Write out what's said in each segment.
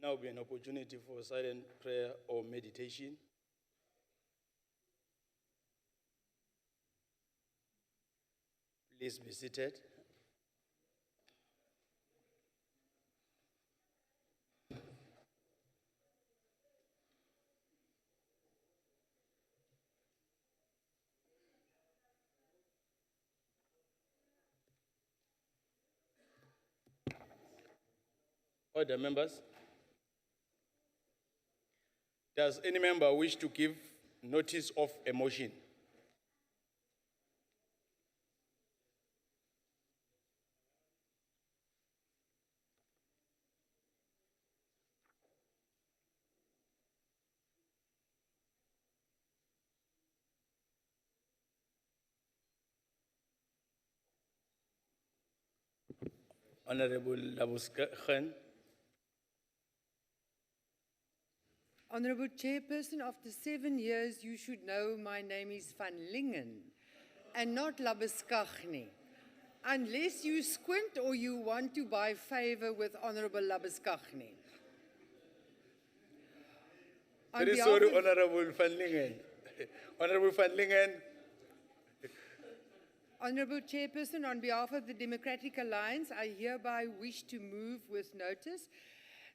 now be an opportunity for silent prayer or meditation. Please be seated. Order, members. Does any member wish to give notice of a motion? Honorable Labuschagne. Honorable Chairperson, after 7 years, you should know my name is Van Lingen and not Labuschagne. Unless you squint or you want to buy favor with Honorable Labuschagne. Very sorry, Honorable Van Lingen. Honorable Van Lingen. Honorable Chairperson, on behalf of the Democratic Alliance, I hereby wish to move with notice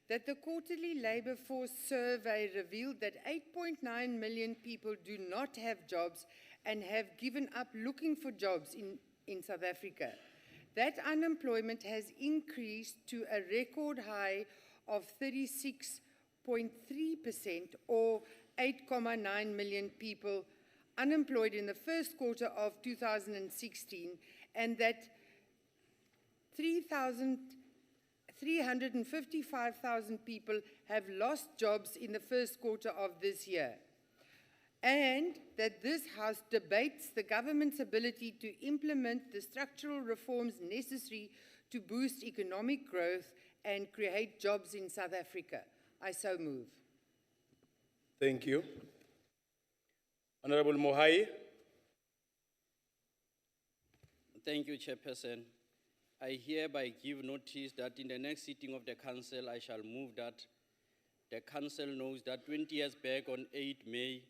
that the quarterly labour force survey revealed that 8.9 million people do not have jobs and have given up looking for jobs in South Africa. That unemployment has increased to a record high of 36.3%, or 8.9 million people unemployed in the first quarter of 2016, and that 355,000 people have lost jobs in the first quarter of this year, and that this House debates the government's ability to implement the structural reforms necessary to boost economic growth and create jobs in South Africa. I so move. Thank you. Honorable Mohai. Thank you, Chairperson. I hereby give notice that in the next sitting of the Council, I shall move that the Council knows that 20 years back on 8 May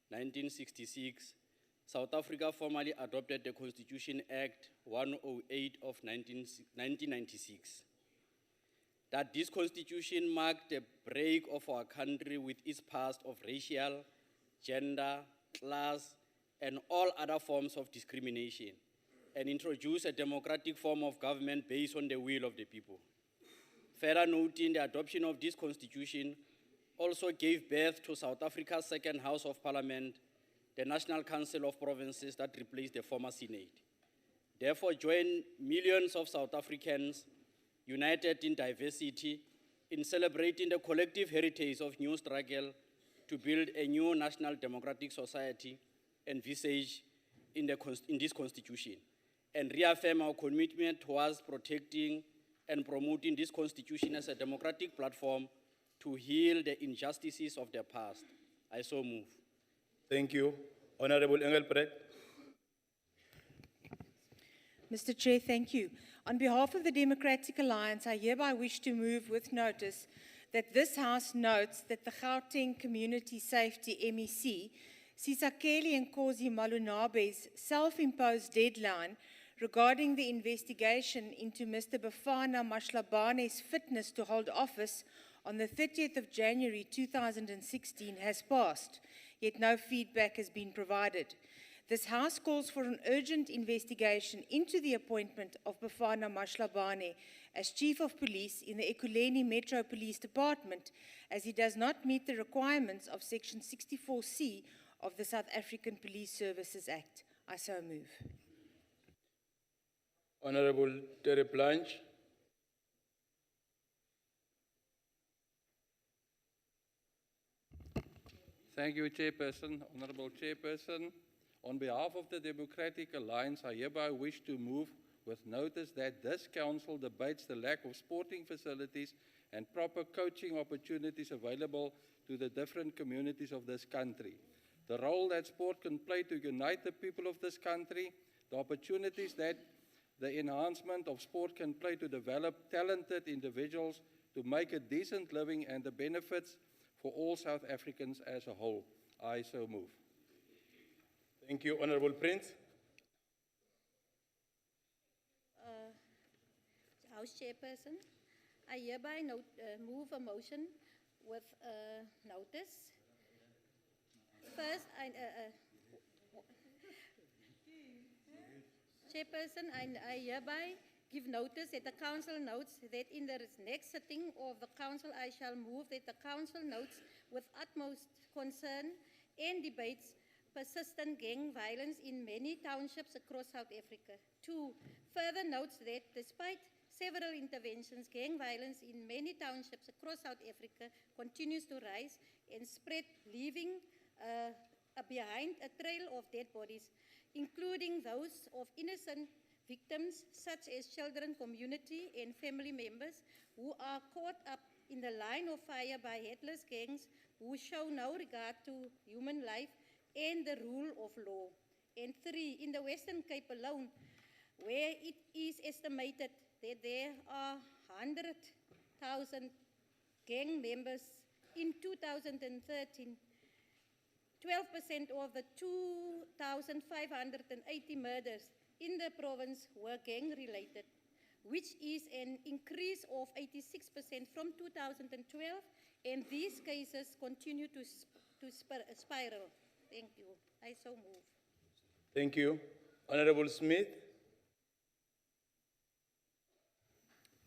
1966, South Africa formally adopted the Constitution Act 108 of 1996. That this constitution marked the break of our country with its past of racial, gender, class, and all other forms of discrimination, and introduce a democratic form of government based on the will of the people. Further noting, the adoption of this constitution also gave birth to South Africa's second House of Parliament, the National Council of Provinces that replaced the former Senate. Therefore, join millions of South Africans united in diversity in celebrating the collective heritage of new struggle to build a new national democratic society envisaged in this constitution, and reaffirm our commitment towards protecting and promoting this constitution as a democratic platform to heal the injustices of the past. I so move. Thank you. Honorable Engelbrecht. Mr. Chair, thank you. On behalf of the Democratic Alliance, I hereby wish to move with notice that this House notes that the Gauteng Community Safety MEC, Sisakeli Nkosi Malunabe's self-imposed deadline regarding the investigation into Mr. Bafana Mashlabane's fitness to hold office on the 30th of January 2016 has passed, yet no feedback has been provided. This House calls for an urgent investigation into the appointment of Bafana Mashlabane as Chief of Police in the Ekurhuleni Metro Police Department, as he does not meet the requirements of Section 64C of the South African Police Services Act. I so move. Honorable Terry Blanche. Thank you, Chairperson. Honorable Chairperson, on behalf of the Democratic Alliance, I hereby wish to move with notice that this Council debates the lack of sporting facilities and proper coaching opportunities available to the different communities of this country. The role that sport can play to unite the people of this country, the opportunities that the enhancement of sport can play to develop talented individuals to make a decent living and the benefits for all South Africans as a whole. I so move. Thank you, Honorable Prince. House Chairperson, I hereby move a motion with notice. First, Chairperson, I hereby give notice that the Council notes that in the next sitting of the Council, I shall move that the Council notes with utmost concern and debates persistent gang violence in many townships across South Africa. 2, further notes that despite several interventions, gang violence in many townships across South Africa continues to rise and spread, leaving behind a trail of dead bodies, including those of innocent victims such as children, community, and family members who are caught up in the line of fire by headless gangs who show no regard to human life and the rule of law. And 3, in the Western Cape alone, where it is estimated that there are 100,000 gang members in 2013, 12% of the 2,580 murders in the province were gang-related, which is an increase of 86% from 2012, and these cases continue to spiral. Thank you. I so move. Thank you. Honorable Smith.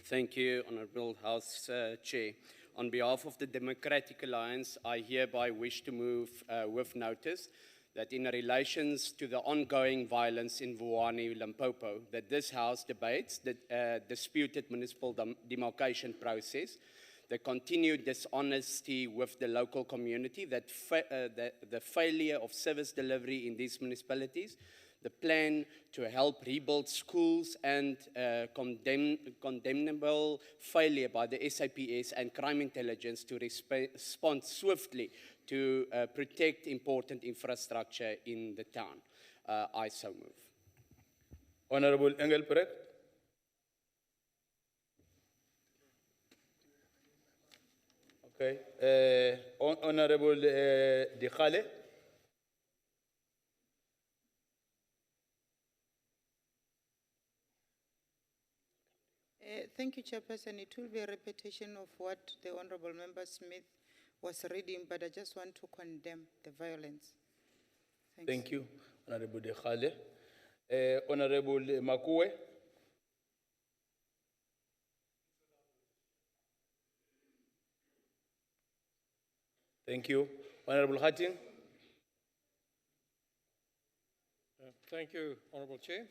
Thank you, Honorable House Chair. On behalf of the Democratic Alliance, I hereby wish to move with notice that in relation to the ongoing violence in Vuwani, Limpopo, that this House debates the disputed municipal demarcation process, the continued dishonesty with the local community, that the failure of service delivery in these municipalities, the plan to help rebuild schools, and condemnable failure by the SAPS and crime intelligence to respond swiftly to protect important infrastructure in the town. I so move. Honorable Engelbrecht. Okay. Honorable Dikhale. Thank you, Chairperson. It will be a repetition of what the Honorable Member Smith was reading, but I just want to condemn the violence. Thanks. Thank you, Honorable Dikhale. Honorable Makue. Thank you. Honorable Hatting. Thank you, Honorable Chair.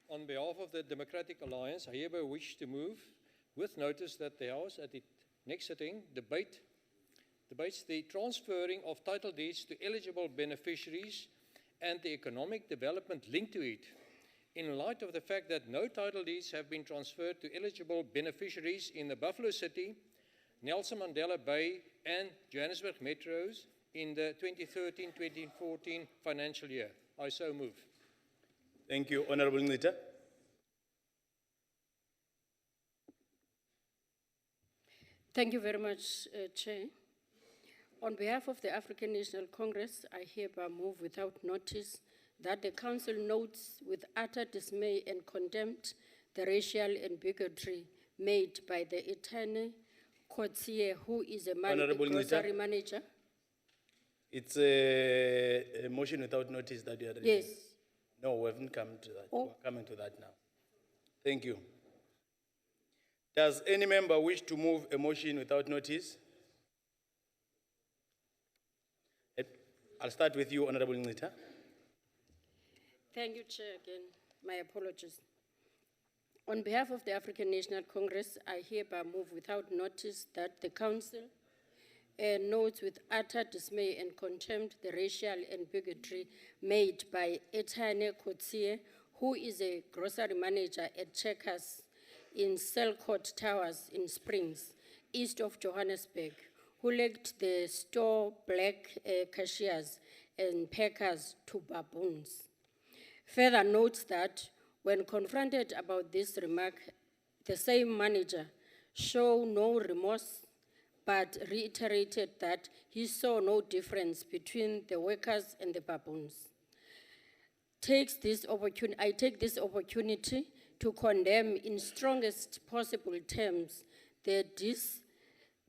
On behalf of the Democratic Alliance, I hereby wish to move with notice that the House at its next sitting debates the transferring of title deeds to eligible beneficiaries and the economic development linked to it, in light of the fact that no title deeds have been transferred to eligible beneficiaries in the Buffalo City, Nelson Mandela Bay, and Johannesburg metros in the 2013-2014 financial year. I so move. Thank you, Honorable Nita. Thank you very much, Chair. On behalf of the African National Congress, I hereby move without notice that the Council notes with utter dismay and contempt the racial and bigotry made by the attorney Kotsie, who is a grocery manager. It's a motion without notice that you are reading. Yes. No, we haven't come to that. Oh. We're coming to that now. Thank you. Does any member wish to move a motion without notice? I'll start with you, Honorable Nita. Thank you, Chair, again. My apologies. On behalf of the African National Congress, I hereby move without notice that the Council notes with utter dismay and contempt the racial and bigotry made by Etane Kotsie, who is a grocery manager at Checkers in Selcourt Towers in Springs, east of Johannesburg, who legged the store black cashiers and packers to baboons. Further notes that when confronted about this remark, the same manager show no remorse, but reiterated that he saw no difference between the workers and the baboons. I take this opportunity to condemn in strongest possible terms the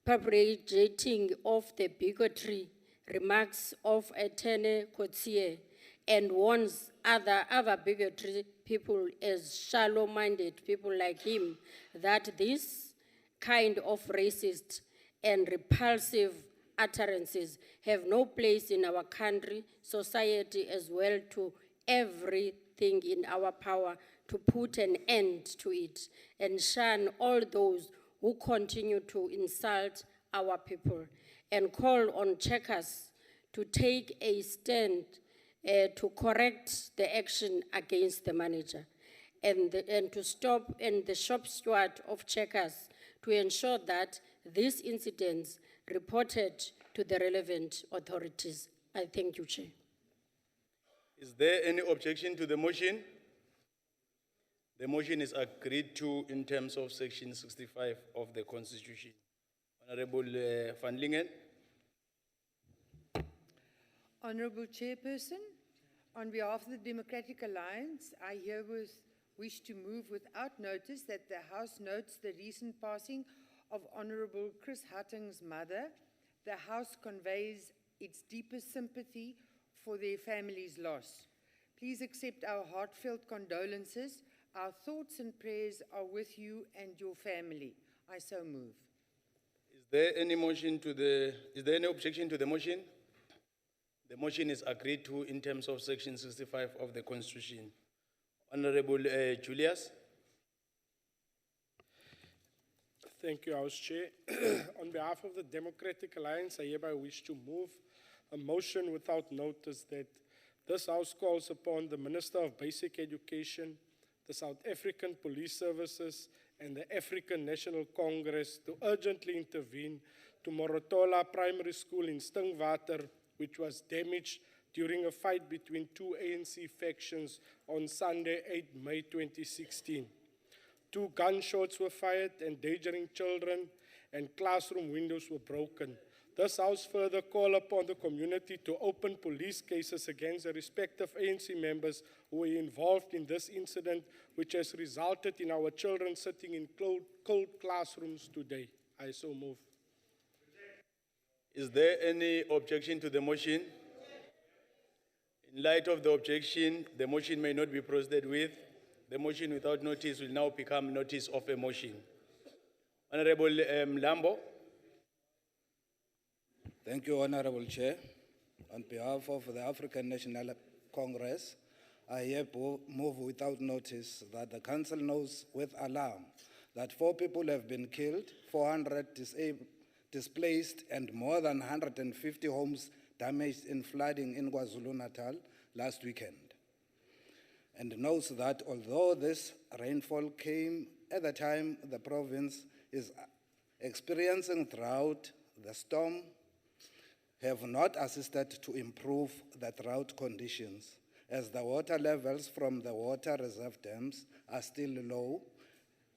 disperbrating of the bigotry remarks of Attorney Kotsie and warns other bigotry people as shallow-minded people like him that this kind of racist and repulsive utterances have no place in our country, society, as well to everything in our power to put an end to it and shun all those who continue to insult our people and call on checkers to take a stand to correct the action against the manager and to stop the shop steward of checkers to ensure that these incidents reported to the relevant authorities. I thank you, Chair. Is there any objection to the motion? The motion is agreed to in terms of Section 65 of the Constitution. Honorable Van Lingen. Honorable Chairperson, on behalf of the Democratic Alliance, I herewith wish to move without notice that the House notes the recent passing of Honorable Chris Hatting's mother. The House conveys its deepest sympathy for their family's loss. Please accept our heartfelt condolences. Our thoughts and prayers are with you and your family. I so move. Is there any objection to the motion? The motion is agreed to in terms of Section 65 of the Constitution. Honorable Julius. Thank you, House Chair. On behalf of the Democratic Alliance, I hereby wish to move a motion without notice that this House calls upon the Minister of Basic Education, the South African Police Services, and the African National Congress to urgently intervene to Morotola Primary School in Stingwater, which was damaged during a fight between two ANC factions on Sunday, 8 May 2016. 2 gunshots were fired, endangering children, and classroom windows were broken. This House further call upon the community to open police cases against the respective ANC members who were involved in this incident, which has resulted in our children sitting in cold classrooms today. I so move. Is there any objection to the motion? In light of the objection, the motion may not be proceeded with. The motion without notice will now become notice of a motion. Honorable Lambo. Thank you, Honorable Chair. On behalf of the African National Congress, I hereby move without notice that the Council knows with alarm that 4 people have been killed, 400 displaced, and more than 150 homes damaged in flooding in KwaZulu-Natal last weekend. And notes that although this rainfall came at the time the province is experiencing drought, the storm have not assisted to improve the drought conditions, as the water levels from the water reserve dams are still low,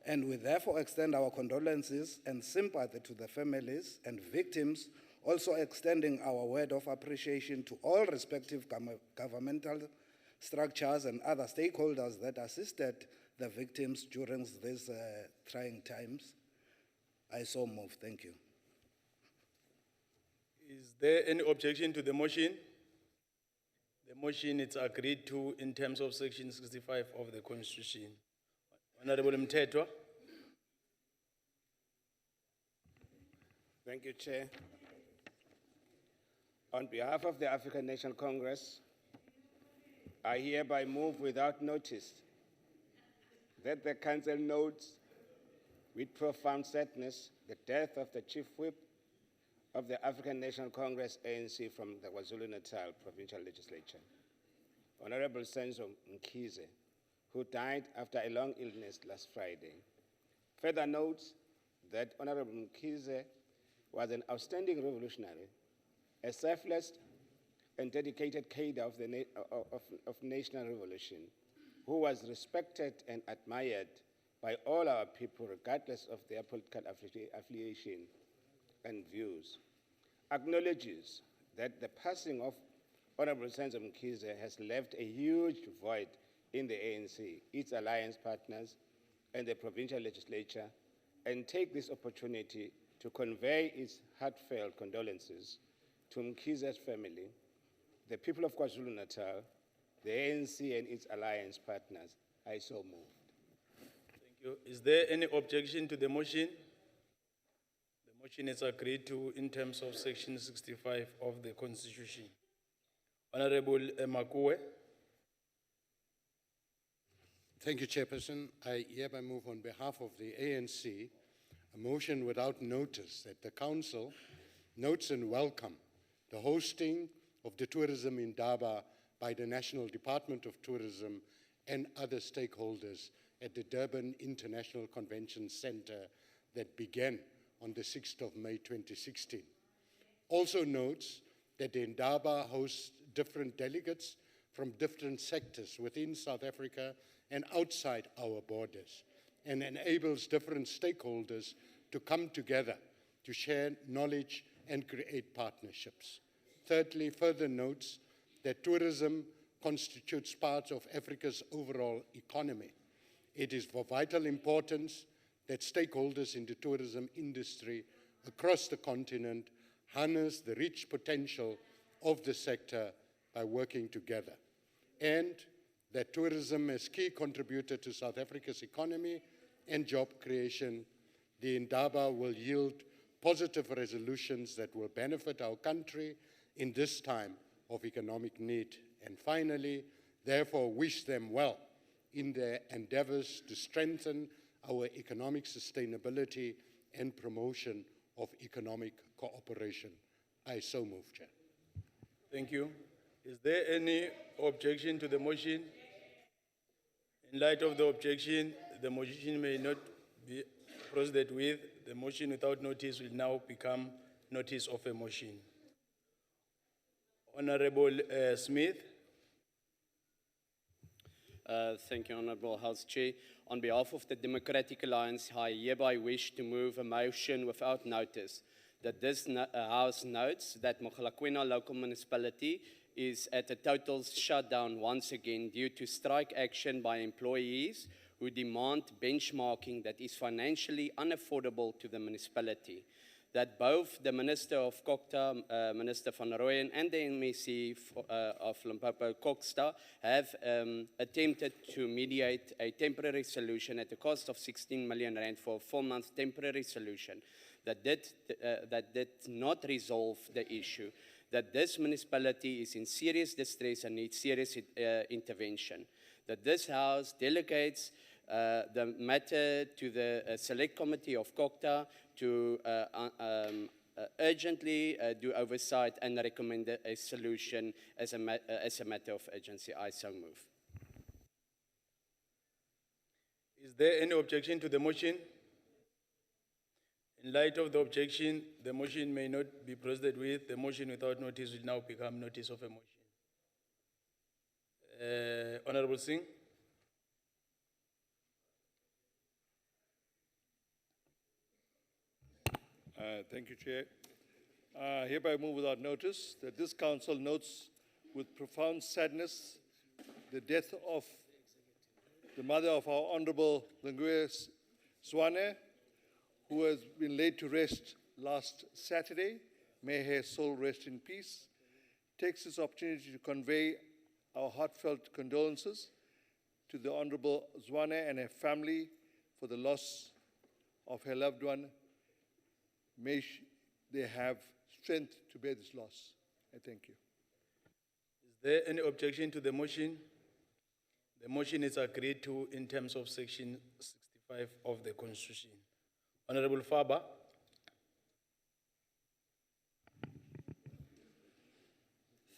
and we therefore extend our condolences and sympathy to the families and victims, also extending our word of appreciation to all respective governmental structures and other stakeholders that assisted the victims during these trying times. I so move. Thank you. Is there any objection to the motion? The motion is agreed to in terms of Section 65 of the Constitution. Honorable Mtetwa. Thank you, Chair. On behalf of the African National Congress, I hereby move without notice that the Council notes with profound sadness the death of the Chief Whip of the African National Congress, ANC, from the KwaZulu-Natal Provincial Legislature, Honorable Senzo Mkhize, who died after a long illness last Friday. Further notes that Honorable Mkhize was an outstanding revolutionary, a selfless and dedicated cadre of national revolution, who was respected and admired by all our people, regardless of their political affiliation and views. Acknowledges that the passing of Honorable Senzo Mkhize has left a huge void in the ANC, its alliance partners, and the provincial legislature, and take this opportunity to convey its heartfelt condolences to Mkhize's family, the people of KwaZulu-Natal, the ANC and its alliance partners. I so move. Thank you. Is there any objection to the motion? The motion is agreed to in terms of Section 65 of the Constitution. Honorable Makue. Thank you, Chairperson. I hereby move on behalf of the ANC a motion without notice that the Council notes and welcome the hosting of the tourism in Daba by the National Department of Tourism and other stakeholders at the Durban International Convention Center that began on the 6th of May 2016. Also notes that the Indaba hosts different delegates from different sectors within South Africa and outside our borders, and enables different stakeholders to come together to share knowledge and create partnerships. Thirdly, further notes that tourism constitutes part of Africa's overall economy. It is of vital importance that stakeholders in the tourism industry across the continent harness the rich potential of the sector by working together, and that tourism as key contributor to South Africa's economy and job creation, the Indaba will yield positive resolutions that will benefit our country in this time of economic need. And finally, therefore wish them well in their endeavors to strengthen our economic sustainability and promotion of economic cooperation. I so move, Chair. Thank you. Is there any objection to the motion? In light of the objection, the motion may not be proceeded with. The motion without notice will now become notice of a motion. Honorable Smith. Thank you, Honorable House Chair. On behalf of the Democratic Alliance, I hereby wish to move a motion without notice that this House notes that Mogalakwena local municipality is at a total shutdown once again due to strike action by employees who demand benchmarking that is financially unaffordable to the municipality. That both the Minister of Kokta, Minister van Rooyen, and the MEC of Limpopo, Koksta, have attempted to mediate a temporary solution at the cost of 16 million rand for a 4-month temporary solution that did not resolve the issue, that this municipality is in serious distress and needs serious intervention, that this House delegates the matter to the Select Committee of Kokta to urgently do oversight and recommend a solution as a matter of urgency. I so move. Is there any objection to the motion? In light of the objection, the motion may not be proceeded with. The motion without notice will now become notice of a motion. Honorable Singh. Thank you, Chair. Hereby move without notice that this Council notes with profound sadness the death of the mother of our Honorable Linguwe Zwane, who has been laid to rest last Saturday. May her soul rest in peace. Takes this opportunity to convey our heartfelt condolences to the Honorable Zwane and her family for the loss of her loved one. May they have strength to bear this loss. I thank you. Is there any objection to the motion? The motion is agreed to in terms of Section 65 of the Constitution. Honorable Faber.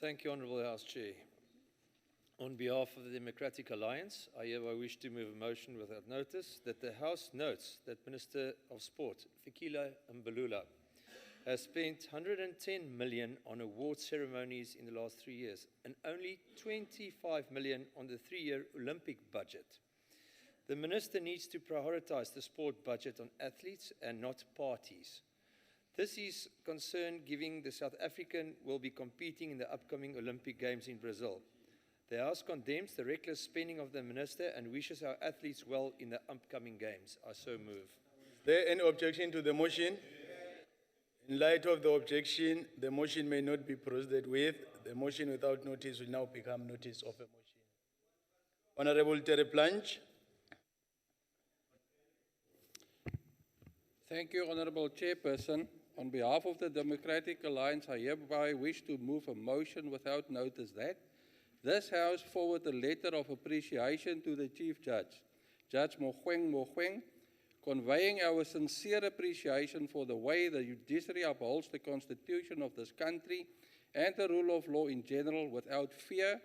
Thank you, Honorable House Chair. On behalf of the Democratic Alliance, I hereby wish to move a motion without notice that the House notes that Minister of Sport, Fikile Mbalula, has spent 110 million on award ceremonies in the last 3 years and only 25 million on the 3-year Olympic budget. The Minister needs to prioritize the sport budget on athletes and not parties. This is concerned given the South African will be competing in the upcoming Olympic Games in Brazil. The House condemns the reckless spending of the Minister and wishes our athletes well in the upcoming Games. I so move. Is there any objection to the motion? In light of the objection, the motion may not be proceeded with. The motion without notice will now become notice of a motion. Honorable Terry Planch. Thank you, Honorable Chairperson. On behalf of the Democratic Alliance, I hereby wish to move a motion without notice that this House forward a letter of appreciation to the Chief Judge, Judge Mogoeng, conveying our sincere appreciation for the way the judiciary upholds the Constitution of this country and the rule of law in general without fear,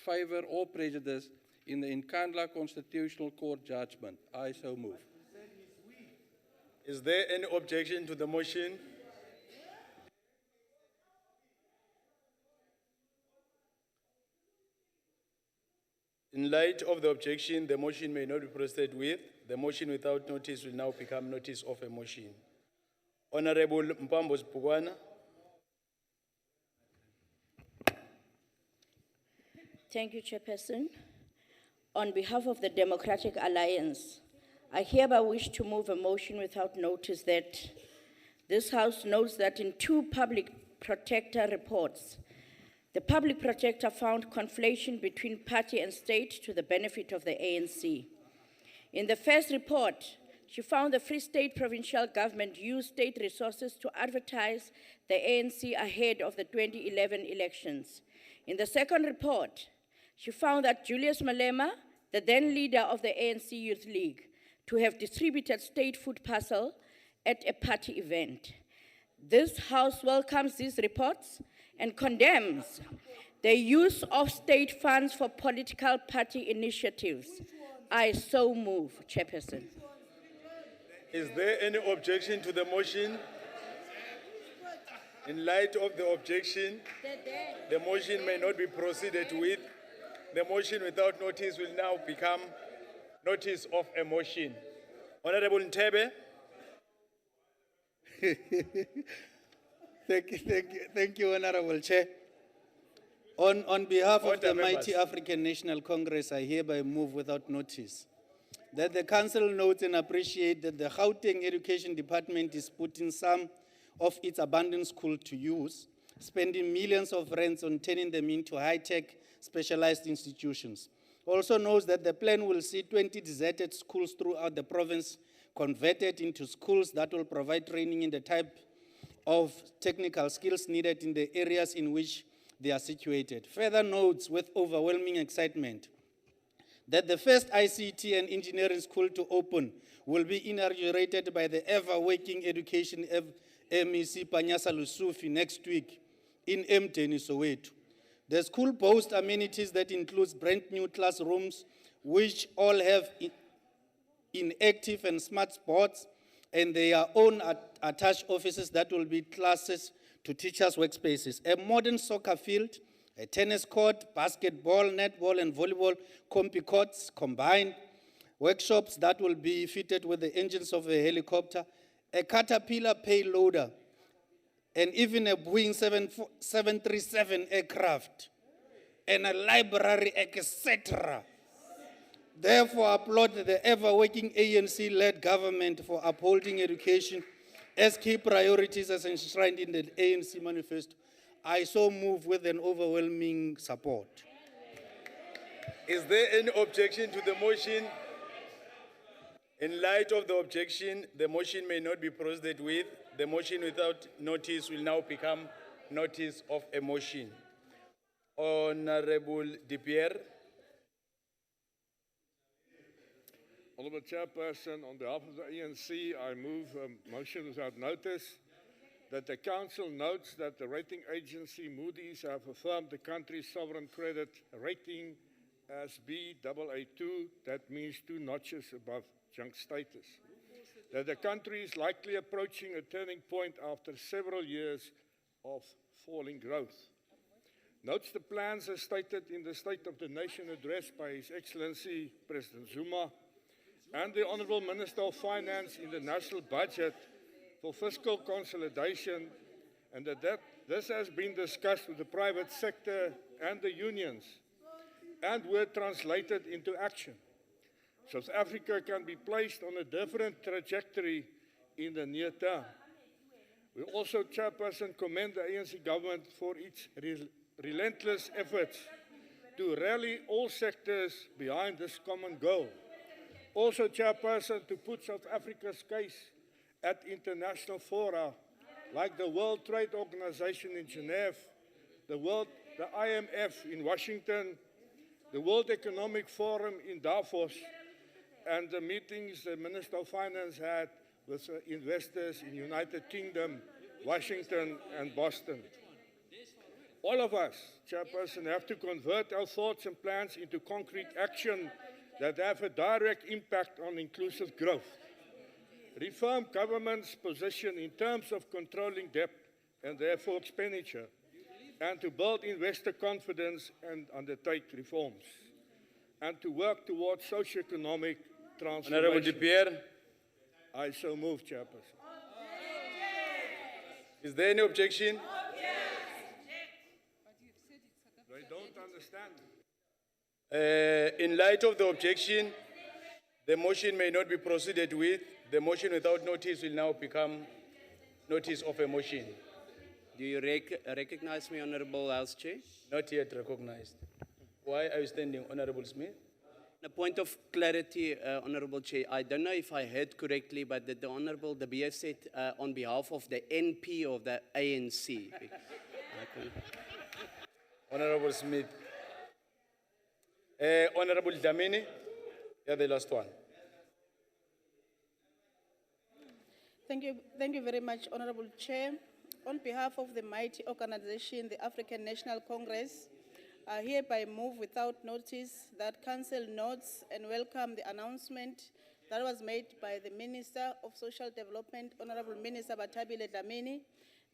favor, or prejudice in the Nkandla Constitutional Court judgment. I so move. Is there any objection to the motion? In light of the objection, the motion may not be proceeded with. The motion without notice will now become notice of a motion. Honorable Mpambo Pugwana. Thank you, Chairperson. On behalf of the Democratic Alliance, I hereby wish to move a motion without notice that this House notes that in two public protector reports, the public protector found conflation between party and state to the benefit of the ANC. In the first report, she found the Free State provincial government used state resources to advertise the ANC ahead of the 2011 elections. In the second report, she found that Julius Malema, the then leader of the ANC Youth League, to have distributed state food parcel at a party event. This House welcomes these reports and condemns the use of state funds for political party initiatives. I so move, Chairperson. Is there any objection to the motion? In light of the objection, the motion may not be proceeded with. The motion without notice will now become notice of a motion. Honorable Ntebe. Thank you, Honorable Chair. On behalf of the Mighty African National Congress, I hereby move without notice that the Council notes and appreciates that the Gauteng Education Department is putting some of its abandoned schools to use, spending millions of rands on turning them into high-tech specialized institutions. Also knows that the plan will see 20 deserted schools throughout the province converted into schools that will provide training in the type of technical skills needed in the areas in which they are situated. Further notes with overwhelming excitement that the first ICT and engineering school to open will be inaugurated by the ever-working education MEC Panyasa Lusufi next week in Mteni, Soweto. The school boasts amenities that includes brand new classrooms, which all have inactive and smart boards, and their own attached offices that will be classes to teachers' workspaces. A modern soccer field, a tennis court, basketball, netball, and volleyball compi courts combined, workshops that will be fitted with the engines of a helicopter, a Caterpillar payloader, and even a Boeing 737 aircraft, and a library, etc. Therefore, applaud the ever-working ANC-led government for upholding education as key priorities as enshrined in the ANC manifesto. I so move with an overwhelming support. Is there any objection to the motion? In light of the objection, the motion may not be proceeded with. The motion without notice will now become notice of a motion. Honorable De Pierre. Honorable Chairperson, on behalf of the ANC, I move a motion without notice that the Council notes that the rating agency Moody's have affirmed the country's sovereign credit rating as Baa2, that means 2 notches above junk status. That the country is likely approaching a turning point after several years of falling growth. Notes the plans as stated in the State of the Nation address by His Excellency President Zuma and the Honourable Minister of Finance in the national budget for fiscal consolidation, and that this has been discussed with the private sector and the unions and were translated into action. South Africa can be placed on a different trajectory in the near term. We also, Chairperson, commend the ANC government for its relentless efforts to rally all sectors behind this common goal. Also, Chairperson, to put South Africa's case at international fora like the World Trade Organization in Geneva, the IMF in Washington, the World Economic Forum in Davos, and the meetings the Minister of Finance had with investors in United Kingdom, Washington, and Boston. All of us, Chairperson, have to convert our thoughts and plans into concrete action that have a direct impact on inclusive growth. Reform government's position in terms of controlling debt and therefore expenditure, and to build investor confidence and undertake reforms, and to work towards socio-economic transformation. Honourable De Pierre. I so move, Chairperson. Is there any objection? They don't understand. In light of the objection, the motion may not be proceeded with. The motion without notice will now become notice of a motion. Do you recognize me, Honourable House Chair? Not yet recognized. Why are you standing, Honourable Smith? A point of clarity, Honourable Chair. I don't know if I heard correctly, but the Honourable De Beer said on behalf of the NP of the ANC. Honourable Smith. Honourable Dlamini, you're the last one. Thank you very much, Honorable Chair. On behalf of the mighty organization, the African National Congress, I hereby move without notice that Council notes and welcome the announcement that was made by the Minister of Social Development, Honorable Minister Batabile Dlamini,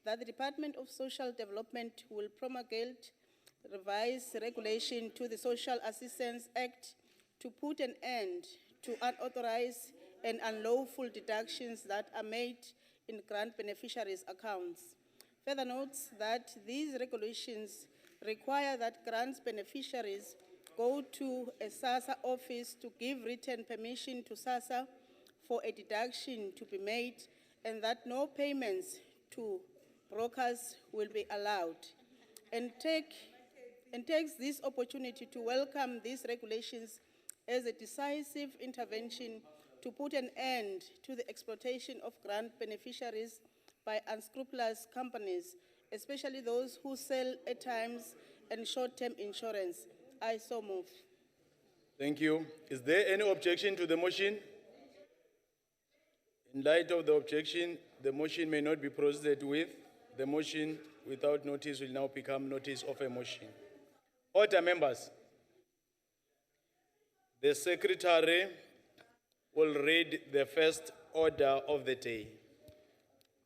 that the Department of Social Development will promulgate revised regulation to the Social Assistance Act to put an end to unauthorized and unlawful deductions that are made in grant beneficiaries' accounts. Further notes that these regulations require that grants beneficiaries go to a SASSA office to give written permission to SASSA for a deduction to be made, and that no payments to brokers will be allowed. And takes this opportunity to welcome these regulations as a decisive intervention to put an end to the exploitation of grant beneficiaries by unscrupulous companies, especially those who sell airtimes and short-term insurance. I so move. Thank you. Is there any objection to the motion? In light of the objection, the motion may not be proceeded with. The motion without notice will now become notice of a motion. Order, members. The Secretary will read the first order of the day.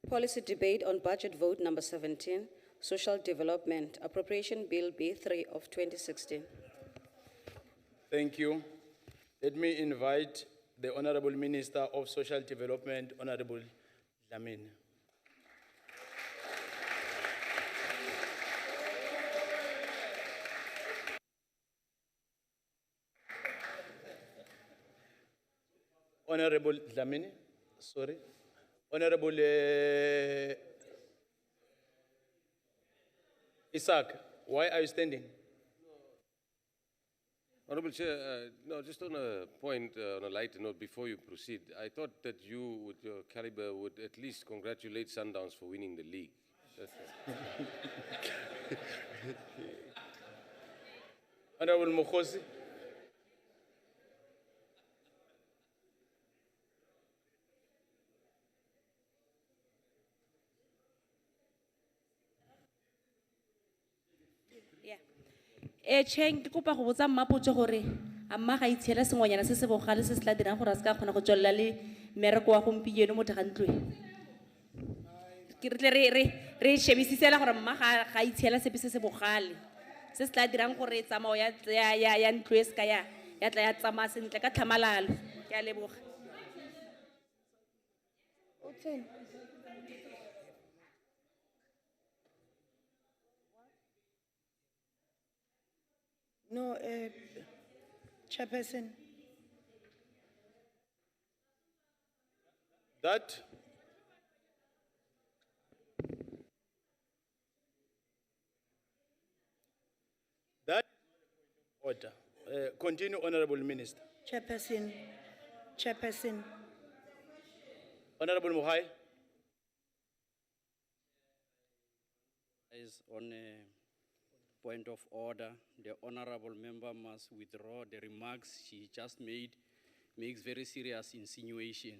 Policy debate on budget vote number 17, Social Development, Appropriation Bill B3 of 2016. Thank you. Let me invite the Honourable Minister of Social Development, Honourable Dlamini. Honourable Dlamini, sorry. Honourable Isaac, why are you standing? Honourable Chair, no, just on a point, on a lighter note, before you proceed, I thought that you, with your caliber, would at least congratulate Sundowns for winning the league. Honourable Mokhosi. Cheng, ke kopa go botsa mmapotso gore a mma ga itshela sengwanyana se se bogale se se tla dirang gore a se ka kgona go tswelela le mmereko wa gompieno mo tegantlong. Ke re shebisisela gore mma ga itshela sepe se se bogale se se tla dirang gore tsamao ya ntlo e se ka ya tla ya tsamaya sentle ka tlhamalalo. Ke a leboga. No, Chairperson. That order. Continue, Honorable Minister. Chairperson. Chairperson. Honorable Muhai. Is on a point of order. The honorable member must withdraw the remarks she just made, makes very serious insinuation.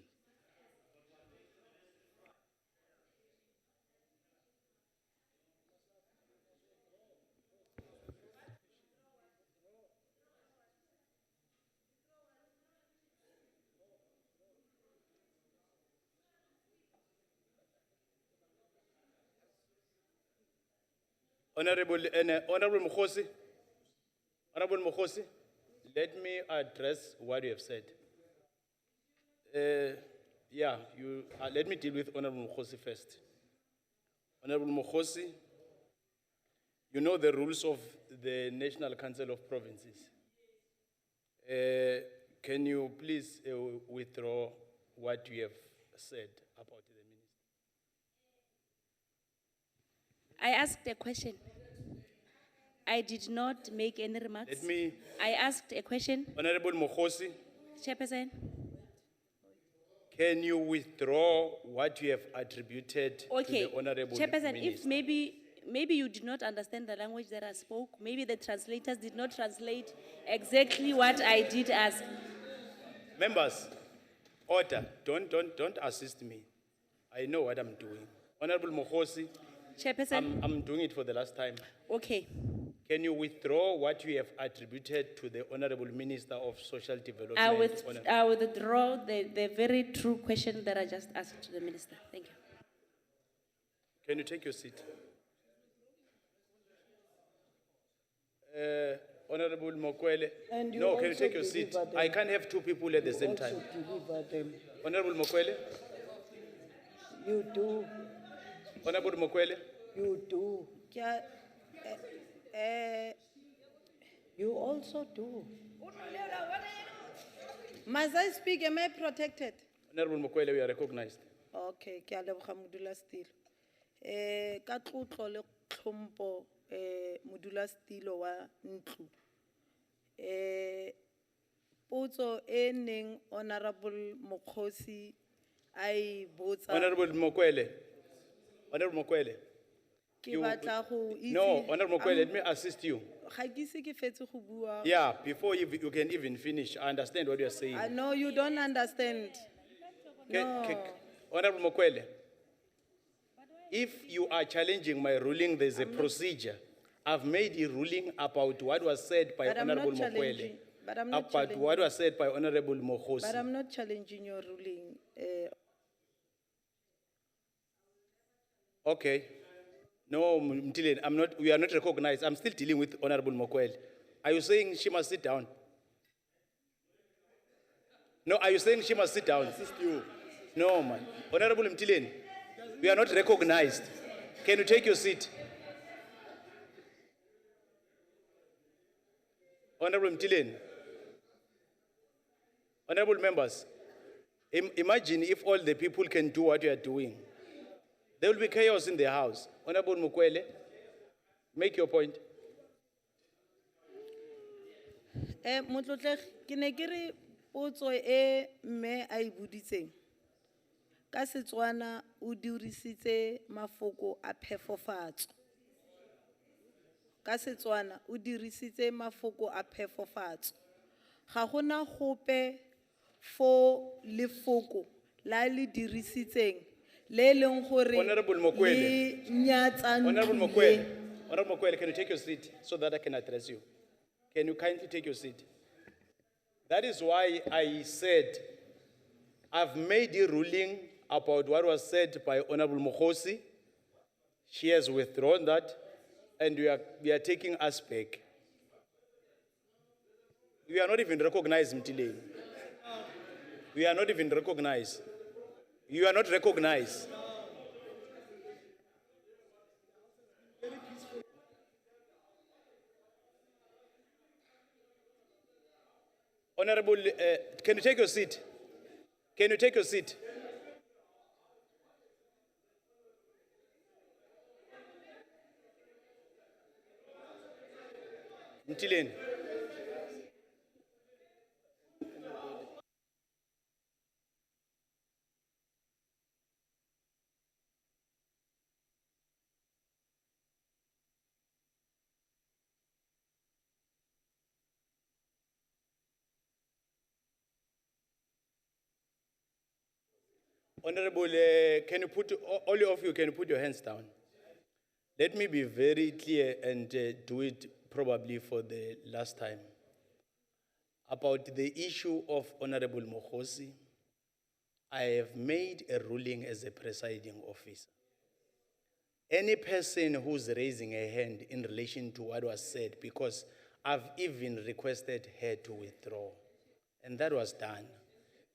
Honorable Mukhosi. Honorable Mukhosi, let me address what you have said. Let me deal with Honorable Mukhosi first. Honorable Mukhosi, you know the rules of the National Council of Provinces. Can you please withdraw what you have said about the minister? I asked a question. I did not make any remarks. I asked a question. Honorable Mukhosi, Chairperson. can you withdraw what you have attributed to Okay. the Honorable Chairperson, Minister? if maybe you did not understand the language that I spoke, maybe the translators did not translate exactly what I did ask. Members, order. Don't assist me. I know what I'm doing. Honorable Mukhosi, Chairperson. I'm doing it for the last time. Okay. Can you withdraw what you have attributed to the Honorable Minister of Social Development? I withdraw the very true question that I just asked to the minister. Thank you. Can you take your seat? Honorable Mokwele. And you No, can you also take your seat? deliver them. I can't have two people at the same time. Deliver them. Honorable Mokwele. You do. Honorable Mokwele. You do. You also do. Must I speak? Am I protected? Honorable Mokwele, we are recognized. Okay, ke a leboga modulasetulo. Ka tlotlo le tlhompho modulasetulo wa ntlo. Potso e neng Honorable Mokhosi ai botsa. Honorable Mokwele. Honorable Mokwele. Ke batla go itse. No, Honorable Mokwele, let me assist you. Ga ke ise ke fetse go bua. Yeah, before you can even finish, I understand what you are saying. I know you don't understand. No. Honorable Mokwele, if you are challenging my ruling, there's a procedure. I've made a ruling about what was said by But I'm not Honorable Mokwele. challenging- but I'm not About challenging. what was said by Honorable But Mokhosi. I'm not challenging your ruling. Okay. No, Mtile, we are not recognized. I'm still dealing with Honorable Mokwele. Are you saying she must sit down? No, are you saying she must sit down? Assist you. No, man. Honorable Mtile, we are not recognized. Can you take your seat? Honorable Mtile. Honorable members, imagine if all the people can do what you are doing. There will be chaos in the house. Honorable Mukwele, make your point. Motlotlegi, ke ne ke re potso e mme a e boditseng. Ka Setswana o dirisitse mafoko a phefofatso. Ka Setswana o dirisitse mafoko a phefofatso. Ga gona gope fo lefoko la le dirisitseng le leng gore Honorable Mokwele. le nyatsa Honorable ntlo Mokwele, e. Honorable Mokwele, can you take your seat so that I can address you? Can you kindly take your seat? That is why I said I've made a ruling about what was said by Honorable Mokhosi. She has withdrawn that, and we are taking us back. We are not even recognized, Mtile. We are not even recognized. You are not recognized. Honorable, can you take your seat? Can you take your seat? Mtileni. Honorable, can you put, all of you, can you put your hands down? Let me be very clear and do it probably for the last time. About the issue of Honorable Mokosi, I have made a ruling as a presiding officer. Any person who's raising a hand in relation to what was said, because I've even requested her to withdraw, and that was done.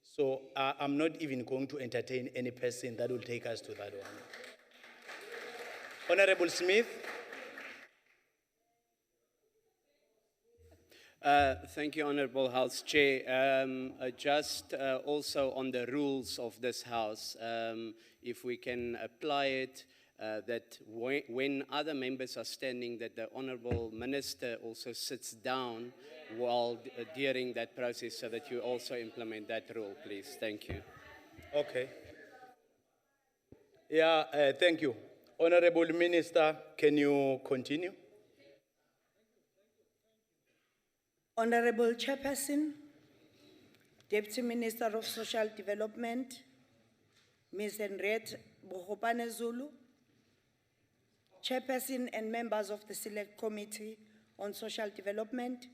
So I'm not even going to entertain any person that will take us to that one. Honorable Smith. Thank you, Honorable House Chair. Just also on the rules of this House, if we can apply it, that when other members are standing, that the Honorable Minister also sits down while during that process, so that you also implement that rule, please. Thank you. Okay. Yeah, thank you. Honorable Minister, can you continue? Honorable Chairperson, Deputy Minister of Social Development, Ms. Henriette Bohopane Zulu, Chairperson and members of the Select Committee on Social Development,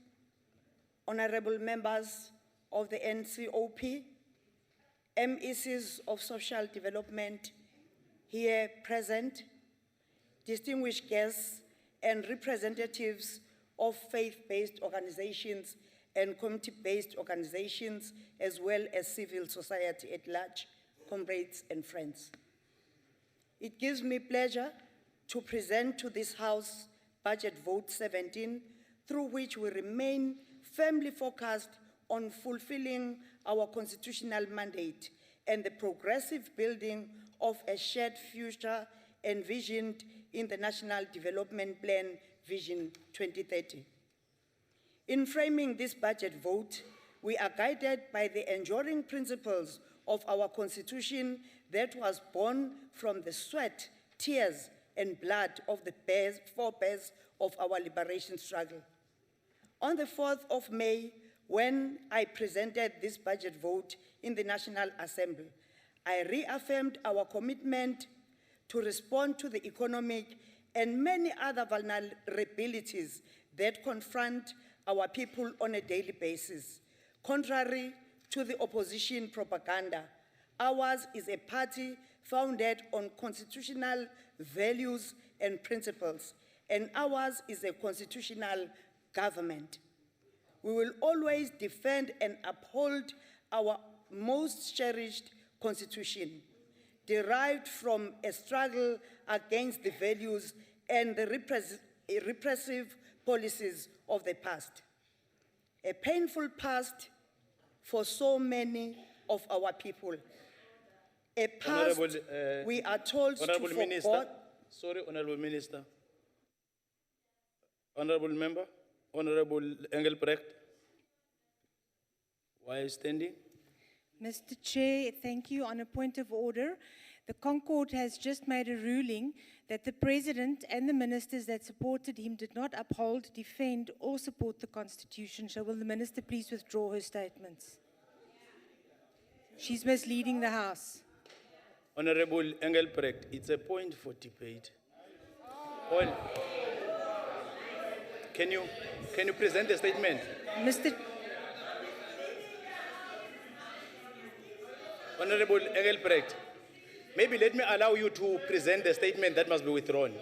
honorable members of the NCOP, MECs of Social Development here present, distinguished guests and representatives of faith-based organizations and community-based organizations, as well as civil society at large, comrades and friends. It gives me pleasure to present to this House Budget Vote 17, through which we remain firmly focused on fulfilling our constitutional mandate and the progressive building of a shared future envisioned in the National Development Plan Vision 2030. In framing this budget vote, we are guided by the enduring principles of our Constitution that was born from the sweat, tears, and blood of the forebears of our liberation struggle. On the 4th of May, when I presented this budget vote in the National Assembly, I reaffirmed our commitment to respond to the economic and many other vulnerabilities that confront our people on a daily basis. Contrary to the opposition propaganda, ours is a party founded on constitutional values and principles, and ours is a constitutional government. We will always defend and uphold our most cherished constitution, derived from a struggle against the values and the repressive policies of the past. A painful past for so many of our people. A past we are told to Honorable forget. Minister, sorry, Honorable Minister. Honorable Member, Honorable Engelbrecht. Why are you standing? Mr. Chair, thank you. On a point of order, the Concord has just made a ruling that the President and the ministers that supported him did not uphold, defend, or support the Constitution. So will the Minister please withdraw her statements? She's misleading the House. Honorable Engelbrecht, it's a point for debate. Can you present the statement? Mr. Honorable Engelbrecht, maybe let me allow you to present the statement that must be withdrawn.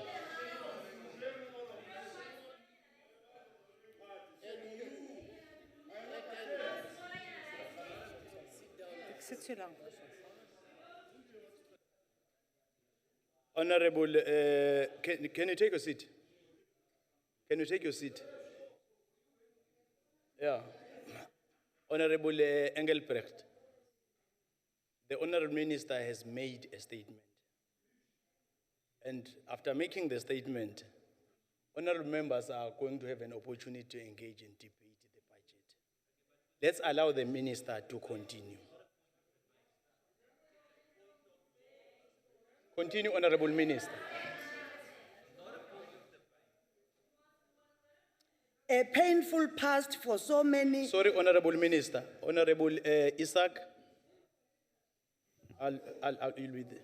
sit so lank. Honorable, can you take a seat? Can you take your seat? Yeah. Honorable Engelbrecht, the Honorable Minister has made a statement. And after making the statement, honorable members are going to have an opportunity to engage in debate the budget. Let's allow the Minister to continue. Continue, Honorable Minister. A painful past for so many. Sorry, Honorable Minister. Honorable Isaac, I'll deal with it.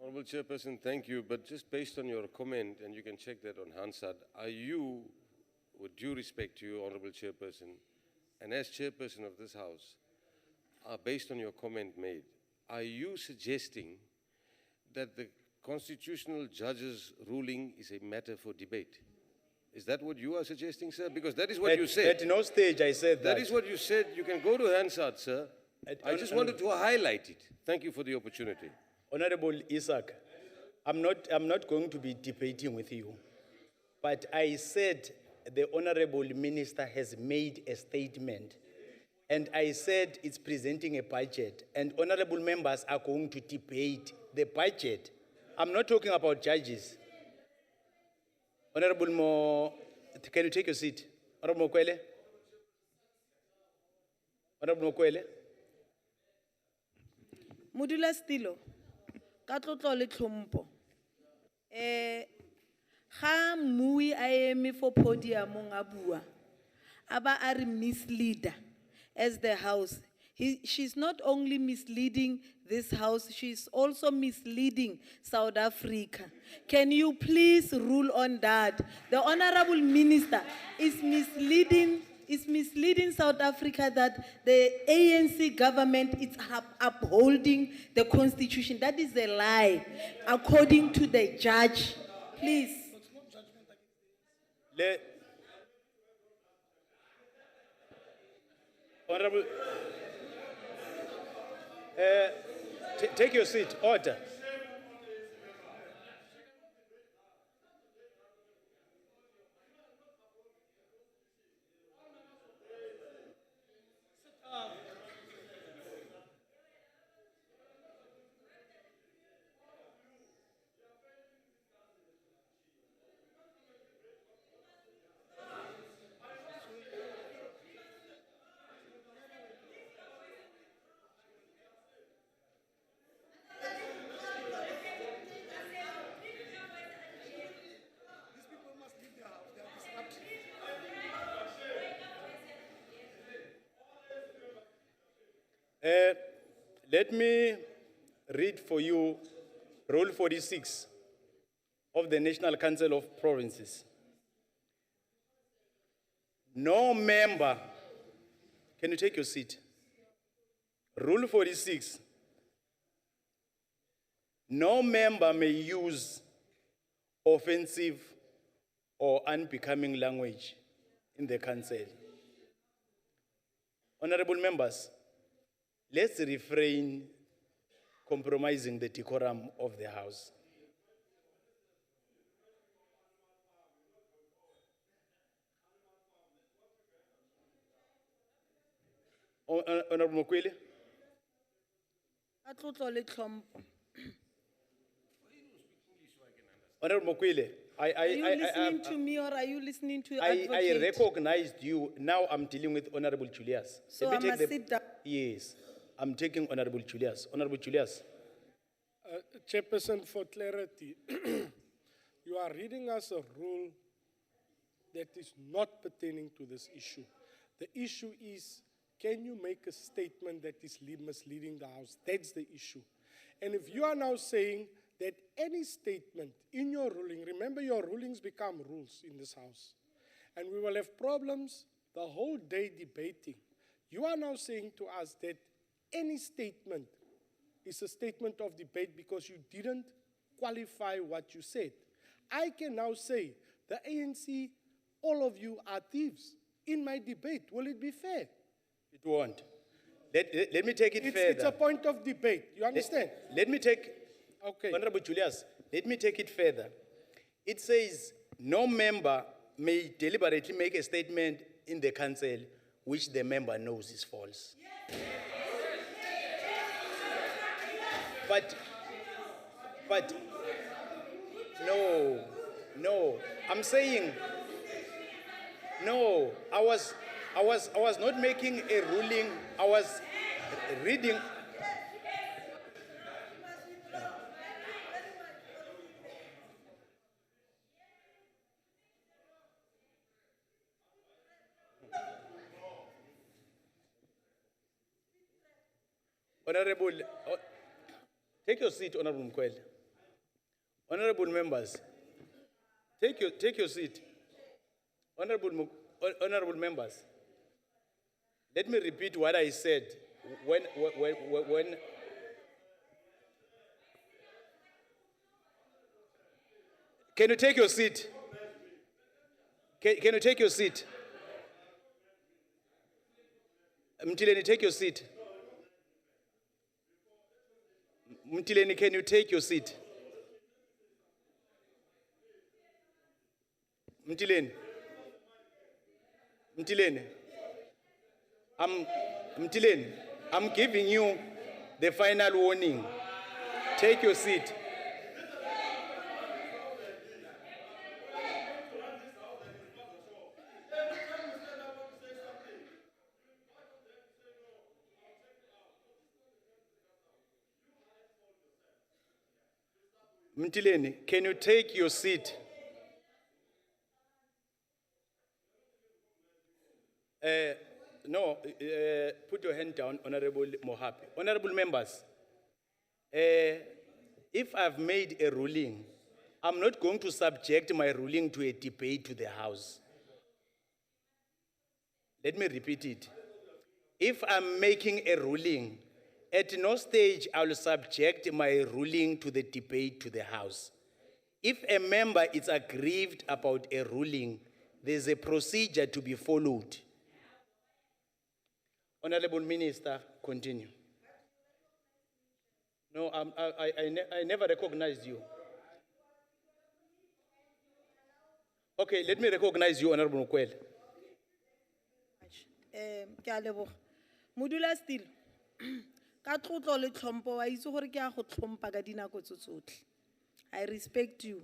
Honorable Chairperson, thank you. But just based on your comment, and you can check that on Hansard, are you, with due respect to you, Honorable Chairperson, and as Chairperson of this House, based on your comment made, are you suggesting that the constitutional judge's ruling is a matter for debate? Is that what you are suggesting, sir? Because that is what you said. At no stage I said that. That is what you said. You can go to Hansard, sir. I just wanted to highlight it. Thank you for the opportunity. Honorable Isaac, I'm not going to be debating with you, but I said the Honorable Minister has made a statement, and I said it's presenting a budget, and honorable members are going to debate the budget. I'm not talking about judges. Honorable Mo, can you take your seat? Honorable Mokwele? Honorable Mokwele? Modula Stilo, ka tlotlo le tlhompho. Ga Mui a eme for podiumong a bua, aba a re misleader as the house. She's not only misleading this house, she's also misleading South Africa. Can you please rule on that? The Honorable Minister is misleading South Africa that the ANC government is upholding the constitution. That is a lie, according to the judge. Please. Honorable, take your seat. Order. Let me read for you Rule 46 of the National Council of Provinces. No member, can you take your seat? Rule 46, no member may use offensive or unbecoming language in the council. Honorable members, let's refrain compromising the decorum of the House. Honorable Mokwele? Ka tlotlo le tlhompho. Honorable Mokwele, Are you listening to me or are you listening to I advocate? recognized you. Now I'm dealing with Honorable Julius. So I must sit down. Yes, I'm taking Honorable Julius. Honorable Julius. Chairperson, for clarity, you are reading us a rule that is not pertaining to this issue. The issue is, can you make a statement that is misleading the House? That's the issue. And if you are now saying that any statement in your ruling, remember your rulings become rules in this House, and we will have problems the whole day debating. You are now saying to us that any statement is a statement of debate because you didn't qualify what you said. I can now say, the ANC, all of you are thieves in my debate. Will it be fair? It won't. Let me take it It's further. a point of debate. You understand? Let me take, Okay. Honorable Julius, let me take it further. It says, no member may deliberately make a statement in the council which the member knows is false. But, no, I'm saying, no, I was not making a ruling, I was reading. Honorable, take your seat, Honorable Mkwele. Honorable members, take your seat. Honorable members, let me repeat what I said when. Can you take your seat? Can you take your seat? Mtileni, take your seat. Mtileni, can you take your seat? Mtileni. I'm giving you the final warning. Take your seat. Mtileni, can you take your seat? No, put your hand down, Honorable Mohapi. Honorable members, if I've made a ruling, I'm not going to subject my ruling to a debate to the House. Let me repeat it. If I'm making a ruling, at no stage I will subject my ruling to the debate to the House. If a member is aggrieved about a ruling, there's a procedure to be followed. Honorable Minister, continue. No, I never recognized you. Okay, let me recognize you, Honorable Mkwele. Ke a leboga. Modula still. Ka tlotlo le tlhompho wa itse gore ke a go tlhompa ka dinako tso tsotlhe. I respect you.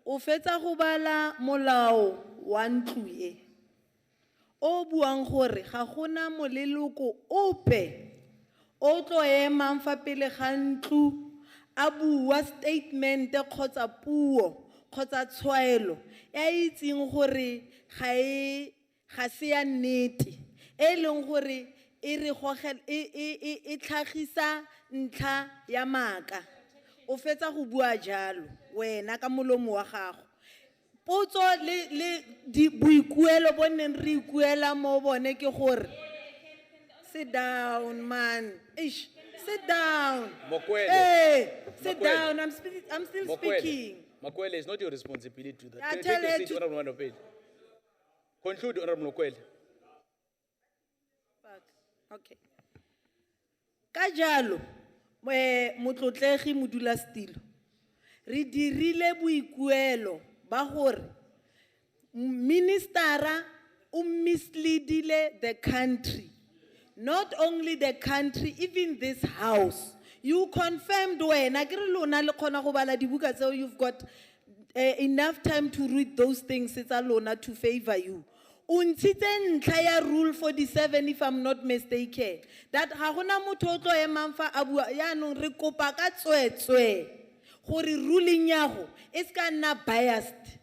O fetsa go bala molao wa ntlo e. O buang gore ga gona moleloko ope o tlo emang fa pele ga ntlo a bua statement kgotsa puo kgotsa tshwaelo ya itseng gore ga se ya nnete e leng gore e re gogel e tlhagisa ntlha ya maaka o fetsa go bua jalo wena ka molomo wa gago potso le boikuelo bo neng re ikuela mo bone ke gore sit down man ish sit down Mokwele. hey sit Mokwele. down I'm still Mokwele. speaking. Mokwele, it's not your responsibility to that. Yeah, Take tell your her seat, to- Honorable Manopedi. Conclude, Honorable Mokwele. Okay. Ka jalo, motlotlegi modula stilo. Re dirile boikuelo ba gore ministera o misleadile the country. Not only the country, even this house. You confirmed when you've got enough time to read those things it's alone to favor you. Untshitse ntlha ya rule 47 if I'm not mistaken. That ha gona motho o tlo emang fa a bua yaanong re kopa ka tswetswe gore ruling ya go e ska nna biased.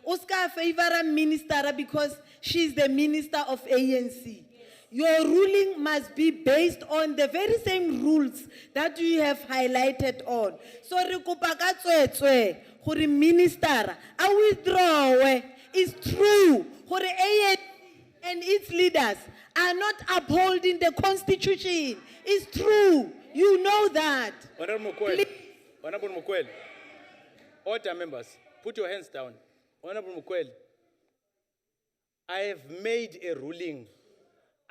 O ska favor minister because she's the minister of ANC. Your ruling must be based on the very same rules that you have highlighted on. So re kopa ka tswetswe gore minister a withdraw. It's true gore ANC and its leaders are not upholding the constitution. It's true. You know that. Honorable Mukwele. Honorable Mukwele. Order members, put your hands down. Honorable Mukwele, I have made a ruling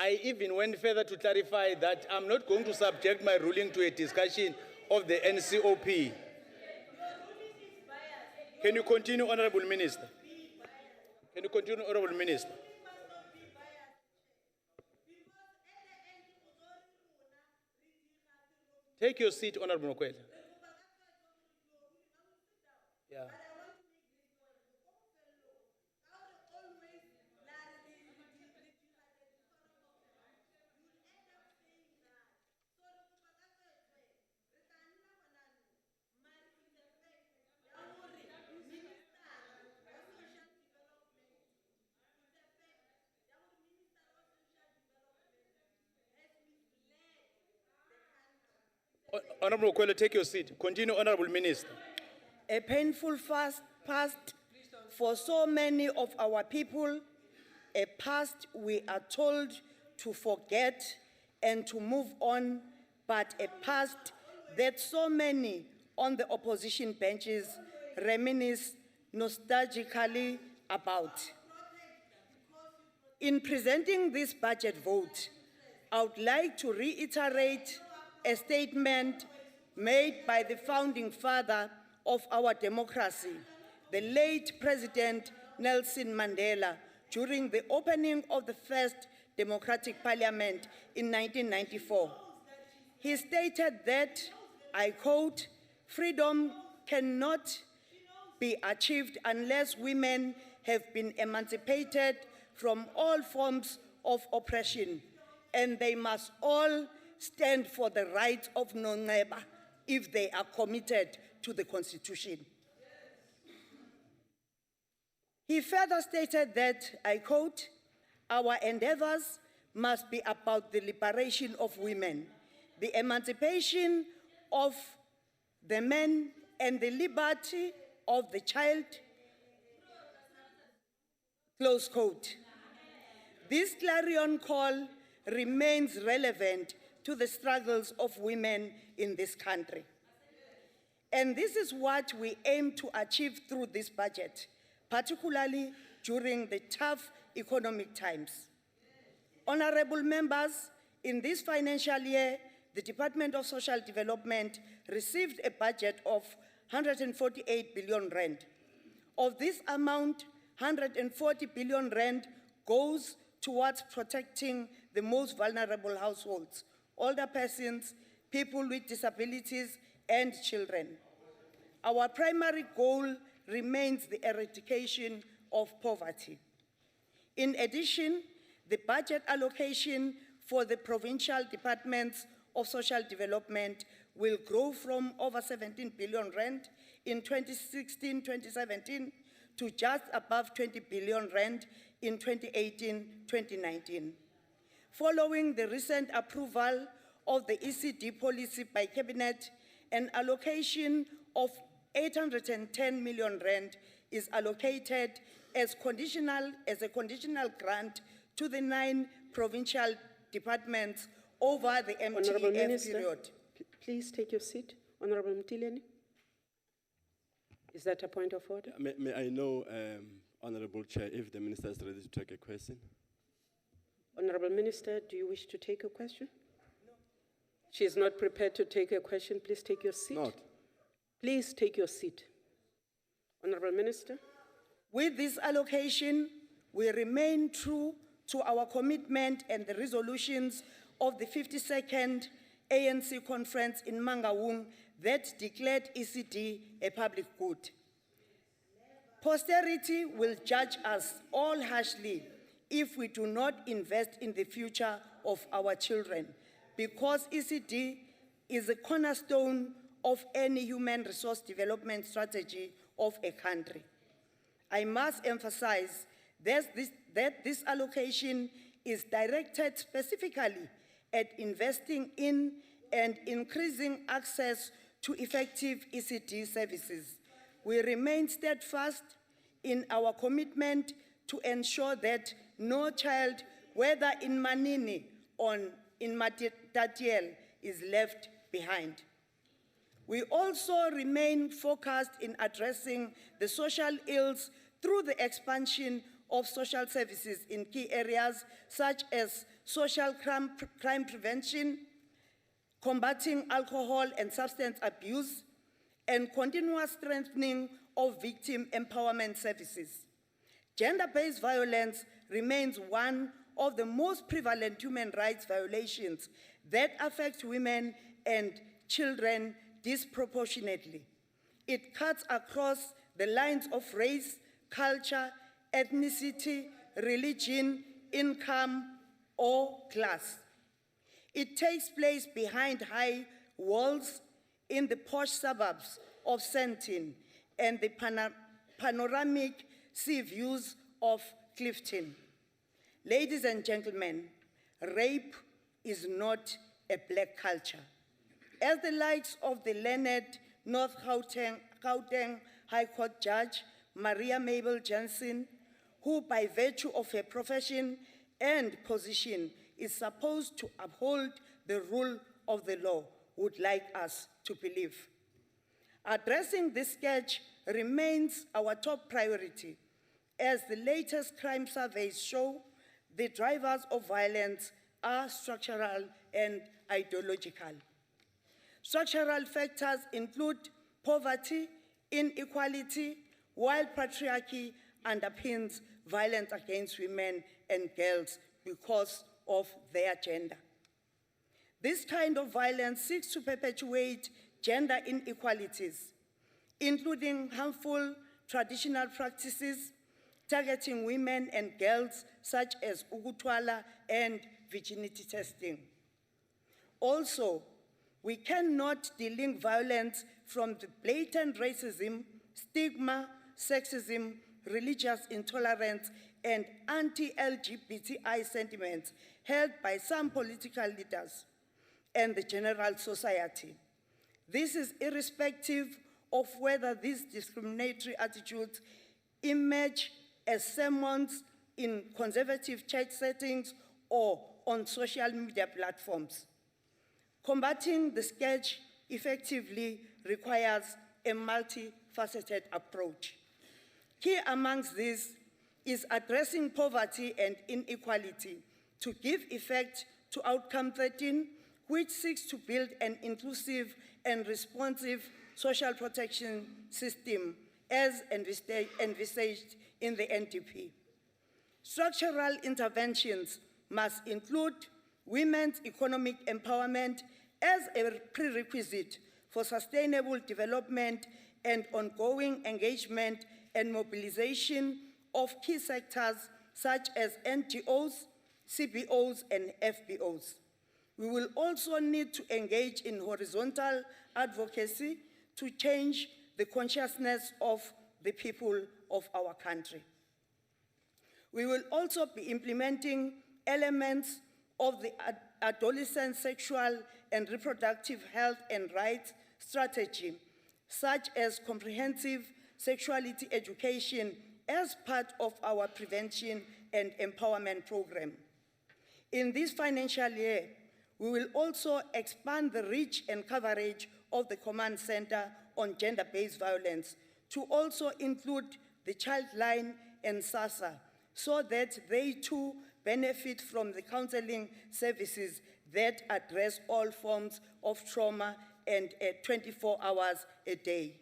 I even went further to clarify that I'm not going to subject my ruling to a discussion of the NCOP. Can you continue, Honorable Minister? Can you continue, Honorable Minister? Take your seat, Honorable Mokwele. Yeah. Honorable Mokwele, take your seat. Continue, Honorable Minister. A painful past for so many of our people, a past we are told to forget and to move on, but a past that so many on the opposition benches reminisce nostalgically about. In presenting this budget vote, I would like to reiterate a statement made by the founding father of our democracy, the late President Nelson Mandela, during the opening of the first democratic parliament in 1994. He stated that, I quote, "Freedom cannot be achieved unless women have been emancipated from all forms of oppression, and they must all stand for the rights of non-neighbor if they are committed to the Constitution." He further stated that, I quote, "Our endeavors must be about the liberation of women, the emancipation of the men, and the liberty of the child," close quote. This clarion call remains relevant to the struggles of women in this country. And this is what we aim to achieve through this budget, particularly during the tough economic times. Honorable members, in this financial year, the Department of Social Development received a budget of 148 billion rand. Of this amount, 140 billion rand goes towards protecting the most vulnerable households, older persons, people with disabilities, and children. Our primary goal remains the eradication of poverty. In addition, the budget allocation for the provincial departments of social development will grow from over 17 billion rand in 2016-2017 to just above 20 billion rand in 2018-2019. Following the recent approval of the ECD policy by Cabinet, an allocation of 810 million rand is allocated as a conditional grant to the 9 provincial departments over the Honourable MTEF Minister, period. Please take your seat. Honourable Mtileni. Is that a point of order? May I know, Honourable Chair, if the Minister is ready to take a question? Honourable Minister, do you wish to take a question? No. She is not prepared to take a question. Please take your seat. Not. Please take your seat. Honourable Minister. With this allocation, we remain true to our commitment and the resolutions of the 52nd ANC conference in Mangaung that declared ECD a public good. Posterity will judge us all harshly if we do not invest in the future of our children, because ECD is a cornerstone of any human resource development strategy of a country. I must emphasize that this allocation is directed specifically at investing in and increasing access to effective ECD services. We remain steadfast in our commitment to ensure that no child, whether in Manini or in Matatiele, is left behind. We also remain focused in addressing the social ills through the expansion of social services in key areas such as social crime prevention, combating alcohol and substance abuse, and continuous strengthening of victim empowerment services. Gender-based violence remains one of the most prevalent human rights violations that affect women and children disproportionately. It cuts across the lines of race, culture, ethnicity, religion, income, or class. It takes place behind high walls in the posh suburbs of Sandton and the panoramic sea views of Clifton. Ladies and gentlemen, rape is not a black culture. As the likes of the learned North Gauteng High Court Judge Maria Mabel Jensen, who by virtue of her profession and position is supposed to uphold the rule of the law, would like us to believe. Addressing this scourge remains our top priority, as the latest crime surveys show the drivers of violence are structural and ideological. Structural factors include poverty, inequality, while patriarchy underpins violence against women and girls because of their gender. This kind of violence seeks to perpetuate gender inequalities, including harmful traditional practices targeting women and girls, such as ukutwala and virginity testing. Also, we cannot delink violence from the blatant racism, stigma, sexism, religious intolerance, and anti-LGBTI sentiments held by some political leaders and the general society. This is irrespective of whether these discriminatory attitudes emerge as sermons in conservative church settings or on social media platforms. Combating the scourge effectively requires a multifaceted approach. Key amongst these is addressing poverty and inequality to give effect to Outcome 13, which seeks to build an inclusive and responsive social protection system as envisaged in the NDP. Structural interventions must include women's economic empowerment as a prerequisite for sustainable development and ongoing engagement and mobilization of key sectors such as NGOs, CBOs, and FBOs. We will also need to engage in horizontal advocacy to change the consciousness of the people of our country. We will also be implementing elements of the adolescent sexual and reproductive health and rights strategy, such as comprehensive sexuality education as part of our prevention and empowerment program. In this financial year, we will also expand the reach and coverage of the Command Center on Gender-Based Violence to also include the Childline and SASA, so that they too benefit from the counseling services that address all forms of trauma and 24 hours a day.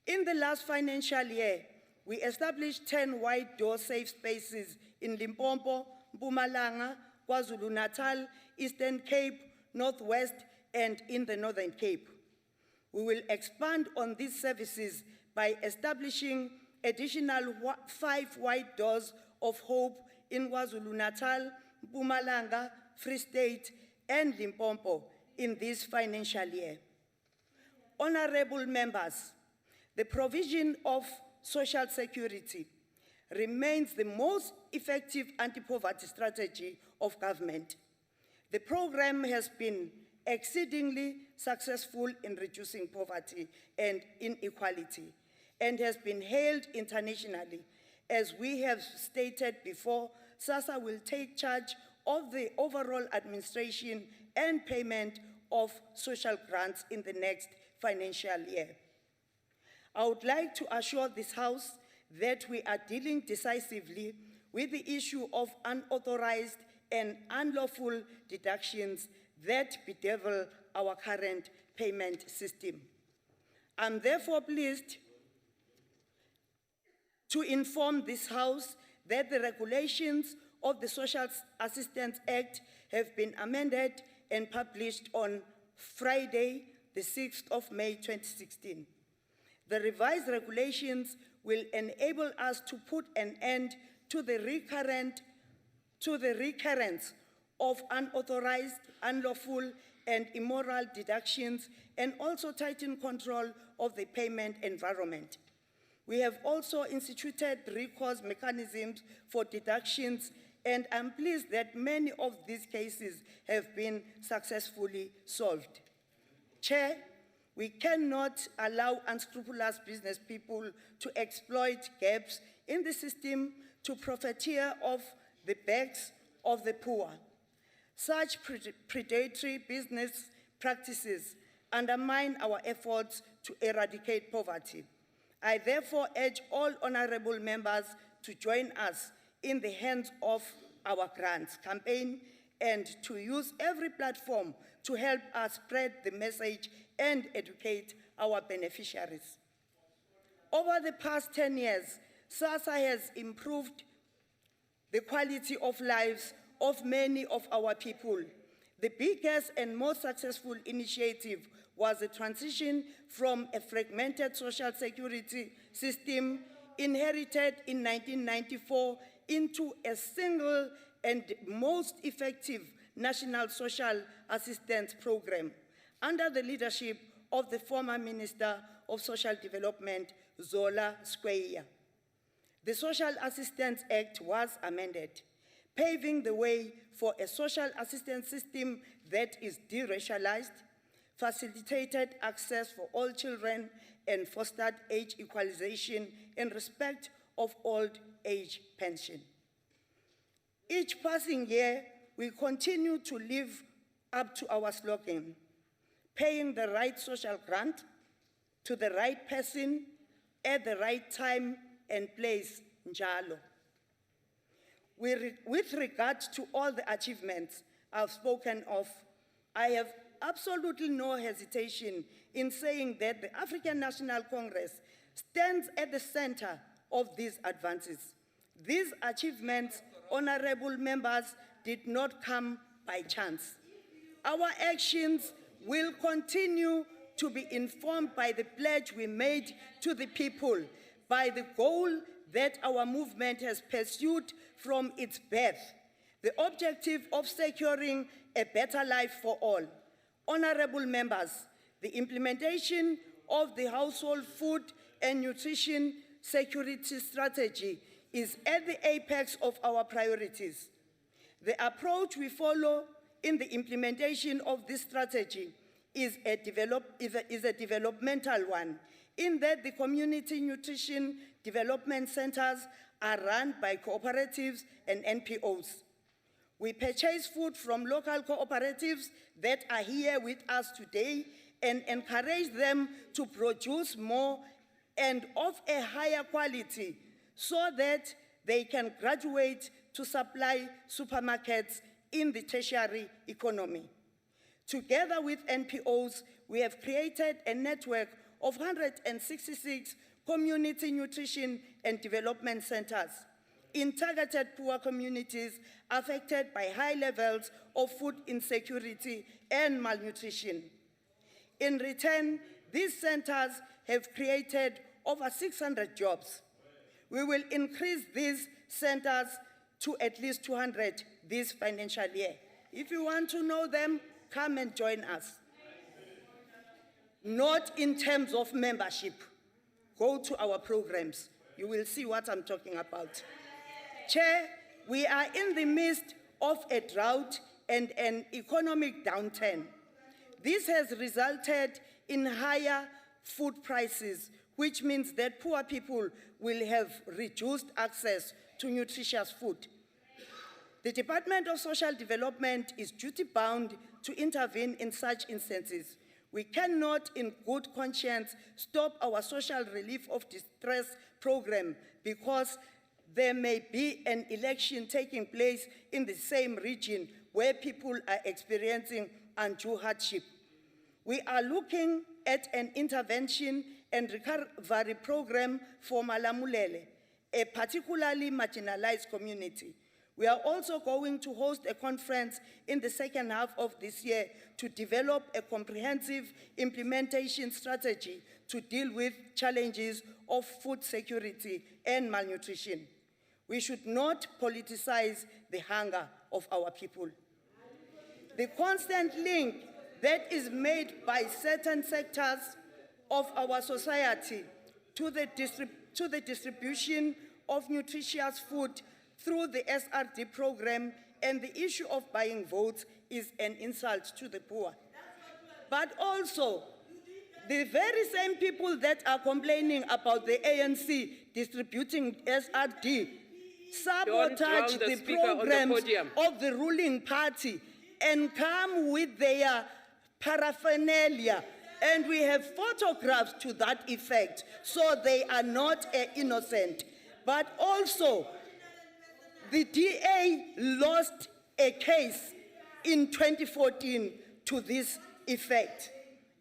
In the last financial year, we established 10 wide door safe spaces in Limpopo, Mpumalanga, KwaZulu-Natal, Eastern Cape, Northwest, and in the Northern Cape. We will expand on these services by establishing additional 5 wide doors of hope in KwaZulu-Natal, Mpumalanga, Free State, and Limpopo in this financial year. Honorable members, the provision of social security remains the most effective anti-poverty strategy of government. The program has been exceedingly successful in reducing poverty and inequality and has been hailed internationally. As we have stated before, SASA will take charge of the overall administration and payment of social grants in the next financial year. I would like to assure this House that we are dealing decisively with the issue of unauthorized and unlawful deductions that bedevil our current payment system. I'm therefore pleased to inform this House that the regulations of the Social Assistance Act have been amended and published on Friday, the 6th of May 2016. The revised regulations will enable us to put an end to the recurrence of unauthorized, unlawful, and immoral deductions, and also tighten control of the payment environment. We have also instituted recourse mechanisms for deductions, and I'm pleased that many of these cases have been successfully solved. Chair, we cannot allow unscrupulous business people to exploit gaps in the system to profiteer off the backs of the poor. Such predatory business practices undermine our efforts to eradicate poverty. I therefore urge all honorable members to join us in the Hands Off Our Grants campaign and to use every platform to help us spread the message and educate our beneficiaries. Over the past 10 years, SASSA has improved the quality of lives of many of our people. The biggest and most successful initiative was the transition from a fragmented social security system inherited in 1994 into a single and most effective national social assistance program under the leadership of the former Minister of Social Development, Zola Skweyiya. The Social Assistance Act was amended, paving the way for a social assistance system that is deracialized, facilitated access for all children, and fostered age equalization in respect of old age pension. Each passing year, we continue to live up to our slogan, paying the right social grant to the right person at the right time and place, njalo. With regard to all the achievements I've spoken of, I have absolutely no hesitation in saying that the African National Congress stands at the center of these advances. These achievements, honorable members, did not come by chance. Our actions will continue to be informed by the pledge we made to the people, by the goal that our movement has pursued from its birth, the objective of securing a better life for all. Honorable members, the implementation of the household food and nutrition security strategy is at the apex of our priorities. The approach we follow in the implementation of this strategy is a developmental one, in that the community nutrition development centers are run by cooperatives and NPOs. We purchase food from local cooperatives that are here with us today and encourage them to produce more and of a higher quality so that they can graduate to supply supermarkets in the tertiary economy. Together with NPOs, we have created a network of 166 community nutrition and development centers in targeted poor communities affected by high levels of food insecurity and malnutrition. In return, these centers have created over 600 jobs. We will increase these centers to at least 200 this financial year. If you want to know them, come and join us. Not in terms of membership. Go to our programs. You will see what I'm talking about. Chair, we are in the midst of a drought and an economic downturn. This has resulted in higher food prices, which means that poor people will have reduced access to nutritious food. The Department of Social Development is duty-bound to intervene in such instances. We cannot, in good conscience, stop our social relief of distress program because there may be an election taking place in the same region where people are experiencing undue hardship. We are looking at an intervention and recovery program for Malamulele, a particularly marginalized community. We are also going to host a conference in the second half of this year to develop a comprehensive implementation strategy to deal with challenges of food security and malnutrition. We should not politicize the hunger of our people. The constant link that is made by certain sectors of our society to the distribution of nutritious food through the SRD program and the issue of buying votes is an insult to the poor. But also, the very same people that are complaining about the ANC distributing SRD sabotage the programs of the ruling party and come with their paraphernalia. And we have photographs to that effect, so they are not innocent. But also, the DA lost a case in 2014 to this effect.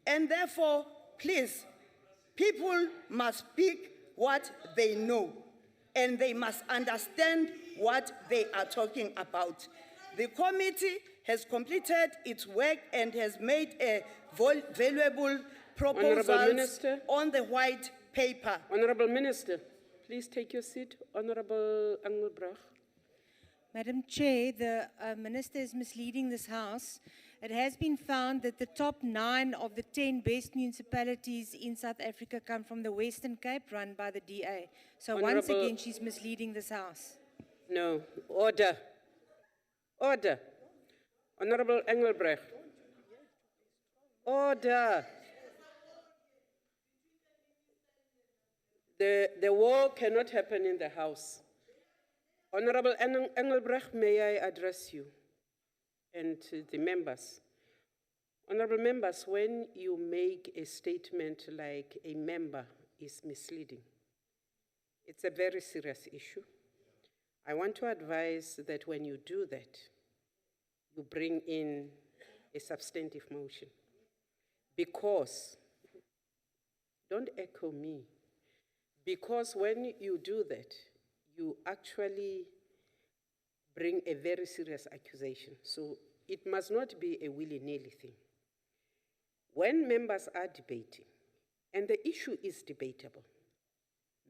And therefore, please, people must speak what they know, and they must understand what they are talking about. The committee has completed its work and has made a valuable proposals on the white paper. Honorable Minister, please take your seat. Honorable Engelbrecht. Madam Chair, the Minister is misleading this House. It has been found that the top 9 of the 10 best municipalities in South Africa come from the Western Cape, run by the DA. So once again, she's misleading this House. No. Order. Order. Honorable Engelbrecht. Order. The war cannot happen in the House. Honorable Engelbrecht, may I address you and the members? Honorable members, when you make a statement like a member is misleading, it's a very serious issue. I want to advise that when you do that, you bring in a substantive motion. Because, don't echo me, because when you do that, you actually bring a very serious accusation. So it must not be a willy-nilly thing. When members are debating, and the issue is debatable,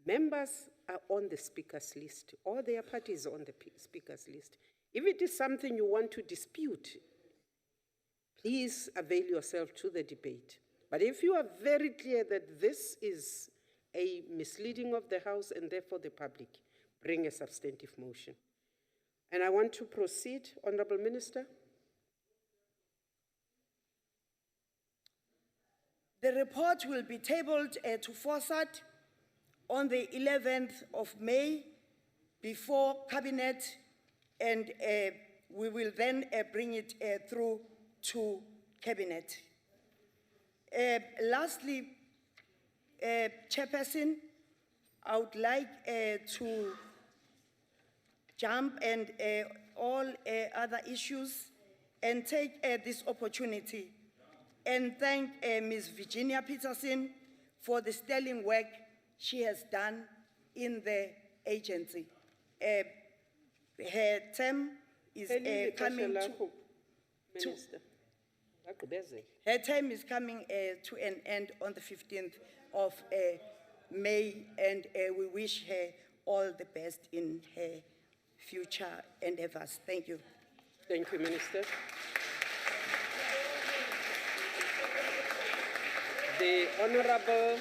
members are on the speaker's list, or their party is on the speaker's list. If it is something you want to dispute, please avail yourself to the debate. But if you are very clear that this is a misleading of the House and therefore the public, bring a substantive motion. And I want to proceed, Honorable Minister. The report will be tabled to Forsat on the 11th of May before Cabinet, and we will then bring it through to Cabinet. Lastly, Chairperson, I would like to jump and all other issues and take this opportunity and thank Ms. Virginia Peterson for the sterling work she has done in the agency. Her term is coming her term is coming to an end on the 15th of May, and we wish her all the best in her future endeavors. Thank you. Thank you, Minister. The Honorable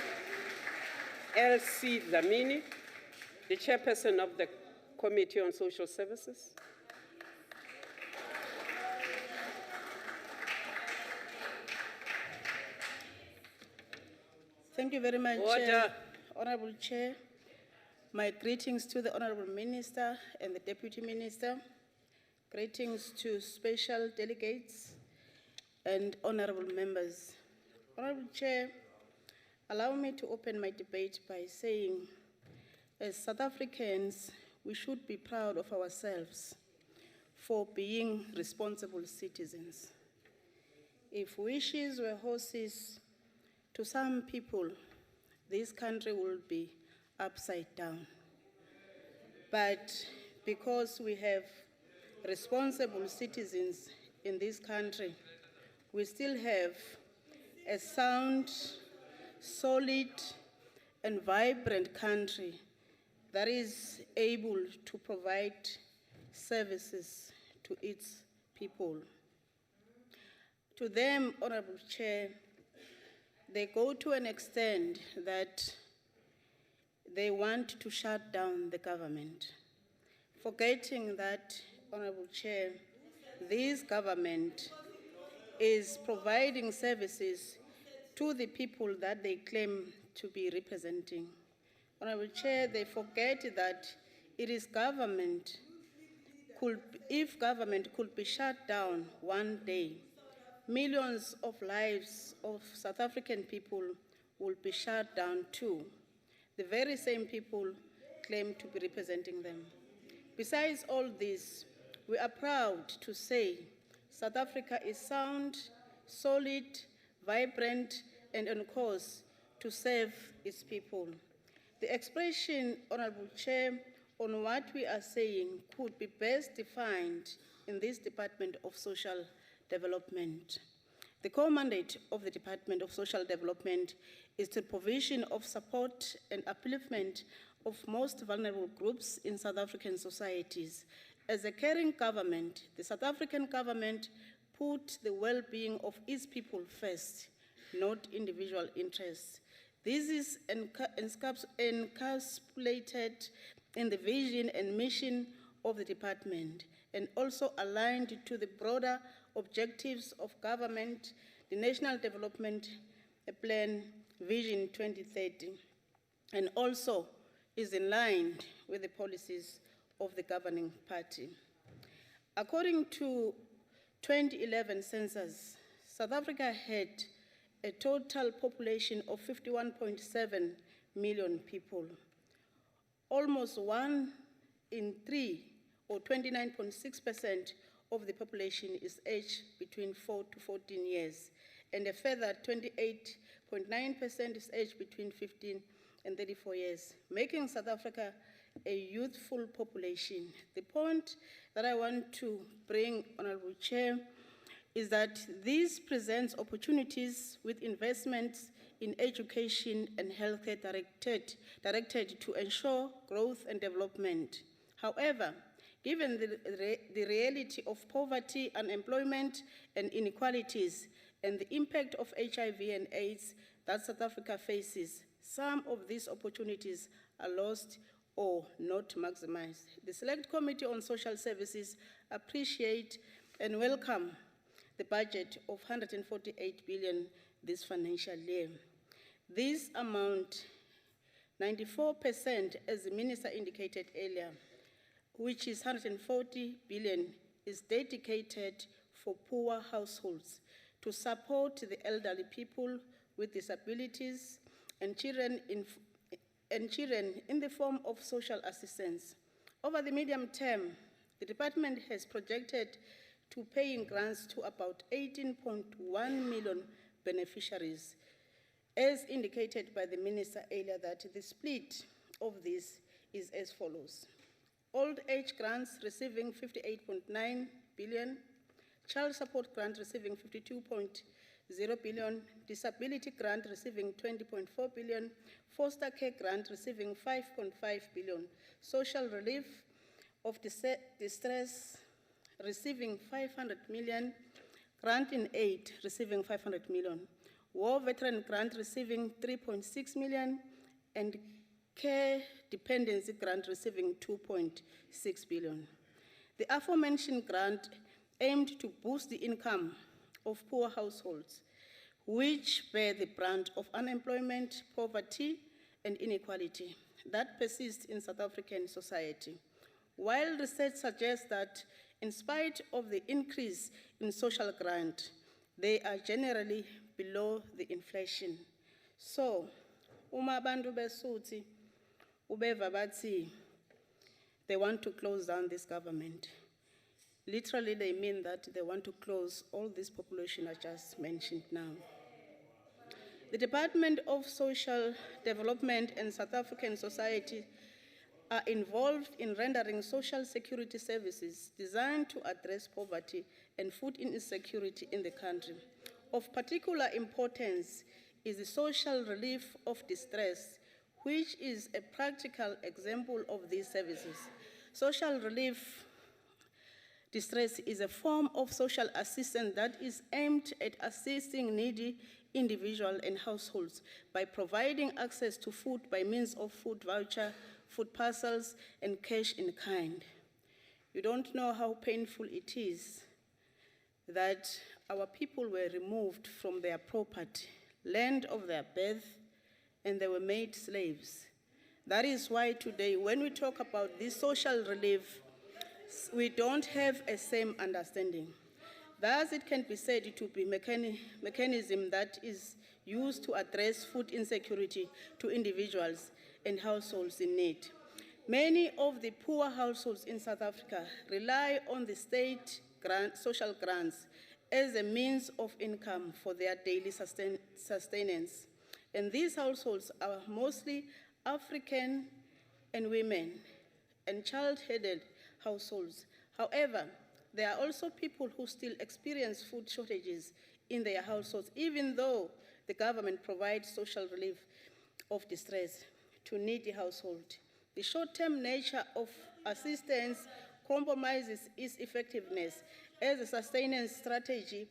L.C. Dlamini, the Chairperson of the Committee on Social Services. Thank you very much, Order. Honorable Chair. My greetings to the Honorable Minister and the Deputy Minister. Greetings to special delegates and honorable members. Honorable Chair, allow me to open my debate by saying, as South Africans, we should be proud of ourselves for being responsible citizens. If wishes were horses, to some people, this country will be upside down. But because we have responsible citizens in this country, we still have a sound, solid, and vibrant country that is able to provide services to its people. To them, Honorable Chair, they go to an extent that they want to shut down the government, forgetting that, Honorable Chair, this government is providing services to the people that they claim to be representing. Honorable Chair, they forget that it is government, if government could be shut down one day, millions of lives of South African people will be shut down too. The very same people claim to be representing them. Besides all this, we are proud to say South Africa is sound, solid, vibrant, and on course to serve its people. The expression, Honorable Chair, on what we are saying could be best defined in this Department of Social Development. The core mandate of the Department of Social Development is the provision of support and upliftment of most vulnerable groups in South African societies. As a caring government, the South African government put the well-being of its people first, not individual interests. This is encapsulated in the vision and mission of the department and also aligned to the broader objectives of government, the National Development Plan Vision 2030, and also is in line with the policies of the governing party. According to 2011 census, South Africa had a total population of 51.7 million people. Almost 1 in 3, or 29.6% of the population is aged between 4 to 14 years, and a further 28.9% is aged between 15 and 34 years, making South Africa a youthful population. The point that I want to bring, Honorable Chair, is that this presents opportunities with investments in education and healthcare directed to ensure growth and development. However, given the reality of poverty, unemployment, and inequalities, and the impact of HIV and AIDS that South Africa faces, some of these opportunities are lost or not maximized. The Select Committee on Social Services appreciate and welcome the budget of 148 billion this financial year. This amount, 94%, as the Minister indicated earlier, which is 140 billion, is dedicated for poor households to support the elderly people with disabilities and children in the form of social assistance. Over the medium term, the department has projected to paying grants to about 18.1 million beneficiaries, as indicated by the Minister earlier, that the split of this is as follows. Old age grants receiving 58.9 billion, child support grant receiving 52.0 billion, disability grant receiving 20.4 billion, foster care grant receiving 5.5 billion, social relief of distress receiving 500 million, grant in aid receiving 500 million, war veteran grant receiving 3.6 million, and care dependency grant receiving 2.6 billion. The aforementioned grant aimed to boost the income of poor households, which bear the brunt of unemployment, poverty, and inequality that persist in South African society. While research suggests that in spite of the increase in social grant, they are generally below the inflation. So, uma abantu besuthi ubeva bathi, they want to close down this government. Literally, they mean that they want to close all this population I just mentioned now. The Department of Social Development and South African society are involved in rendering social security services designed to address poverty and food insecurity in the country. Of particular importance is the social relief of distress, which is a practical example of these services. Social relief distress is a form of social assistance that is aimed at assisting needy individuals and households by providing access to food by means of food voucher, food parcels, and cash in kind. You don't know how painful it is that our people were removed from their property, land of their birth, and they were made slaves. That is why today, when we talk about this social relief, we don't have a same understanding. Thus, it can be said to be a mechanism that is used to address food insecurity to individuals and households in need. Many of the poor households in South Africa rely on the state social grants as a means of income for their daily sustenance. And these households are mostly African and women and child-headed households. However, there are also people who still experience food shortages in their households, even though the government provides social relief of distress to needy households. The short-term nature of assistance compromises its effectiveness as a sustenance strategy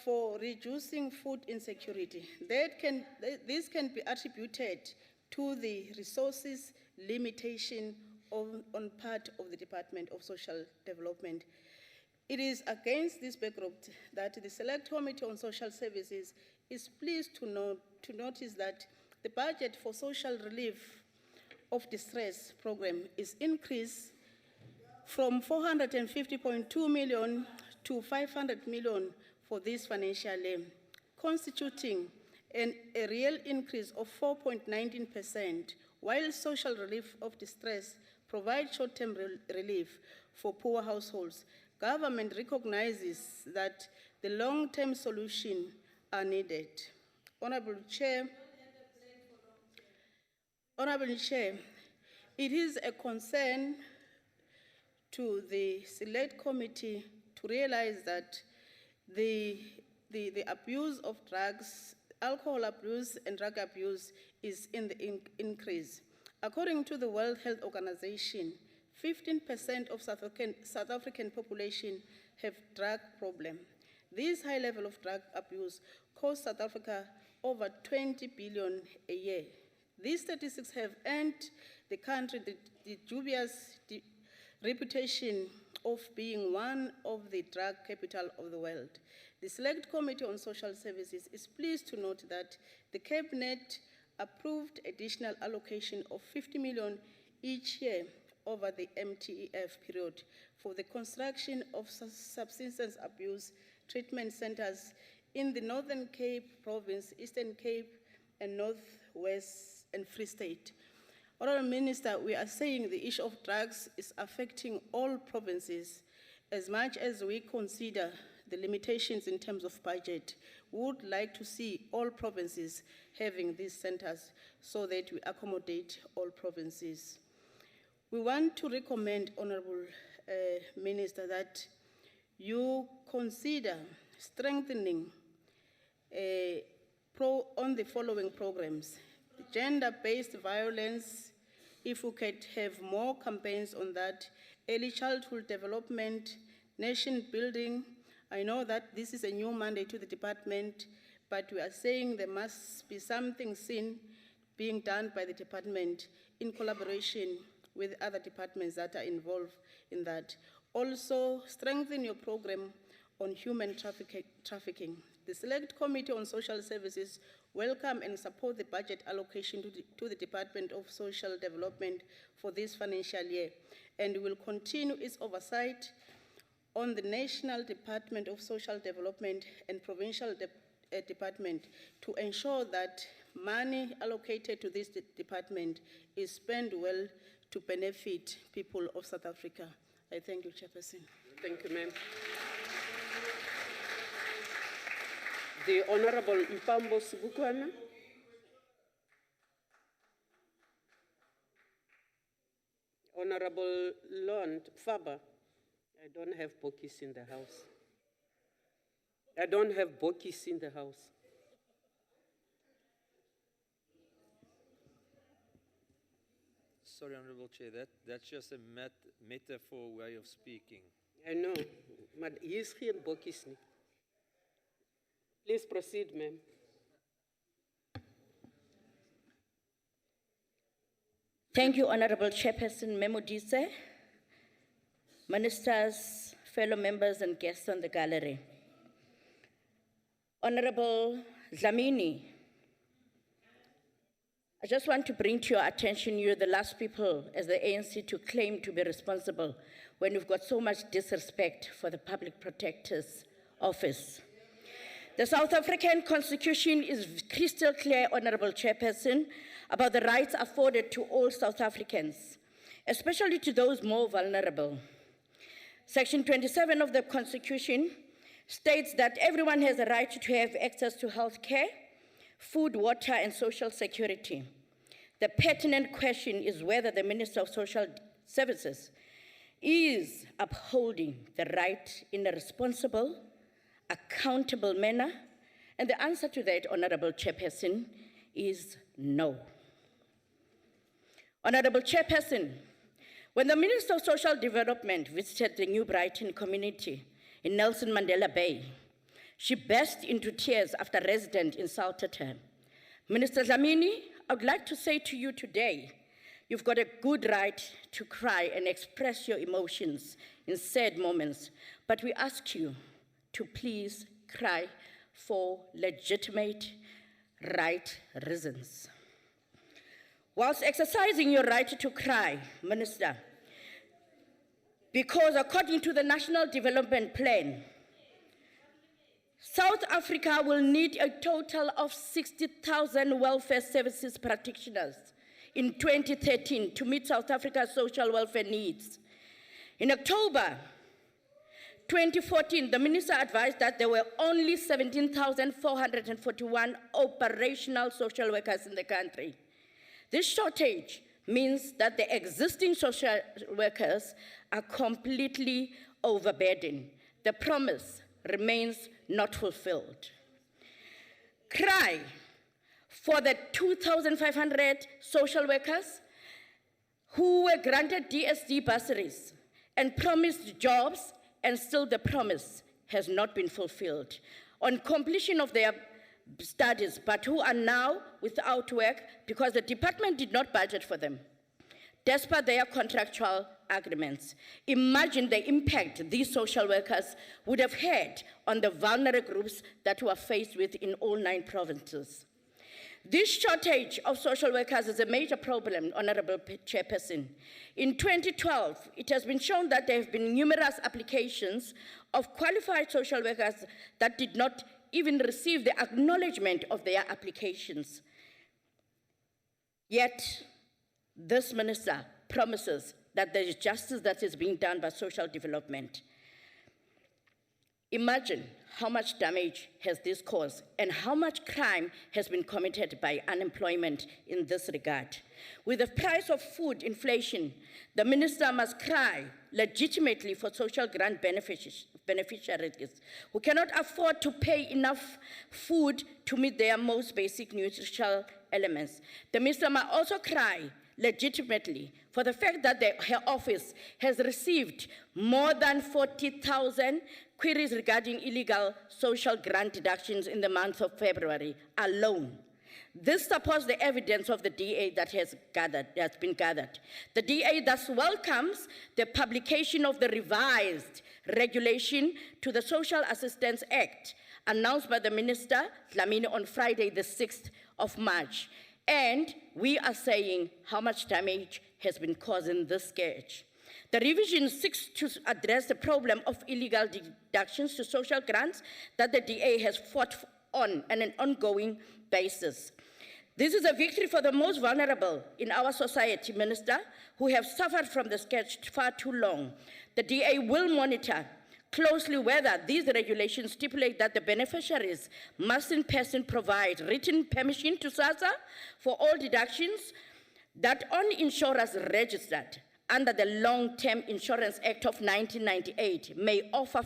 for reducing food insecurity. This can be attributed to the resources limitation on part of the Department of Social Development. It is against this backdrop that the Select Committee on Social Services is pleased to notice that the budget for social relief of distress program is increased from 450.2 million to 500 million for this financial year, constituting a real increase of 4.19%, while social relief of distress provides short-term relief for poor households. Government recognizes that the long-term solutions are needed. Honorable Chair, it is a concern to the Select Committee to realize that the abuse of drugs, alcohol abuse and drug abuse is in the increase. According to the World Health Organization, 15% of South African population have drug problem. This high level of drug abuse costs South Africa over 20 billion a year. These statistics have earned the country the dubious reputation of being one of the drug capital of the world. The Select Committee on Social Services is pleased to note that the Cabinet approved additional allocation of 50 million each year over the MTEF period for the construction of substance abuse treatment centers in the Northern Cape Province, Eastern Cape, and Northwest and Free State. Honourable Minister, we are saying the issue of drugs is affecting all provinces. As much as we consider the limitations in terms of budget, we would like to see all provinces having these centers so that we accommodate all provinces. We want to recommend, Honourable Minister, that you consider strengthening on the following programs: gender-based violence, if we could have more campaigns on that, early childhood development, nation building. I know that this is a new mandate to the department, but we are saying there must be something seen being done by the department in collaboration with other departments that are involved in that. Also, strengthen your program on human trafficking. The Select Committee on Social Services welcome and support the budget allocation to the Department of Social Development for this financial year, and will continue its oversight on the National Department of Social Development and Provincial Department to ensure that money allocated to this department is spent well to benefit people of South Africa. I thank you, Chairperson. Thank you, ma'am. The Honorable Mpambo Sibukwana. Honorable Lond Faber. I don't have Bokis in the house. I don't have Bokis in the house. Sorry, Honorable Chair, that's just a metaphor way of speaking. I know, but he is here in Bokis. Please proceed, ma'am. Thank you, Honorable Chairperson Memodise, ministers, fellow members, and guests on the gallery. Honorable Dlamini, I just want to bring to your attention, you're the last people as the ANC to claim to be responsible when you've got so much disrespect for the Public Protector's Office. The South African Constitution is crystal clear, Honorable Chairperson, about the rights afforded to all South Africans, especially to those more vulnerable. Section 27 of the Constitution states that everyone has a right to have access to health care, food, water, and social security. The pertinent question is whether the Minister of Social Services is upholding the right in a responsible, accountable manner, and the answer to that, Honorable Chairperson, is no. Honorable Chairperson, when the Minister of Social Development visited the New Brighton community in Nelson Mandela Bay, she burst into tears after a resident insulted her. Minister Dlamini, I would like to say to you today, you've got a good right to cry and express your emotions in sad moments, but we ask you to please cry for legitimate, right reasons. Whilst exercising your right to cry, Minister, because according to the National Development Plan, South Africa will need a total of 60,000 welfare services practitioners in 2013 to meet South Africa's social welfare needs. In October 2014, the minister advised that there were only 17,441 operational social workers in the country. This shortage means that the existing social workers are completely overburdened. The promise remains not fulfilled. Cry for the 2,500 social workers who were granted DSD bursaries and promised jobs, and still the promise has not been fulfilled. On completion of their studies, but who are now without work because the department did not budget for them, despite their contractual agreements. Imagine the impact these social workers would have had on the vulnerable groups that we are faced with in all 9 provinces. This shortage of social workers is a major problem, Honorable Chairperson. In 2012, it has been shown that there have been numerous applications of qualified social workers that did not even receive the acknowledgement of their applications. Yet, this minister promises that there is justice that is being done by social development. Imagine how much damage has this caused and how much crime has been committed by unemployment in this regard. With the price of food inflation, the minister must cry legitimately for social grant beneficiaries who cannot afford to pay enough food to meet their most basic nutritional elements. The minister must also cry legitimately for the fact that her office has received more than 40,000 queries regarding illegal social grant deductions in the month of February alone. This supports the evidence of the DA that has been gathered. The DA thus welcomes the publication of the revised regulation to the Social Assistance Act announced by the Minister Dlamini on Friday, the 6th of March. And we are saying how much damage has been caused in this sketch. The revision seeks to address the problem of illegal deductions to social grants that the DA has fought on an ongoing basis. This is a victory for the most vulnerable in our society, Minister, who have suffered from the sketch far too long. The DA will monitor closely whether these regulations stipulate that the beneficiaries must in person provide written permission to SASSA for all deductions, that on insurers registered under the Long-Term Insurance Act of 1998 may offer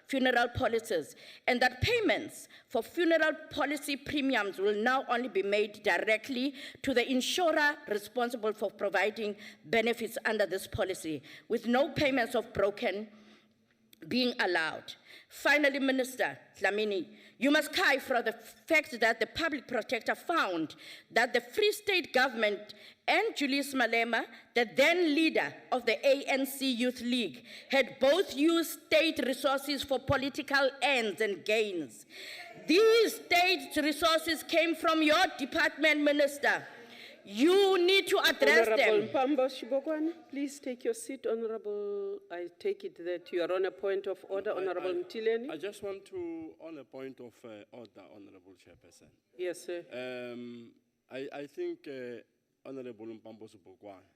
funeral policies, and that payments for funeral policy premiums will now only be made directly to the insurer responsible for providing benefits under this policy, with no payments of broken being allowed. Finally, Minister Dlamini, you must cry for the fact that the public protector found that the Free State government and Julius Malema, the then leader of the ANC Youth League, had both used state resources for political ends and gains. These state resources came from your department, Minister. You need to address Honorable them. Pambo Shibokwane, please take your seat, Honorable. I take it that you are on a point of order, Honorable Mtileni. I just want to, on a point of order, Honorable Chairperson. Yes, sir. I think Honorable Mpambo Subokwane,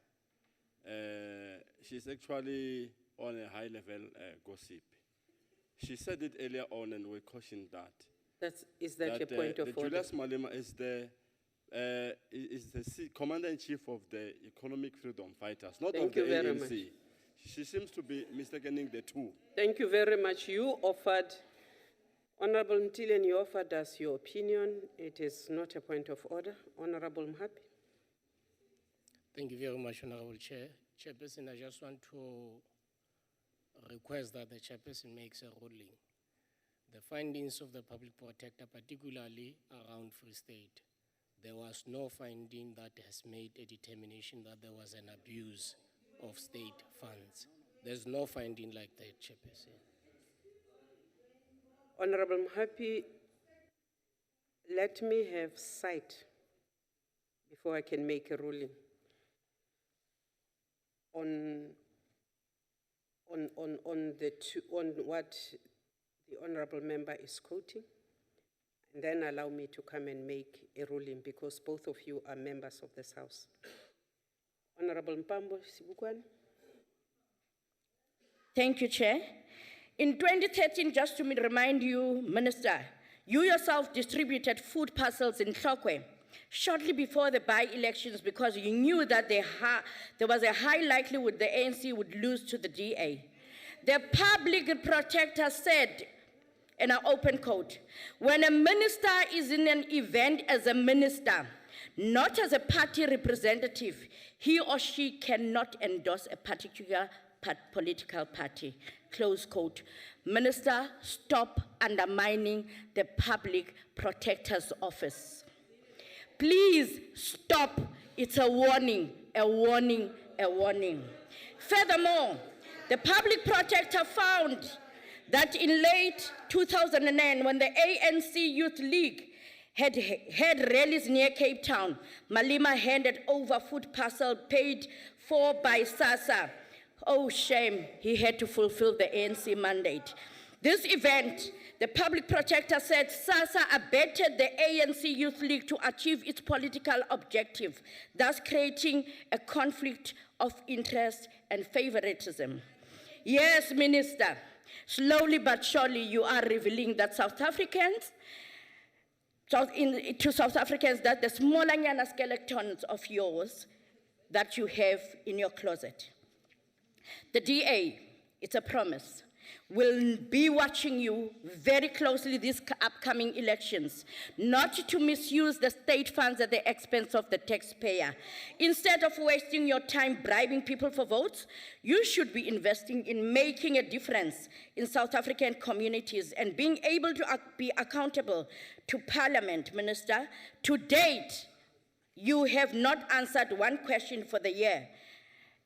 she's actually on a high-level gossip. She said it earlier on, and we cautioned that. Is that your point of order? Julius Malema is the Commander-in-Chief of the Economic Freedom Fighters, not Thank of the you very ANC. much. She seems to be mistaking the two. Thank you very much. You offered, Honorable Mtileni, you offered us your opinion. It is not a point of order. Honorable Mhapi. Thank you very much, Honorable Chair. Chairperson, I just want to request that the chairperson makes a ruling. The findings of the public protector, particularly around Free State, there was no finding that has made a determination that there was an abuse of state funds. There's no finding like that, Chairperson. Honorable Mhapi, let me have sight before I can make a ruling on what the honorable member is quoting, and then allow me to come and make a ruling, because both of you are members of this House. Honorable Mpambo Sibukwane. Thank you, Chair. In 2013, just to remind you, Minister, you yourself distributed food parcels in Tlokwe shortly before the by-elections because you knew that there was a high likelihood the ANC would lose to the DA. The public protector said, in an open quote, when a minister is in an event as a minister, not as a party representative, he or she cannot endorse a particular political party, close quote. Minister, stop undermining the public protector's office. Please stop. It's a warning, a warning, a warning. Furthermore, the public protector found that in late 2009, when the ANC Youth League had rallies near Cape Town, Malema handed over food parcel paid for by SASSA. Oh, shame, he had to fulfill the ANC mandate. This event, the public protector said SASSA abetted the ANC Youth League to achieve its political objective, thus creating a conflict of interest and favoritism. Yes, Minister, slowly but surely you are revealing that South Africans that the smaller skeletons of yours that you have in your closet. The DA, it's a promise, will be watching you very closely these upcoming elections, not to misuse the state funds at the expense of the taxpayer. Instead of wasting your time bribing people for votes, you should be investing in making a difference in South African communities and being able to be accountable to Parliament, Minister. To date, you have not answered one question for the year.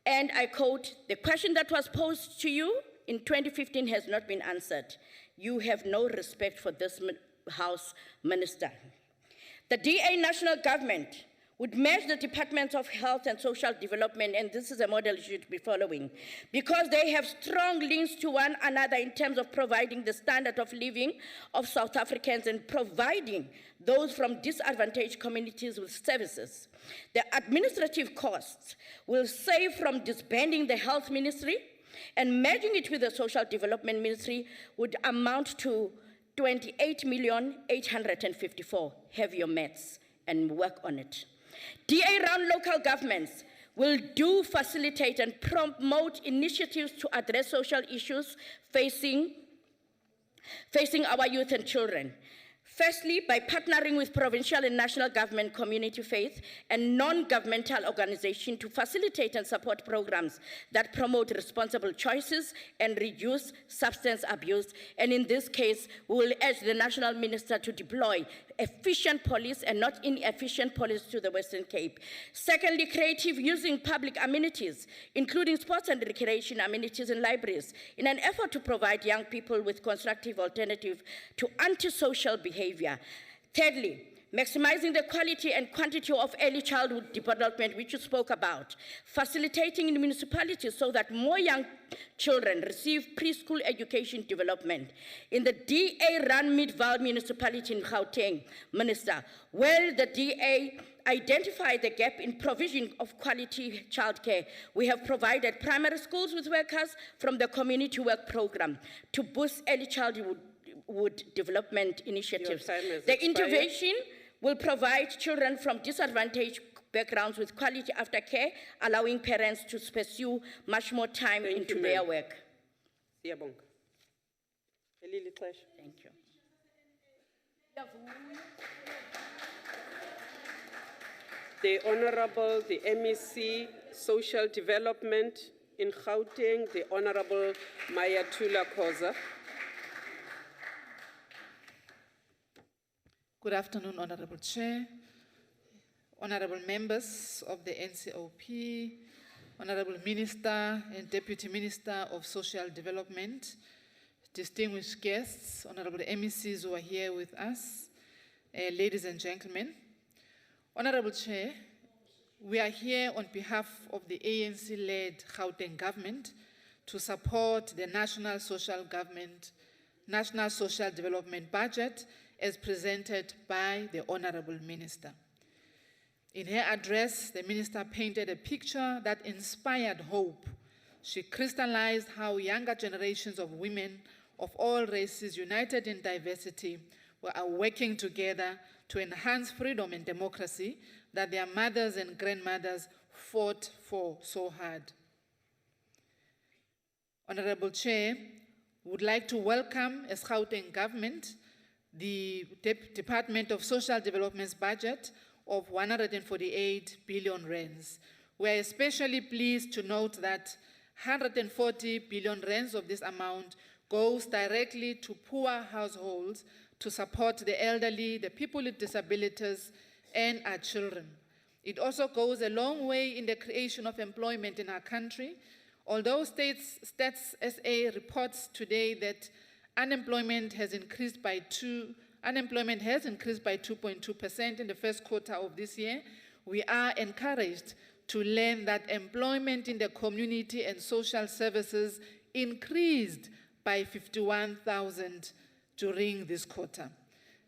And I quote, the question that was posed to you in 2015 has not been answered. You have no respect for this House, Minister. The DA national government would merge the Departments of Health and Social Development, and this is a model you should be following, because they have strong links to one another in terms of providing the standard of living of South Africans and providing those from disadvantaged communities with services. The administrative costs will save from disbanding the Health Ministry and merging it with the Social Development Ministry would amount to 28,854,000. Have your maths and work on it. DA-run local governments will facilitate and promote initiatives to address social issues facing our youth and children. Firstly, by partnering with provincial and national government, community faith, and non-governmental organizations to facilitate and support programs that promote responsible choices and reduce substance abuse. And in this case, we will urge the National Minister to deploy efficient police and not inefficient police to the Western Cape. Secondly, creative using public amenities, including sports and recreation amenities and libraries, in an effort to provide young people with constructive alternative to antisocial behavior. Thirdly, maximizing the quality and quantity of early childhood development, which you spoke about, facilitating in municipalities so that more young children receive preschool education development. In the DA-run Mid-Val municipality in Gauteng, Minister, where the DA identified the gap in provision of quality childcare, we have provided primary schools with workers from the community work program to boost early childhood development initiatives. The intervention will provide children from disadvantaged backgrounds with quality aftercare, allowing parents to pursue much more time into their work. Thank you. The Honorable, the MEC, Social Development in Gauteng, the Honorable Mayatula Khoza. Good afternoon, Honorable Chair, honorable members of the NCOP, Honorable Minister and Deputy Minister of Social Development, distinguished guests, honorable MECs who are here with us, ladies and gentlemen. Honorable Chair, we are here on behalf of the ANC-led Gauteng government to support the National Social Development Budget as presented by the Honorable Minister. In her address, the Minister painted a picture that inspired hope. She crystallized how younger generations of women of all races, united in diversity, are working together to enhance freedom and democracy that their mothers and grandmothers fought for so hard. Honorable Chair, would like to welcome, as Gauteng government, the Department of Social Development's budget of 148 billion rands. We are especially pleased to note that 140 billion rands of this amount goes directly to poor households to support the elderly, the people with disabilities, and our children. It also goes a long way in the creation of employment in our country, although Stats SA reports today that unemployment has increased by 2.2% in the first quarter of this year. We are encouraged to learn that employment in the community and social services increased by 51,000 during this quarter.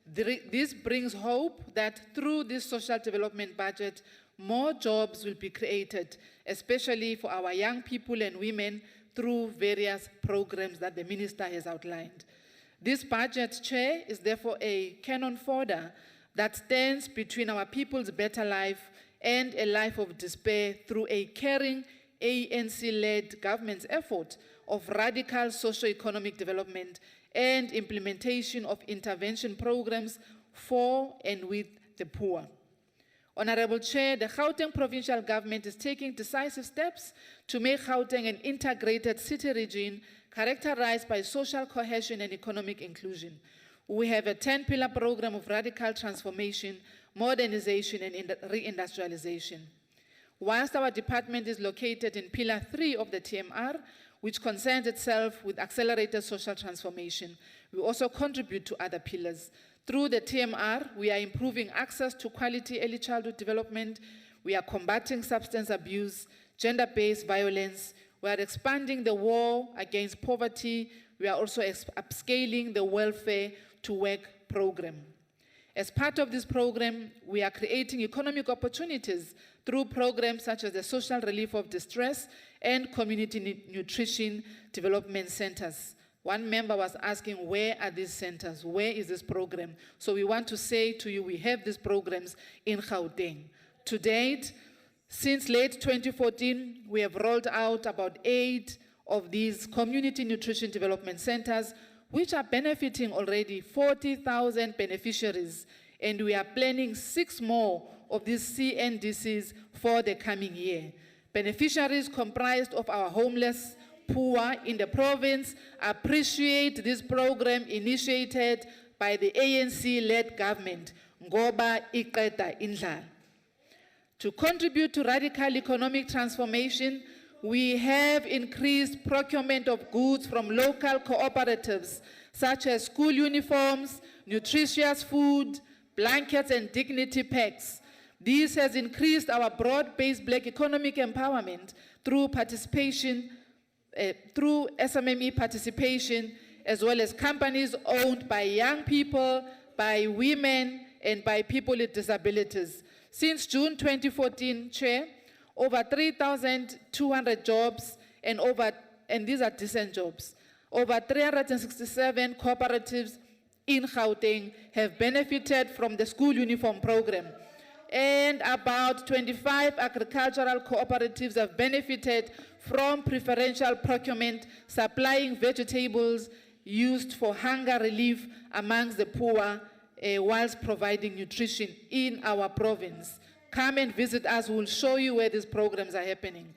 This brings hope that through this social development budget, more jobs will be created, especially for our young people and women, through various programs that the Minister has outlined. This budget, Chair, is therefore a cannon fodder that stands between our people's better life and a life of despair through a caring ANC-led government's effort of radical socio-economic development and implementation of intervention programs for and with the poor. Honorable Chair, the Gauteng provincial government is taking decisive steps to make Gauteng an integrated city region characterized by social cohesion and economic inclusion. We have a 10-pillar program of radical transformation, modernization, and reindustrialization. Whilst our department is located in Pillar 3 of the TMR, which concerns itself with accelerated social transformation. We also contribute to other pillars. Through the TMR, we are improving access to quality early childhood development. We are combating substance abuse, gender-based violence. We are expanding the war against poverty. We are also upscaling the welfare to work program. As part of this program, we are creating economic opportunities through programs such as the Social Relief of Distress and Community Nutrition Development Centers. One member was asking, where are these centers? Where is this program? So we want to say to you, we have these programs in Gauteng. To date, since late 2014, we have rolled out about 8 of these community nutrition development centers, which are benefiting already 40,000 beneficiaries, and we are planning 6 more of these CNDCs for the coming year. Beneficiaries comprised of our homeless, poor in the province appreciate this program initiated by the ANC-led government, Ngoba Iqeda Indlala. To contribute to radical economic transformation, we have increased procurement of goods from local cooperatives, such as school uniforms, nutritious food, blankets, and dignity packs. This has increased our broad-based black economic empowerment through participation, through SMME participation, as well as companies owned by young people, by women, and by people with disabilities. Since June 2014, Chair, over 3,200 jobs, and these are decent jobs. Over 367 cooperatives in Gauteng have benefited from the school uniform program. And about 25 agricultural cooperatives have benefited from preferential procurement, supplying vegetables used for hunger relief amongst the poor, whilst providing nutrition in our province. Come and visit us, we'll show you where these programs are happening.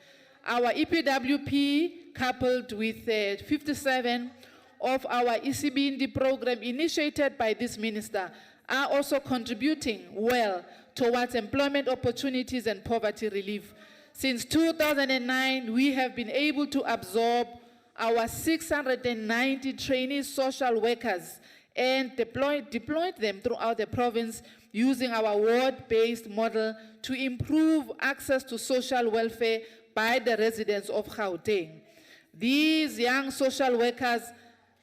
Our EPWP, coupled with 57 of our ECBND program initiated by this minister, are also contributing well towards employment opportunities and poverty relief. Since 2009, we have been able to absorb our 690 trainee social workers and deployed them throughout the province using our ward-based model to improve access to social welfare by the residents of Gauteng. These young social workers,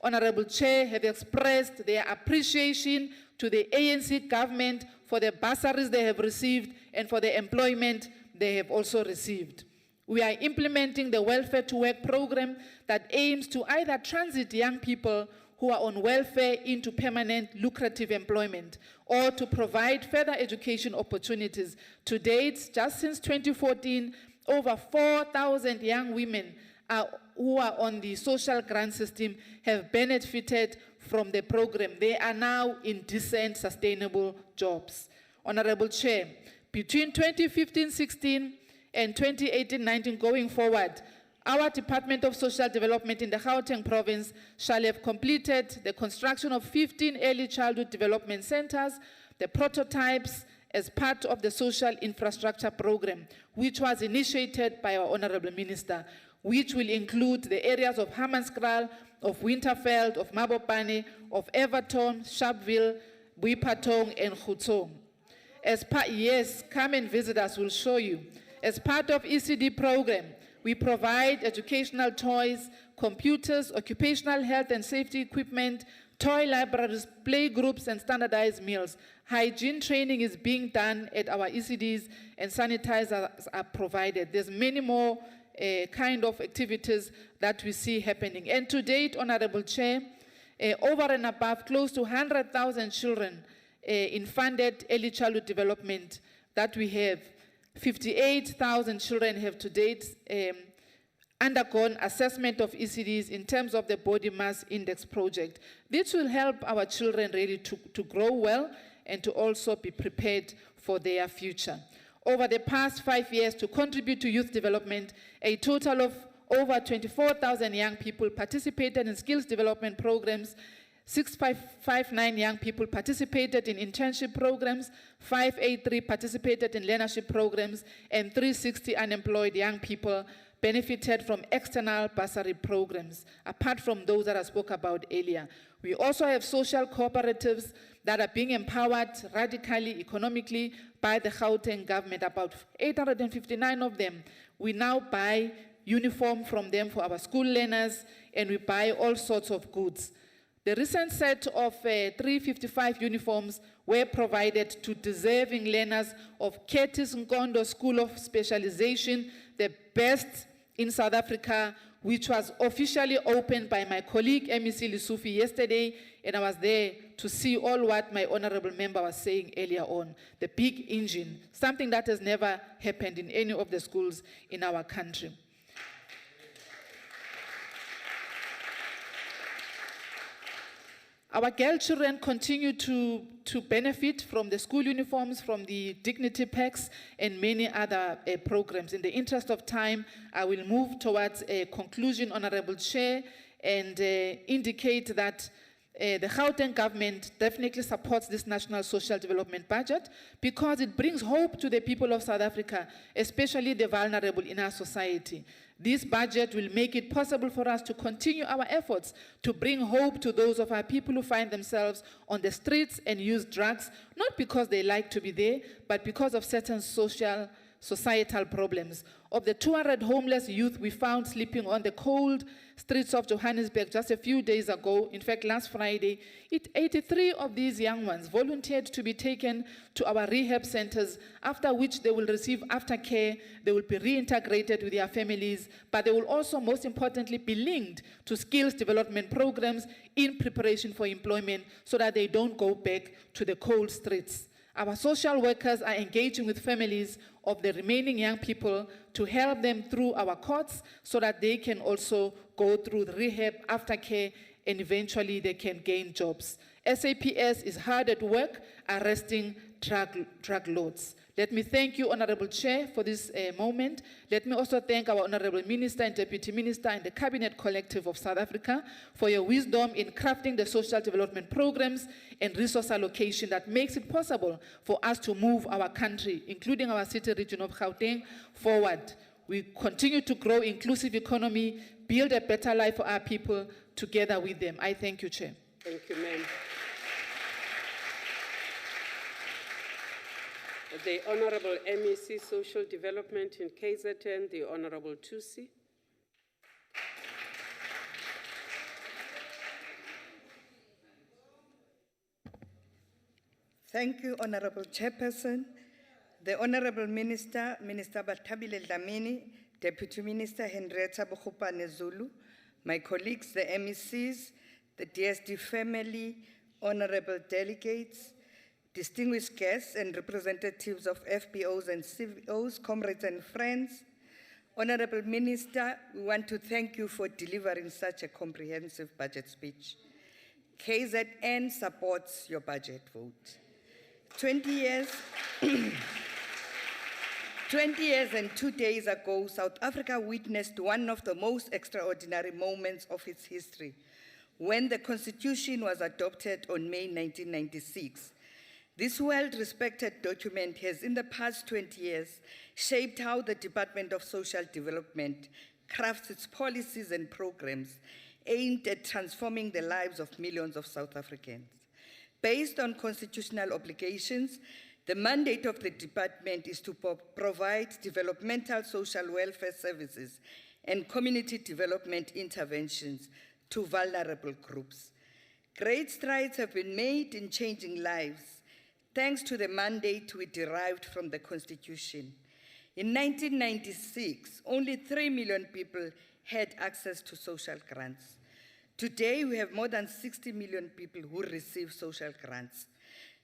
Honorable Chair, have expressed their appreciation to the ANC government for the bursaries they have received and for the employment they have also received. We are implementing the Welfare to Work program that aims to either transit young people who are on welfare into permanent lucrative employment or to provide further education opportunities. To date, just since 2014, over 4,000 young women who are on the social grant system have benefited from the program. They are now in decent, sustainable jobs. Honorable Chair, between 2015-16 and 2018-19 going forward, our Department of Social Development in the Gauteng province shall have completed the construction of 15 early childhood development centers, the prototypes as part of the social infrastructure program, which was initiated by our Honorable Minister, which will include the areas of Hammanskraal, of Winterveld, of Mabopane, of Everton, Sharpeville, Buipatong, and Khutsong. Yes, come and visit us, we'll show you. As part of ECD program, we provide educational toys, computers, occupational health and safety equipment, toy libraries, play groups, and standardized meals. Hygiene training is being done at our ECDs, and sanitizers are provided. There's many more kind of activities that we see happening. And to date, Honorable Chair, over and above, close to 100,000 children in funded early childhood development that we have. 58,000 children have to date undergone assessment of ECDs in terms of the body mass index project. This will help our children really to grow well and to also be prepared for their future. Over the past 5 years, to contribute to youth development, a total of over 24,000 young people participated in skills development programs. 659 young people participated in internship programs, 583 participated in learnership programs, and 360 unemployed young people benefited from external bursary programs, apart from those that I spoke about earlier. We also have social cooperatives that are being empowered radically, economically by the Gauteng government, about 859 of them. We now buy uniform from them for our school learners, and we buy all sorts of goods. The recent set of 355 uniforms were provided to deserving learners of Curtis Nkondo School of Specialization, the best in South Africa, which was officially opened by my colleague MEC Lisufi yesterday, and I was there to see all what my honorable member was saying earlier on. The big engine, something that has never happened in any of the schools in our country. Our girl children continue to benefit from the school uniforms, from the dignity packs, and many other programs. In the interest of time, I will move towards a conclusion, Honorable Chair, and indicate that the Gauteng government definitely supports this national social development budget because it brings hope to the people of South Africa, especially the vulnerable in our society. This budget will make it possible for us to continue our efforts to bring hope to those of our people who find themselves on the streets and use drugs, not because they like to be there, but because of certain societal problems. Of the 200 homeless youth we found sleeping on the cold streets of Johannesburg just a few days ago, in fact last Friday, 83 of these young ones volunteered to be taken to our rehab centers, after which they will receive aftercare, they will be reintegrated with their families, but they will also, most importantly, be linked to skills development programs in preparation for employment so that they don't go back to the cold streets. Our social workers are engaging with families of the remaining young people to help them through our courts so that they can also go through the rehab, aftercare, and eventually they can gain jobs. SAPS is hard at work arresting drug lords. Let me thank you, Honorable Chair, for this moment. Let me also thank our Honorable Minister and Deputy Minister and the Cabinet Collective of South Africa for your wisdom in crafting the social development programs and resource allocation that makes it possible for us to move our country, including our city region of Gauteng, forward. We continue to grow inclusive economy, build a better life for our people together with them. I thank you, Chair. Thank you, ma'am. The Honorable MEC Social Development in KZN, the Honorable Tusi. Thank you, Honorable Chairperson. The Honorable Minister, Minister Barthabile Dlamini, Deputy Minister Henrietta Bogopane Zulu, my colleagues, the MECs, the DSD family, honorable delegates, distinguished guests and representatives of FBOs and CVOs, comrades and friends. Honorable Minister, we want to thank you for delivering such a comprehensive budget speech. KZN supports your budget vote. 20 years and 2 days ago, South Africa witnessed one of the most extraordinary moments of its history when the Constitution was adopted on May 1996. This well-respected document has, in the past 20 years, shaped how the Department of Social Development crafts its policies and programs aimed at transforming the lives of millions of South Africans. Based on constitutional obligations, the mandate of the department is to provide developmental social welfare services and community development interventions to vulnerable groups. Great strides have been made in changing lives, thanks to the mandate we derived from the Constitution. In 1996, only 3 million people had access to social grants. Today, we have more than 60 million people who receive social grants.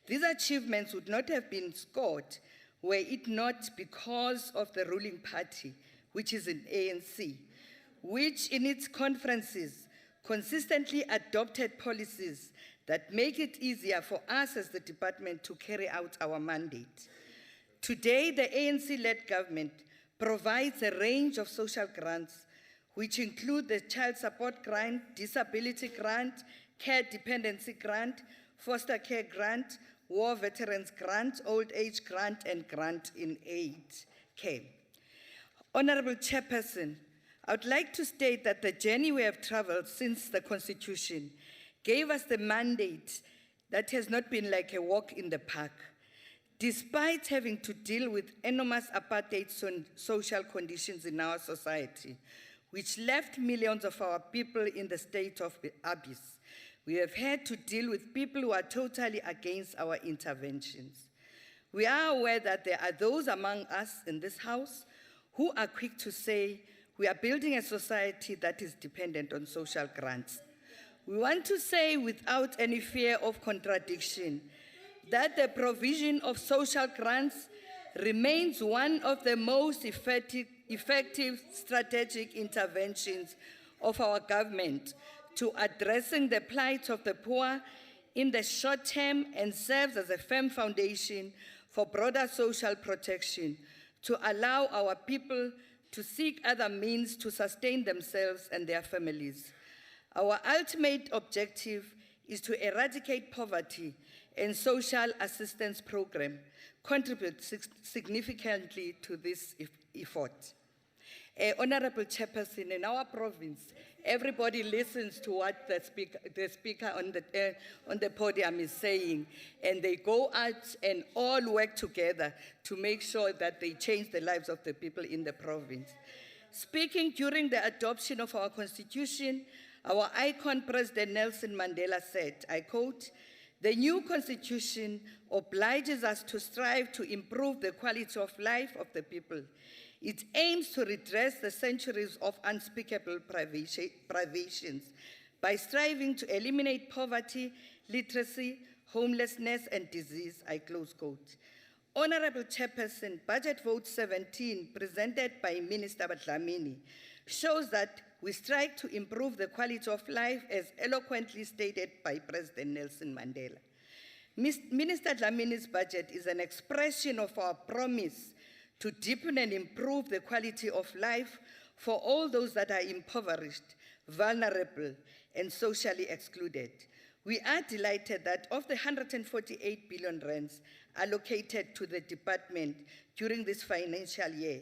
These achievements would not have been scored were it not because of the ruling party, which is an ANC, which in its conferences consistently adopted policies that make it easier for us as the department to carry out our mandate. Today, the ANC-led government provides a range of social grants, which include the Child Support Grant, Disability Grant, Care Dependency Grant, Foster Care Grant, War Veterans Grant, Old Age Grant, and Grant in Aid Care. Honorable Chairperson, I would like to state that the journey we have traveled since the Constitution gave us the mandate that has not been like a walk in the park. Despite having to deal with enormous apartheid social conditions in our society, which left millions of our people in the state of abyss, we have had to deal with people who are totally against our interventions. We are aware that there are those among us in this House who are quick to say, we are building a society that is dependent on social grants. We want to say without any fear of contradiction that the provision of social grants remains one of the most effective strategic interventions of our government to addressing the plight of the poor in the short term and serves as a firm foundation for broader social protection to allow our people to seek other means to sustain themselves and their families. Our ultimate objective is to eradicate poverty, and social assistance program contribute significantly to this effort. Honorable Chairperson, in our province, everybody listens to what the speaker on the podium is saying, and they go out and all work together to make sure that they change the lives of the people in the province. Speaking during the adoption of our Constitution, our icon, President Nelson Mandela, said, I quote, "The new Constitution obliges us to strive to improve the quality of life of the people. It aims to redress the centuries of unspeakable privations by striving to eliminate poverty, literacy, homelessness, and disease," I close quote. Honorable Chairperson, Budget Vote 17, presented by Minister Dlamini, shows that we strive to improve the quality of life as eloquently stated by President Nelson Mandela. Minister Dlamini's budget is an expression of our promise to deepen and improve the quality of life for all those that are impoverished, vulnerable, and socially excluded. We are delighted that of the 148 billion rands allocated to the department during this financial year,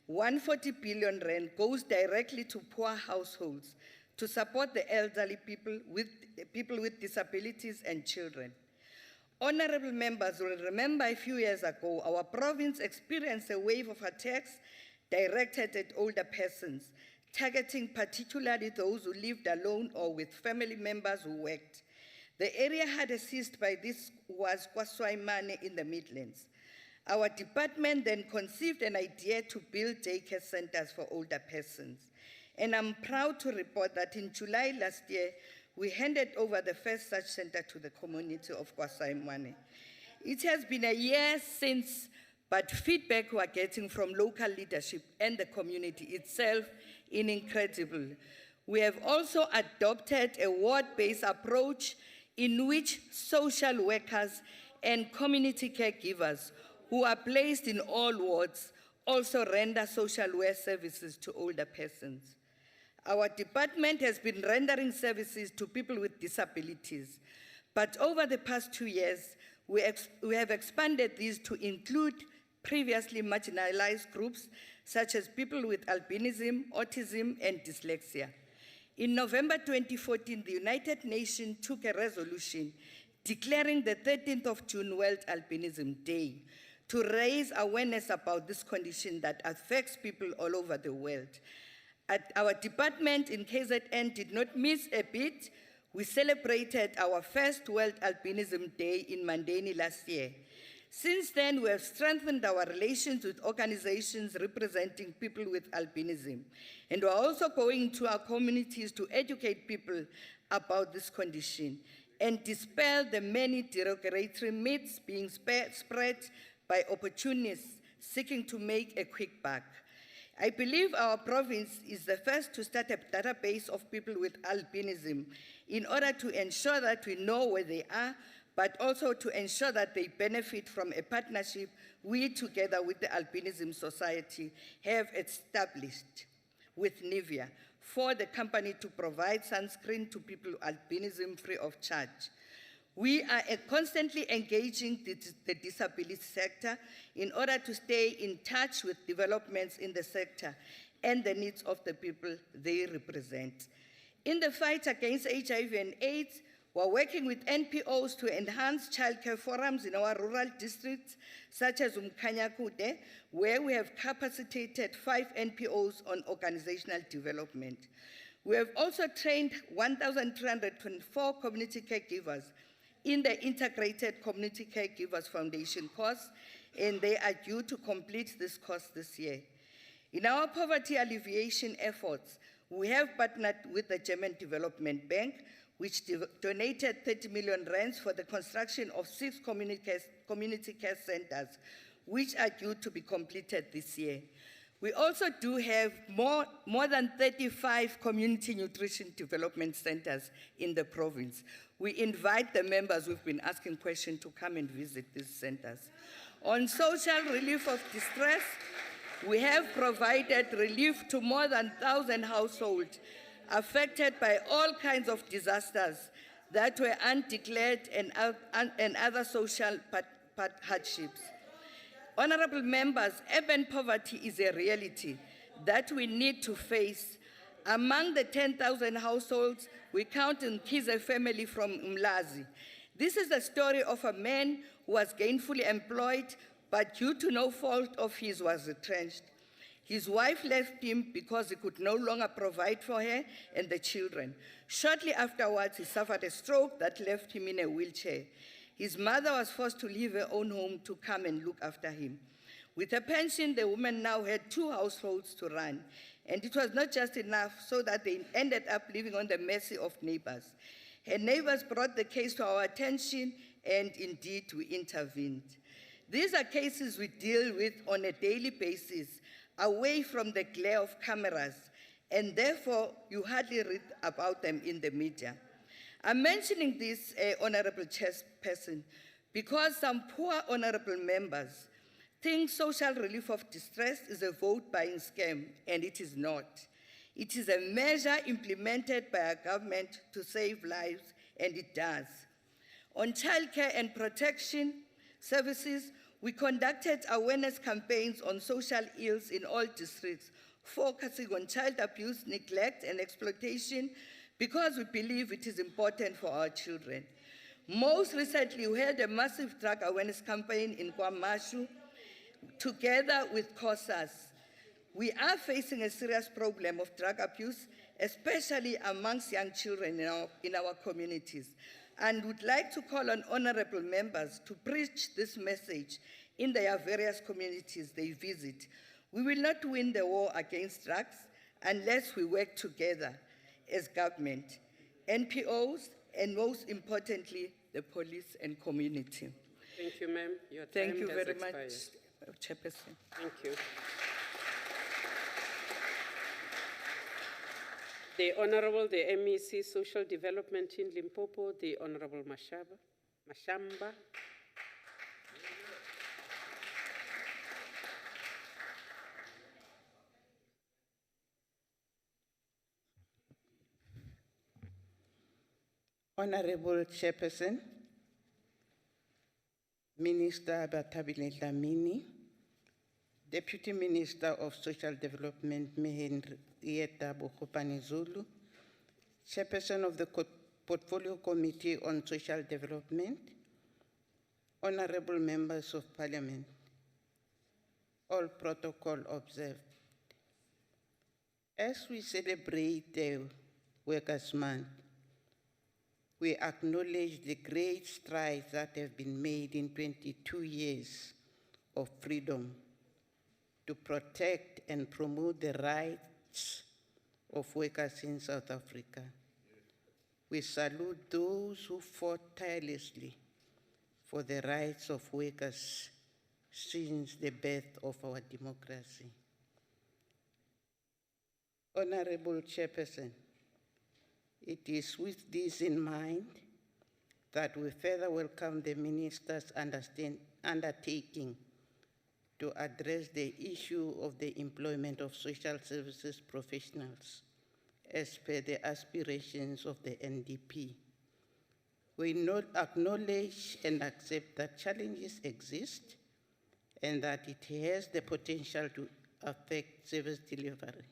140 billion rand goes directly to poor households to support the elderly people with disabilities and children. Honorable members will remember a few years ago, our province experienced a wave of attacks directed at older persons, targeting particularly those who lived alone or with family members who worked. The area hard assist by this was KwaZulu-Natal in the Midlands. Our department then conceived an idea to build daycare centers for older persons. And I'm proud to report that in July last year, we handed over the first such center to the community of KwaZulu-Natal. It has been a year since, but feedback we're getting from local leadership and the community itself is incredible. We have also adopted a ward-based approach in which social workers and community caregivers who are placed in all wards also render social care services to older persons. Our department has been rendering services to people with disabilities, but over the past 2 years, we have expanded these to include previously marginalized groups such as people with albinism, autism, and dyslexia. In November 2014, the United Nations took a resolution declaring the 13th of June World Albinism Day to raise awareness about this condition that affects people all over the world. Our department in KZN did not miss a beat. We celebrated our first World Albinism Day in Mandeni last year. Since then, we have strengthened our relations with organizations representing people with albinism. And we're also going to our communities to educate people about this condition and dispel the many derogatory myths being spread by opportunists seeking to make a quick buck. I believe our province is the first to start a database of people with albinism in order to ensure that we know where they are, but also to ensure that they benefit from a partnership we, together with the Albinism Society, have established with Nivea for the company to provide sunscreen to people with albinism free of charge. We are constantly engaging the disability sector in order to stay in touch with developments in the sector and the needs of the people they represent. In the fight against HIV and AIDS, we're working with NPOs to enhance childcare forums in our rural districts, such as Umkanyakude, where we have capacitated 5 NPOs on organizational development. We have also trained 1,324 community caregivers in the Integrated Community Caregivers Foundation course, and they are due to complete this course this year. In our poverty alleviation efforts, we have partnered with the German Development Bank, which donated 30 million rands for the construction of 6 community care centers, which are due to be completed this year. We also do have more than 35 community nutrition development centers in the province. We invite the members who've been asking questions to come and visit these centers. On social relief of distress, we have provided relief to more than 1,000 households affected by all kinds of disasters that were undeclared and other social hardships. Honorable members, urban poverty is a reality that we need to face. Among the 10,000 households, we count in Kize family from Umlazi. This is the story of a man who was gainfully employed, but due to no fault of his was retrenched. His wife left him because he could no longer provide for her and the children. Shortly afterwards, he suffered a stroke that left him in a wheelchair. His mother was forced to leave her own home to come and look after him. With a pension, the woman now had 2 households to run, and it was not just enough, so that they ended up living on the mercy of neighbors. Her neighbors brought the case to our attention, and indeed we intervened. These are cases we deal with on a daily basis, away from the glare of cameras, and therefore you hardly read about them in the media. I'm mentioning this, Honorable Chairperson, because some poor honorable members think social relief of distress is a vote-buying scam, and it is not. It is a measure implemented by our government to save lives, and it does. On childcare and protection services, we conducted awareness campaigns on social ills in all districts, focusing on child abuse, neglect, and exploitation, because we believe it is important for our children. Most recently, we held a massive drug awareness campaign in KwaMashu, together with COSAS. We are facing a serious problem of drug abuse, especially amongst young children in our communities, and would like to call on honorable members to preach this message in their various communities they visit. We will not win the war against drugs unless we work together as government, NPOs, and most importantly, the police and community. Thank you, ma'am. Your time Thank you has very expired. much, Chairperson. Thank you. The Honorable, the MEC Social Development in Limpopo, the Honorable Mashamba. Honorable Chairperson, Minister Batabile Dlamini, Deputy Minister of Social Development Henrietta Bokopane Zulu, Chairperson of the Portfolio Committee on Social Development, Honorable Members of Parliament, all protocol observed. As we celebrate the Workers' Month, we acknowledge the great strides that have been made in 22 years of freedom to protect and promote the rights of workers in South Africa. We salute those who fought tirelessly for the rights of workers since the birth of our democracy. Honorable Chairperson, it is with this in mind that we further welcome the Minister's undertaking to address the issue of the employment of social services professionals as per the aspirations of the NDP. We not acknowledge and accept that challenges exist and that it has the potential to affect service delivery.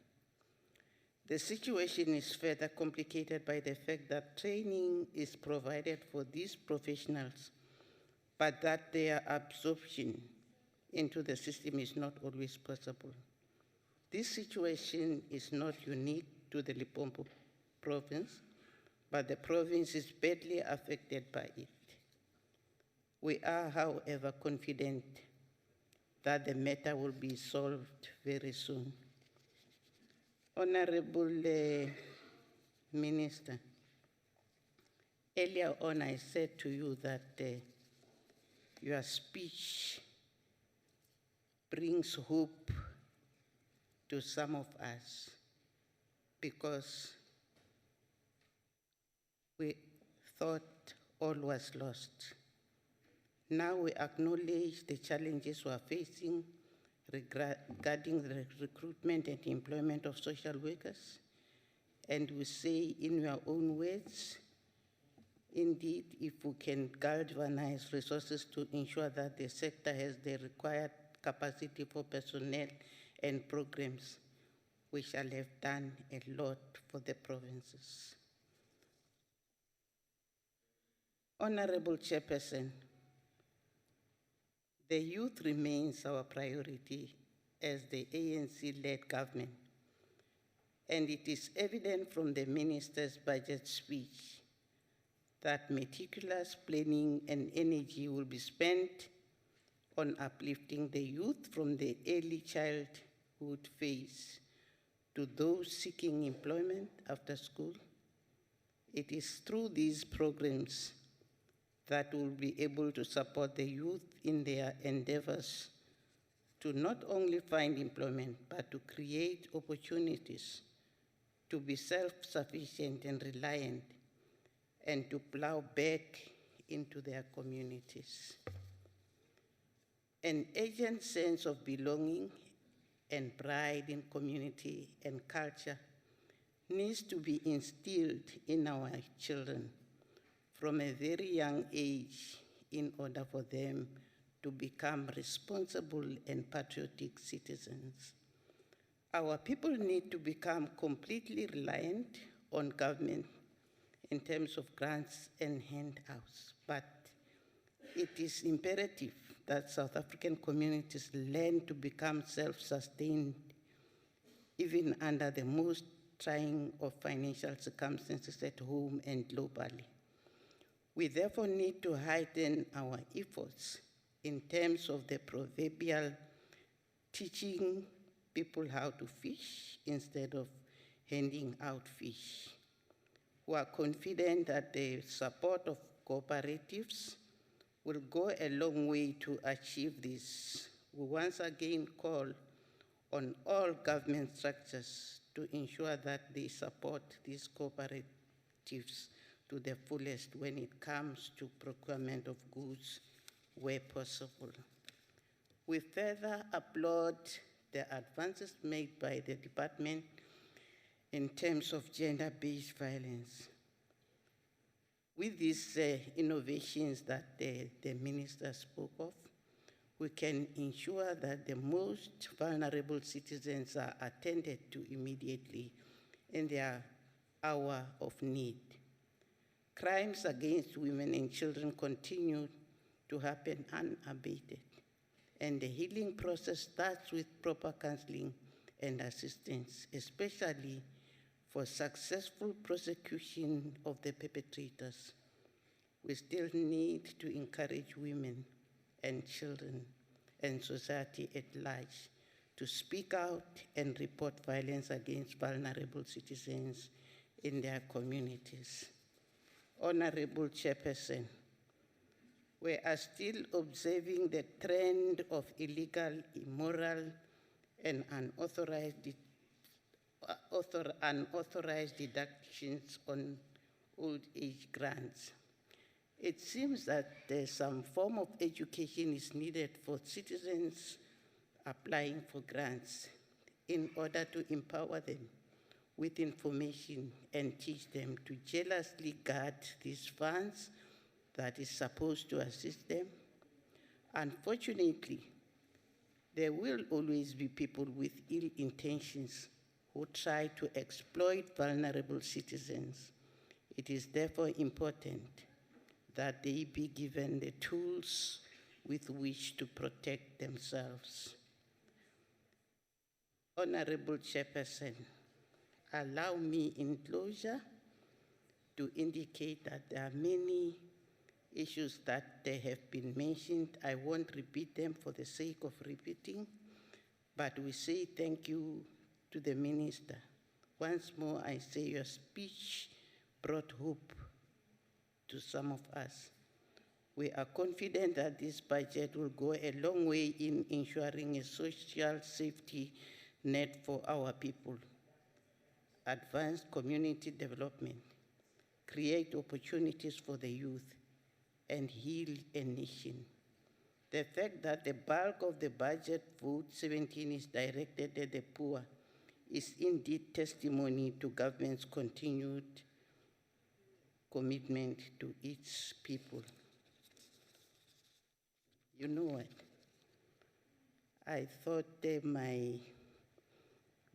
The situation is further complicated by the fact that training is provided for these professionals, but that their absorption into the system is not always possible. This situation is not unique to the Limpopo province, but the province is badly affected by it. We are, however, confident that the matter will be solved very soon. Honorable Minister, earlier on I said to you that your speech brings hope to some of us because we thought all was lost. Now we acknowledge the challenges we are facing regarding the recruitment and employment of social workers. And we say in your own words, indeed, if we can galvanize resources to ensure that the sector has the required capacity for personnel and programs, we shall have done a lot for the provinces. Honorable Chairperson, the youth remains our priority as the ANC-led government, and it is evident from the Minister's budget speech that meticulous planning and energy will be spent on uplifting the youth from the early childhood phase to those seeking employment after school. It is through these programs that will be able to support the youth in their endeavors to not only find employment, but to create opportunities to be self-sufficient and reliant and to plow back into their communities. An urgent sense of belonging and pride in community and culture needs to be instilled in our children from a very young age in order for them to become responsible and patriotic citizens. Our people need to become completely reliant on government in terms of grants and handouts, but it is imperative that South African communities learn to become self-sustained even under the most trying of financial circumstances at home and globally. We therefore need to heighten our efforts in terms of the proverbial teaching people how to fish instead of handing out fish. We are confident that the support of cooperatives will go a long way to achieve this. We once again call on all government structures to ensure that they support these cooperatives to the fullest when it comes to procurement of goods where possible. We further applaud the advances made by the department in terms of gender-based violence. With these innovations that the minister spoke of, we can ensure that the most vulnerable citizens are attended to immediately in their hour of need. Crimes against women and children continue to happen unabated, and the healing process starts with proper counseling and assistance, especially for successful prosecution of the perpetrators. We still need to encourage women and children and society at large to speak out and report violence against vulnerable citizens in their communities. Honorable Chairperson, we are still observing the trend of illegal, immoral, and unauthorized deductions on old age grants. It seems that some form of education is needed for citizens applying for grants in order to empower them with information and teach them to jealously guard these funds that is supposed to assist them. Unfortunately, there will always be people with ill intentions who try to exploit vulnerable citizens. It is therefore important that they be given the tools with which to protect themselves. Honorable Chairperson, allow me in closure to indicate that there are many issues that they have been mentioned. I won't repeat them for the sake of repeating, but we say thank you to the Minister. Once more, I say your speech brought hope to some of us. We are confident that this budget will go a long way in ensuring a social safety net for our people, advance community development, create opportunities for the youth, and heal a nation. The fact that the bulk of the budget vote 17 is directed at the poor is indeed testimony to government's continued commitment to its people. You know what? I thought my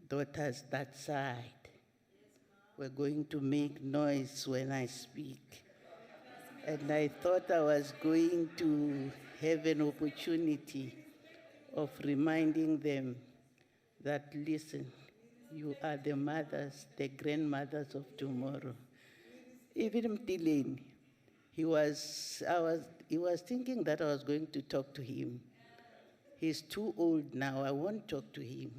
daughters that side were going to make noise when I speak. And I thought I was going to have an opportunity of reminding them that, listen, you are the mothers, the grandmothers of tomorrow. Even Mtileni, he was thinking that I was going to talk to him. He's too old now, I won't talk to him.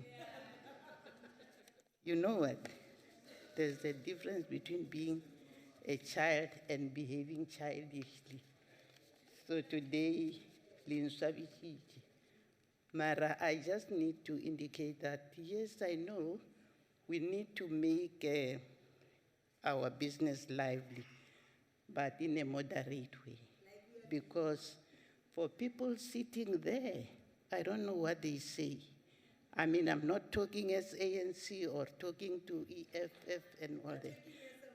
You know what? There's a difference between being a child and behaving childishly. So today, Mara, I just need to indicate that, yes, I know we need to make our business lively, but in a moderate way. Because for people sitting there, I don't know what they say. I mean, I'm not talking as ANC or talking to EFF and all that,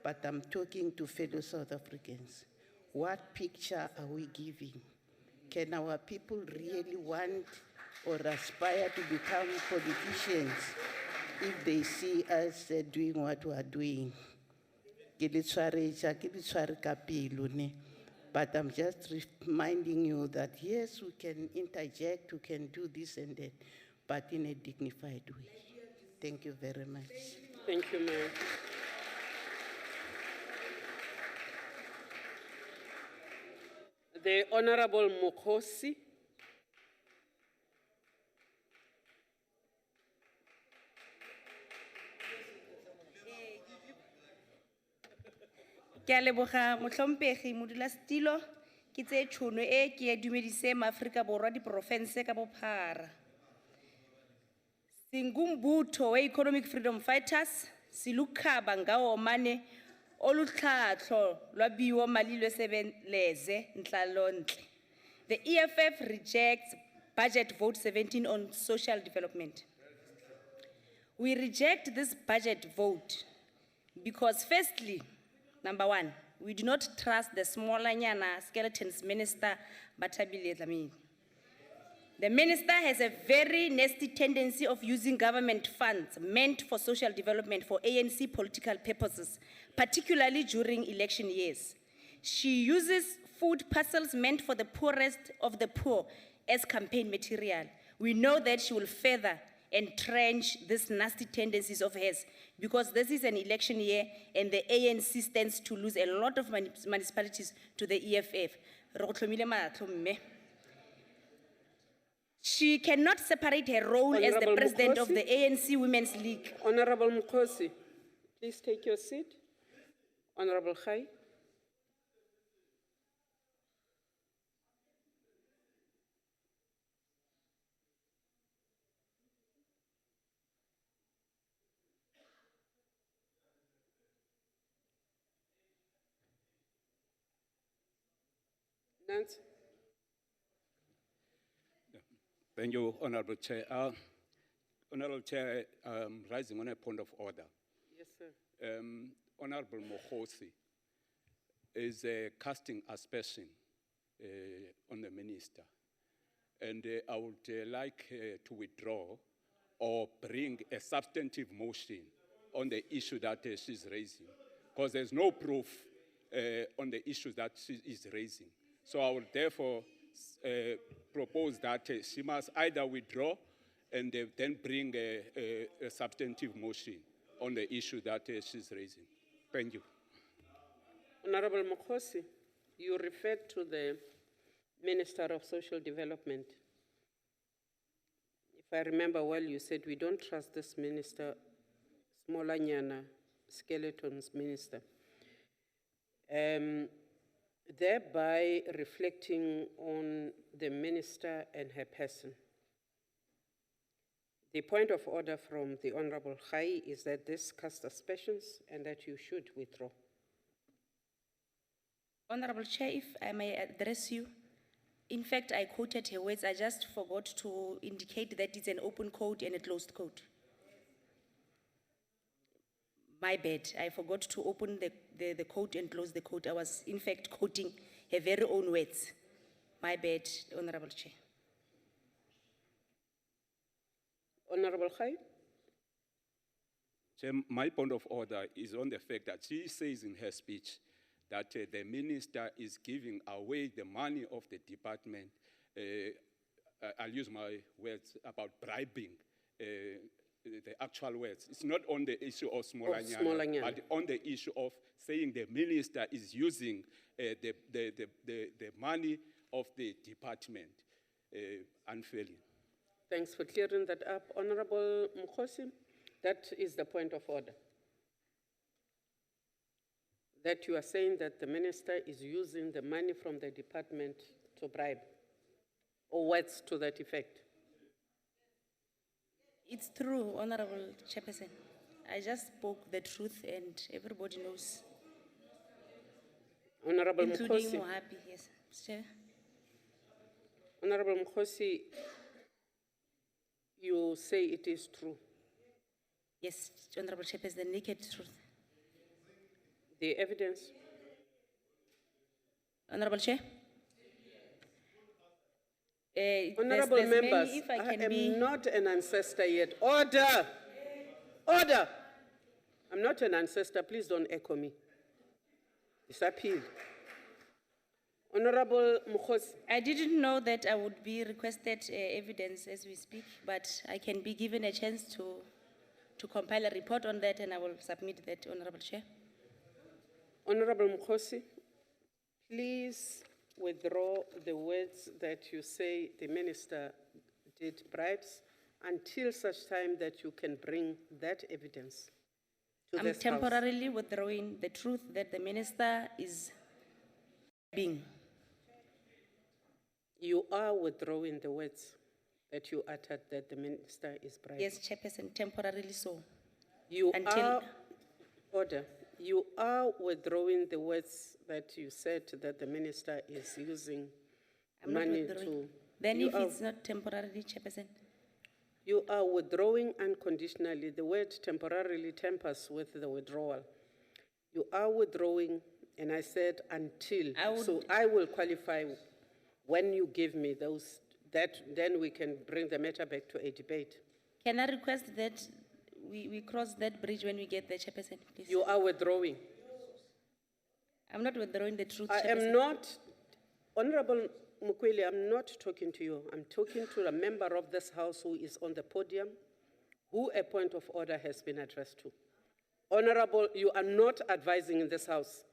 but I'm talking to fellow South Africans. What picture are we giving? Can our people really want or aspire to become politicians if they see us doing what we are doing? But I'm just reminding you that yes, we can interject, we can do this and that, but in a dignified way. Thank you very much. Thank you, ma'am. The Honorable Mokhosi. Ke a leboga motlhompegi modulasetilo ke tse tšhono e ke e dumedise maAforika Borwa diporofense ka bophara. Singumbutho we-Economic Freedom Fighters silukhaba ngawo mane olutlhatlho lwabiwo mali lwesebeleze ntlalontle. The EFF rejects budget vote 17 on social development. We reject this budget vote because firstly, number one, we do not trust the smaller nyana skeletons minister, Batabile Dlamini. The minister has a very nasty tendency of using government funds meant for social development for ANC political purposes, particularly during election years. She uses food parcels meant for the poorest of the poor as campaign material. We know that she will further entrench these nasty tendencies of hers because this is an election year and the ANC stands to lose a lot of municipalities to the EFF. She cannot separate her role as the president of the ANC Women's League. Honorable Mukhosi, please take your seat. Honorable Khai. Nancy. Thank you, Honorable Chair. Honorable Chair, rising on a point of order. Yes, sir. Honorable Mokhosi, is casting aspersion on the minister. And I would like to withdraw or bring a substantive motion on the issue that she's raising, because there's no proof on the issues that she is raising. So I would therefore propose that she must either withdraw and then bring a substantive motion on the issue that she's raising. Thank you. Honorable Mokhosi, you referred to the Minister of Social Development. If I remember well, you said we don't trust this minister, Smolanyana, Skeleton's minister. Thereby reflecting on the minister and her person. The point of order from the Honorable Khai is that this casts aspersions and that you should withdraw. Honorable Chair, if I may address you, in fact, I quoted her words. I just forgot to indicate that it's an open quote and a closed quote. My bad. I forgot to open the quote and close the quote. I was, in fact, quoting her very own words. My bad, Honorable Chair. Honorable Khai? Chair, my point of order is on the fact that she says in her speech that the minister is giving away the money of the department. I'll use my words about bribing. The actual words. It's not on the issue of Smolanyana, but on the issue of saying the minister is using the money of the department unfairly. Thanks for clearing that up. Honorable Mokhosi, that is the point of order. That you are saying that the minister is using the money from the department to bribe, or words to that effect. It's true, Honorable Chairperson. I just spoke the truth and everybody knows. Honorable including Mokhosi. Mohapi, yes, Chair. Honorable Mokhosi, you say it is true. Yes, Honorable Chairperson, the naked truth. The evidence? Honorable Chair. Honorable there's many, members, if I I can am be- not an ancestor yet. Order! Order! I'm not an ancestor. Please don't echo me. It's appeal. Honorable Mokhosi. I didn't know that I would be requested evidence as we speak, but I can be given a chance to compile a report on that and I will submit that, Honorable Chair. Honorable Mokhosi, please withdraw the words that you say the minister did bribes until such time that you can bring that evidence to I'm this House. temporarily withdrawing the truth that the minister is being. You are withdrawing the words that you uttered that the minister is bribing. Yes, Chairperson, temporarily so. You Until- are, order, you are withdrawing the words that you said that the minister is using I'm not money withdrawing. to. Then You if are- it's not temporarily, Chairperson, You are withdrawing unconditionally. The word temporarily tempers with the withdrawal. You are withdrawing, and I said until. So I will qualify when you give me those, then we can bring the matter back to a debate. can I request that we cross that bridge when we get there, Chairperson, please? You are withdrawing. I'm not withdrawing the truth, I Chairperson. am not, Honorable Mukweli, I'm not talking to you. I'm talking to a member of this House who is on the podium, who a point of order has been addressed to. Honorable, you are not advising in this House.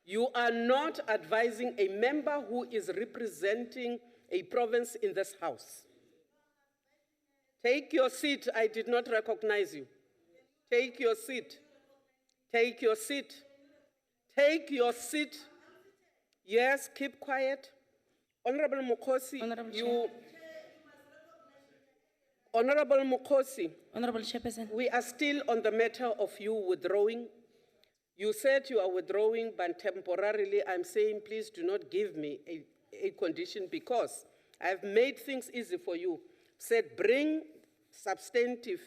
You are not advising a member who is representing a province in this House. Take your seat. I did not recognize you. Take your seat. Take your seat. Take your seat. Yes, keep quiet. Honorable Mokhosi, you... Honorable Mokhosi. Honorable Chairperson. We are still on the matter of you withdrawing. You said you are withdrawing, but temporarily I'm saying please do not give me a condition because I've made things easy for you. Said bring substantive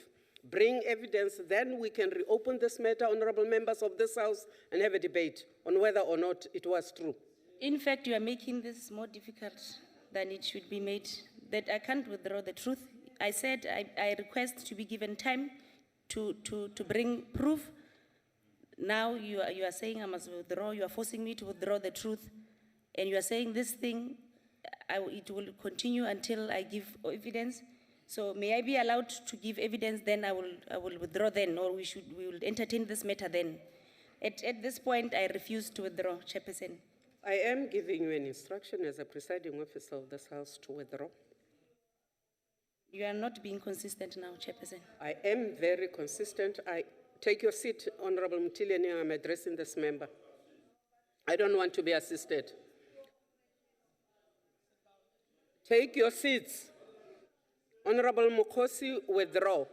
bring evidence, then we can reopen this matter, honorable members of this House, and have a debate on whether or not it was true. In fact, you are making this more difficult than it should be made. That I can't withdraw the truth. I said I request to be given time to bring proof. Now you are saying I must withdraw. You are forcing me to withdraw the truth. And you are saying this thing, it will continue until I give evidence. So may I be allowed to give evidence, then I will withdraw then, or we will entertain this matter then. At this point, I refuse to withdraw, Chairperson. I am giving you an instruction as a presiding officer of this House to withdraw. You are not being consistent now, Chairperson. I am very consistent. Take your seat, Honorable Mtileni, I'm addressing this member. I don't want to be assisted. Take your seats. Honorable Mukosi, withdraw.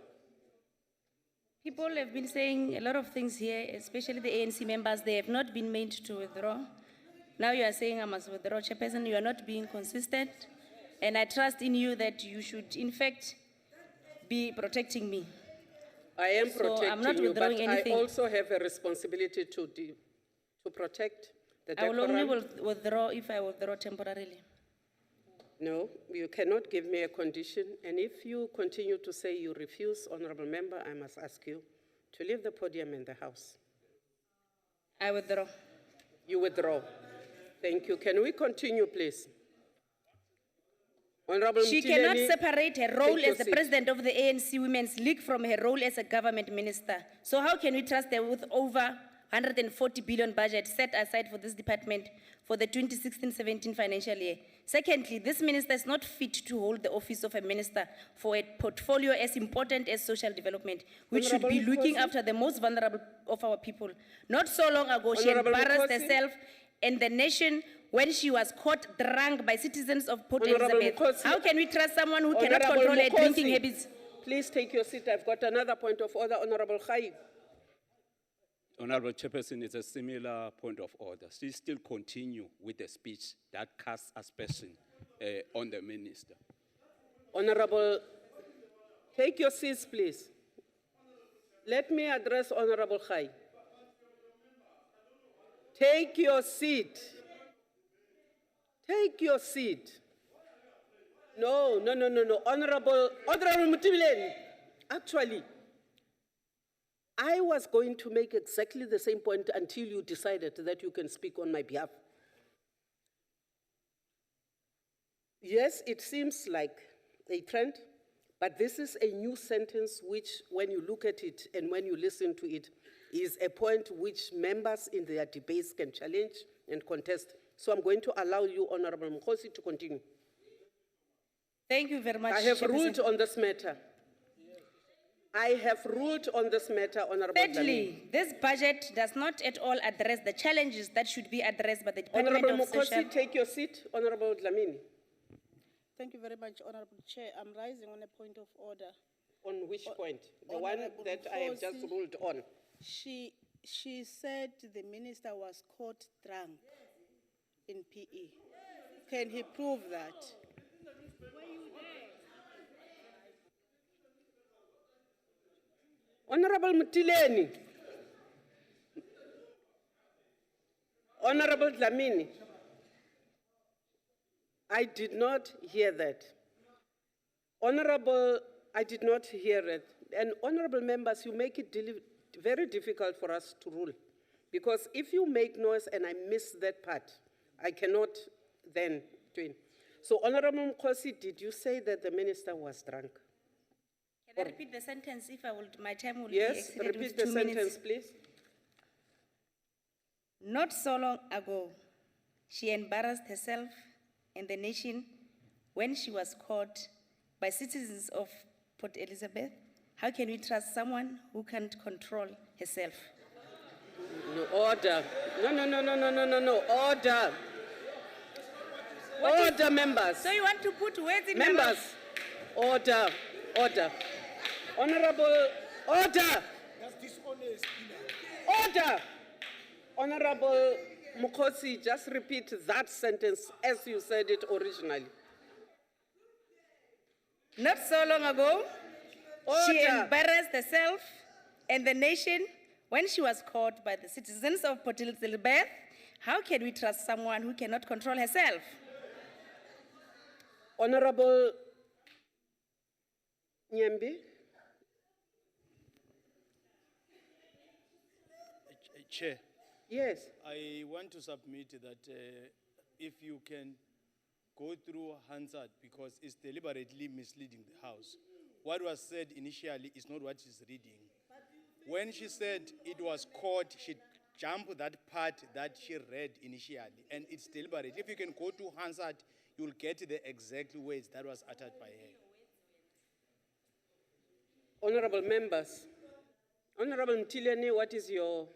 People have been saying a lot of things here, especially the ANC members. They have not been made to withdraw. Now you are saying I must withdraw, Chairperson. You are not being consistent. And I trust in you that you should, in fact, be protecting me. I am So protecting I'm not you, but withdrawing anything. I also have a responsibility to protect the I will only decorum. withdraw if I withdraw temporarily. No, you cannot give me a condition. And if you continue to say you refuse, honorable member, I must ask you to leave the podium in the House. I withdraw. You withdraw. Thank you. Can we continue, please? Honorable She cannot Mtileni, separate her role take your as the seat. president of the ANC Women's League from her role as a government minister. So how can we trust her with over 140 billion budget set aside for this department for the 2016-17 financial year? Secondly, this minister is not fit to hold the office of a minister for a portfolio as important as social development, which should be Honorable looking Nkosi. after the most vulnerable of our people. Not so long ago, she Honorable embarrassed Nkosi. herself and the nation when she was caught drunk by citizens of Port Honorable Elizabeth. Nkosi. How can we trust someone who cannot Honorable control her Nkosi. drinking habits? Please take your seat. I've got another point of order, Honorable Khaib. Honorable Chairperson, it's a similar point of order. She still continue with the speech that casts aspersion on the minister. Honorable, take your seats, please. Let me address Honorable Khaib. Take your seat. Take your seat. No. Honorable Mtileni. Actually, I was going to make exactly the same point until you decided that you can speak on my behalf. Yes, it seems like a trend, but this is a new sentence which, when you look at it and when you listen to it, is a point which members in their debates can challenge and contest. So I'm going to allow you, Honorable Mkhosi, to continue. Thank you very much. I have Chairperson. ruled on this matter. I have ruled on this matter, Honorable Dlamini. Thirdly, this budget does not at all address the challenges that should be addressed by the Department Honorable of Social... Mkhosi, take your seat. Honorable Dlamini. Thank you very much, Honorable Chair. I'm rising on a point of order. On which point? The Honorable one that I have just Mkhosi, ruled on. She said the minister was caught drunk in PE. Can he prove that? Honorable Mtileni. Honorable Dlamini. I did not hear that. Honorable, I did not hear it. And honorable members, you make it very difficult for us to rule. Because if you make noise and I miss that part, I cannot then join. So Honorable Mkhosi, did you say that the minister was drunk? Can I repeat the sentence if I would, my time will be Yes, exceeded repeat with the 2 minutes? sentence, please. Not so long ago, she embarrassed herself and the nation when she was caught by citizens of Port Elizabeth. How can we trust someone who can't control herself? No, order. No. Order. Order, members. So you want to put words in my mouth? Members, order. Honorable, order. That's dishonest. Order. Honorable Mkhosi, just repeat that sentence as you said it originally. Not so long ago, She Order. embarrassed herself and the nation when she was caught by the citizens of Port Elizabeth. How can we trust someone who cannot control herself? Honorable Nyembi. Chair, Yes. I want to submit that if you can go through Hansard, because it's deliberately misleading the House. What was said initially is not what she's reading. When she said it was caught, she jumped that part that she read initially, and it's deliberate. If you can go to Hansard, you'll get the exact words that was uttered by her. Honorable members. Honorable Mtileni, what is your...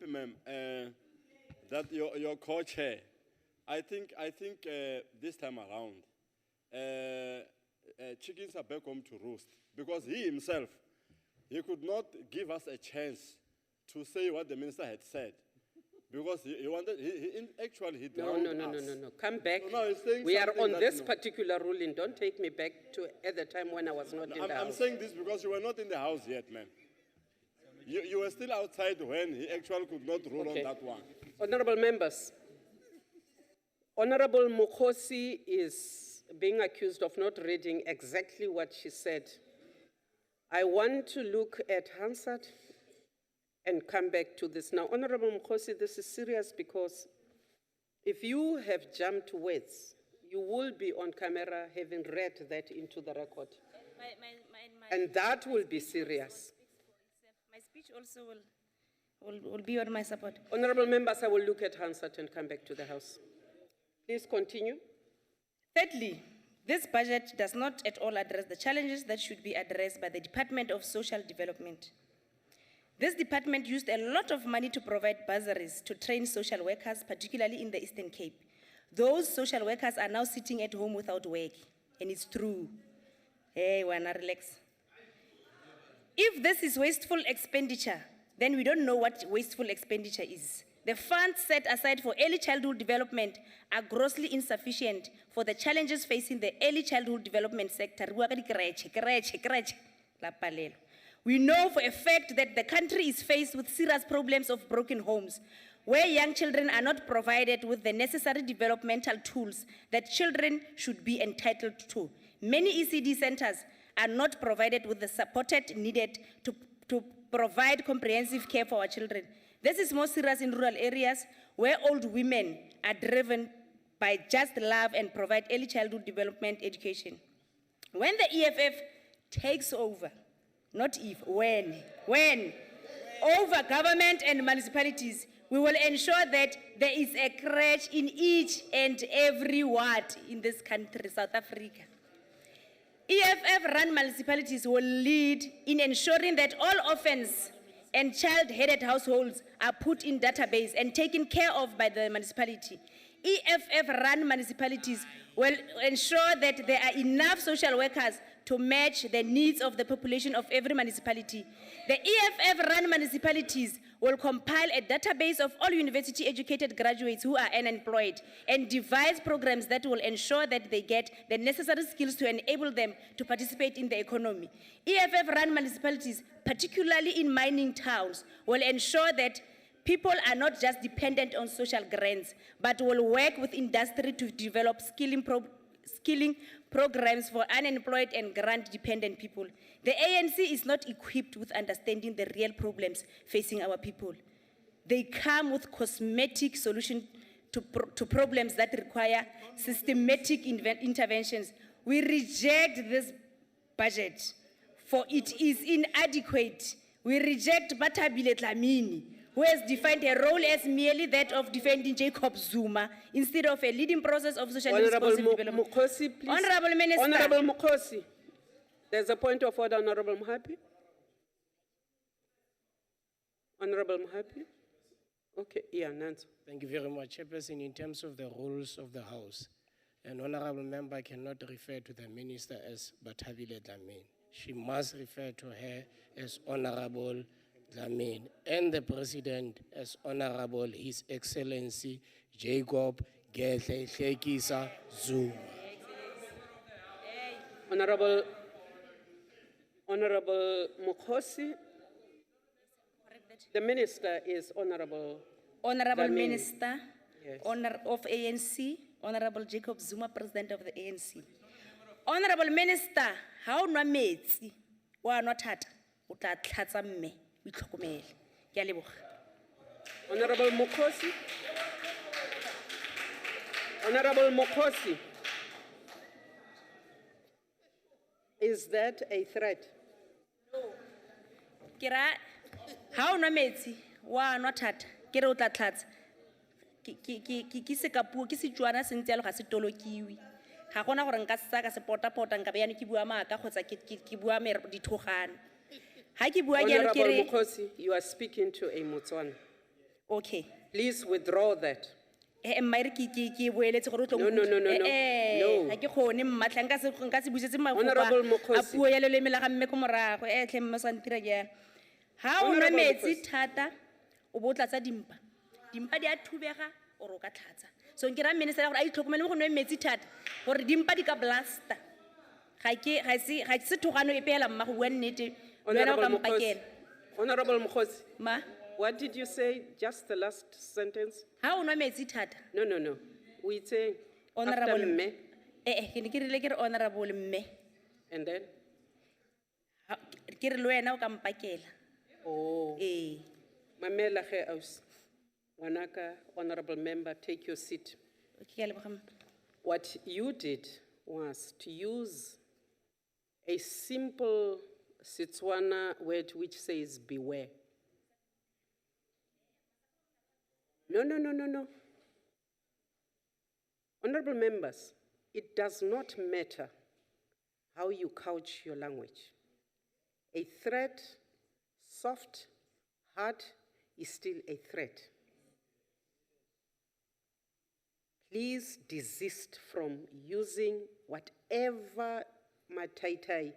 Ma'am, that your co-chair, I think this time around, chickens are back home to roost, because he himself, he could not give us a chance to say what the minister had said, because he wanted, actually he drowned us. Come back. So now he's saying We are something on that, this you know- particular ruling. Don't take me back to at the time when I was not in the I'm house. saying this because you were not in the house yet, ma'am. You were still outside when he actually could not rule Okay. on that one. Honorable members, Honorable Mukhosi is being accused of not reading exactly what she said. I want to look at Hansard and come back to this. Now, Honorable Mukhosi, this is serious because if you have jumped words, you will be on camera having read that into the record. And that will be serious. My speech also will be on my support. Honorable members, I will look at Hansard and come back to the House. Please continue. Thirdly, this budget does not at all address the challenges that should be addressed by the Department of Social Development. This department used a lot of money to provide bursaries to train social workers, particularly in the Eastern Cape. Those social workers are now sitting at home without work, and it's true. Hey, wanna relax. If this is wasteful expenditure, then we don't know what wasteful expenditure is. The funds set aside for early childhood development are grossly insufficient for the challenges facing the early childhood development sector. We know for a fact that the country is faced with serious problems of broken homes, where young children are not provided with the necessary developmental tools that children should be entitled to. Many ECD centers are not provided with the support needed to provide comprehensive care for our children. This is more serious in rural areas where old women are driven by just love and provide early childhood development education. When the EFF takes over, not if, when, over government and municipalities, we will ensure that there is a crèche in each and every ward in this country, South Africa. EFF-run municipalities will lead in ensuring that all orphans and child-headed households are put in database and taken care of by the municipality. EFF-run municipalities will ensure that there are enough social workers to match the needs of the population of every municipality. The EFF-run municipalities will compile a database of all university-educated graduates who are unemployed and devise programs that will ensure that they get the necessary skills to enable them to participate in the economy. EFF-run municipalities, particularly in mining towns, will ensure that people are not just dependent on social grants, but will work with industry to develop skilling programs for unemployed and grant-dependent people. The ANC is not equipped with understanding the real problems facing our people. They come with cosmetic solutions to problems that require systematic interventions. We reject this budget, for it is inadequate. We reject Batabile Dlamini, who has defined her role as merely that of defending Jacob Zuma instead of a leading process of socially responsible development. Mukhosi, please. Honorable Minister. Honorable Mukhosi. There's a point of order, Honorable Mohapi. Honorable Mohapi. Okay, yeah, Nancy. Thank you very much, Chairperson. In terms of the rules of the House, an honorable member cannot refer to the minister as Batabile Dlamini. She must refer to her as Honorable Dlamini, and the President as Honorable His Excellency Jacob Gedle Hlekisa Zuma. Honorable Honorable Mukhosi. The minister is Honorable. Honorable Dlamini. Minister, Yes. Honor of ANC, Honorable Jacob Zuma, President of the ANC. Honorable Minister, how no metsi, wa no thata, o tla tlhatsa mme, o itlhokomele. Ke a leboga. Honorable Mukhosi. Honorable Mukhosi. Is that a threat? Kira, how no metsi, wa no thata, kere o tla tlhatsa. Ki se ka puo, ki se Tswana se ntse yalo ga se tolokiwi. Ga gona gore nka se ka se pota nka be yana ki bua maaka kgotsa ki bua dithogane. Ha ki bua ke Honorable kere Mukhosi, you are speaking to a Motswana. okay. Please withdraw that. Mmaere ki boeletse gore o tlo No, no, no, no, no. No. Ha ke gone mmatla nka se busetse Honorable mafofa a Mokhosi. puo ya leleme la ga mme ko morago tle mme sa ntira ke ha o nwa Honorable metsi Mokhosi. thata o bo tlatsa dimpa di a thubega o ro ka tlhatsa so nkira minister gore a itlhokomele mo go nwe metsi thata gore dimpa di ka blasta ga se thogano e pela mma go bua nnete wena o Honorable ka Mukhosi. mpakela Honorable Mukhosi. ma What did you say? Just the last sentence? ha o nwa metsi thata No, no, no. We say honorable after me, ke ne ke rile ke re honorable mme and then? ke re le wena o ka mpakela Oh. eh Mamela ge aus. Wanaka, honorable member, take your seat. ke a leboga mme. What you did was to use a simple Setswana word which says beware. No, no, no, no, no. Honorable members, it does not matter how you couch your language. A threat, soft, hard, is still a threat. Please desist from using whatever mataitai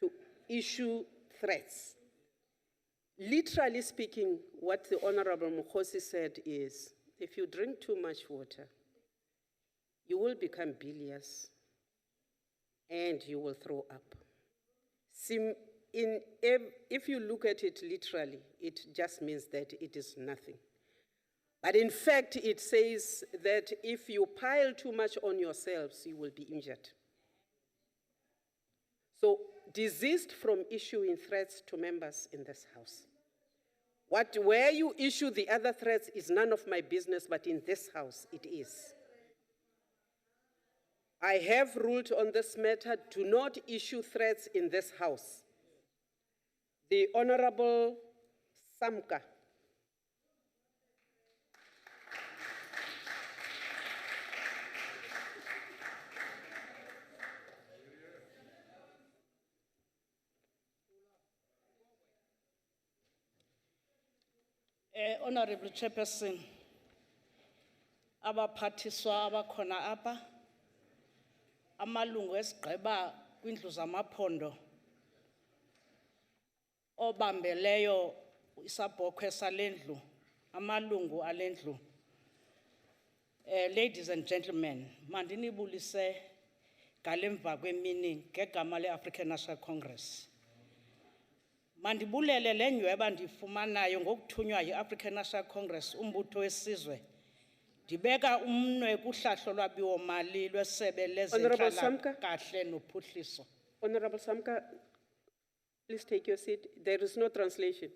to issue threats. Literally speaking, what the Honorable Mukhosi said is, if you drink too much water, you will become bilious and you will throw up. If you look at it literally, it just means that it is nothing. But in fact, it says that if you pile too much on yourselves, you will be injured. So desist from issuing threats to members in this House. Where you issue the other threats is none of my business, but in this House it is. I have ruled on this matter, do not issue threats in this House. The Honorable Samka. Honorable Chairperson, abaphathiswa abakhona apha, amalungu esigqeba kwindlu zamaphondo, obambeleyo isabhokhwe salendlu, amalungu alendlu. Ladies and gentlemen, mandinibulise ngalemva kwemini ngegama le-African National Congress. Mandibulele le nyweba ndifumanayo ngokuthunywa yi-African National Congress umbutho wesizwe. Ndibeka umnwe kuhlahlo lwabiwo-mali lwesebe lezenhlalakahle nophuhliso. Honorable Samka, please take your seat. There is no translation.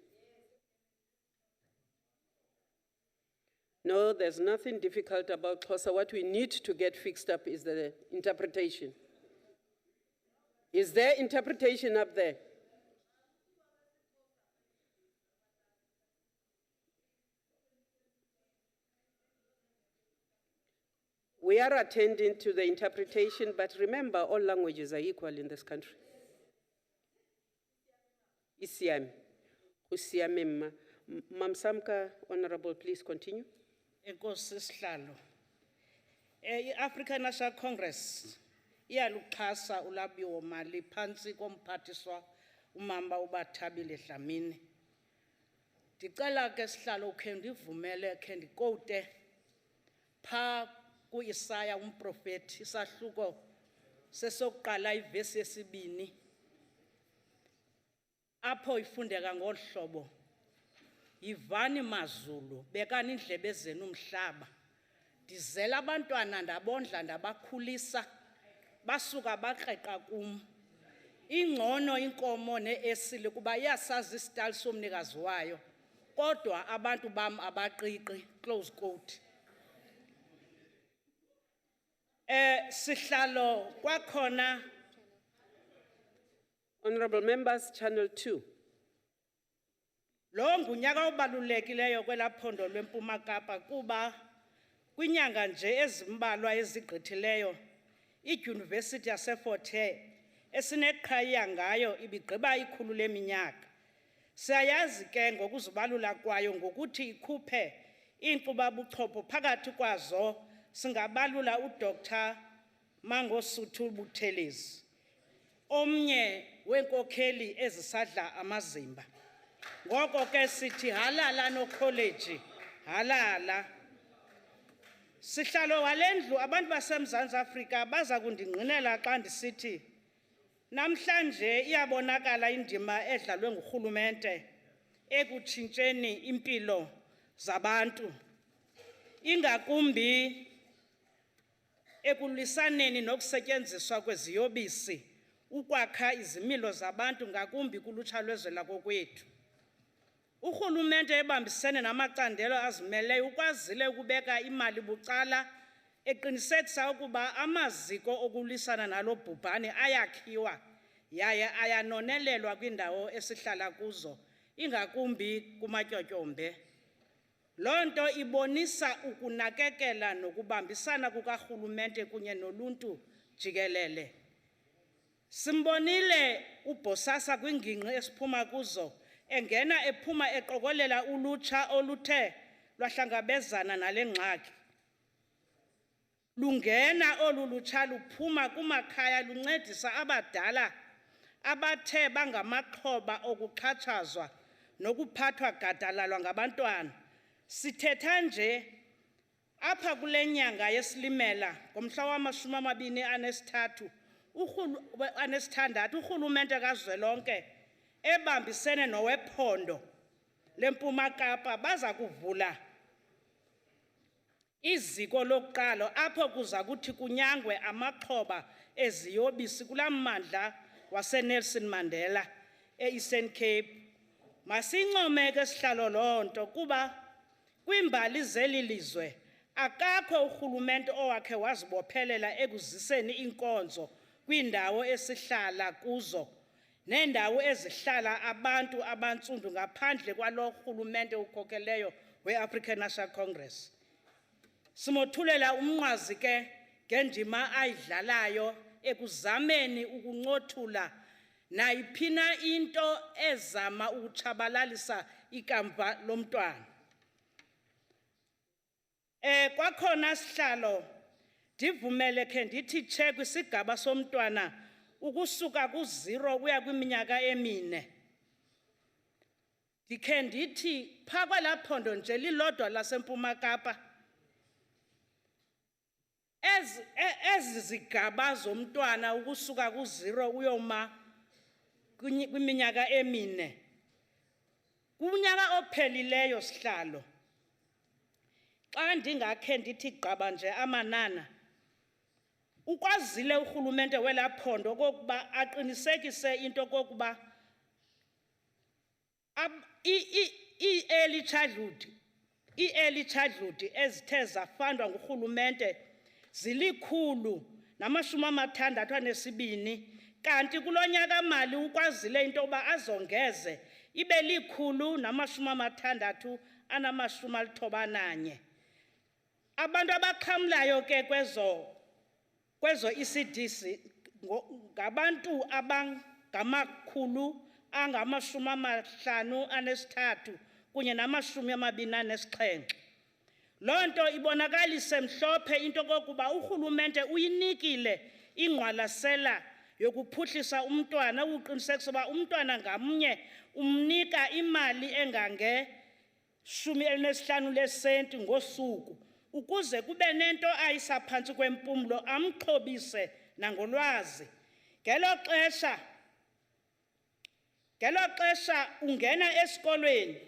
No, there's nothing difficult about Xhosa. What we need to get fixed up is the interpretation. Is there interpretation up there? We are attending to the interpretation, but remember, all languages are equal in this country. Isiame. Usiame ma. Mam Samka, Honorable, please continue. Enkosi sihlalo. I-African National Congress iyaluxhasa ulwabiwo-mali phantsi komphathiswa umamba uBathabile Dlamini. Ndicela ke sihlalo khe ndivumele khe ndikote pha ku-Isaya umprofethi isahluko sesokuqala ivesi yesibini. apho ifundeka ngolu hlobo. Yivani mazulu, bekani indlebe zenu umhlaba. Ndizela abantwana ndabondla ndabakhulisa, basuka baqeqa kum. Ingcono inkomo neesile kuba iyasazi isitali somnikazi wayo, kodwa abantu bam abaqiqi, close quote. Sihlalo kwakhona. Honorable members, Channel 2. Lo ngunyaka obalulekileyo kwela phondo lweMpuma Kapa kuba kwinyanga nje ezimbalwa ezigqithileyo iDyunivesithi yaseFort Hare esineqhayiya ngayo ibigqiba 100 leminyaka. Siyayazi ke ngokuzibalula kwayo ngokuthi ikhuphe inkqubabuchopho phakathi kwazo singabalula uDr. Mangosuthu Buthelezi, omnye wenkokheli ezisadla amazimba. Ngoko ke sithi halala no college, halala. Sihlalo walendlu abantu baseMzantsi Afrika baza kundingqinela xa ndisithi namhlanje iyabonakala indima edlalwe ngurhulumente ekutshintsheni impilo zabantu, ingakumbi ekulisaneni nokusetyenziswa kweziyobisi ukwakha izimilo zabantu ngakumbi kulutsha lwezwe lakokwethu. Urhulumente ebambisene namacandelo azimeleyo ukwazile ukubeka imali bucala eqinisekisa ukuba amaziko okulisana nalo bhubhane ayakhiwa yaye ayanonelelwa kwindawo esihlala kuzo, ingakumbi kumatyotyombe. Loo nto ibonisa ukunakekela nokubambisana kukarhulumente kunye noluntu jikelele. Simbonile uBhosasa kwingingqi esiphuma kuzo engena ephuma eqokolela ulutsha oluthe lwahlangabezana nale ngxaki. Lungena olu lutsha luphuma kumakhaya luncedisa abadala abathe bangamaxhoba okuxhatshazwa nokuphathwa gadalalwa ngabantwana. Sithetha nje apha kule nyanga yeSilimela ngomhla wama-23 urhulumente kazwelonke ebambisene nowephondo leMpuma Kapa baza kuvula iziko lokuqala apho kuza kuthi kunyangwe amaxhoba eziyobisi kulaa mmandla waseNelson Mandela e-Eastern Cape. Masincome ke sihlalo loo nto kuba kwimbali zeli lizwe akakho urhulumente owakhe wazibophelela ekuziseni inkonzo kwiindawo esihlala kuzo neendawo ezihlala abantu abantsundu ngaphandle kwalo rhulumente ukhokeleyo we-African National Congress. Simothulela umnqwazi ke ngendima ayidlalayo ekuzameni ukuncothula nayiphina into ezama ukutshabalalisa ikamva lomntwana. Kwakhona sihlalo ndivumele khe ndithi tshe kwisigaba somntwana ukusuka ku-0 ukuya kwiminyaka emine. Ndikhe ndithi phaa kwelaa phondo nje lilodwa laseMpuma Kapa ezi zigaba zomntwana ukusuka ku-0 uyoma kwiminyaka emine. Kunyaka ophelileyo sihlalo xa ndingakhe ndithi gqaba nje amanana, ukwazile urhulumente welaa phondo okokuba aqinisekise into kokuba i-early childhood ezithe zafandwa ngurhulumente zili-162, kanti kulo nyaka mali ukwazile into yokuba azongeze ibe li-161. Abantu abaxhamlayo ke kwezo ECDC ngabantu abangama-53 kunye nama-27. Loo nto ibonakalise mhlophe into kokuba urhulumente uyinikile ingqwalasela yokuphuhlisa umntwana ukuqinisekisa uba umntwana ngamnye umnika imali engange-15 leesenti ngosuku ukuze kube nento ayisa phantsi kwempumlo amxhobise nangolwazi. Ngelo xesha Ngelo xesha ungena esikolweni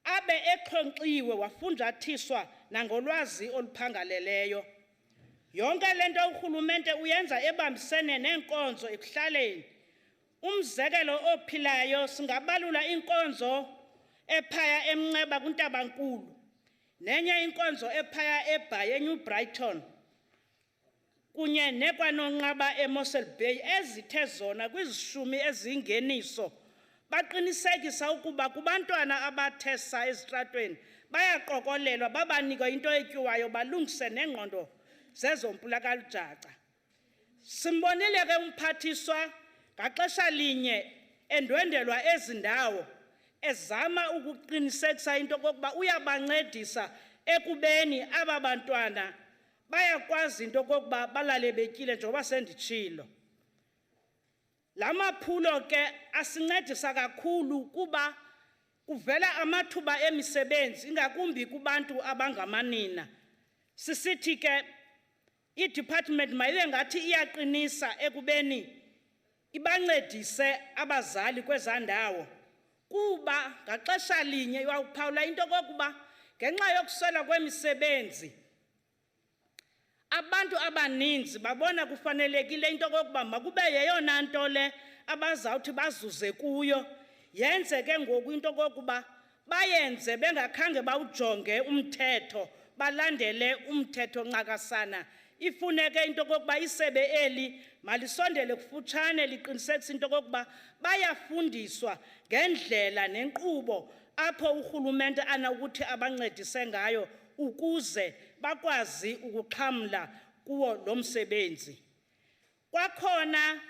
abe exhonxiwe wafunjathiswa nangolwazi oluphangaleleyo. Yonke lento urhulumente uyenza ebambisene nenkonzo ekuhlaleni. Umzekelo ophilayo singabalula inkonzo ephaya eMnxeba kuNtabankulu nenye inkonzo ephaya eBhayi eNew Brighton kunye nekwanonqaba eMossel Bay ezithe zona kwizishumi ezingeniso baqinisekisa ukuba kubantwana abathesa ezitratweni bayaqokolelwa babanika into etyiwayo balungise nengqondo zezompulakalujaca. Simbonile ke umphathiswa ngaxesha linye endwendelwa ezindawo ezama ukuqinisekisa into kokuba uyabancedisa ekubeni aba bantwana bayakwazi into kokuba balale betyile njengoba senditshilo. La maphulo ke asincedisa kakhulu kuba kuvela amathuba emisebenzi ingakumbi kubantu abangamanina. Sisithi ke i-department mayibe ngathi iyaqinisa ekubeni ibancedise abazali kweza ndawo kuba ngaxesha linye iwawuphawula into kokuba ngenxa yokuswela kwemisebenzi abantu abaninzi babona kufanelekile into kokuba makube yeyona nto le abazawuthi bazuze kuyo yenze ke ngoku into kokuba bayenze bengakhange bawujonge umthetho balandele umthetho nqakasana. Ifuneke into kokuba isebe eli malisondele kufutshane liqinisekisa into kokuba bayafundiswa ngendlela nenkqubo apho urhulumente anokuthi abancedise ngayo ukuze bakwazi ukuxhamla kuwo lo msebenzi. Kwakhona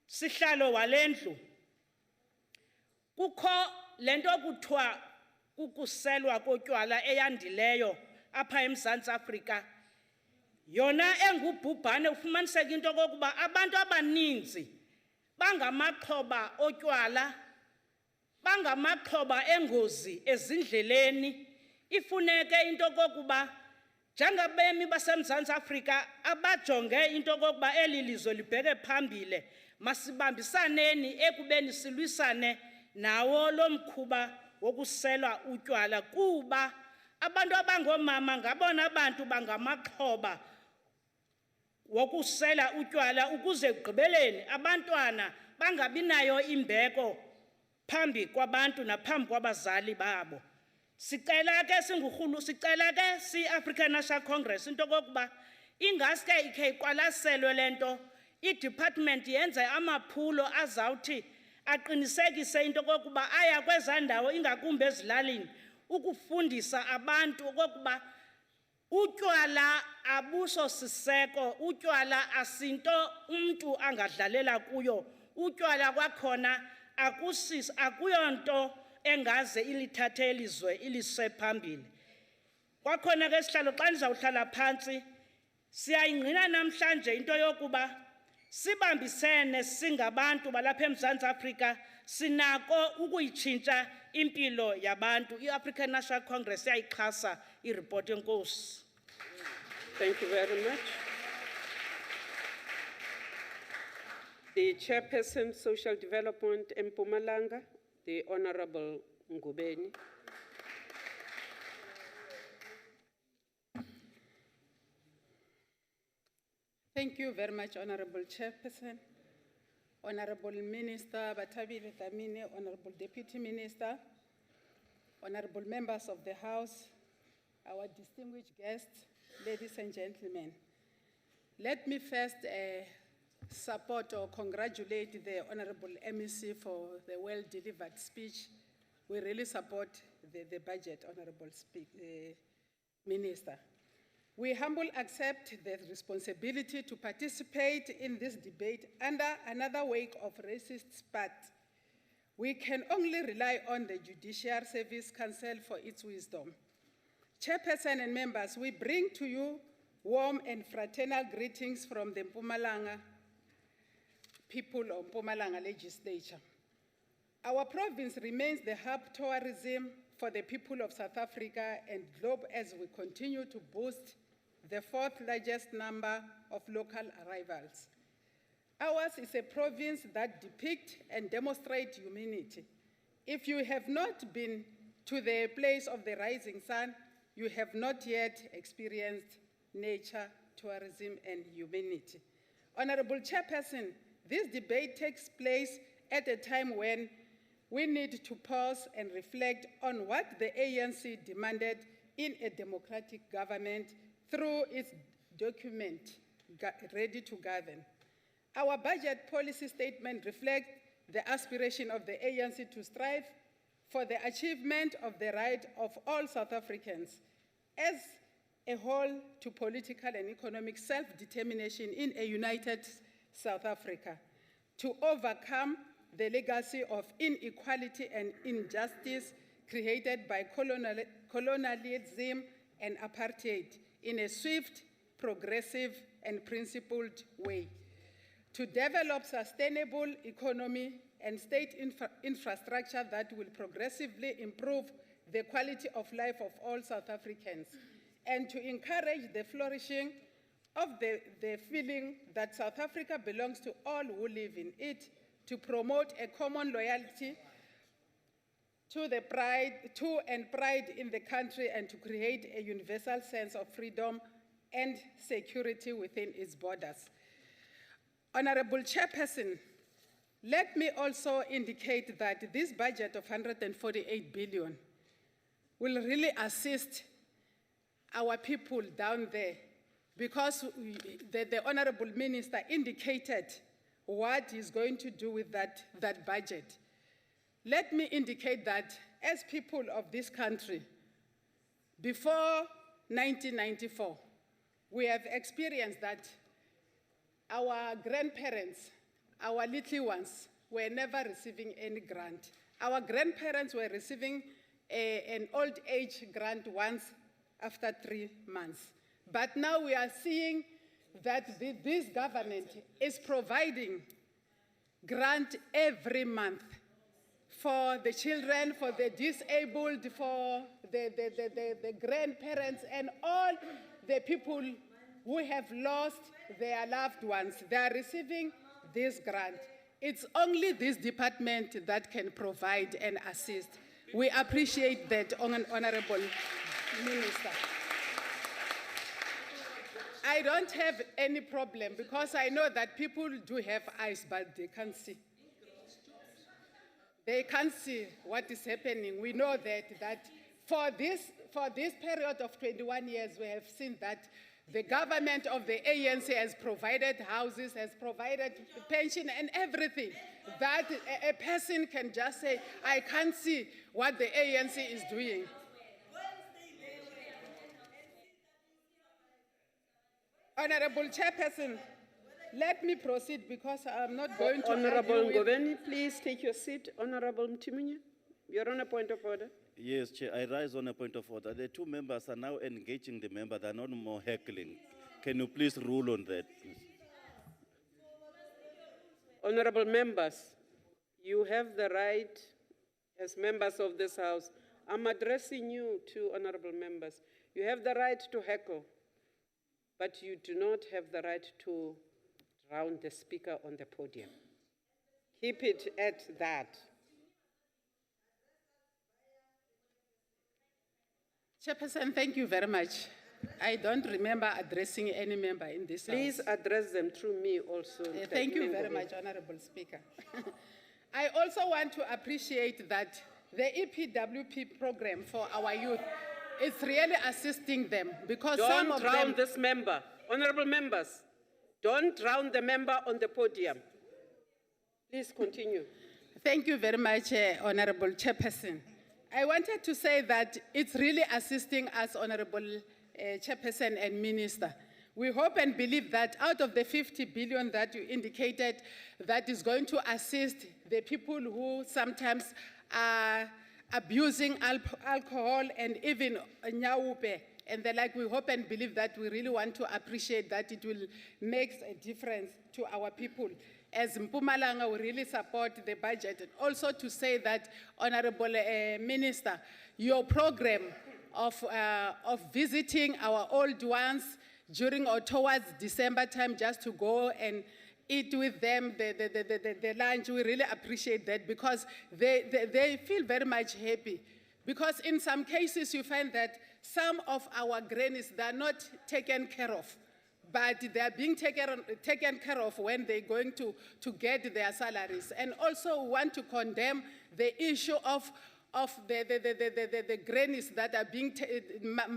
sihlalo walendlu kukho lento kuthiwa kukuselwa kotywala eyandileyo apha eMzantsi Afrika. Yona engubhubhane ufumaniseka into kokuba abantu abaninzi bangamaxhoba otywala, bangamaxhoba engozi ezindleleni. Ifuneke into kokuba njengabemi baseMzantsi Afrika abajonge into kokuba eli lizwe libheke phambili masibambisaneni ekubeni silwisane nawo lo mkhuba wokusela utywala kuba abantu abangomama ngabona abantu bangamaxhoba wokusela utywala ukuze ekugqibeleni abantwana bangabi nayo imbeko phambi kwabantu naphambi kwabazali babo. Sicela ke si-African National Congress into kokuba ingaske ikhe iqwalaselwe lento i-department yenze amaphulo azawuthi aqinisekise into kokuba aya kweza ndawo ingakumbi ezilalini ukufundisa abantu okokuba utywala abuso siseko, utywala asinto umntu angadlalela kuyo, utywala kwakhona akuyonto engaze ilithathe elizwe ilise phambili. Kwakhona ke sihlalo xa ndizawuhlala phantsi siyayingqina namhlanje into yokuba sibambisene singabantu balapha eMzantsi Afrika sinako ukuyitshintsha impilo yabantu. I-African National Congress iyayixhasa iripoti enkosi. Thank you very much. The Chairperson, Social Development in Mpumalanga, the Honorable Ngubeni. Thank you very much, Honorable Chairperson, Honorable Minister Batabile Dlamini, Honorable Deputy Minister, Honorable Members of the House, our distinguished guests, ladies and gentlemen. Let me first support or congratulate the Honorable MEC for the well-delivered speech. We really support the budget, Honorable Minister. We humbly accept the responsibility to participate in this debate under another wave of racist spat. We can only rely on the Judicial Service Council for its wisdom. Chairperson and members, we bring to you warm and fraternal greetings from the Mpumalanga people of Mpumalanga legislature. Our province remains the hub tourism for the people of South Africa and globe as we continue to boost the fourth largest number of local arrivals. Ours is a province that depicts and demonstrates humanity. If you have not been to the place of the rising sun, you have not yet experienced nature, tourism, and humanity. Honorable Chairperson, this debate takes place at a time when we need to pause and reflect on what the ANC demanded in a democratic government through its document, Ready to Govern. Our budget policy statement reflects the aspiration of the ANC to strive for the achievement of the right of all South Africans as a whole to political and economic self-determination in a united South Africa, to overcome the legacy of inequality and injustice created by colonialism and apartheid in a swift, progressive, and principled way, to develop sustainable economy and state infrastructure that will progressively improve the quality of life of all South Africans, and to encourage the flourishing of the feeling that South Africa belongs to all who live in it, to promote a common loyalty to pride in the country, and to create a universal sense of freedom and security within its borders. Honorable Chairperson, let me also indicate that this budget of 148 billion will really assist our people down there, because the Honorable Minister indicated what he's going to do with that budget. Let me indicate that as people of this country, before 1994, we have experienced that our grandparents, our little ones, were never receiving any grant. Our grandparents were receiving an old age grant once after 3 months. But now we are seeing that this government is providing grant every month for the children, for the disabled, for the grandparents, and all the people who have lost their loved ones. They are receiving this grant. It's only this department that can provide and assist. We appreciate that, Honorable Minister. I don't have any problem, because I know that people do have eyes, but they can't see. They can't see what is happening. We know that for this period of 21 years, we have seen that the government of the ANC has provided houses, has provided pension and everything, that a person can just say, I can't see what the ANC is doing. Honorable Chairperson, let me proceed, because I'm not going to Honorable argue with- Ngobeni, please take your seat. Honorable Mtimunye, you're on a point of order. Yes, Chair, I rise on a point of order. The two members are now engaging the member. They're not more heckling. Can you please rule on that, please? Honorable members, you have the right, as members of this House, I'm addressing you two honorable members. You have the right to heckle, but you do not have the right to drown the speaker on the podium. Keep it at that. Chairperson, thank you very much. I don't remember addressing any member in this Please House. address them through me also. Thank you very much, Honorable Speaker. I also want to appreciate that the EPWP program for our youth is really assisting them, because some Don't of drown them... this member. Honorable members, don't drown the member on the podium. Please continue. Thank you very much, Honorable Chairperson. I wanted to say that it's really assisting us, Honorable Chairperson and Minister. We hope and believe that out of the 50 billion that you indicated, that is going to assist the people who sometimes are abusing alcohol and even nyaupe and the like. We hope and believe that we really want to appreciate that it will make a difference to our people. As Mpumalanga, we really support the budget. And also to say that, Honorable Minister, your program of visiting our old ones during or towards December time, just to go and eat with them the lunch. We really appreciate that because they feel very much happy. Because in some cases, you find that some of our grannies, they're not taken care of, but they are being taken care of when they're going to get their salaries. And also want to condemn the issue of the grannies that are being,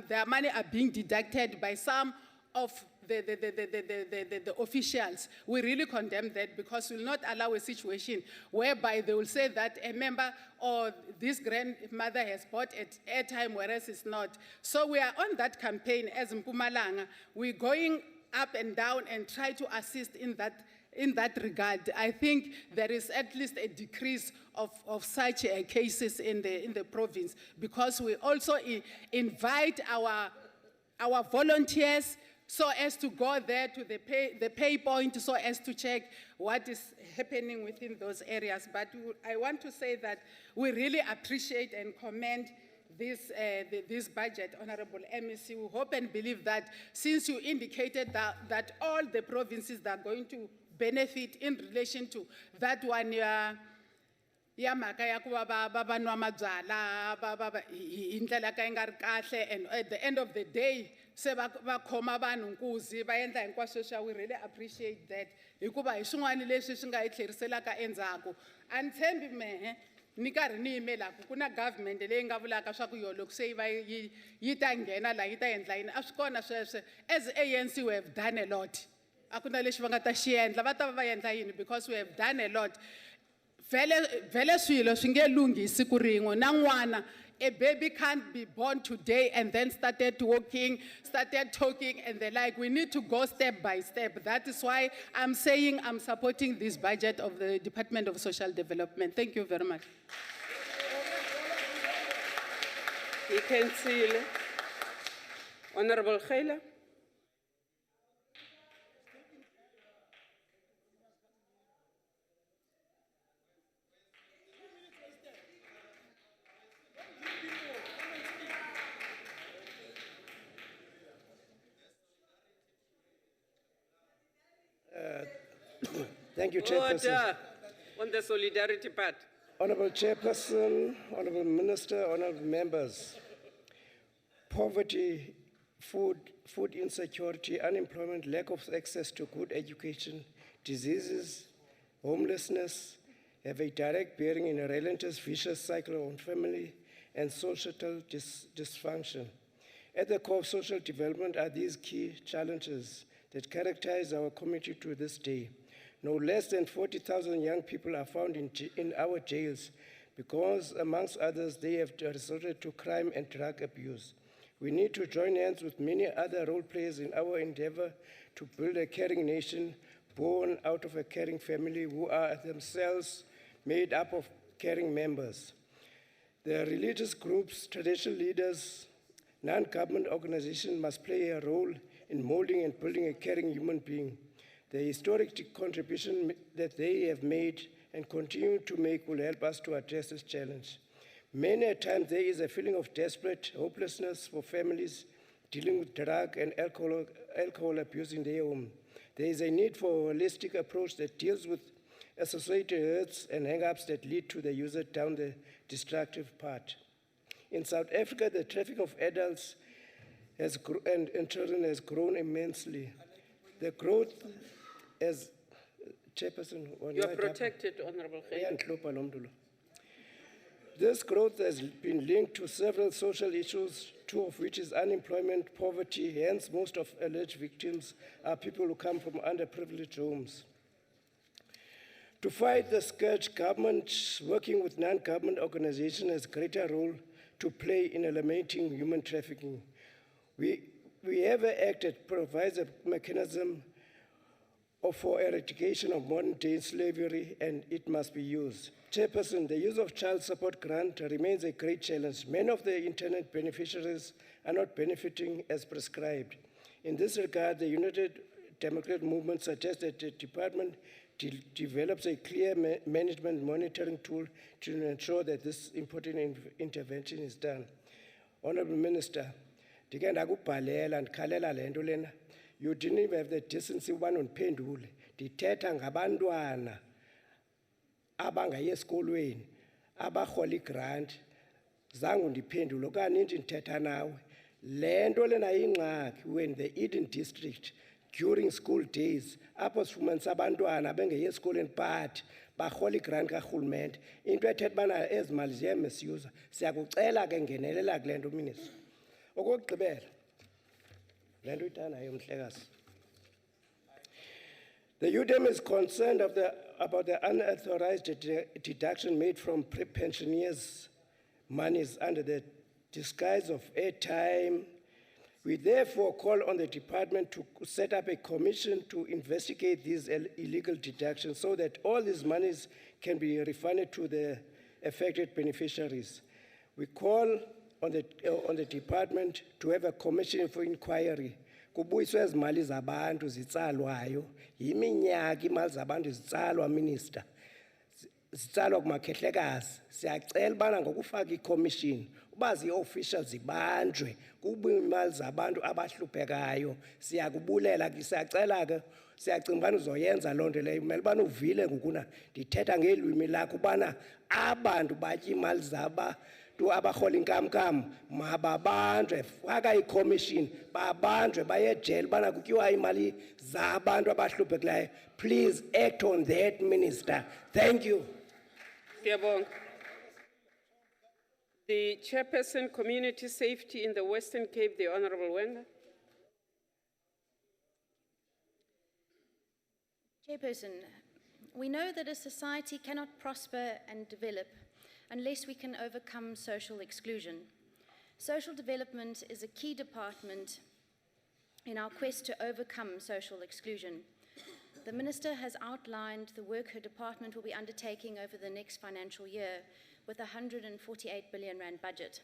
their money are being deducted by some of the officials. We really condemn that because we will not allow a situation whereby they will say that a member or this grandmother has bought airtime, whereas it's not. So we are on that campaign as Mpumalanga. We're going up and down and try to assist in that regard. I think there is at least a decrease of such cases in the province because we also invite our volunteers so as to go there to the pay point, so as to check what is happening within those areas. But I want to say that we really appreciate and commend this budget, Honorable MEC. We hope and believe that since you indicated that all the provinces are going to benefit in relation to that one, and at the end of the day, we really appreciate that. And ni karhi ni yimela ku na government leyi nga vulaka swa ku yo loko se yi ta nghena la yi ta endla yini a swi kona sweswe. As ANC we have done a lot, a ku na lexi va nga ta xi endla, va ta va endla yini because we have done a lot. Vele swilo swi nge lungi hi siku rin'we na n'wana. A baby can't be born today and then started walking, started talking and the like. We need to go step by step. That is why I'm saying I'm supporting this budget of the Department of Social Development. Thank you very much. You can see, Honorable Khaila. Thank you, Chairperson. Order on the solidarity part. Honorable Chairperson, Honorable Minister, Honorable members, poverty, food insecurity, unemployment, lack of access to good education, diseases, homelessness have a direct bearing in a relentless vicious cycle on family and societal dysfunction. At the core of social development are these key challenges that characterize our community to this day. No less than 40,000 young people are found in our jails because, amongst others, they have resorted to crime and drug abuse. We need to join hands with many other role players in our endeavor to build a caring nation born out of a caring family who are themselves made up of caring members. The religious groups, traditional leaders, non-government organizations must play a role in molding and building a caring human being. The historic contribution that they have made and continue to make will help us to address this challenge. Many a time there is a feeling of desperate hopelessness for families dealing with drug and alcohol abuse in their home. There is a need for a holistic approach that deals with associated hurts and hang-ups that lead to the user down the destructive path. In South Africa, the trafficking of adults and children has grown immensely. The growth as Chairperson... You are protected, Honorable Khaila. This growth has been linked to several social issues, two of which is unemployment, poverty. Hence, most of alleged victims are people who come from underprivileged homes. To fight the scourge, government working with non-government organizations has a greater role to play in eliminating human trafficking. We have an act that provides a mechanism for eradication of modern-day slavery, and it must be used. Chairperson, the use of child support grant remains a great challenge. Many of the intended beneficiaries are not benefiting as prescribed. In this regard, the United Democratic Movement suggests that the department develops a clear management monitoring tool to ensure that this important intervention is done. Honorable Minister, you didn't even have the decency one on Pendule. ndithetha ngabantwana abangayi esikolweni abarhola igrant zange undiphendule okanye ndithetha nawe le nto lena yingxaki when the Eden District during school days apho sifumanisa abantwana bengayi esikolweni but barhola igrant karhulumente into ethetha ubana ezi mali ziyamisuse siyakucela ke ngenelela kule nto minister okokugqibela le nto uyithanayo mhlekazi. The UDM is concerned about the unauthorized deduction made from pensioners' monies under the disguise of airtime. We therefore call on the department to set up a commission to investigate these illegal deductions so that all these monies can be refunded to the affected beneficiaries. We call on the department to have a commission for inquiry. Kubuyiswe ezimali zabantu zitsalwayo yiminyaka imali zabantu zitsalwa minister zitsalwa kumakhehlekazi siyacela bana ngokufaka icommission uba zi-official zibanjwe kuba imali zabantu abahluphekayo siyakubulela ke siyacela ke siyacinga ubana uzoyenza loo nto leyo umele ubana uvile ngokuna ndithetha ngelwimi lakho ubana abantu batya imali zaba abarhola inkamnkam mababanjwe faka icommission babanjwe baye ejele bana kutyiwa imali zabantu abahluphekileyo. Please act on that, minister. Thank you. Siyabonga. The Chairperson, Community Safety in the Western Cape, the Honorable Wenda. Chairperson, we know that a society cannot prosper and develop unless we can overcome social exclusion. Social development is a key department in our quest to overcome social exclusion. The Minister has outlined the work her department will be undertaking over the next financial year with a 148 billion rand budget.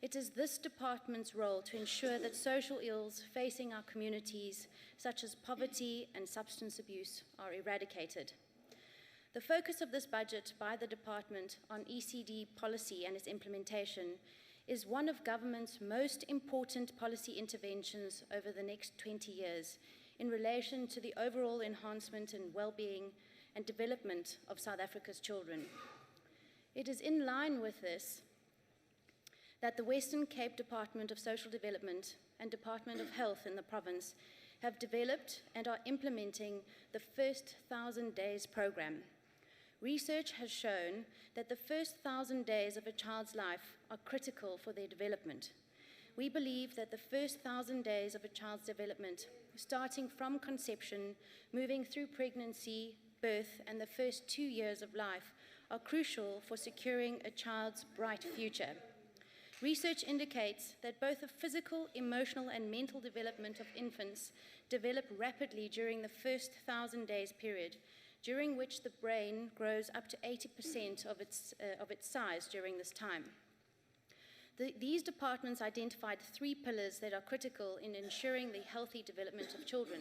It is this department's role to ensure that social ills facing our communities, such as poverty and substance abuse, are eradicated. The focus of this budget by the department on ECD policy and its implementation is one of government's most important policy interventions over the next 20 years in relation to the overall enhancement and well-being and development of South Africa's children. It is in line with this that the Western Cape Department of Social Development and Department of Health in the province have developed and are implementing the First 1,000 Days program. Research has shown that the first 1,000 days of a child's life are critical for their development. We believe that the first 1,000 days of a child's development, starting from conception, moving through pregnancy, birth, and the first 2 years of life, are crucial for securing a child's bright future. Research indicates that both the physical, emotional, and mental development of infants develop rapidly during the first 1,000 days period, during which the brain grows up to 80% of its size during this time. These departments identified 3 pillars that are critical in ensuring the healthy development of children.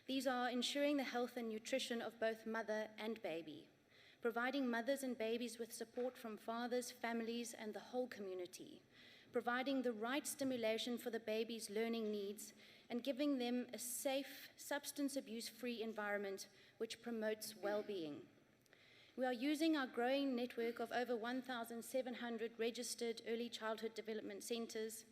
These are ensuring the health and nutrition of both mother and baby, providing mothers and babies with support from fathers, families, and the whole community, providing the right stimulation for the baby's learning needs, and giving them a safe, substance abuse-free environment which promotes well-being. We are using our growing network of over 1,700 registered early childhood development centres.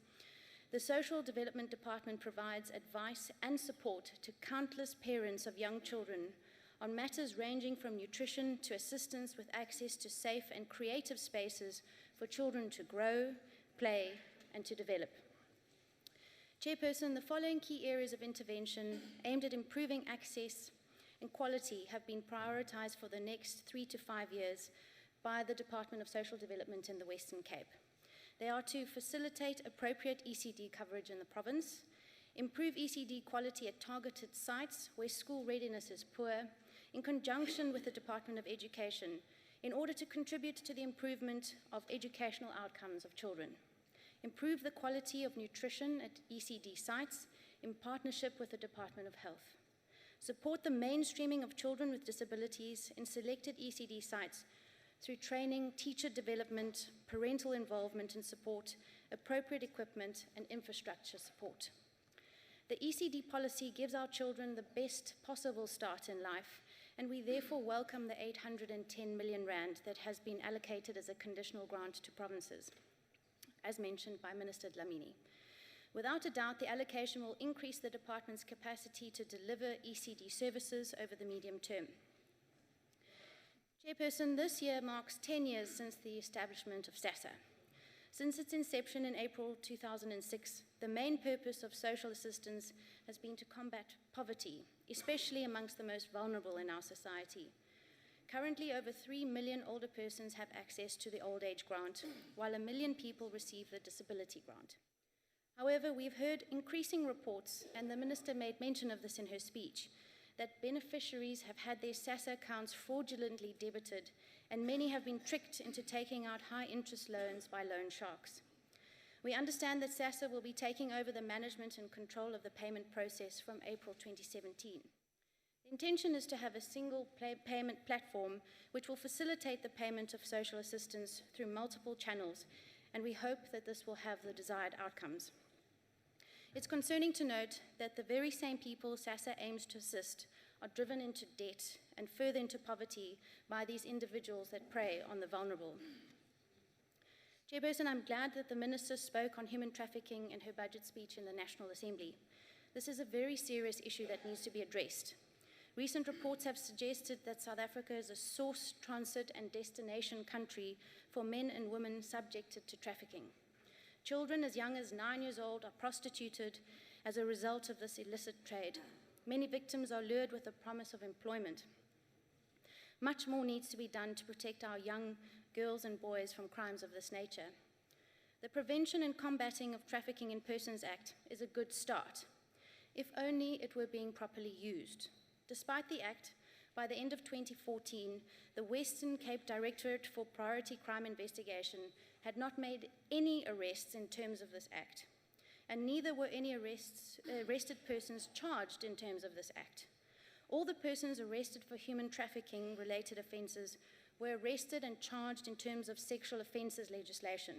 The Social Development Department provides advice and support to countless parents of young children on matters ranging from nutrition to assistance with access to safe and creative spaces for children to grow, play, and to develop. Chairperson, the following key areas of intervention aimed at improving access and quality have been prioritised for the next 3 to 5 years by the Department of Social Development in the Western Cape. They are to facilitate appropriate ECD coverage in the province, improve ECD quality at targeted sites where school readiness is poor, in conjunction with the Department of Education, in order to contribute to the improvement of educational outcomes of children, improve the quality of nutrition at ECD sites in partnership with the Department of Health, support the mainstreaming of children with disabilities in selected ECD sites through training, teacher development, parental involvement and support, appropriate equipment, and infrastructure support. The ECD policy gives our children the best possible start in life, and we therefore welcome the 810 million rand that has been allocated as a conditional grant to provinces, as mentioned by Minister Dlamini. Without a doubt, the allocation will increase the department's capacity to deliver ECD services over the medium term. Chairperson, this year marks 10 years since the establishment of SASSA. Since its inception in April 2006, the main purpose of social assistance has been to combat poverty, especially amongst the most vulnerable in our society. Currently, over 3 million older persons have access to the old age grant, while 1 million people receive the disability grant. However, we've heard increasing reports, and the Minister made mention of this in her speech, that beneficiaries have had their SASSA accounts fraudulently debited, and many have been tricked into taking out high-interest loans by loan sharks. We understand that SASSA will be taking over the management and control of the payment process from April 2017. The intention is to have a single payment platform which will facilitate the payment of social assistance through multiple channels, and we hope that this will have the desired outcomes. It's concerning to note that the very same people SASSA aims to assist are driven into debt and further into poverty by these individuals that prey on the vulnerable. Chairperson, I'm glad that the Minister spoke on human trafficking in her budget speech in the National Assembly. This is a very serious issue that needs to be addressed. Recent reports have suggested that South Africa is a source, transit, and destination country for men and women subjected to trafficking. Children as young as 9 years old are prostituted as a result of this illicit trade. Many victims are lured with the promise of employment. Much more needs to be done to protect our young girls and boys from crimes of this nature. The Prevention and Combating of Trafficking in Persons Act is a good start, if only it were being properly used. Despite the Act, by the end of 2014, the Western Cape Directorate for Priority Crime Investigation had not made any arrests in terms of this Act, and neither were any arrested persons charged in terms of this Act. All the persons arrested for human trafficking related offences were arrested and charged in terms of sexual offences legislation,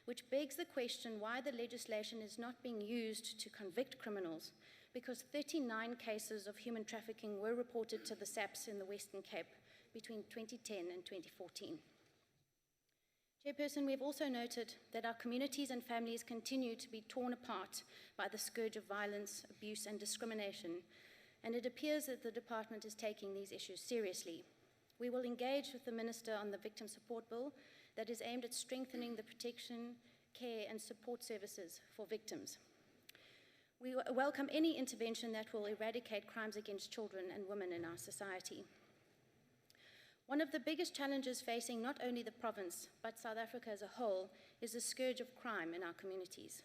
which begs the question why the legislation is not being used to convict criminals, because 39 cases of human trafficking were reported to the SAPS in the Western Cape between 2010 and 2014. Chairperson, we have also noted that our communities and families continue to be torn apart by the scourge of violence, abuse, and discrimination, and it appears that the department is taking these issues seriously. We will engage with the Minister on the Victim Support Bill that is aimed at strengthening the protection, care, and support services for victims. We welcome any intervention that will eradicate crimes against children and women in our society. One of the biggest challenges facing not only the province, but South Africa as a whole, is the scourge of crime in our communities.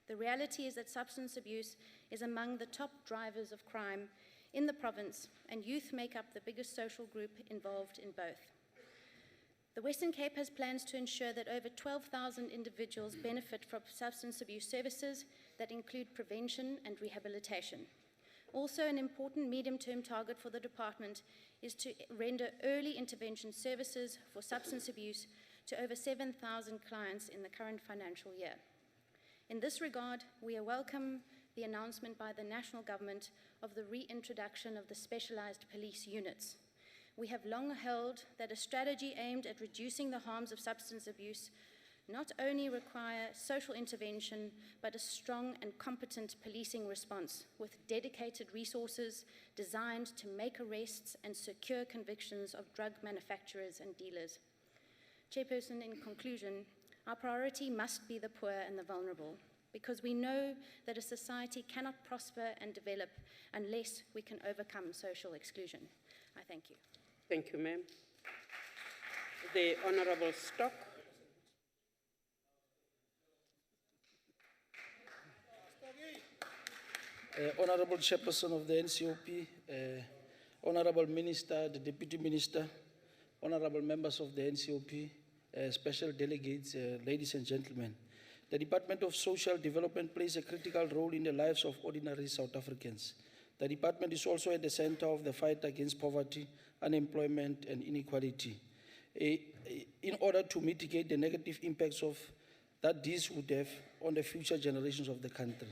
The reality is that substance abuse is among the top drivers of crime in the province, and youth make up the biggest social group involved in both. The Western Cape has plans to ensure that over 12,000 individuals benefit from substance abuse services that include prevention and rehabilitation. Also, an important medium-term target for the department is to render early intervention services for substance abuse to over 7,000 clients in the current financial year. In this regard, we welcome the announcement by the national government of the reintroduction of the specialized police units. We have long held that a strategy aimed at reducing the harms of substance abuse not only require social intervention, but a strong and competent policing response with dedicated resources designed to make arrests and secure convictions of drug manufacturers and dealers. Chairperson, in conclusion, our priority must be the poor and the vulnerable, because we know that a society cannot prosper and develop unless we can overcome social exclusion. I thank you. Thank you, ma'am. The Honourable Stock. Honourable Chairperson of the NCOP, Honourable Minister, the Deputy Minister, Honourable members of the NCOP, special delegates, ladies and gentlemen. The Department of Social Development plays a critical role in the lives of ordinary South Africans. The department is also at the center of the fight against poverty, unemployment, and inequality. In order to mitigate the negative impacts that these would have on the future generations of the country,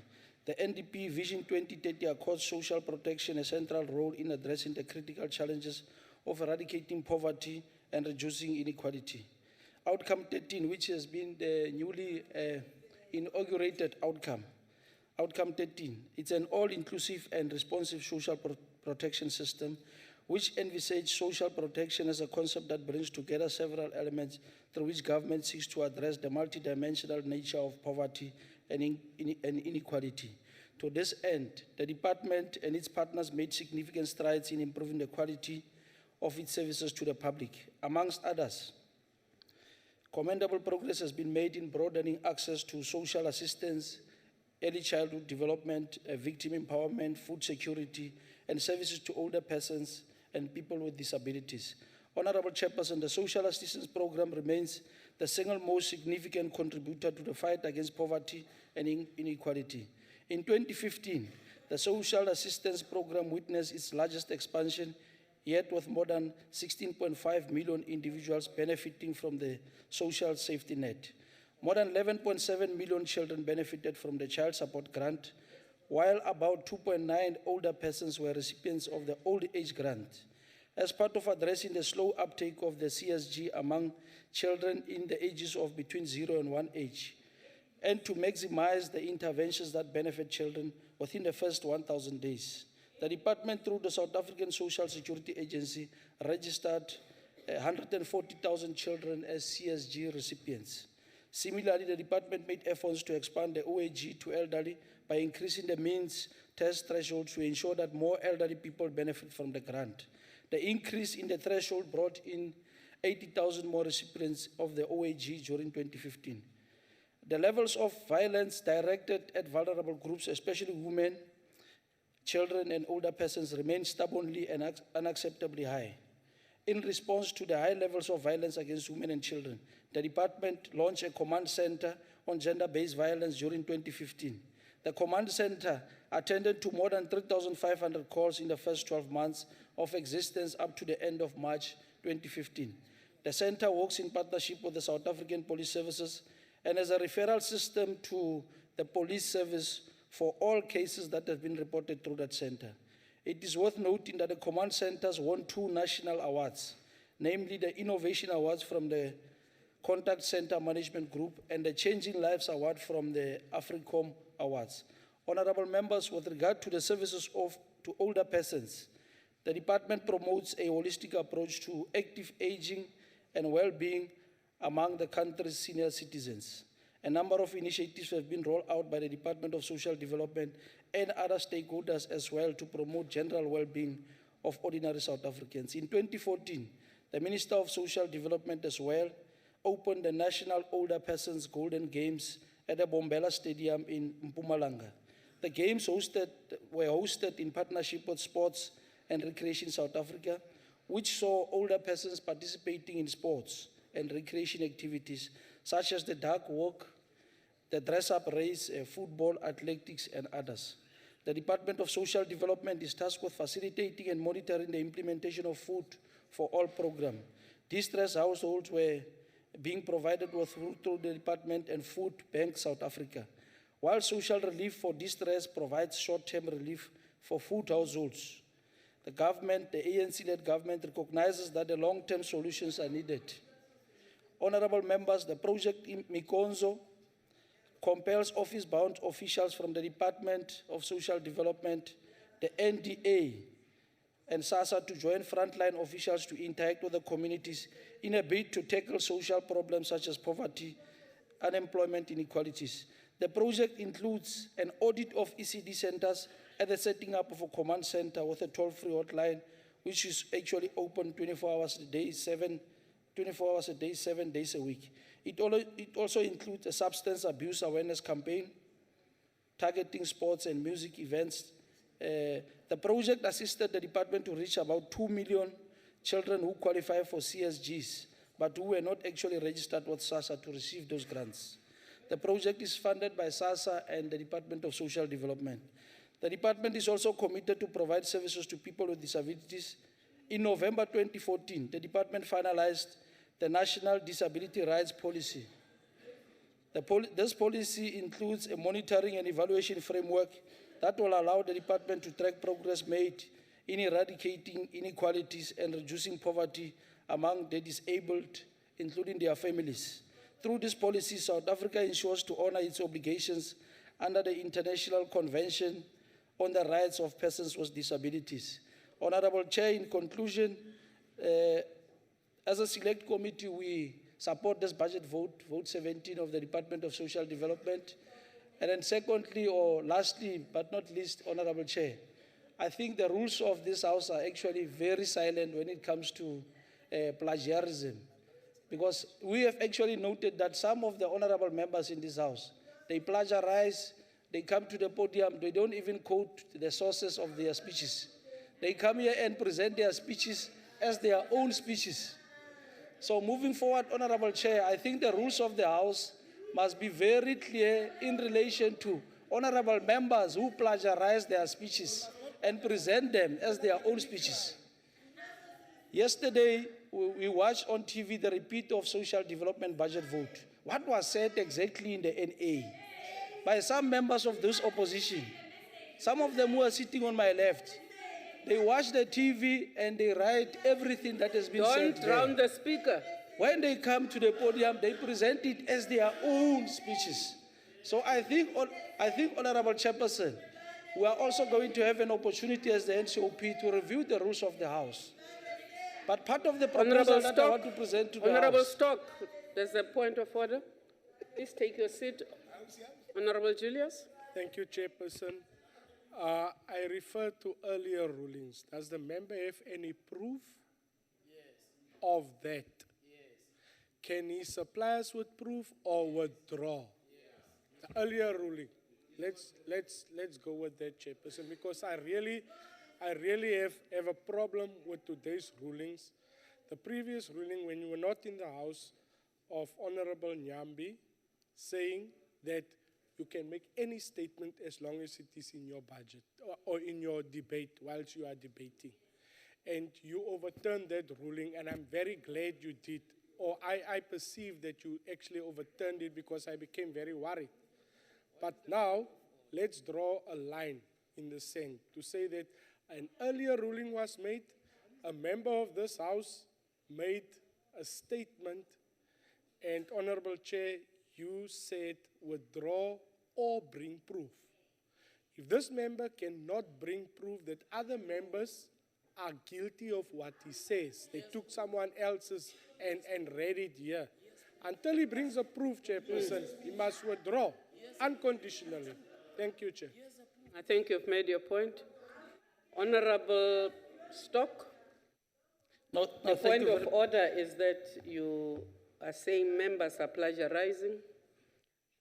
The NDP Vision 2030 accords social protection a central role in addressing the critical challenges of eradicating poverty and reducing inequality. Outcome 13, which has been the newly inaugurated outcome. Outcome 13, it's an all-inclusive and responsive social protection system which envisages social protection as a concept that brings together several elements through which government seeks to address the multidimensional nature of poverty and inequality. To this end, the department and its partners made significant strides in improving the quality of its services to the public. Amongst others, commendable progress has been made in broadening access to social assistance, early childhood development, victim empowerment, food security, and services to older persons and people with disabilities. Honorable Chairperson, the social assistance program remains the single most significant contributor to the fight against poverty and inequality. In 2015, the social assistance program witnessed its largest expansion, yet with more than 16.5 million individuals benefiting from the social safety net. More than 11.7 million children benefited from the child support grant, while about 2.9 older persons were recipients of the old age grant. As part of addressing the slow uptake of the CSG among children in the ages of between 0 and 1 age, and to maximize the interventions that benefit children within the first 1,000 days, the department, through the South African Social Security Agency, registered 140,000 children as CSG recipients. Similarly, the department made efforts to expand the OAG to elderly by increasing the means test threshold to ensure that more elderly people benefit from the grant. The increase in the threshold brought in 80,000 more recipients of the OAG during 2015. The levels of violence directed at vulnerable groups, especially women, children, and older persons, remain stubbornly and unacceptably high. In response to the high levels of violence against women and children, the department launched a command center on gender-based violence during 2015. The command center attended to more than 3,500 calls in the first 12 months of existence up to the end of March 2015. The center works in partnership with the South African Police Services and as a referral system to the police service for all cases that have been reported through that center. It is worth noting that the command centers won 2 national awards, namely the Innovation Awards from the Contact Center Management Group and the Changing Lives Award from the AFRICOM Awards. Honorable members, with regard to the services to older persons, the department promotes a holistic approach to active aging and well-being among the country's senior citizens. A number of initiatives have been rolled out by the Department of Social Development and other stakeholders as well to promote general well-being of ordinary South Africans. In 2014, the Minister of Social Development as well opened the National Older Persons Golden Games at the Bombela Stadium in Mpumalanga. The games were hosted in partnership with Sports and Recreation South Africa, which saw older persons participating in sports and recreation activities such as the dog walk, the dress-up race, football, athletics, and others. The Department of Social Development is tasked with facilitating and monitoring the implementation of Food for All program. Distressed households were being provided with food through the department and Food Bank South Africa, while Social Relief for Distress provides short-term relief for food households. The government, the ANC-led government, recognizes that the long-term solutions are needed. Honorable members, the project in Mikonzo compels office-bound officials from the Department of Social Development, the NDA, and SASSA to join frontline officials to interact with the communities in a bid to tackle social problems such as poverty, unemployment, inequalities. The project includes an audit of ECD centers and the setting up of a command center with a toll-free hotline, which is actually open 24 hours a day, 7 days a week. It also includes a substance abuse awareness campaign, targeting sports and music events. The project assisted the department to reach about 2 million children who qualify for CSGs, but who were not actually registered with SASSA to receive those grants. The project is funded by SASSA and the Department of Social Development. The department is also committed to provide services to people with disabilities. In November 2014, the department finalized the National Disability Rights Policy, This policy includes a monitoring and evaluation framework that will allow the department to track progress made in eradicating inequalities and reducing poverty among the disabled, including their families. Through this policy, South Africa ensures to honor its obligations under the International Convention on the Rights of Persons with Disabilities. Honorable Chair, in conclusion, as a select committee, we support this budget vote, vote 17 of the Department of Social Development. And then secondly, or lastly, but not least, Honorable Chair, I think the rules of this House are actually very silent when it comes to plagiarism. Because we have actually noted that some of the honorable members in this House, they plagiarize, they come to the podium, they don't even quote the sources of their speeches. They come here and present their speeches as their own speeches. So moving forward, Honorable Chair, I think the rules of the House must be very clear in relation to honorable members who plagiarize their speeches and present them as their own speeches. Yesterday, we watched on TV the repeat of social development budget vote. What was said exactly in the NA by some members of this opposition? Some of them who are sitting on my left. They watch the TV and they write everything that has been said. Don't drown the speaker. When they come to the podium, they present it as their own speeches. So I think, Honorable Chairperson, we are also going to have an opportunity as the NCOP to review the rules of the House. But part of the proposal that I want to present to the Honorable House. Stock, there's a point of order. Please take your seat. Honorable Julius. Thank you, Chairperson. I refer to earlier rulings. Does the member have any proof of that? Can he supply us with proof or withdraw? The earlier ruling. Let's go with that, Chairperson, because I really have a problem with today's rulings. The previous ruling, when you were not in the House, of Honorable Nyambi, saying that you can make any statement as long as it is in your budget or in your debate whilst you are debating. And you overturned that ruling, and I'm very glad you did. Or I perceive that you actually overturned it because I became very worried. But now, let's draw a line in the sand to say that an earlier ruling was made, a member of this House made a statement, and Honorable Chair, you said withdraw or bring proof. If this member cannot bring proof that other members are guilty of what he says, they took someone else's and read it here. Until he brings a proof, Chairperson, he must withdraw unconditionally. Thank you, Chair. I think you've made your point. Honorable Stock. The point of order is that you are saying members are plagiarizing,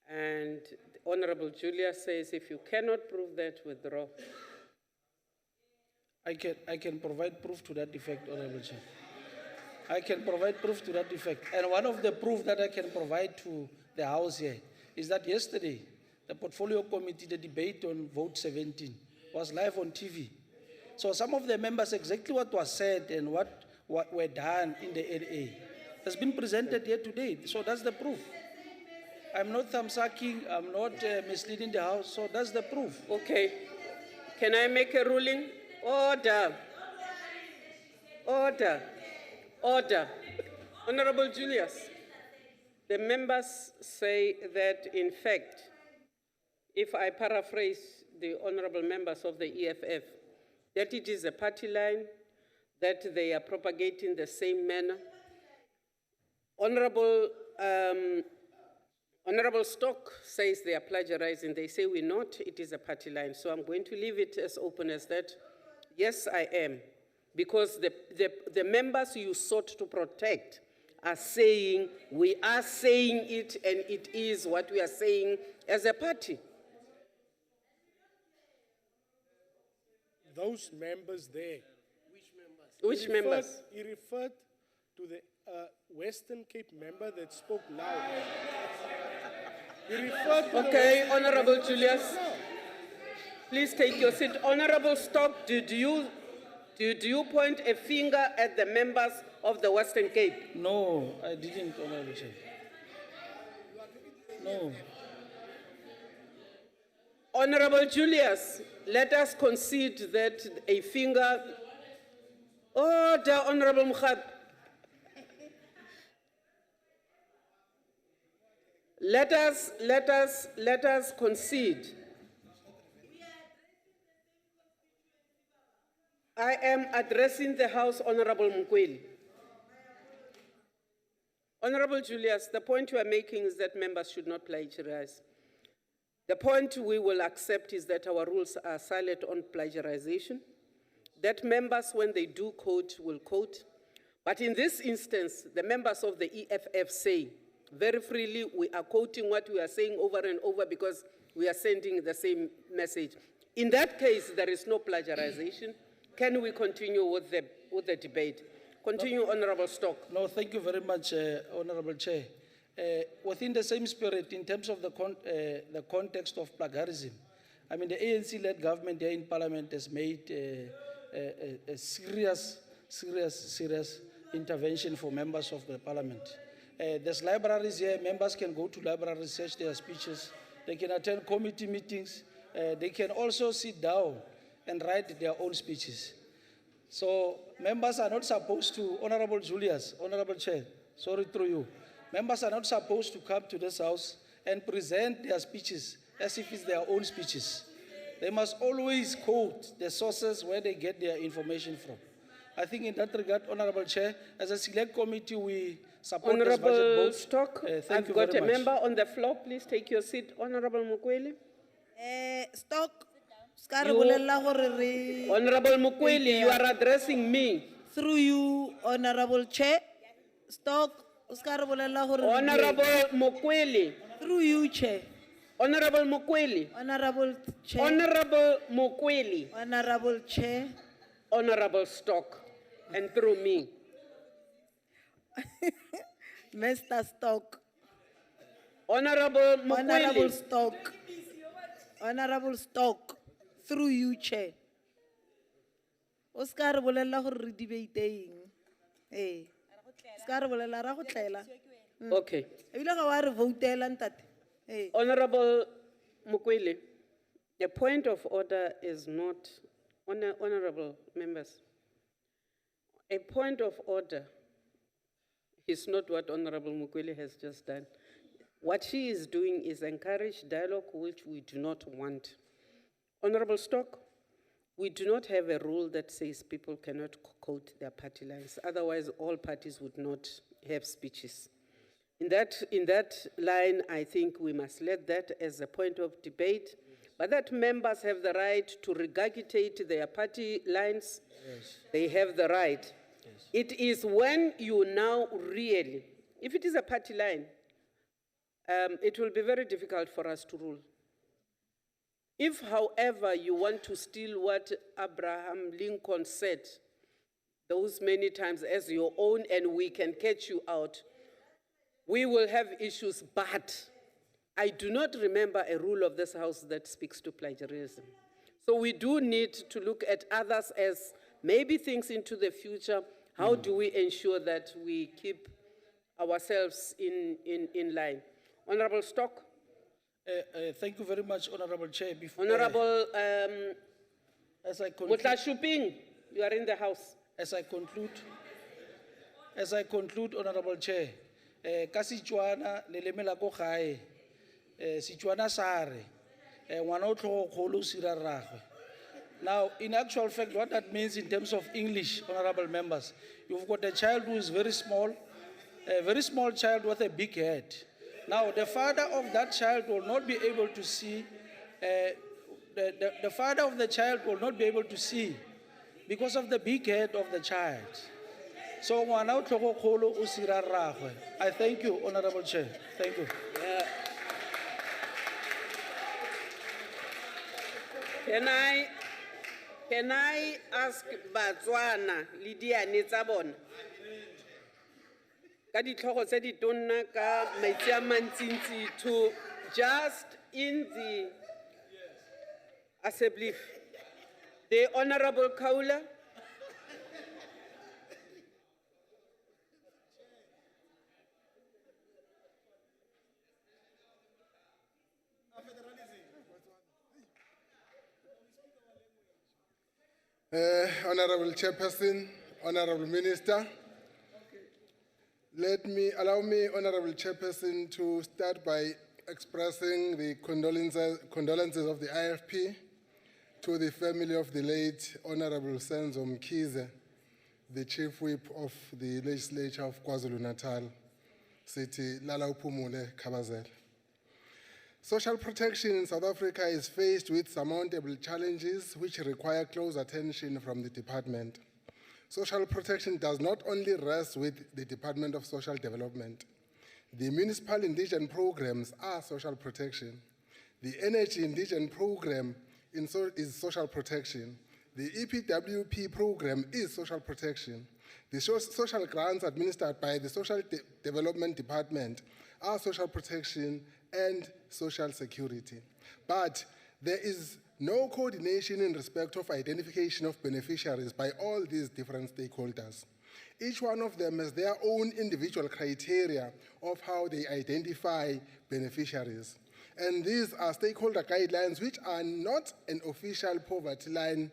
and Honorable Julia says if you cannot prove that, withdraw. I can provide proof to that effect, Honorable Chair. I can provide proof to that effect. And one of the proof that I can provide to the House here is that yesterday, the Portfolio Committee, the debate on vote 17, was live on TV. So some of the members, exactly what was said and what were done in the NA has been presented here today. So that's the proof. I'm not thumb-sucking, I'm not misleading the House, so that's the proof. Okay. Can I make a ruling? Order. Order. Order. Honorable Julius, the members say that, in fact, if I paraphrase the honorable members of the EFF, that it is a party line, that they are propagating the same manner. Honorable Stock says they are plagiarizing. They say we're not, it is a party line. So I'm going to leave it as open as that. Yes, I am. Because the members you sought to protect are saying, we are saying it, and it is what we are saying as a party. Those members there. Which members? He referred to the Western Cape member that spoke loud. He referred to okay, Honorable Julius, please take your seat. Honorable Stock, did you point a finger at the members of the Western Cape? No, I didn't, Honorable Chair. No. Honorable Julius, let us concede that a finger. Order, Honorable Mukhat. Let us concede. I am addressing the House, Honorable Mukweli. Honorable Julius, the point you are making is that members should not plagiarize. The point we will accept is that our rules are silent on plagiarization, that members, when they do quote, will quote. But in this instance, the members of the EFF say, very freely, we are quoting what we are saying over and over because we are sending the same message. In that case, there is no plagiarization. Can we continue with the debate? Continue, Honorable Stock. No, thank you very much, Honorable Chair. Within the same spirit, in terms of the context of plagiarism, I mean, the ANC-led government here in Parliament has made a serious intervention for members of the Parliament. There's libraries here, members can go to libraries, search their speeches, they can attend committee meetings, they can also sit down and write their own speeches. So members are not supposed to, Honorable Julius, Honorable Chair, sorry through you, members are not supposed to come to this house and present their speeches as if it's their own speeches. They must always quote the sources where they get their information from. I think in that regard, Honorable Chair, as a select committee, we support this budget Honorable vote. Stock, Thank I've you got very a much. member on the floor. Please take your seat, Honorable Mukweli. Stock. Honorable Mukweli, you are addressing me. Through you, Honorable Chair. Stock. Honorable Mukweli. Through you, Chair. Honorable Mukweli. Honorable Chair. Honorable Mukweli. Honorable Chair. Honorable Stock. And through me. Mr. Stock. Honorable Honorable Mukweli. Stock. Honorable Stock. Through you, Chair. Oscar bolela gore re debateing. Eh. Oscar bolela ra go tlela. Okay. Ebile ga wa re voutela ntate. Eh. Honorable Mukweli, the point of order is not, honorable members, a point of order is not what Honorable Mukweli has just done. What she is doing is encourage dialogue, which we do not want. Honorable Stock, we do not have a rule that says people cannot quote their party lines. Otherwise, all parties would not have speeches. In that line, I think we must let that as a point of debate, but that members have the right to regurgitate their party lines. Yes. They have the right. Yes. It is when you now really, if it is a party line, it will be very difficult for us to rule. If, however, you want to steal what Abraham Lincoln said those many times as your own and we can catch you out, we will have issues, but I do not remember a rule of this House that speaks to plagiarism. So we do need to look at others as maybe things into the future. How do we ensure that we keep ourselves in line? Honorable Stock. Thank you very much, Honorable Chair. Honorable as I conclude, Mutlashuping, you are in the House. As I conclude, Honorable Chair, ka Setswana leleme la ko gae, Setswana sa re, ngwana o tlhogo kgolo o sira rragwe. Now, in actual fact, what that means in terms of English, honorable members, you've got a child who is very small child with a big head. Now, the father of that child will not be able to see, the father of the child will not be able to see because of the big head of the child. So, ngwana o tlhogo kgolo o sira rragwe. I thank you, Honorable Chair. Thank you. Can I ask Batswana le diane tsa bona ka ditlhogo tse di tonna ka maitse a mantsintsi to just in the assembly, the Honorable Kaula. Honorable Chairperson, Honorable Minister, allow me, Honorable Chairperson, to start by expressing the condolences of the IFP to the family of the late Honorable Senzo Mkhize, the Chief Whip of the Legislature of KwaZulu-Natal, City Lala Upumule Kabazela. Social protection in South Africa is faced with surmountable challenges which require close attention from the department. Social protection does not only rest with the Department of Social Development. The municipal indigent programs are social protection. The energy indigent program is social protection. The EPWP program is social protection. The social grants administered by the Social Development Department are social protection and social security. But there is no coordination in respect of identification of beneficiaries by all these different stakeholders. Each one of them has their own individual criteria of how they identify beneficiaries. And these are stakeholder guidelines which are not an official poverty line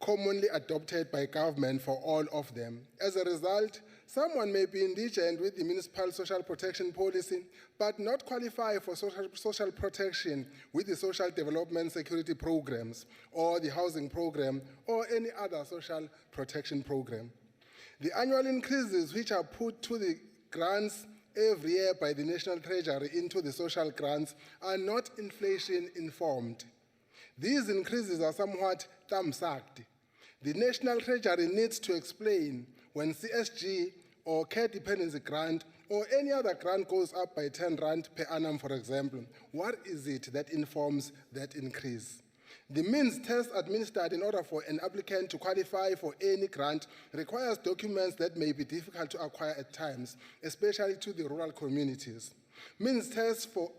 commonly adopted by government for all of them. As a result, someone may be indigent with the municipal social protection policy, but not qualify for social protection with the social development security programs, or the housing program, or any other social protection program. The annual increases which are put to the grants every year by the National Treasury into the social grants are not inflation informed. These increases are somewhat thumb-sucked. The National Treasury needs to explain when CSG or care dependency grant or any other grant goes up by 10 rand per annum, for example, what is it that informs that increase? The means test administered in order for an applicant to qualify for any grant requires documents that may be difficult to acquire at times, especially to the rural communities. Means tests for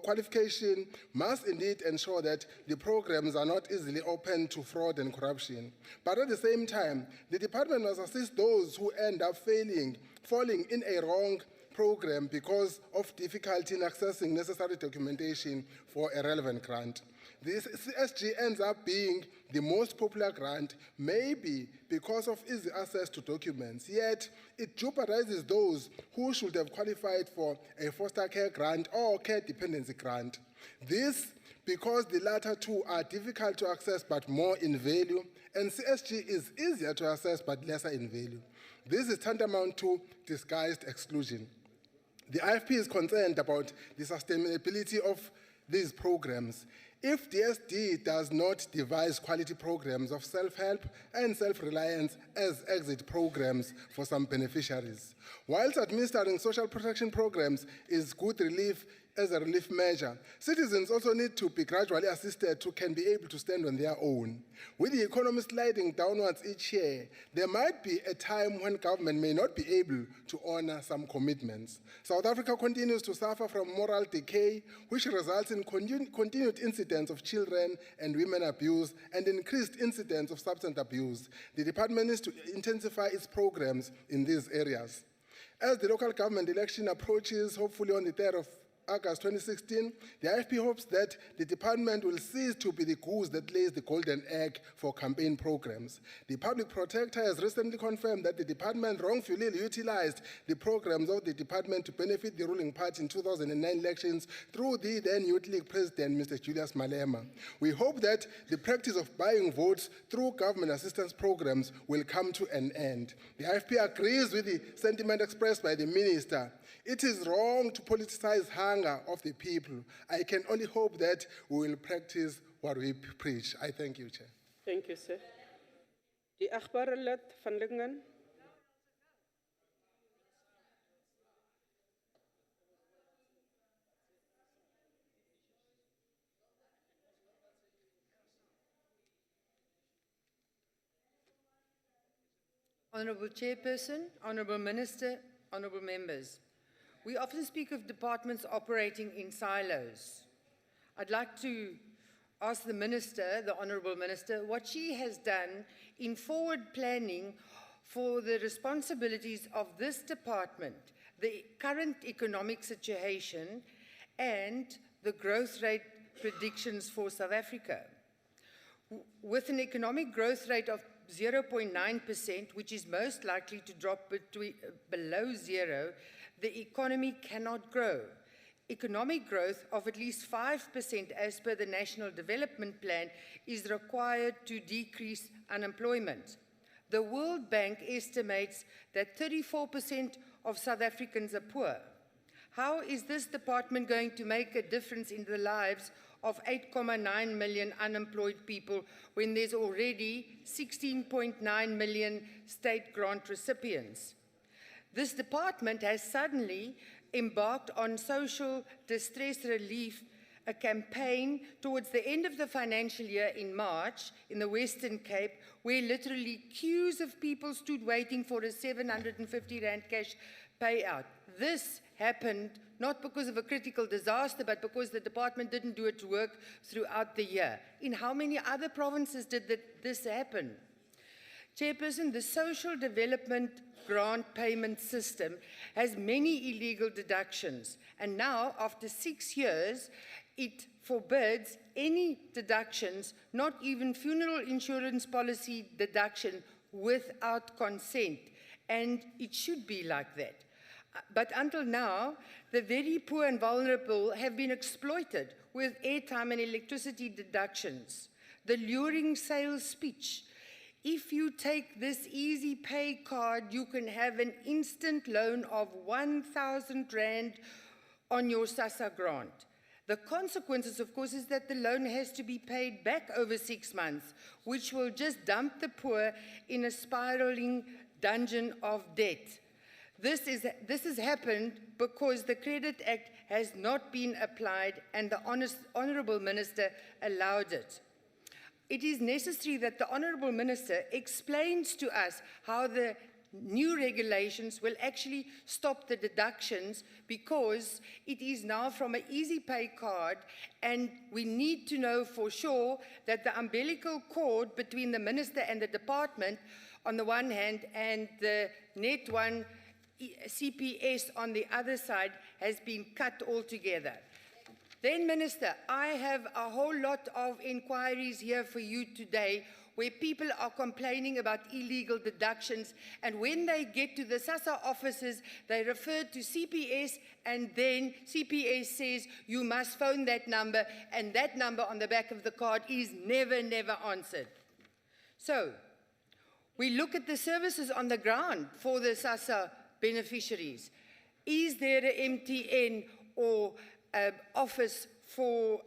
qualification must indeed ensure that the programs are not easily open to fraud and corruption. But at the same time, the department must assist those who end up falling in a wrong program because of difficulty in accessing necessary documentation for a relevant grant. This CSG ends up being the most popular grant, maybe because of easy access to documents, yet it jeopardizes those who should have qualified for a foster care grant or care dependency grant. This because the latter two are difficult to access but more in value, and CSG is easier to access but lesser in value. This is tantamount to disguised exclusion. The IFP is concerned about the sustainability of these programs. If DSD does not devise quality programs of self-help and self-reliance as exit programs for some beneficiaries, whilst administering social protection programs is good relief as a relief measure, citizens also need to be gradually assisted to can be able to stand on their own. With the economy sliding downwards each year, there might be a time when government may not be able to honor some commitments. South Africa continues to suffer from moral decay, which results in continued incidents of children and women abuse and increased incidents of substance abuse. The department needs to intensify its programs in these areas. As the local government election approaches, hopefully on the 3rd of August 2016, the IFP hopes that the department will cease to be the goose that lays the golden egg for campaign programs. The public protector has recently confirmed that the department wrongfully utilized the programs of the department to benefit the ruling party in 2009 elections through the then Youth League president, Mr. Julius Malema. We hope that the practice of buying votes through government assistance programs will come to an end. The IFP agrees with the sentiment expressed by the minister. It is wrong to politicize hunger of the people. I can only hope that we will practice what we preach. I thank you, Chair. Thank you, sir. Die achtbare lid van Lingen. Honourable Chairperson, Honourable Minister, Honourable Members. We often speak of departments operating in silos. I'd like to ask the Minister, the Honourable Minister, what she has done in forward planning for the responsibilities of this department, the current economic situation, and the growth rate predictions for South Africa. With an economic growth rate of 0.9%, which is most likely to drop below zero, the economy cannot grow. Economic growth of at least 5% as per the National Development Plan is required to decrease unemployment. The World Bank estimates that 34% of South Africans are poor. How is this department going to make a difference in the lives of 8.9 million unemployed people when there's already 16.9 million state grant recipients? This department has suddenly embarked on social distress relief, a campaign towards the end of the financial year in March in the Western Cape, where literally queues of people stood waiting for a 750 Rand cash payout. This happened not because of a critical disaster, but because the department didn't do its work throughout the year. In how many other provinces did this happen? Chairperson, the social development grant payment system has many illegal deductions, and now, after 6 years, it forbids any deductions, not even funeral insurance policy deduction, without consent, and it should be like that. But until now, the very poor and vulnerable have been exploited with airtime and electricity deductions, the luring sales speech. If you take this easy pay card, you can have an instant loan of 1,000 Rand on your SASSA grant. The consequences, of course, is that the loan has to be paid back over 6 months, which will just dump the poor in a spiraling dungeon of debt. This has happened because the Credit Act has not been applied and the Honourable Minister allowed it. It is necessary that the Honourable Minister explains to us how the new regulations will actually stop the deductions, because it is now from an easy pay card, and we need to know for sure that the umbilical cord between the Minister and the department on the one hand and the Net 1 CPS on the other side has been cut altogether. Then, Minister, I have a whole lot of inquiries here for you today where people are complaining about illegal deductions, and when they get to the SASSA offices, they refer to CPS, and then CPS says, you must phone that number, and that number on the back of the card is never answered. So, we look at the services on the ground for the SASSA beneficiaries. Is there an MTN or office for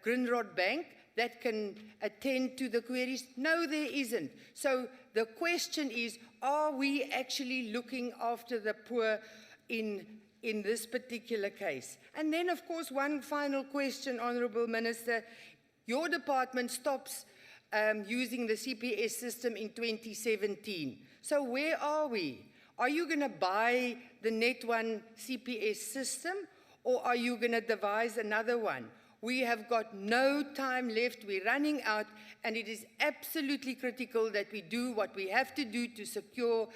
Grindrod Bank that can attend to the queries? No, there isn't. So the question is, are we actually looking after the poor in this particular case? And then, of course, one final question, Honourable Minister. Your department stops using the CPS system in 2017. So where are we? Are you going to buy the Net 1 CPS system, or are you going to devise another one? We have got no time left. We're running out, and it is absolutely critical that we do what we have to do to secure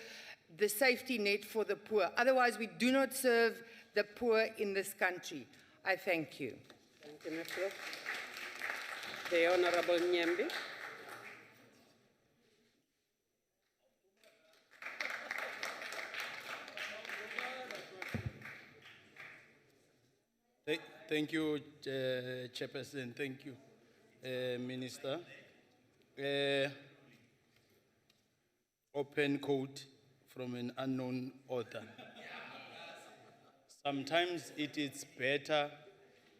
the safety net for the poor. Otherwise, we do not serve the poor in this country. I thank you. Thank you, Mr. The Honourable Nyembi. Thank you, Chairperson. Thank you, Minister. Open quote from an unknown author. Sometimes it is better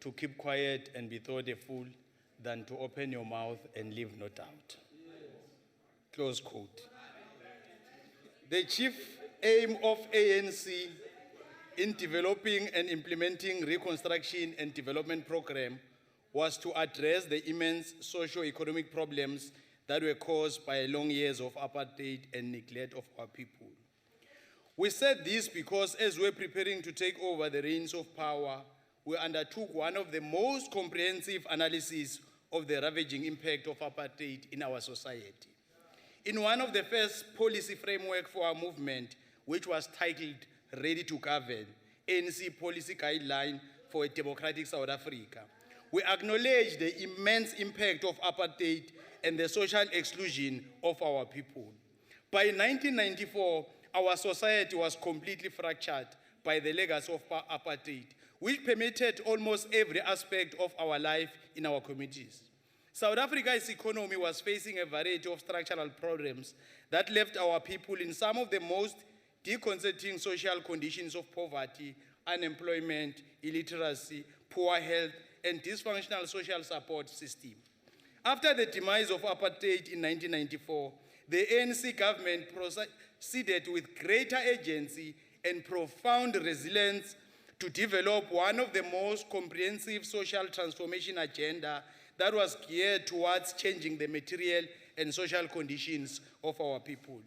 to keep quiet and be thought a fool than to open your mouth and leave no doubt. Close quote. The chief aim of ANC in developing and implementing reconstruction and development program was to address the immense socio-economic problems that were caused by long years of apartheid and neglect of our people. We said this because as we were preparing to take over the reins of power, we undertook one of the most comprehensive analyses of the ravaging impact of apartheid in our society. In one of the first policy framework for our movement, which was titled Ready to Govern, ANC Policy Guideline for a Democratic South Africa, we acknowledge the immense impact of apartheid and the social exclusion of our people. By 1994, our society was completely fractured by the legacy of apartheid, which permeated almost every aspect of our life in our communities. South Africa's economy was facing a variety of structural problems that left our people in some of the most disconcerting social conditions of poverty, unemployment, illiteracy, poor health, and dysfunctional social support system. After the demise of apartheid in 1994, the ANC government proceeded with greater agency and profound resilience to develop one of the most comprehensive social transformation agenda that was geared towards changing the material and social conditions of our people.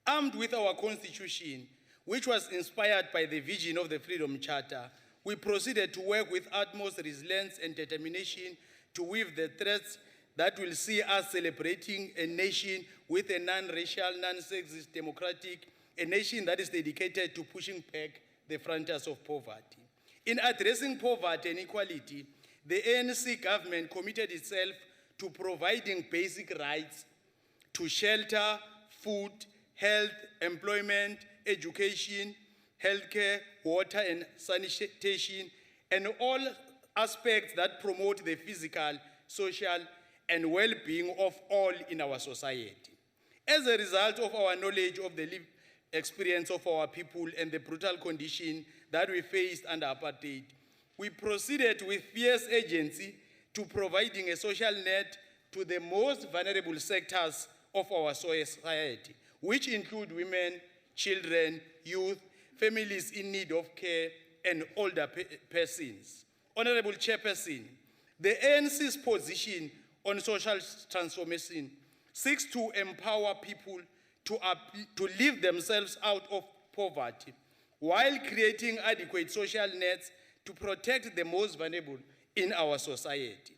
Armed with our constitution, which was inspired by the vision of the Freedom Charter, we proceeded to work with utmost resilience and determination to weave the threads that will see us celebrating a nation with a non-racial, non-sexist, democratic, a nation that is dedicated to pushing back the frontiers of poverty. In addressing poverty and equality, the ANC government committed itself to providing basic rights to shelter, food, health, employment, education, healthcare, water and sanitation, and all aspects that promote the physical, social, and well-being of all in our society. As a result of our knowledge of the lived experience of our people and the brutal condition that we faced under apartheid, we proceeded with fierce agency to providing a social net to the most vulnerable sectors of our society, which include women, children, youth, families in need of care, and older persons. Honorable Chairperson, the ANC's position on social transformation seeks to empower people to live themselves out of poverty while creating adequate social nets to protect the most vulnerable in our society.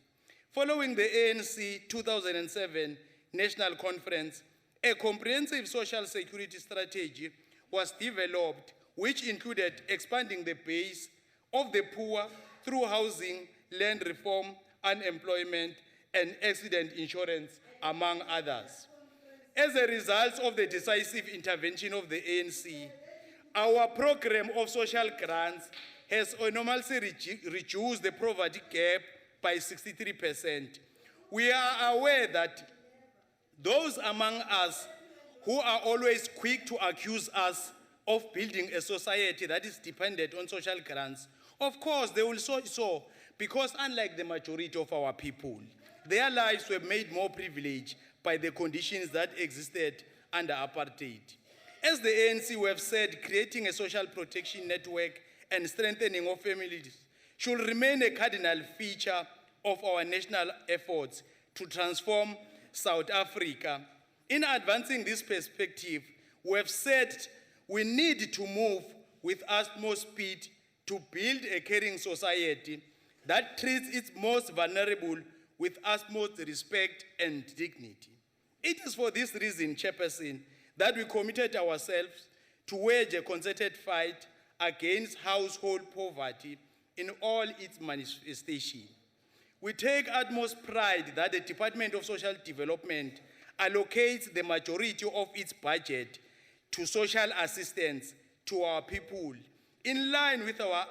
Following the ANC 2007 National Conference, a comprehensive social security strategy was developed, which included expanding the base of the poor through housing, land reform, unemployment, and accident insurance, among others. As a result of the decisive intervention of the ANC, our program of social grants has enormously reduced the poverty gap by 63%. We are aware that those among us who are always quick to accuse us of building a society that is dependent on social grants, of course they will so because unlike the majority of our people, their lives were made more privileged by the conditions that existed under apartheid. As the ANC we have said, creating a social protection network and strengthening of families should remain a cardinal feature of our national efforts to transform South Africa. In advancing this perspective, we have said we need to move with utmost speed to build a caring society that treats its most vulnerable with utmost respect and dignity. It is for this reason, Chairperson, that we committed ourselves to wage a concerted fight against household poverty in all its manifestations. We take utmost pride that the Department of Social Development allocates the majority of its budget to social assistance to our people, in line with our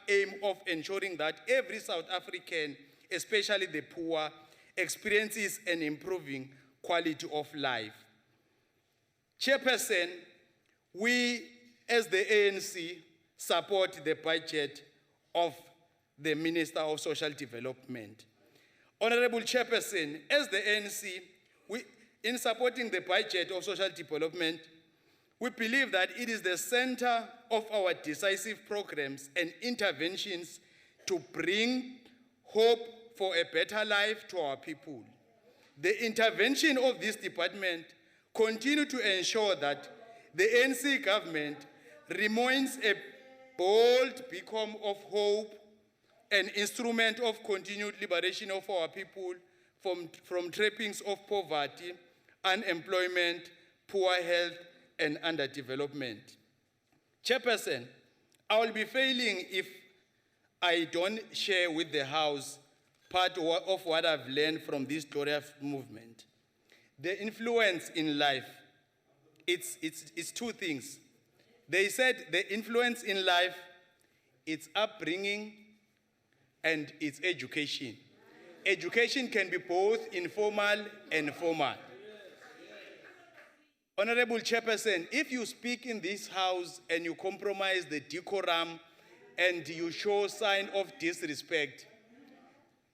aim of ensuring that every South African, especially the poor, experiences an improving quality of life. Chairperson, we as the ANC support the budget of the Minister of Social Development. Honorable Chairperson, as the ANC, in supporting the budget of social development, we believe that it is the center of our decisive programs and interventions to bring hope for a better life to our people. The intervention of this department continue to ensure that the ANC government remains a bold beacon of hope, an instrument of continued liberation of our people from trappings of poverty, unemployment, poor health, and underdevelopment. Chairperson, I will be failing if I don't share with the House part of what I've learned from this glorious movement. The influence in life, it's two things. They said the influence in life, it's upbringing and it's education. Education can be both informal and formal. Honorable Chairperson, if you speak in this House and you compromise the decorum and you show sign of disrespect,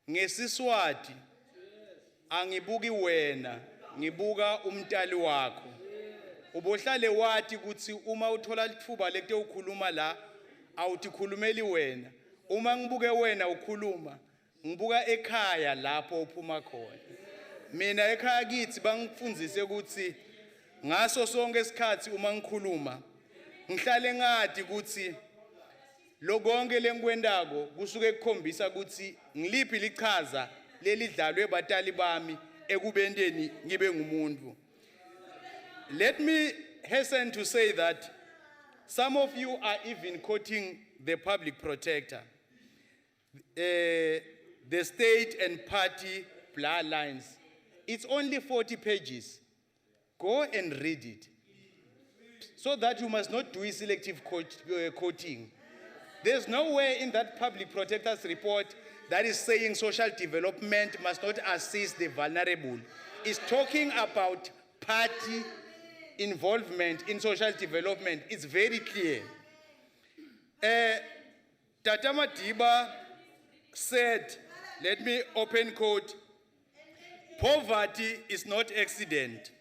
ngesiswati, angibuki wena, ngibuka umtali wako. Ubohlale wati kutsi uma uthola litfuba lekute ukhuluma la, awutikhulumeli wena. Uma ngibuke wena ukhuluma, ngibuka ekhaya lapho uphuma khona. Mina ekhaya kithi bangifundzise kutsi ngaso sonke isikhathi uma ngikhuluma, ngihlale ngathi kutsi lokonke lengikwendako kusuke kukhombisa kutsi ngiliphi lichaza lelidlalwe batali bami ekubendeni ngibe ngumuntu. Let me hasten to say that some of you are even quoting the public protector, the state and party bloodlines. It's only 40 pages. Go and read it. So that you must not do selective quoting. There's nowhere in that public protector's report that is saying social development must not assist the vulnerable. It's talking about party involvement in social development. It's very clear. Tata Madiba said, let me open quote, poverty is not accident.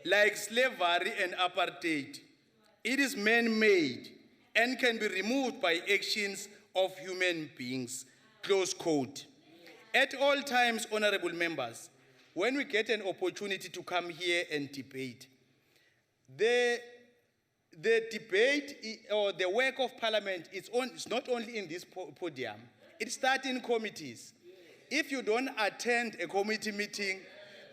Like slavery and apartheid, it is man-made and can be removed by actions of human beings, close quote. At all times, honorable members, when we get an opportunity to come here and debate, the debate or the work of parliament is not only in this podium, it starts in committees. If you don't attend a committee meeting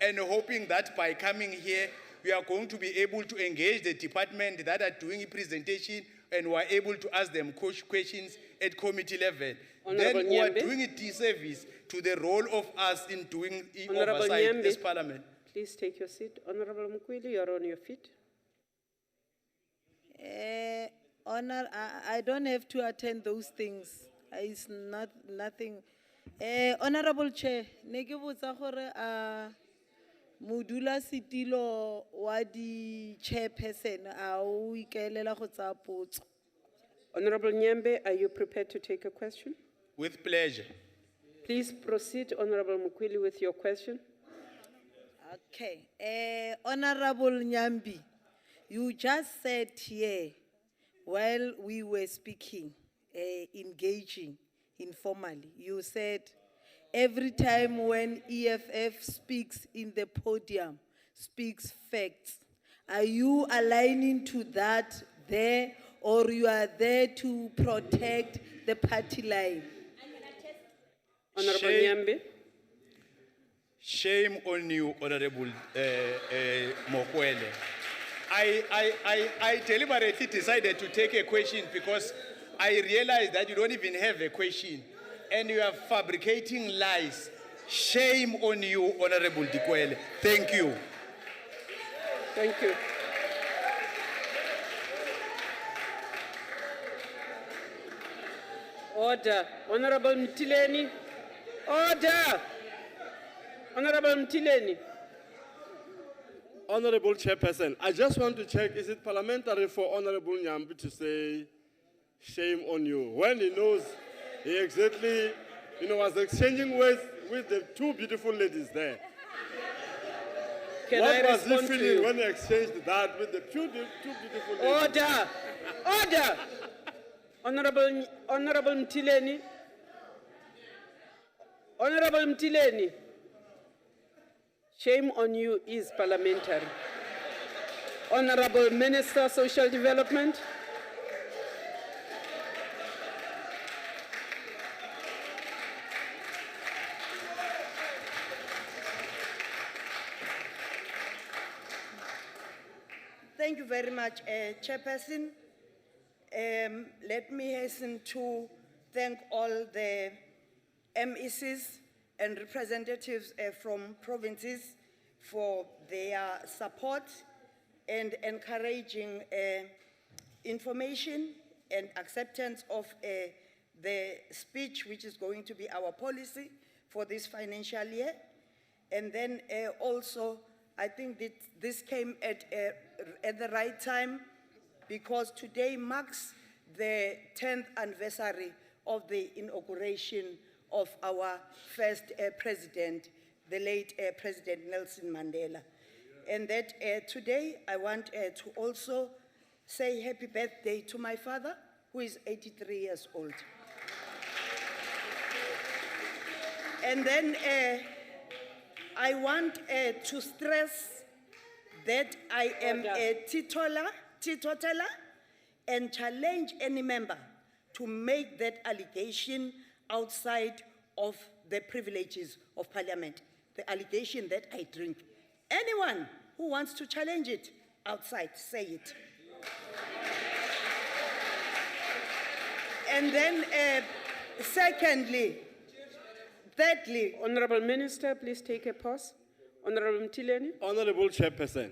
and hoping that by coming here, we are going to be able to engage the department that are doing a presentation and we are able to ask them questions at committee level, then we are doing a disservice to the role of us in doing oversight as parliament. Please take your seat. Honorable Mukwili, you're on your feet. Honor, I don't have to attend those things. It's nothing. Honorable Chair, ne ke botsa gore modula sitilo wa di chairperson a o ikaelela go tsaya potso. Honorable Nyembe, are you prepared to take a question? With pleasure. Please proceed, Honorable Mukwili, with your question. Okay. Honorable Nyambi, you just said here, while we were speaking, engaging informally, you said, every time when EFF speaks in the podium, speaks facts, are you aligning to that there, or you are there to protect the party line? Honorable Nyambe. Shame on you, Honorable Mokwele. I deliberately decided to take a question because I realized that you don't even have a question. And you are fabricating lies. Shame on you, Honorable Dikwele. Thank you. Thank you. Order. Honorable Mtileni. Order. Honorable Mtileni. Honorable Chairperson, I just want to check, is it parliamentary for Honorable Nyambi to say, shame on you, when he knows he exactly, was exchanging words with the two beautiful ladies there? What was he feeling when he exchanged that with the two beautiful ladies? Order! Order! Honorable Mtileni. Honorable Mtileni. Shame on you is parliamentary. Honorable Minister, Social Development. Thank you very much, Chairperson. Let me hasten to thank all the MECs and representatives from provinces for their support and encouraging information and acceptance of the speech, which is going to be our policy for this financial year. And then also, I think that this came at the right time, because today marks the 10th anniversary of the inauguration of our first president, the late President Nelson Mandela. And that today I want to also say happy birthday to my father, who is 83 years old. And then I want to stress that I am a teetotaler, and challenge any member to make that allegation outside of the privileges of Parliament. The allegation that I drink. Anyone who wants to challenge it outside, say it. And then, thirdly. Honorable Minister, please take a pause. Honorable Mtileni. Honorable Chairperson,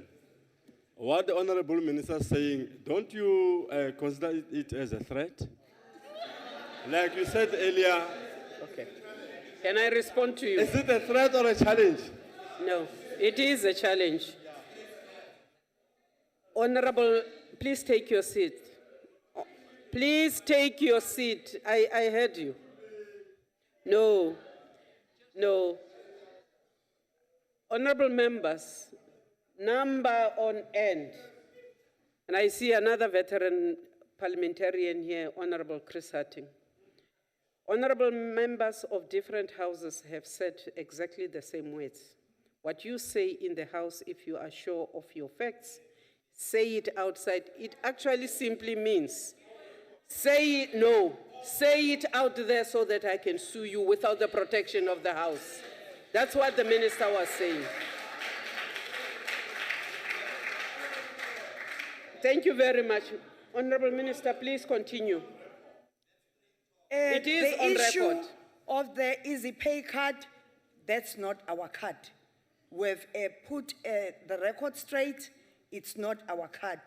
what the Honorable Minister is saying, don't you consider it as a threat? Like you said earlier. Okay. Can I respond to you? Is it a threat or a challenge? No, it is a challenge. Honorable, please take your seat. Please take your seat. I heard you. No. Honorable members, number on end. And I see another veteran parliamentarian here, Honorable Chris Hatting. Honorable members of different houses have said exactly the same words. What you say in the House, if you are sure of your facts, say it outside. It actually simply means, say it out there so that I can sue you without the protection of the House. That's what the minister was saying. Thank you very much. Honorable Minister, please continue. It is on record. The issue of the Easy Pay card, that's not our card. We've put the record straight, it's not our card.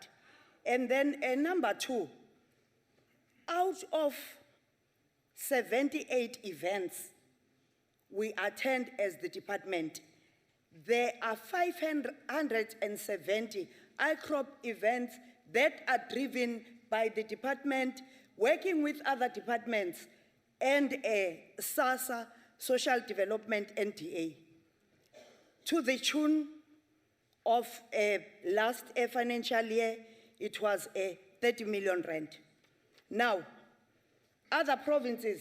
And then number two, out of 78 events we attend as the department, there are 570 ICROP events that are driven by the department, working with other departments, and SASSA, Social Development NDA, to the tune of last financial year, it was 30 million rand. Now, other provinces,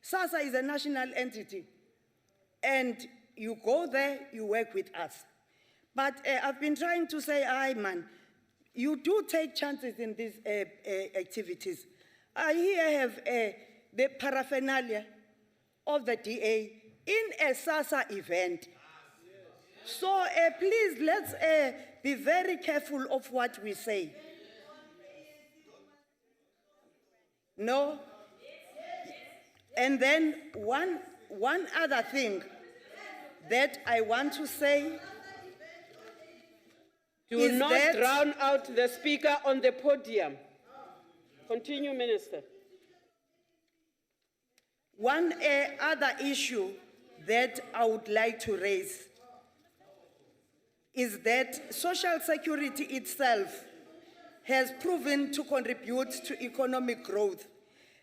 SASSA is a national entity, and you go there, you work with us. But I've been trying to say, aye man, you do take chances in these activities. I here have the paraphernalia of the DA in a SASSA event. So please, let's be very careful of what we say. No? And then one other thing that I want to say. Do not drown out the speaker on the podium. Continue, Minister. One other issue that I would like to raise is that Social Security itself has proven to contribute to economic growth.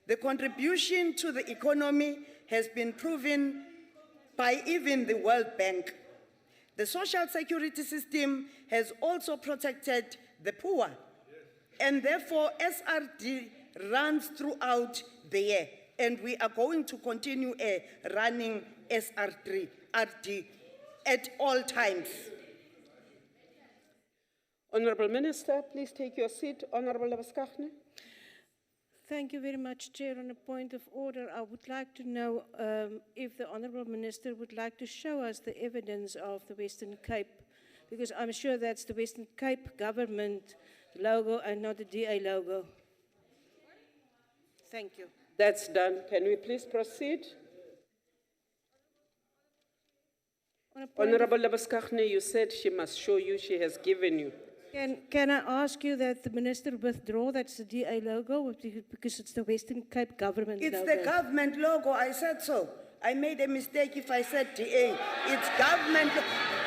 The contribution to the economy has been proven by even the World Bank. The Social Security system has also protected the poor, and therefore SRD runs throughout the year, and we are going to continue running SRD at all times. Honorable Minister, please take your seat. Honorable Labaskachne. Thank you very much, Chair. On a point of order, I would like to know if the Honourable Minister would like to show us the evidence of the Western Cape, because I'm sure that's the Western Cape government logo and not the DA logo. Thank you. That's done. Can we please proceed? Honorable Labaskachne, you said she must show you, she has given you. Can I ask you that the minister withdraw, that's the DA logo, because it's the Western Cape government It's logo? the government logo, I said so. I made a mistake if I said DA. It's government,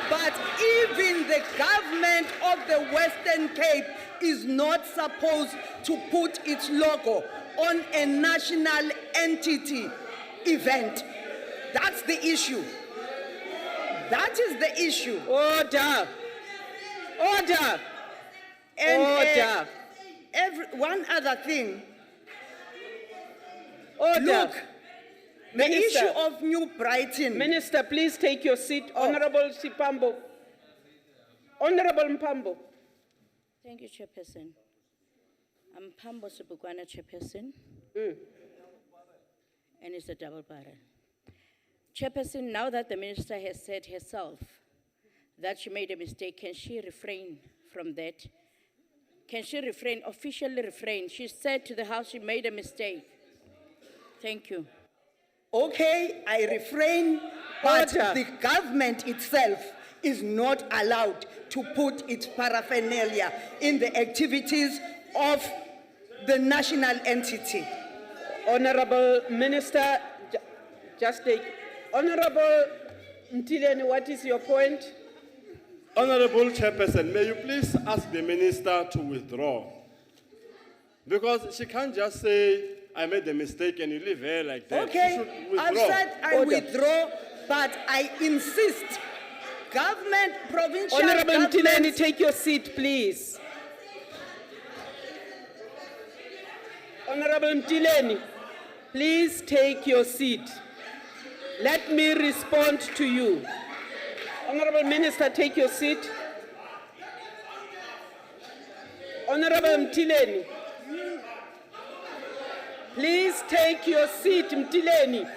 but even the government of the Western Cape is not supposed to put its logo on a national entity event. That's the issue. That is the issue. Order. Order. And Order. one other thing. Order. Look, the Minister. issue of New Brighton. Minister, please take your seat. Honorable Sipambo. Honorable Mpambo. Thank you, Chairperson. I'm Pambo Subukwana, Chairperson. And it's a double barrel. Chairperson, now that the minister has said herself that she made a mistake, can she refrain from that? Can she refrain, officially refrain? She said to the House she made a mistake. Thank you. Okay, I refrain, but Order. the government itself is not allowed to put its paraphernalia in the activities of the national entity. Honorable Minister, just take. Honorable Mtileni, what is your point? Honorable Chairperson, may you please ask the minister to withdraw? Because she can't just say, I made a mistake and you leave her like that. She Okay, should I've withdraw. said I withdraw, but I insist. Government, provincial Honorable Mtileni, governments, take your seat, please. Honorable Mtileni, please take your seat. Let me respond to you. Honorable Minister, take your seat. Honorable Mtileni, please take your seat, Mtileni.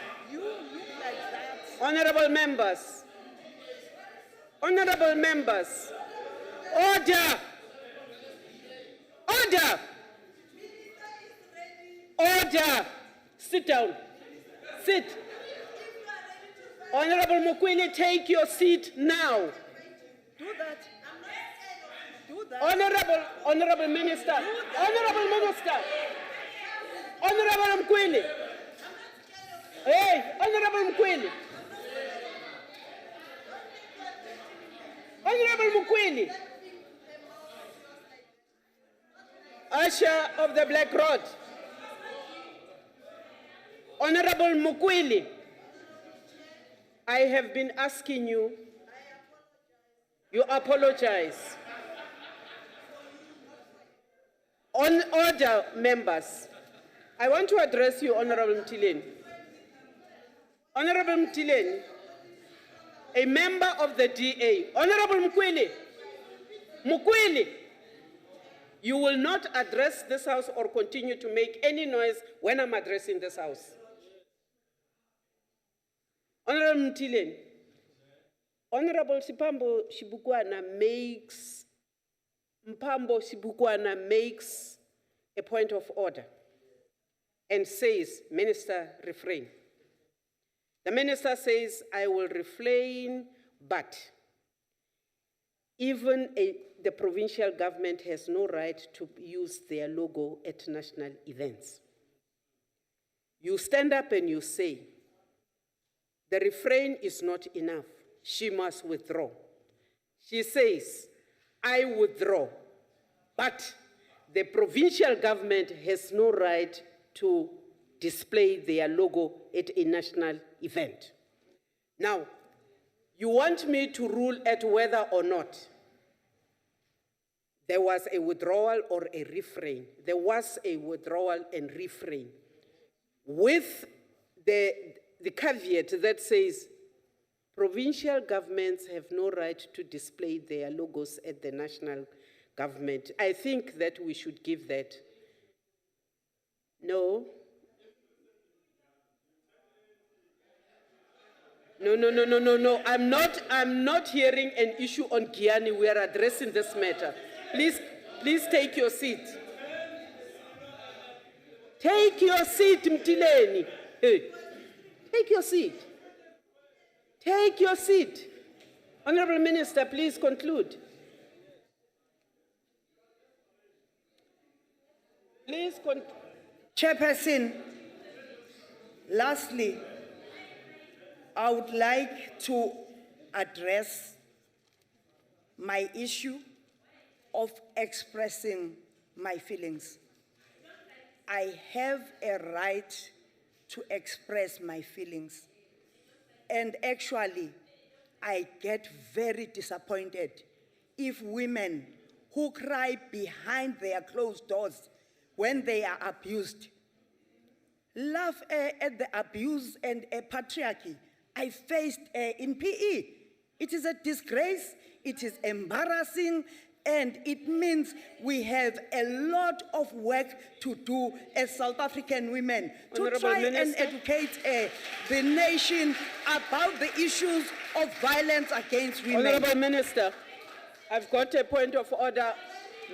Honorable members. Honorable members. Order. Order. Order. Sit down. Sit. Honorable Mukwini, take your seat now. do that. Do that. Honorable Minister. Honorable Minister. Honorable Mukwini. Hey, Honorable Mukwini. Honorable Mukwini. Usher of the Black Rod. Honorable Mukwini. I have been asking you. You apologize. On order, members. I want to address you, Honorable Mtileni. Honorable Mtileni, a member of the DA. Honorable Mukwili, Mukwili, you will not address this house or continue to make any noise when I'm addressing this house. Honorable Mtileni, Honorable Sipambo Shibukwana makes a point of order and says, Minister, refrain. The minister says, I will refrain, but even the provincial government has no right to use their logo at national events. You stand up and you say, the refrain is not enough. She must withdraw. She says, I withdraw, but the provincial government has no right to display their logo at a national event. Now, you want me to rule at whether or not there was a withdrawal or a refrain. There was a withdrawal and refrain with the caveat that says provincial governments have no right to display their logos at the national government. I think that we should give that. No. No. I'm not hearing an issue on Giani. We are addressing this matter. Please take your seat. Take your seat, Mtileni. Hey, take your seat. Take your seat. Honorable Minister, please conclude. Please conclude. Chairperson, lastly, I would like to address my issue of expressing my feelings. I have a right to express my feelings. And actually, I get very disappointed if women who cry behind their closed doors when they are abused laugh at the abuse and patriarchy I faced in PE. It is a disgrace, it is embarrassing, and it means we have a lot of work to do as South African women to Honourable try and Minister. educate the nation about the issues of violence against women. Honorable Minister, I've got a point of order.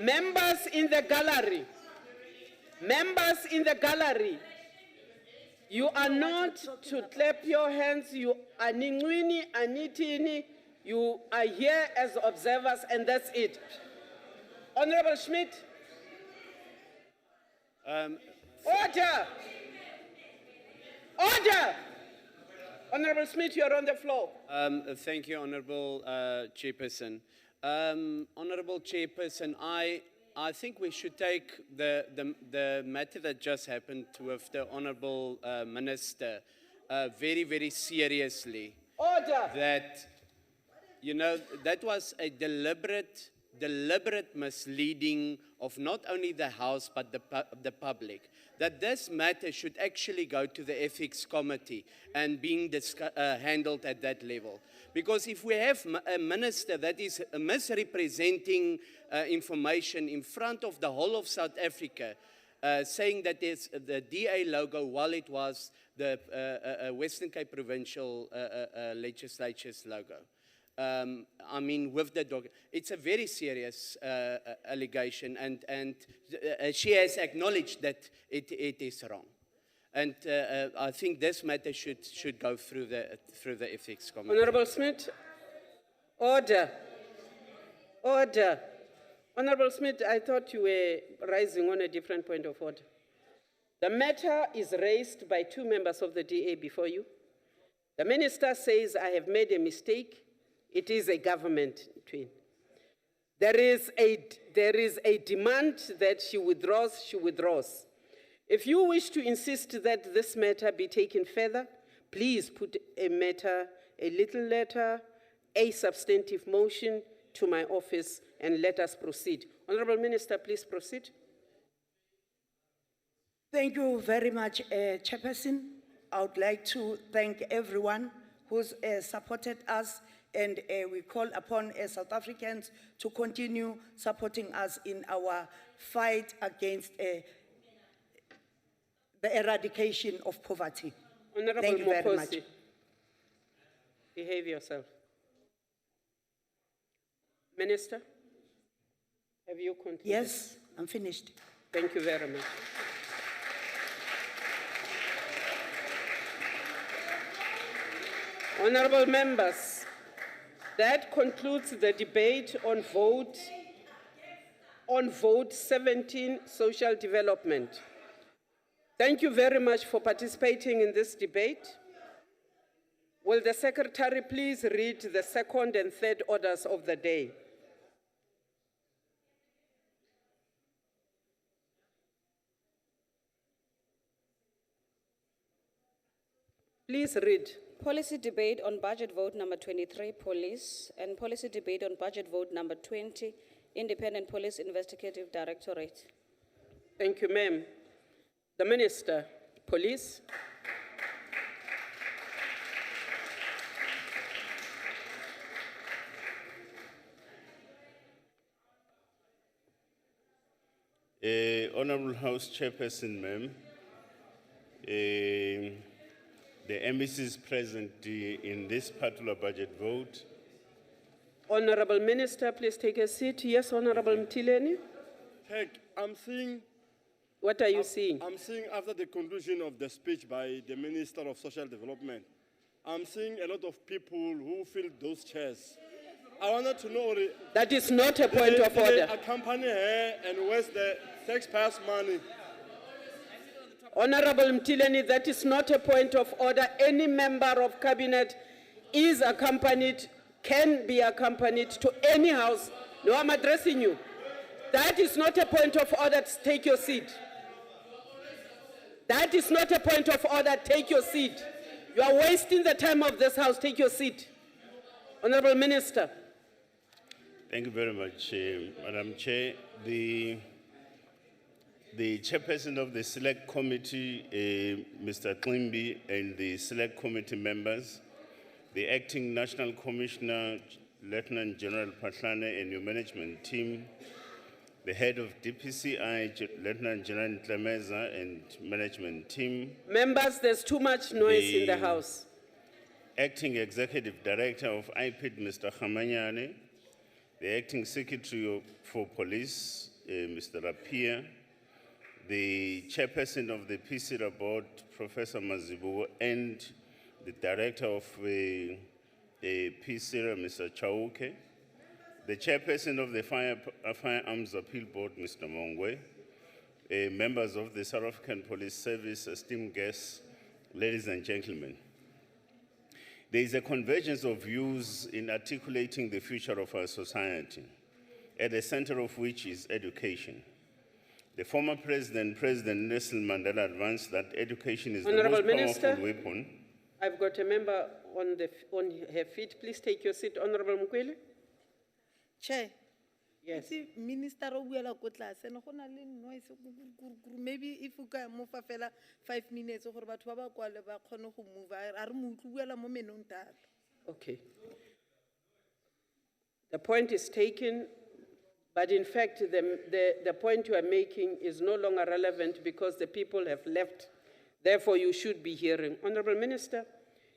Members in the gallery, you are not to clap your hands. You are ningwini, anitini. You are here as observers, and that's it. Honorable Schmidt. Order. Order. Honorable Schmidt, you're on the floor. Thank you, Honorable Chairperson. Honorable Chairperson, I think we should take the matter that just happened with the Honorable Minister very, very seriously. Order. That, you know, that was a deliberate misleading of not only the House but the public. That this matter should actually go to the Ethics Committee and being handled at that level. Because if we have a minister that is misrepresenting information in front of the whole of South Africa, saying that there's the DA logo while it was the Western Cape Provincial Legislature's logo. I mean, with the dog, it's a very serious allegation, and she has acknowledged that it is wrong. And I think this matter should go through the Ethics Committee. Honorable Smith, order. Order. Honorable Smith, I thought you were rising on a different point of order. The matter is raised by two members of the DA before you. The minister says, I have made a mistake. It is a government twin. There is a demand that she withdraws. If you wish to insist that this matter be taken further, please put a little letter, a substantive motion to my office, and let us proceed. Honorable Minister, please proceed. Thank you very much, Chairperson. I would like to thank everyone who's supported us, and we call upon South Africans to continue supporting us in our fight against the eradication of poverty. Honorable Thank you very much. Mokosi, behave yourself. Minister, have you concluded? Yes, I'm finished. Thank you very much. Honorable members, that concludes the debate on vote 17, social development. Thank you very much for participating in this debate. Will the secretary please read the second and third orders of the day? Please read. Policy debate on budget vote number 23, police, and policy debate on budget vote number 20, Independent Police Investigative Directorate. Thank you, ma'am. The Minister, Police. Honorable House Chairperson, ma'am, the MBCs present in this particular budget vote. Honorable Minister, please take a seat. Yes, Honorable Mtileni. I'm seeing What are you seeing? I'm seeing after the conclusion of the speech by the Minister of Social Development, I'm seeing a lot of people who filled those chairs. I wanted to know... That is not a point of Did they order. accompany her and where's the taxpayers' money? Honorable Mtileni, that is not a point of order. Any member of cabinet is accompanied, can be accompanied to any house. No, I'm addressing you. That is not a point of order. Take your seat. That is not a point of order. Take your seat. You are wasting the time of this house. Take your seat. Honorable Minister. Thank you very much, Madam Chair. The chairperson of the Select Committee, Mr. Klimbi, and the Select Committee members, the Acting National Commissioner, Lieutenant General Patlane, and your management team, the head of DPCI, Lieutenant General Tlemeza, and management team. Members, there's too much noise in the house. Acting Executive Director of IPID, Mr. Khamanyane, the Acting Secretary for Police, Mr. Rapia, the Chairperson of the PCRA Board, Professor Mazibu, and the Director of PCRA, Mr. Chauke, the Chairperson of the Firearms Appeal Board, Mr. Mongwe, members of the South African Police Service, esteemed guests, ladies and gentlemen. There is a convergence of views in articulating the future of our society, at the center of which is education. The former President Nelson Mandela advanced that education is the most powerful weapon. I've got a member on her feet. Please take your seat, Honorable Mkwele. Chair. Yes. Minister o buela ko tlase ne go na le noise maybe if you can move fela 5 minutes gore batho ba ba kwale ba kgone go move a re mo buela mo menong tata. Okay. The point is taken, but in fact, the point you are making is no longer relevant because the people have left. Therefore, you should be hearing. Honorable Minister,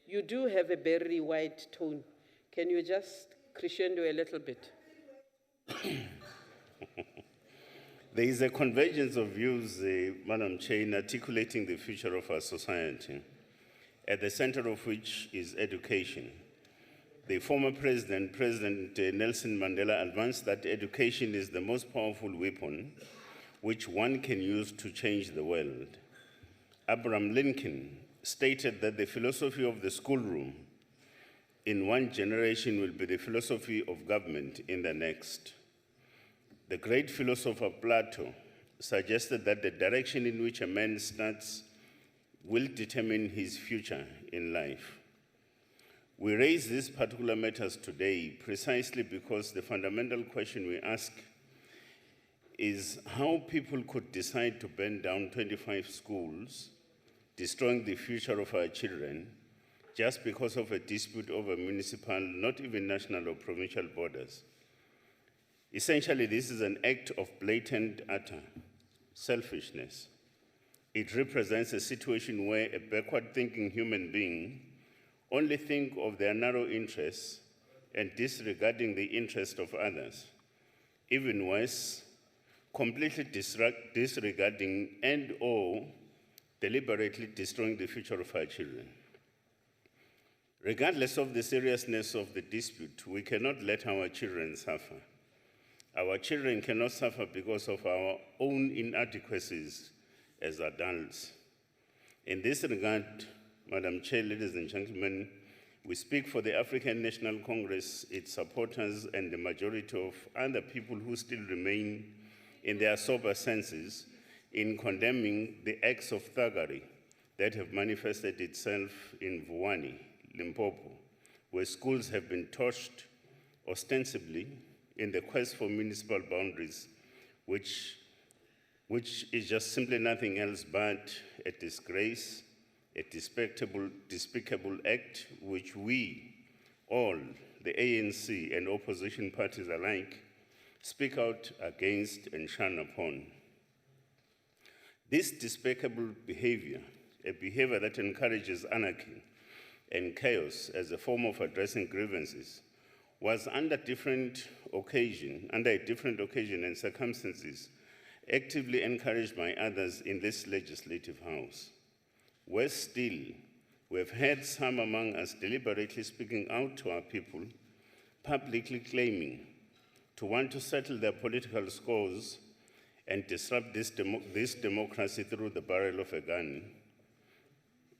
you do have a very wide tone. Can you just crescendo a little bit? There is a convergence of views, Madam Chair, in articulating the future of our society, at the center of which is education. The former President Nelson Mandela, advanced that education is the most powerful weapon which one can use to change the world. Abraham Lincoln stated that the philosophy of the schoolroom in one generation will be the philosophy of government in the next. The great philosopher Plato suggested that the direction in which a man starts will determine his future in life. We raise these particular matters today precisely because the fundamental question we ask is how people could decide to burn down 25 schools, destroying the future of our children, just because of a dispute over municipal, not even national or provincial borders. Essentially, this is an act of blatant, utter selfishness. It represents a situation where a backward-thinking human being only think of their narrow interests and disregarding the interest of others. Even worse, completely disregarding and/or deliberately destroying the future of our children. Regardless of the seriousness of the dispute, we cannot let our children suffer. Our children cannot suffer because of our own inadequacies as adults. In this regard, Madam Chair, ladies and gentlemen, we speak for the African National Congress, its supporters, and the majority of other people who still remain in their sober senses in condemning the acts of thuggery that have manifested itself in Vuwani, Limpopo, where schools have been torched ostensibly in the quest for municipal boundaries, which is just simply nothing else but a disgrace, a despicable act which we, all, the ANC and opposition parties alike, speak out against and shun upon. This despicable behavior, a behavior that encourages anarchy and chaos as a form of addressing grievances, was under a different occasion and circumstances, actively encouraged by others in this legislative house. Worse still, we have heard some among us deliberately speaking out to our people, publicly claiming to want to settle their political scores and disrupt this democracy through the barrel of a gun.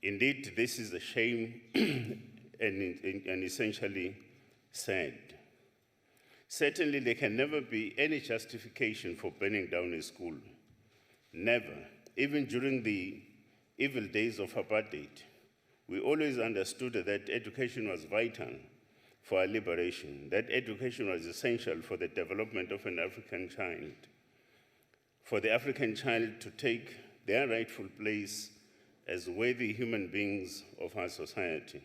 Indeed, this is a shame and essentially sad. Certainly, there can never be any justification for burning down a school. Never. Even during the evil days of apartheid, we always understood that education was vital for our liberation, that education was essential for the development of an African child, for the African child to take their rightful place as worthy human beings of our society,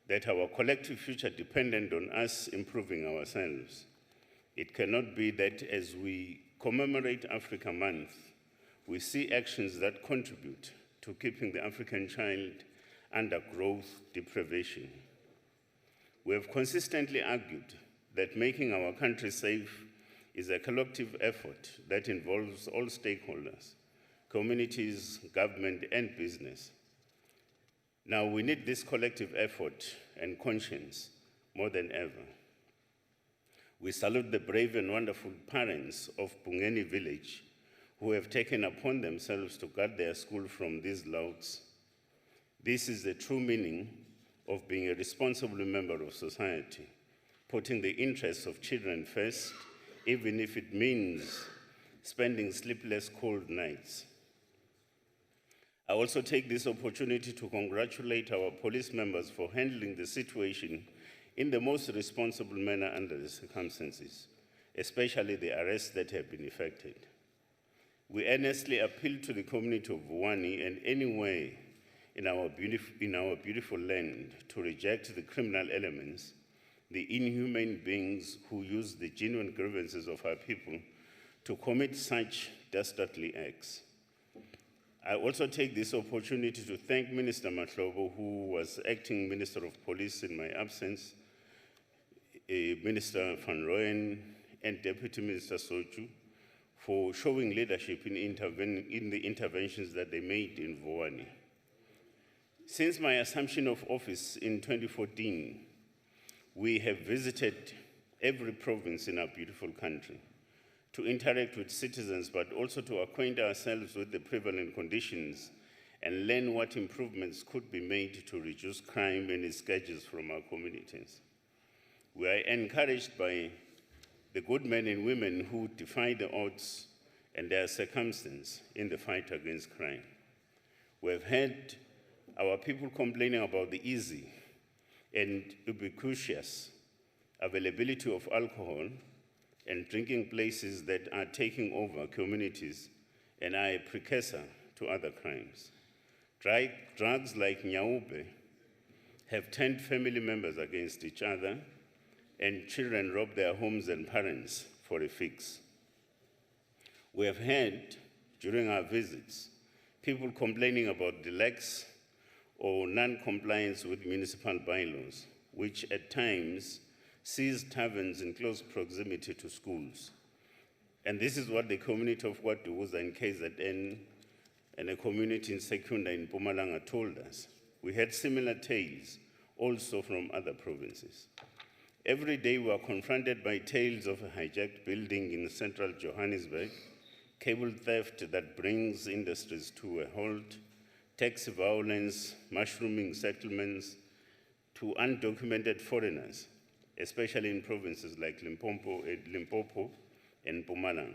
that our collective future depended on us improving ourselves. It cannot be that as we commemorate Africa Month, we see actions that contribute to keeping the African child under growth deprivation. We have consistently argued that making our country safe is a collective effort that involves all stakeholders, communities, government, and business. Now we need this collective effort and conscience more than ever. We salute the brave and wonderful parents of Bungeni village who have taken upon themselves to guard their school from these louts. This is the true meaning of being a responsible member of society, putting the interests of children first, even if it means spending sleepless cold nights. I also take this opportunity to congratulate our police members for handling the situation in the most responsible manner under the circumstances, especially the arrests that have been effected. We earnestly appeal to the community of Vuwani and anywhere in our beautiful land to reject the criminal elements, the inhumane beings who use the genuine grievances of our people to commit such dastardly acts. I also take this opportunity to thank Minister Mahlobo, who was acting Minister of Police in my absence, Minister Van Rooyen, and Deputy Minister Sochu for showing leadership in the interventions that they made in Vuwani. Since my assumption of office in 2014, we have visited every province in our beautiful country to interact with citizens, but also to acquaint ourselves with the prevalent conditions and learn what improvements could be made to reduce crime and its scourges from our communities. We are encouraged by the good men and women who defy the odds and their circumstance in the fight against crime. We have heard our people complaining about the easy and ubiquitous availability of alcohol and drinking places that are taking over communities and are a precursor to other crimes. Drugs like nyaube have turned family members against each other, and children rob their homes and parents for a fix. We have heard during our visits people complaining about the lax or non-compliance with municipal bylaws, which at times sees taverns in close proximity to schools. And this is what the community of Kwaduza in KZN and a community in Secunda in Mpumalanga told us. We had similar tales also from other provinces. Every day we are confronted by tales of a hijacked building in central Johannesburg, cable theft that brings industries to a halt, tax violence, mushrooming settlements, to undocumented foreigners, especially in provinces like Limpopo and Mpumalanga,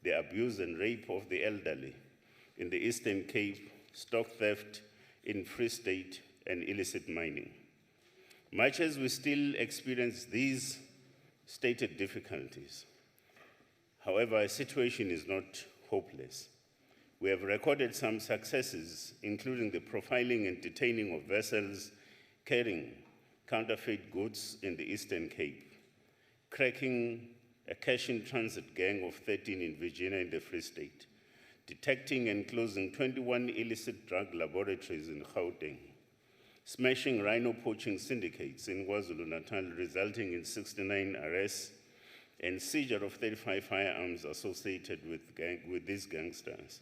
the abuse and rape of the elderly in the Eastern Cape, stock theft in Free State, and illicit mining. Much as we still experience these stated difficulties, however, our situation is not hopeless. We have recorded some successes, including the profiling and detaining of vessels carrying counterfeit goods in the Eastern Cape, cracking a cash-in-transit gang of 13 in Virginia in the Free State, detecting and closing 21 illicit drug laboratories in Gauteng, smashing rhino poaching syndicates in KwaZulu-Natal, resulting in 69 arrests, and seizure of 35 firearms associated with these gangsters.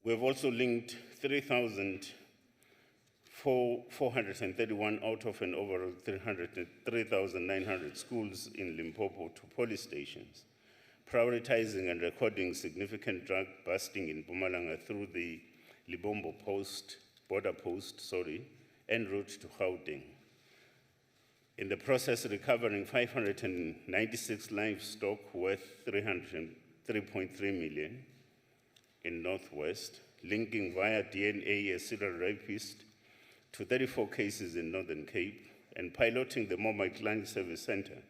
We have also linked 3,431 out of an overall 3,900 schools in Limpopo to police stations, prioritizing and recording significant drug busting in Mpumalanga through the Libombo border post, en route to Gauteng. In the process, recovering 596 livestock worth 303.3 million in Northwest, linking via DNA a serial rapist to 34 cases in Northern Cape, and piloting the Mobile Client Service Center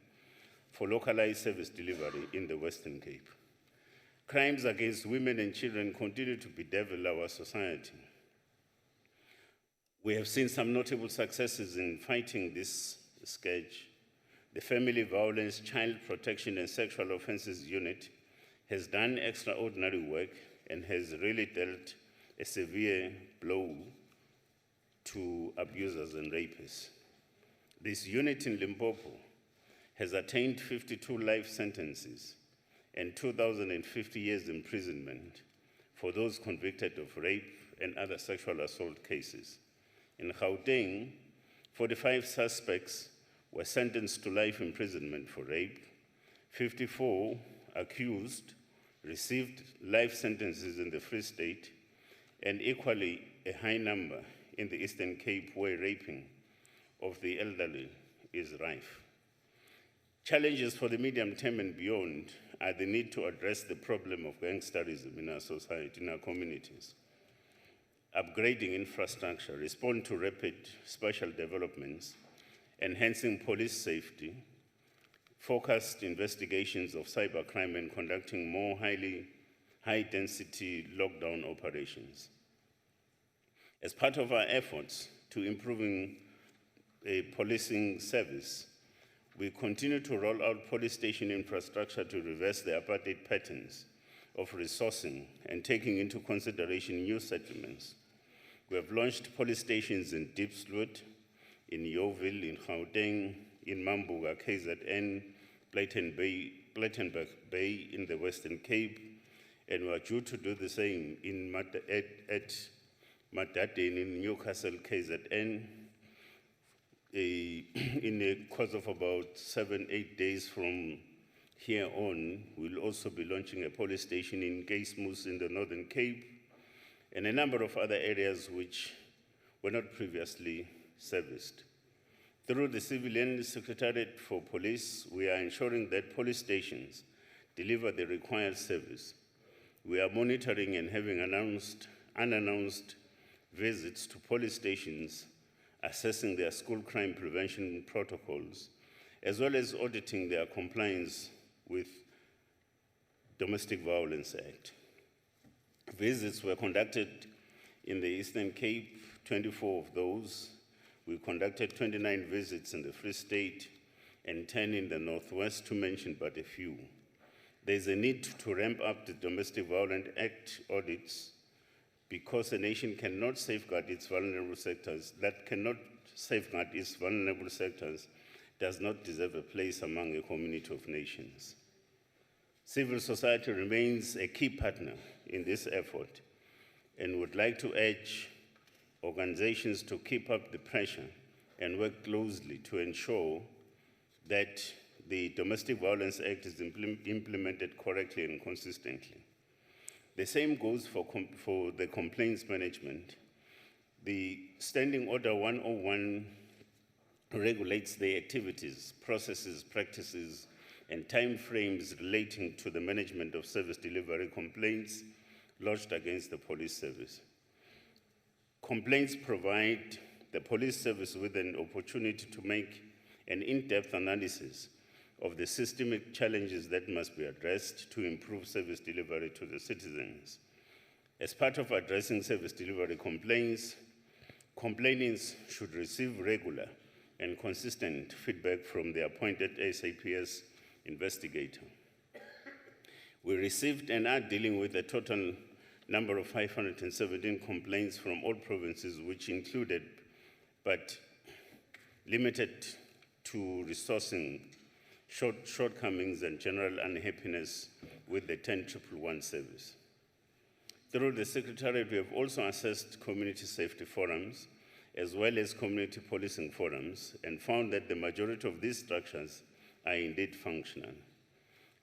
for localized service delivery in the Western Cape. Crimes against women and children continue to bedevil our society. We have seen some notable successes in fighting this scourge. The Family Violence, Child Protection and Sexual Offences Unit has done extraordinary work and has really dealt a severe blow to abusers and rapists. This unit in Limpopo has attained 52 life sentences and 2,050 years imprisonment for those convicted of rape and other sexual assault cases. In Gauteng, 45 suspects were sentenced to life imprisonment for rape. 54 accused received life sentences in the Free State, and equally a high number in the Eastern Cape, where raping of the elderly is rife. Challenges for the medium term and beyond are the need to address the problem of gangsterism in our society, in our communities, upgrading infrastructure, respond to rapid spatial developments, enhancing police safety, focused investigations of cybercrime, and conducting more high-density lockdown operations. As part of our efforts to improving a policing service, we continue to roll out police station infrastructure to reverse the apartheid patterns of resourcing and taking into consideration new settlements. We have launched police stations in Diepsloot, in Yeoville, in Gauteng, in Mambuga, KZN, Plettenberg Bay in the Western Cape, and we are due to do the same at Madaden in Newcastle, KZN. In the course of about 7-8 days from here on, we'll also be launching a police station in Keesmoes in the Northern Cape, and a number of other areas which were not previously serviced. Through the Civilian Secretariat for Police, we are ensuring that police stations deliver the required service. We are monitoring and having unannounced visits to police stations, assessing their school crime prevention protocols, as well as auditing their compliance with Domestic Violence Act. Visits were conducted in the Eastern Cape, 24 of those. We conducted 29 visits in the Free State and 10 in the Northwest, to mention but a few. There's a need to ramp up the Domestic Violence Act audits, because a nation cannot safeguard its vulnerable sectors, does not deserve a place among a community of nations. Civil society remains a key partner in this effort, and would like to urge organizations to keep up the pressure and work closely to ensure that the Domestic Violence Act is implemented correctly and consistently. The same goes for the complaints management. The Standing Order 101 regulates the activities, processes, practices, and timeframes relating to the management of service delivery complaints lodged against the police service. Complaints provide the police service with an opportunity to make an in-depth analysis of the systemic challenges that must be addressed to improve service delivery to the citizens. As part of addressing service delivery complaints, complainants should receive regular and consistent feedback from the appointed SAPS investigator. We received and are dealing with a total number of 517 complaints from all provinces, which included, but limited to resourcing shortcomings and general unhappiness with the 10111 service. Through the Secretariat, we have also assessed community safety forums as well as community policing forums and found that the majority of these structures are indeed functional.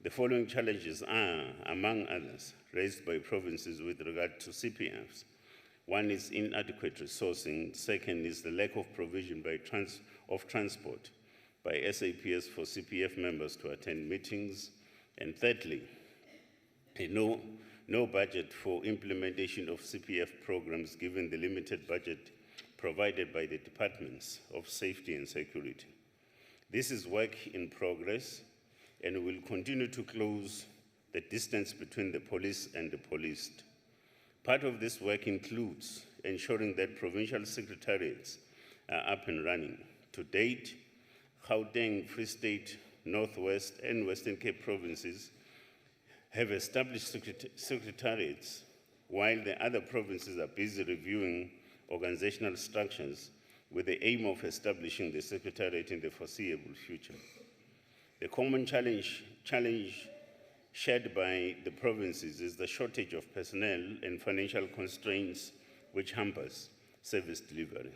The following challenges are, among others, raised by provinces with regard to CPFs. One is inadequate resourcing. Second is the lack of provision of transport by SAPS for CPF members to attend meetings. And thirdly, no budget for implementation of CPF programs given the limited budget provided by the Departments of Safety and Security. This is work in progress and will continue to close the distance between the police and the policed. Part of this work includes ensuring that provincial secretariats are up and running. To date, Gauteng, Free State, Northwest, and Western Cape provinces have established secretariats, while the other provinces are busy reviewing organizational structures with the aim of establishing the secretariat in the foreseeable future. The common challenge shared by the provinces is the shortage of personnel and financial constraints which hampers service delivery.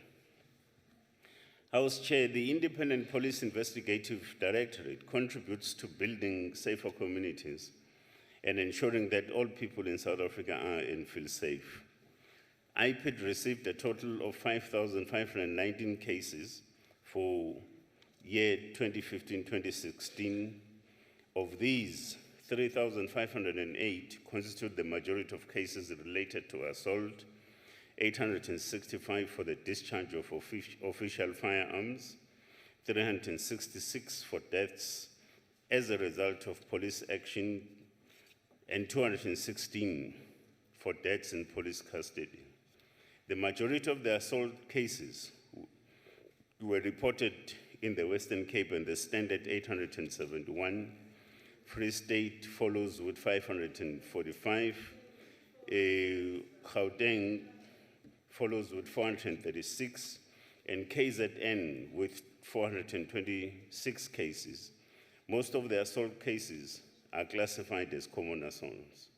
House Chair, the Independent Police Investigative Directorate contributes to building safer communities and ensuring that all people in South Africa are and feel safe. IPID received a total of 5,519 cases for year 2015-2016. Of these, 3,508 constitute the majority of cases related to assault, 865 for the discharge of official firearms, 366 for deaths as a result of police action, and 216 for deaths in police custody. The majority of the assault cases were reported in the Western Cape and they stand at 871. Free State follows with 545. Gauteng follows with 436, and KZN with 426 cases. Most of the assault cases are classified as common assaults.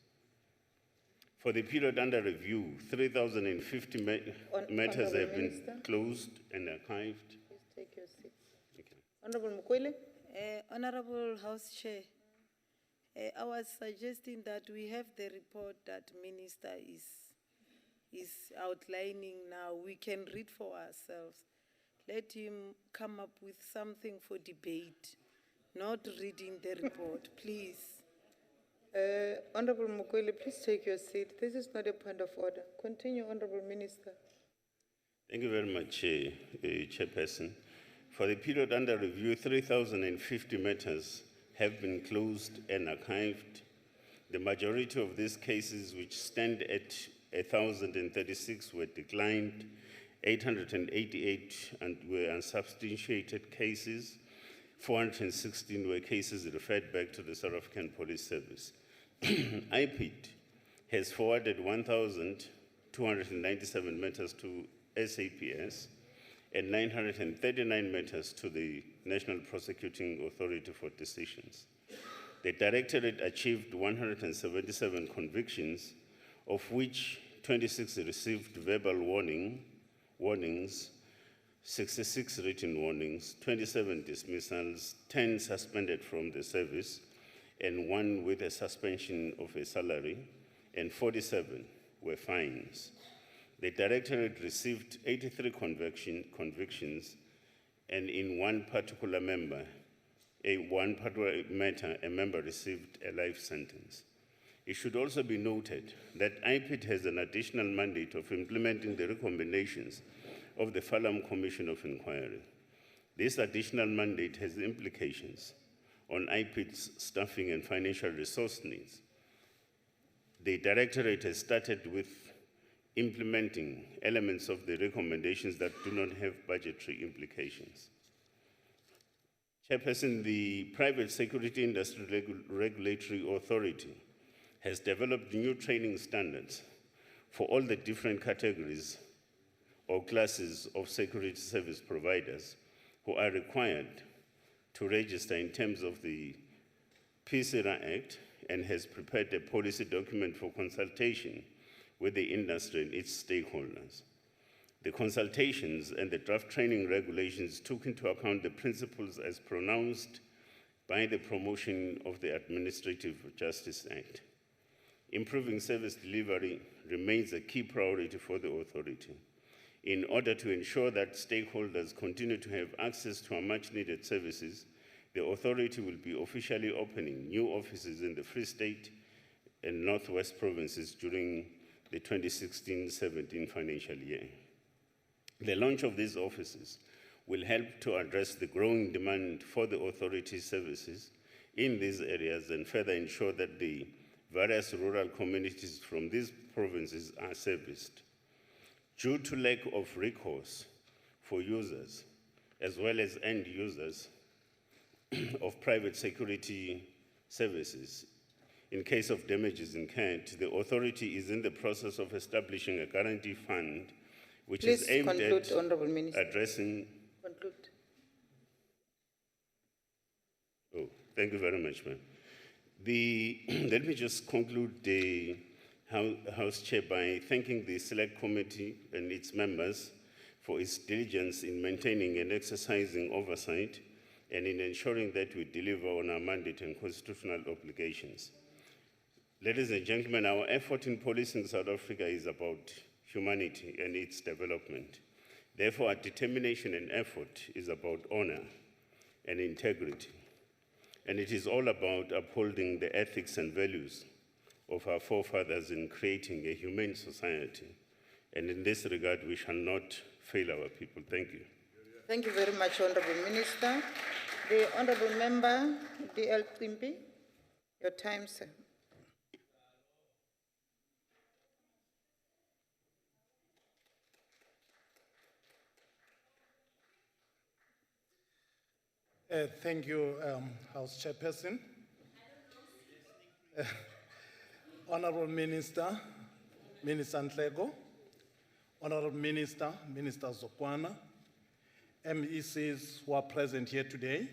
For the period under review, 3,050 matters have been closed and archived. Please take your seat. Honorable Mukwele. Honorable House Chair, I was suggesting that we have the report that Minister is outlining now. We can read for ourselves. Let him come up with something for debate, not reading the report, please. Honorable Mukwele, please take your seat. This is not a point of order. Continue, Honorable Minister. Thank you very much, Chairperson. For the period under review, 3,050 matters have been closed and archived. The majority of these cases, which stand at 1,036, were declined. 888 were unsubstantiated cases. 416 were cases referred back to the South African Police Service. IPID has forwarded 1,297 matters to SAPS and 939 matters to the National Prosecuting Authority for decisions. The Directorate achieved 177 convictions, of which 26 received verbal warnings, 66 written warnings, 27 dismissals, 10 suspended from the service, and 1 with a suspension of a salary, and 47 were fines. The Directorate received 83 convictions, and in one particular matter, a member received a life sentence. It should also be noted that IPID has an additional mandate of implementing the recommendations of the Falam Commission of Inquiry. This additional mandate has implications on IPID's staffing and financial resource needs. The Directorate has started with implementing elements of the recommendations that do not have budgetary implications. Chairperson, the Private Security Industry Regulatory Authority has developed new training standards for all the different categories or classes of security service providers who are required to register in terms of the PCERA Act and has prepared a policy document for consultation with the industry and its stakeholders. The consultations and the draft training regulations took into account the principles as pronounced by the promotion of the Administrative Justice Act. Improving service delivery remains a key priority for the authority. In order to ensure that stakeholders continue to have access to our much-needed services, the authority will be officially opening new offices in the Free State and Northwest provinces during the 2016-17 financial year. The launch of these offices will help to address the growing demand for the authority's services in these areas and further ensure that the various rural communities from these provinces are serviced. Due to lack of recourse for users, as well as end users of private security services, in case of damages incurred, the authority is in the process of establishing a guarantee fund which Please is aimed conclude, at Honorable Minister. addressing. Conclude. Oh, thank you very much, ma'am. Let me just conclude the House Chair by thanking the Select Committee and its members for its diligence in maintaining and exercising oversight and in ensuring that we deliver on our mandate and constitutional obligations. Ladies and gentlemen, our effort in policing South Africa is about humanity and its development. Therefore, our determination and effort is about honor and integrity. And it is all about upholding the ethics and values of our forefathers in creating a humane society. And in this regard, we shall not fail our people. Thank you. Thank you very much, Honorable Minister. The Honorable Member, D.L. Timpi, your time, sir. Thank you, House Chairperson. Honorable Minister, Minister Ntlego, Honorable Minister, Minister Zokwana, MECs who are present here today,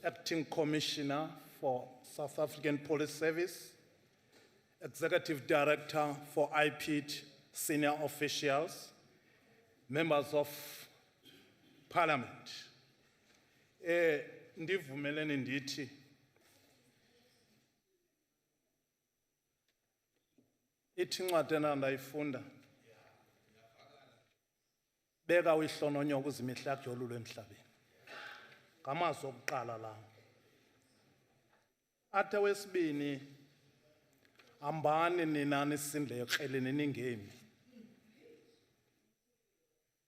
Acting Commissioner for South African Police Service, Executive Director for IPID, senior officials, members of Parliament. Ndivumelene ndithi ithi incwadi endandayifunda beka uyihlononyoka uze imihla yakho yolulwe emhlabeni ngamazwi okuqala lawo athi wesibini hambani nina nisindle exeleni ningemi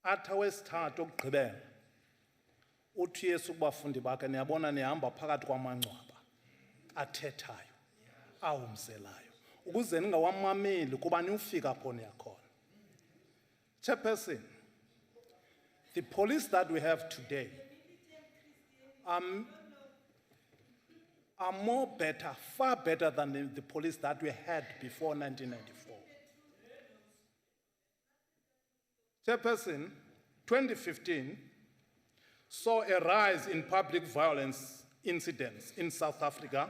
athi wesithathu okugqibela uthi Yesu kubafundi bakhe niyabona nihamba phakathi kwamangcwaba athethayo awumselayo ukuze ningawamameli kuba niyufika apho niyakhona. Chairperson, the police that we have today are more better, far better than the police that we had before 1994. Chairperson, 2015 saw a rise in public violence incidents in South Africa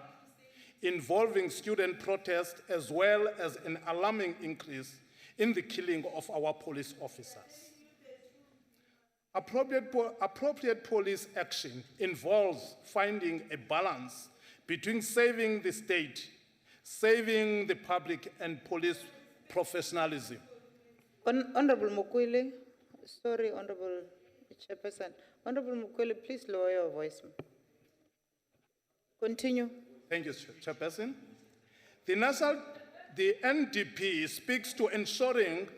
involving student protests as well as an alarming increase in the killing of our police officers. Appropriate police action involves finding a balance between saving the state, saving the public, and police professionalism. Honorable Mukwele, sorry, Honorable Chairperson. Honorable Mukwele, please lower your voice. Continue. Thank you, Chairperson. The NDP speaks to ensuring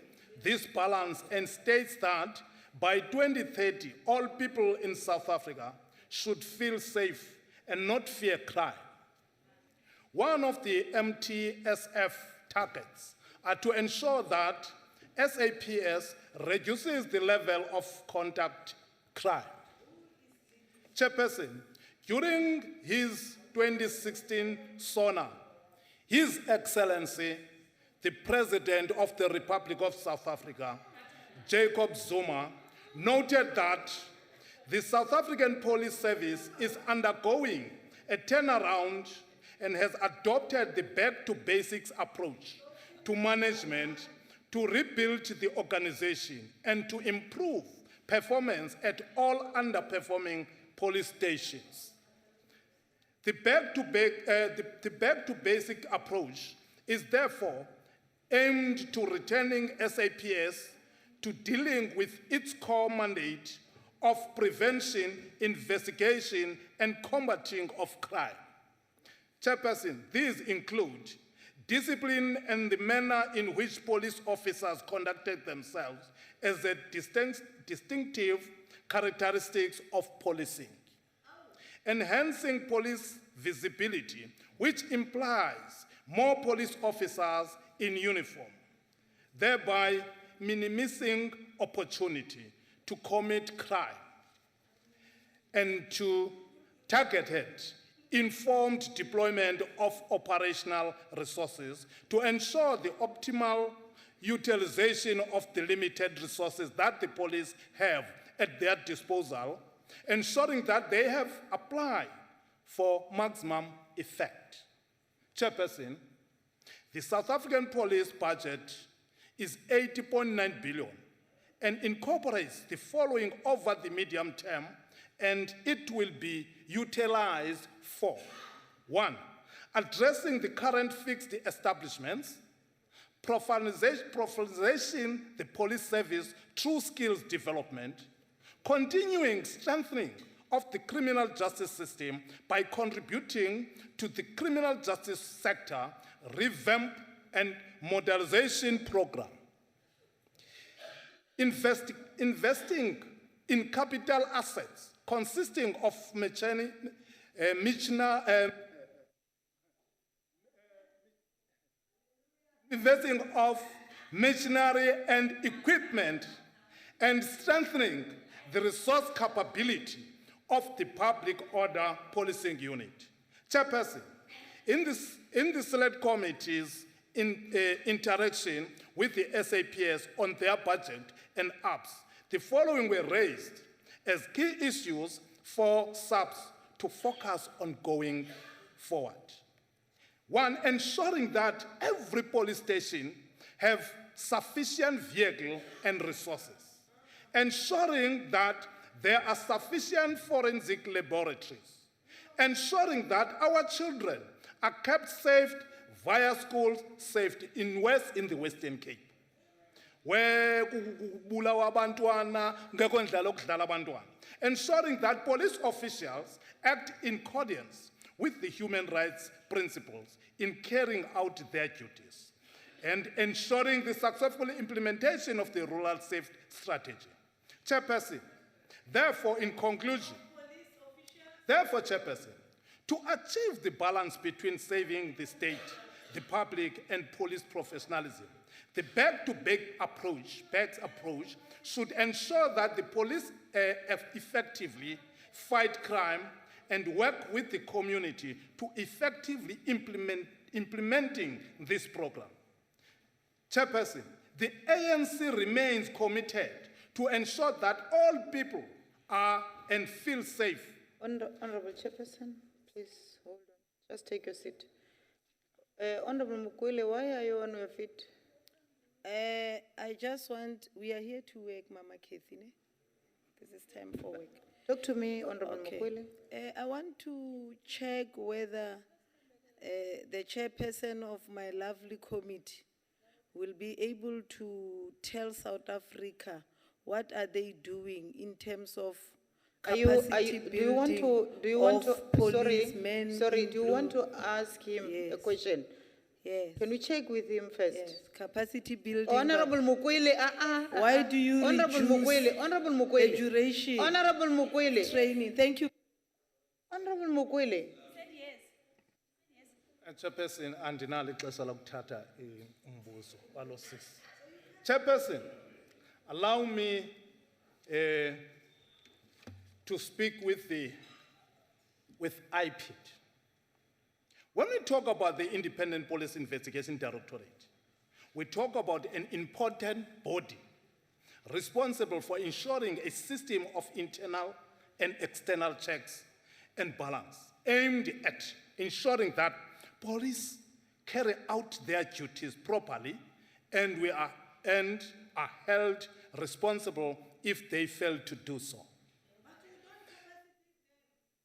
this balance and states that by 2030, all people in South Africa should feel safe and not fear crime. One of the MTSF targets are to ensure that SAPS reduces the level of contact crime. Chairperson, during his 2016 SONA, His Excellency, the President of the Republic of South Africa, Jacob Zuma, noted that The South African Police Service is undergoing a turnaround and has adopted the back to basics approach to management to rebuild the organization and to improve performance at all underperforming police stations. The back to basic approach is therefore aimed to returning SAPS to dealing with its core mandate of prevention, investigation, and combating of crime. Chairperson, these include discipline and the manner in which police officers conducted themselves as a distinctive characteristics of policing. Enhancing police visibility, which implies more police officers in uniform, thereby minimizing opportunity to commit crime, and to targeted, informed deployment of operational resources to ensure the optimal utilization of the limited resources that the police have at their disposal, ensuring that they have applied for maximum effect. Chairperson, the South African police budget is 80.9 billion and incorporates the following over the medium term, and it will be utilized for: 1, addressing the current fixed establishments, professionalization the police service through skills development, continuing strengthening of the criminal justice system by contributing to the criminal justice sector revamp and modernization program, investing in capital assets consisting of investing of machinery and equipment, and strengthening the resource capability of the public order policing unit. Chairperson, in the select committees interaction with the SAPS on their budget and apps, the following were raised as key issues for SAPS to focus on going forward. 1, ensuring that every police station have sufficient vehicle and resources. Ensuring that there are sufficient forensic laboratories. Ensuring that our children are kept safe via schools safety in the Western Cape, where kubulawa abantwana, ngekho indlela yokudlala abantwana. Ensuring that police officials act in accordance with the human rights principles in carrying out their duties, and ensuring the successful implementation of the rural safety strategy. Chairperson, therefore, in conclusion, Chairperson, to achieve the balance between saving the state, the public, and police professionalism, the back-to-back approach should ensure that the police effectively fight crime and work with the community to effectively implementing this program. Chairperson, the ANC remains committed to ensure that all people are and feel safe. Honorable Chairperson, please hold on. Just take your seat. Honorable Mukwele, why are you on your feet? I just want, we are here to work, Mama Kathy. Ne? This is time for work. Talk to me, Honorable Okay. Mukwele. I want to check whether the chairperson of my lovely committee will be able to tell South Africa what are they doing in terms of Do you want to, policemen sorry, in do you want blue. to ask him a Yes. question? Yes. Can we check with him first? Yes, capacity building. Honorable but Mukwele, Why do you Honorable reduce Mukwele, Honorable Mukwele. the duration Honorable Mukwele. training? Thank you. Honorable Mukwele. Chairperson, andinalo ixesha lokuthatha umbuzo walo 6. Chairperson, allow me to speak with IPID. When we talk about the Independent Police Investigation Directorate, we talk about an important body responsible for ensuring a system of internal and external checks and balance, aimed at ensuring that police carry out their duties properly and are held responsible if they fail to do so.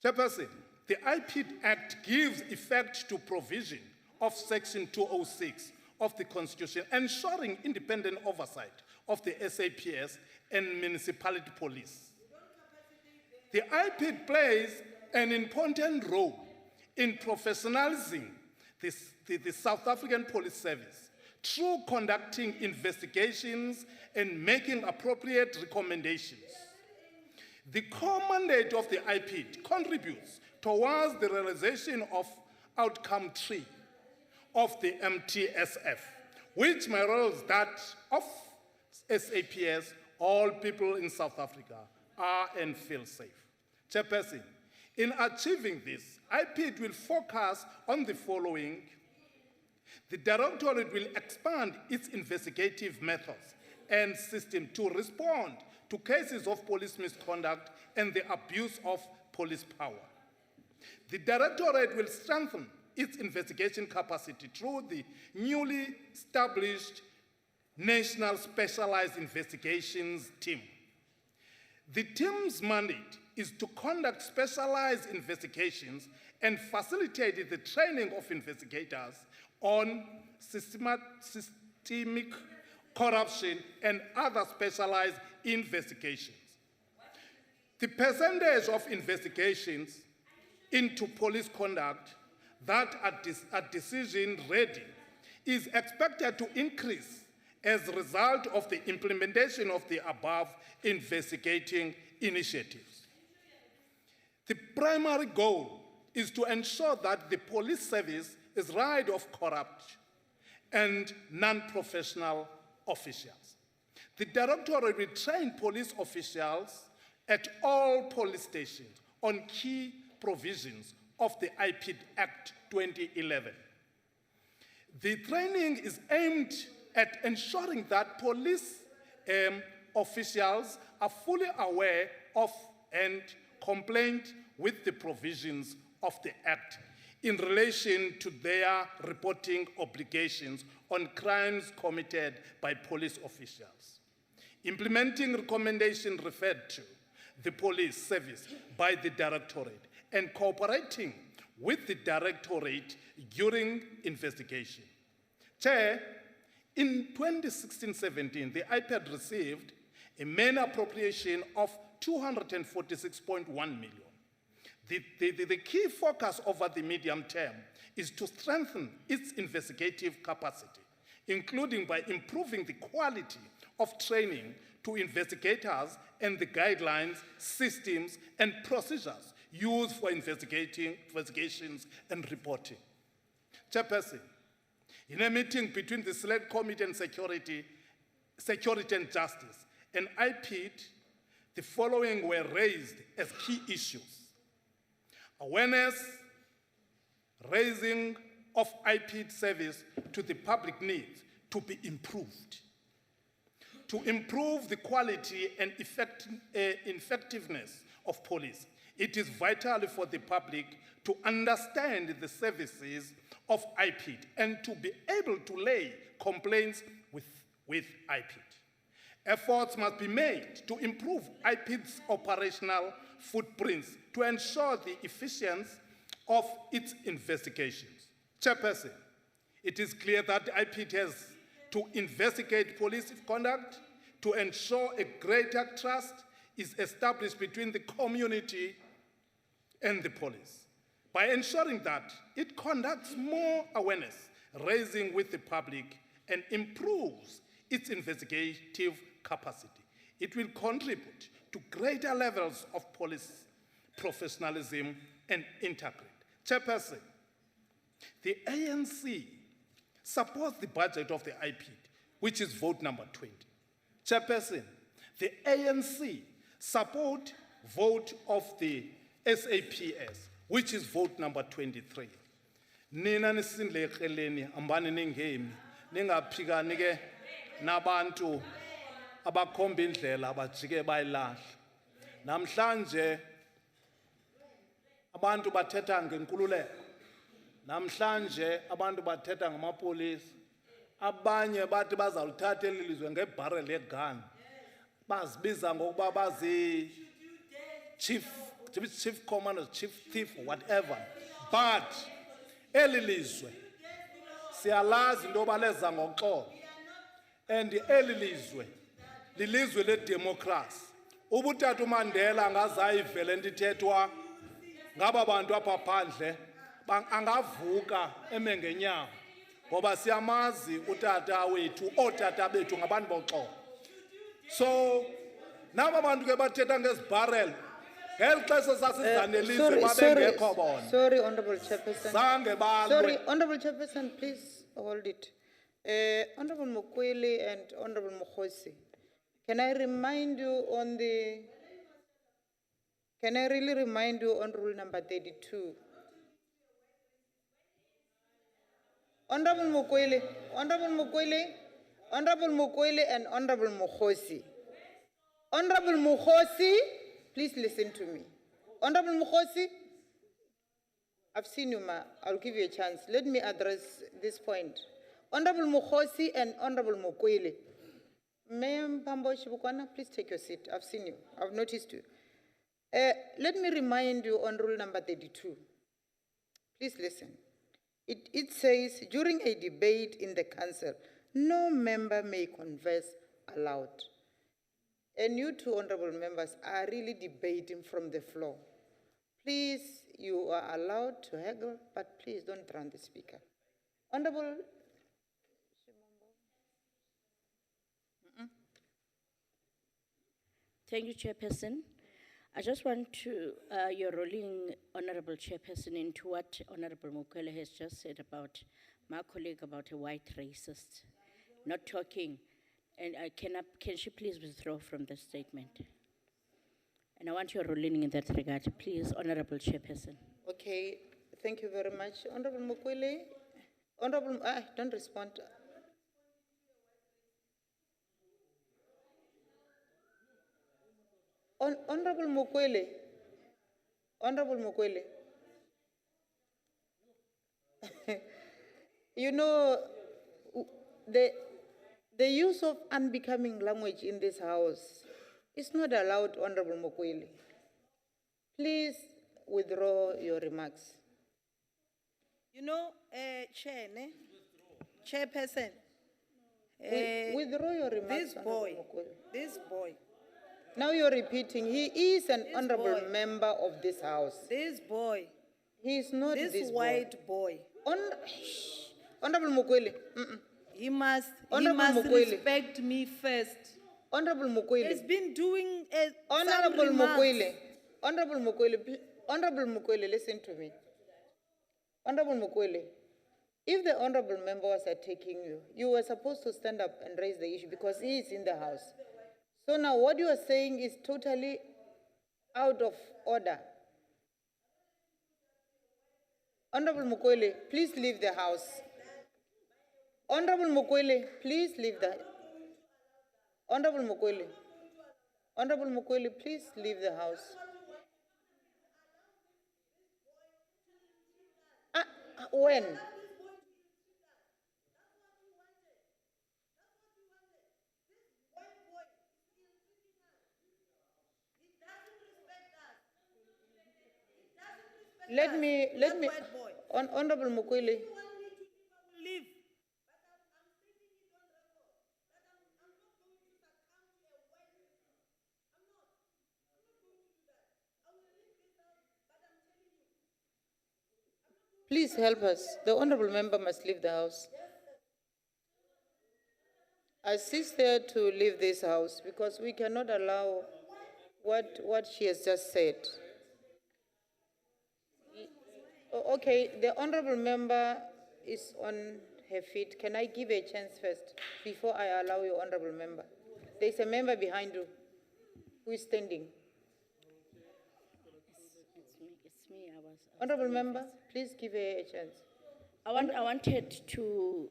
Chairperson, the IPID Act gives effect to provision of Section 206 of the Constitution, ensuring independent oversight of the SAPS and municipality police. The IPID plays an important role in professionalizing the South African Police Service through conducting investigations and making appropriate recommendations. The core mandate of the IPID contributes towards the realization of outcome 3 of the MTSF, which mirrors that of SAPS, all people in South Africa are and feel safe. Chairperson, in achieving this, IPID will focus on the following. The Directorate will expand its investigative methods and system to respond to cases of police misconduct and the abuse of police power. The Directorate will strengthen its investigation capacity through the newly established National Specialized Investigations Team. The team's mandate is to conduct specialized investigations and facilitate the training of investigators on systemic corruption and other specialized investigations. The percentage of investigations into police conduct that are decision ready is expected to increase as a result of the implementation of the above investigating initiatives. The primary goal is to ensure that the police service is rid of corrupt and non-professional officials. The Directorate will train police officials at all police stations on key provisions of the IPID Act 2011. The training is aimed at ensuring that police officials are fully aware of and compliant with the provisions of the Act in relation to their reporting obligations on crimes committed by police officials. Implementing recommendations referred to the police service by the Directorate and cooperating with the Directorate during investigation. Chair, in 2016-17, the IPAD received a main appropriation of 246.1 million. The key focus over the medium term is to strengthen its investigative capacity, including by improving the quality of training to investigators and the guidelines, systems, and procedures used for investigations and reporting. Chairperson, in a meeting between the Select Committee on Security and Justice and IPID, the following were raised as key issues. Awareness, raising of IPID service to the public needs to be improved. To improve the quality and effectiveness of police, it is vital for the public to understand the services of IPID and to be able to lay complaints with IPID. Efforts must be made to improve IPID's operational footprints to ensure the efficiency of its investigations. Chairperson, it is clear that IPID has to investigate police conduct to ensure a greater trust is established between the community and the police by ensuring that it conducts more awareness raising with the public and improves its investigative capacity. It will contribute to greater levels of police professionalism and integrity. Chairperson, the ANC supports the budget of the IPID, which is vote number 20. Chairperson, the ANC support vote of the SAPS, which is vote number 23. Nina nisindlekeleni ambani ningemi ningaphikani ke nabantu abakhomba indlela abajike bayilahla. Namhlanje abantu bathetha ngenkululeko. Namhlanje abantu bathetha ngamapolisa. Abanye bathi bazawuthatha eli lizwe ngebharel yegun. Bazibiza ngokuba bazi chief commanders, chief thief, whatever. But eli lizwe siyalazi into yoba leza ngoxolo. And eli lizwe lilizwe ledemocracy. Ubutata uMandela angazayivele into ithethwa ngaba bantu apha phandle angavuka eme ngenyawo ngoba siyamazi utata wethu ootata bethu ngabantu boxolo. So naba bantu ke bathetha ngesibharel ngeli xesha sasizanelizwe babengekho bona. Sorry, Honorable Chairperson. Zange balwe. Sorry, Honorable Chairperson, please hold it. Honorable Mokwele and Honorable Mokhosi, can I remind you on the, can I really remind you on rule number 32? Honorable Mokwele, Honorable Mokwele, Honorable Mokwele and Honorable Mokhosi. Honorable Mokhosi, please listen to me. Honorable Mokhosi, I've seen you, ma. I'll give you a chance. Let me address this point. Honorable Mokhosi and Honorable Mokwele. Mayor Mpambo Shibukwana, please take your seat. I've seen you. I've noticed you. Let me remind you on rule number 32. Please listen. It says, during a debate in the council, no member may converse aloud. And you two honorable members are really debating from the floor. Please, you are allowed to haggle, but please don't drown the speaker. Honorable Thank you, Chairperson. I just want to, your ruling, Honorable Chairperson, into what Honorable Mokwele has just said about my colleague about a white racist, not talking. And can she please withdraw from the statement? And I want your ruling in that regard, please, Honorable Chairperson. Okay, thank you very much. Honorable Mokwele, Honorable, don't respond. Honorable Mokwele, Honorable Mokwele. You know, the use of unbecoming language in this house is not allowed, Honorable Mokwele. Please withdraw your remarks. You know, Chair, Chairperson. Withdraw your remarks, This boy. Now you're repeating, he is an honorable member of this house. This boy. He is not this white boy. Honorable Mokwele. He must Mokwele. respect me first. Honorable Mokwele. He's been doing Honorable some remarks. Mokwele. Honorable Mokwele. Honorable Mokwele, listen to me. Honorable Mokwele, if the honorable member was attacking you, you were supposed to stand up and raise the issue because he is in the house. So now what you are saying is totally out of order. Honorable Mokwele, please leave the house. Honorable Mokwele, please leave the... Honorable Mokwele. Honorable Mokwele, please leave the house. When? Let me, Honorable Mokwele. Leave. Please help us. The honorable member must leave the house. Assist her to leave this house because we cannot allow what she has just said. Okay, the honorable member is on her feet. Can I give a chance first before I allow you, honorable member? There's a member behind you who is standing. It's me. Honorable member, please give her a chance. I wanted to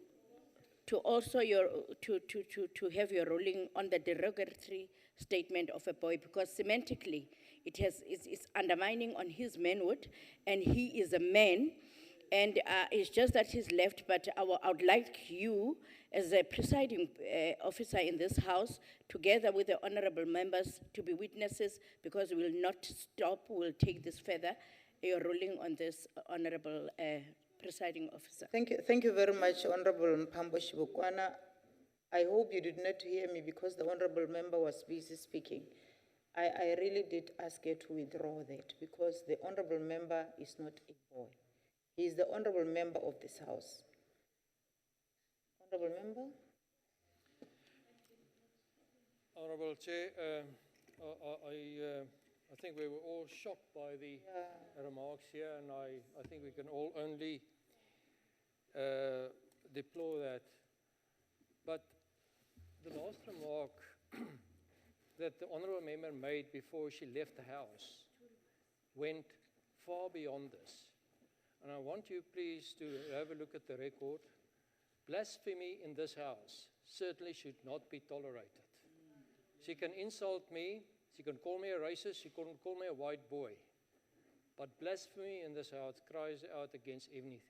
also to have your ruling on the derogatory statement of a boy because semantically it's undermining on his manhood, and he is a man, and it's just that he's left, but I would like you, as a presiding officer in this house, together with the honorable members, to be witnesses, because we will not stop, we'll take this further. Your ruling on this, honorable presiding officer. Thank you very much, Honorable Mpambo Shibukwana. I hope you did not hear me because the honorable member was busy speaking. I really did ask her to withdraw that because the honorable member is not a boy. He is the honorable member of this house. Honorable member? Honorable Chair, I think we were all shocked by the remarks here, and I think we can all only deplore that. But the last remark that the honourable member made before she left the House went far beyond this. And I want you please to have a look at the record. Blasphemy in this House certainly should not be tolerated. She can insult me, she can call me a racist, she can call me a white boy. But blasphemy in this House cries out against anything.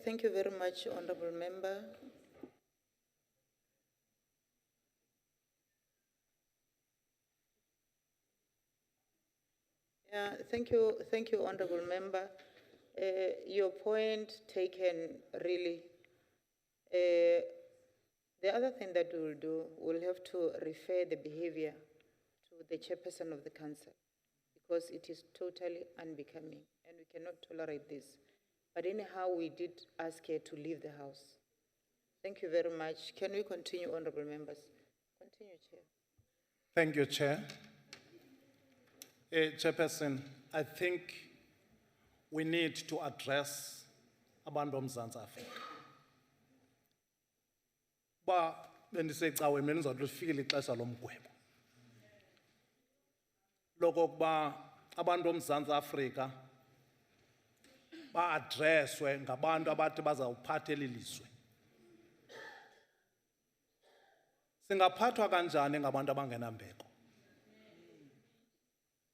Thank you very much, honorable member. Yeah, thank you, honorable member. Your point taken, really. The other thing that we'll do, we'll have to refer the behavior to the chairperson of the council because it is totally unbecoming and we cannot tolerate this. But anyhow, we did ask her to leave the house. Thank you very much. Can we continue, honorable members? Continue, Chair. Thank you, Chair. Chairperson, I think we need to address abantu boMzantsi Afrika. Ba bendisecawe mina ngizothi lifikile ixesha lomgwebo. Lokokuba abantu boMzantsi Afrika ba-addresswe ngabantu abathi bazawuphatha eli lizwe. Singaphathwa kanjani ngabantu abangenambeko?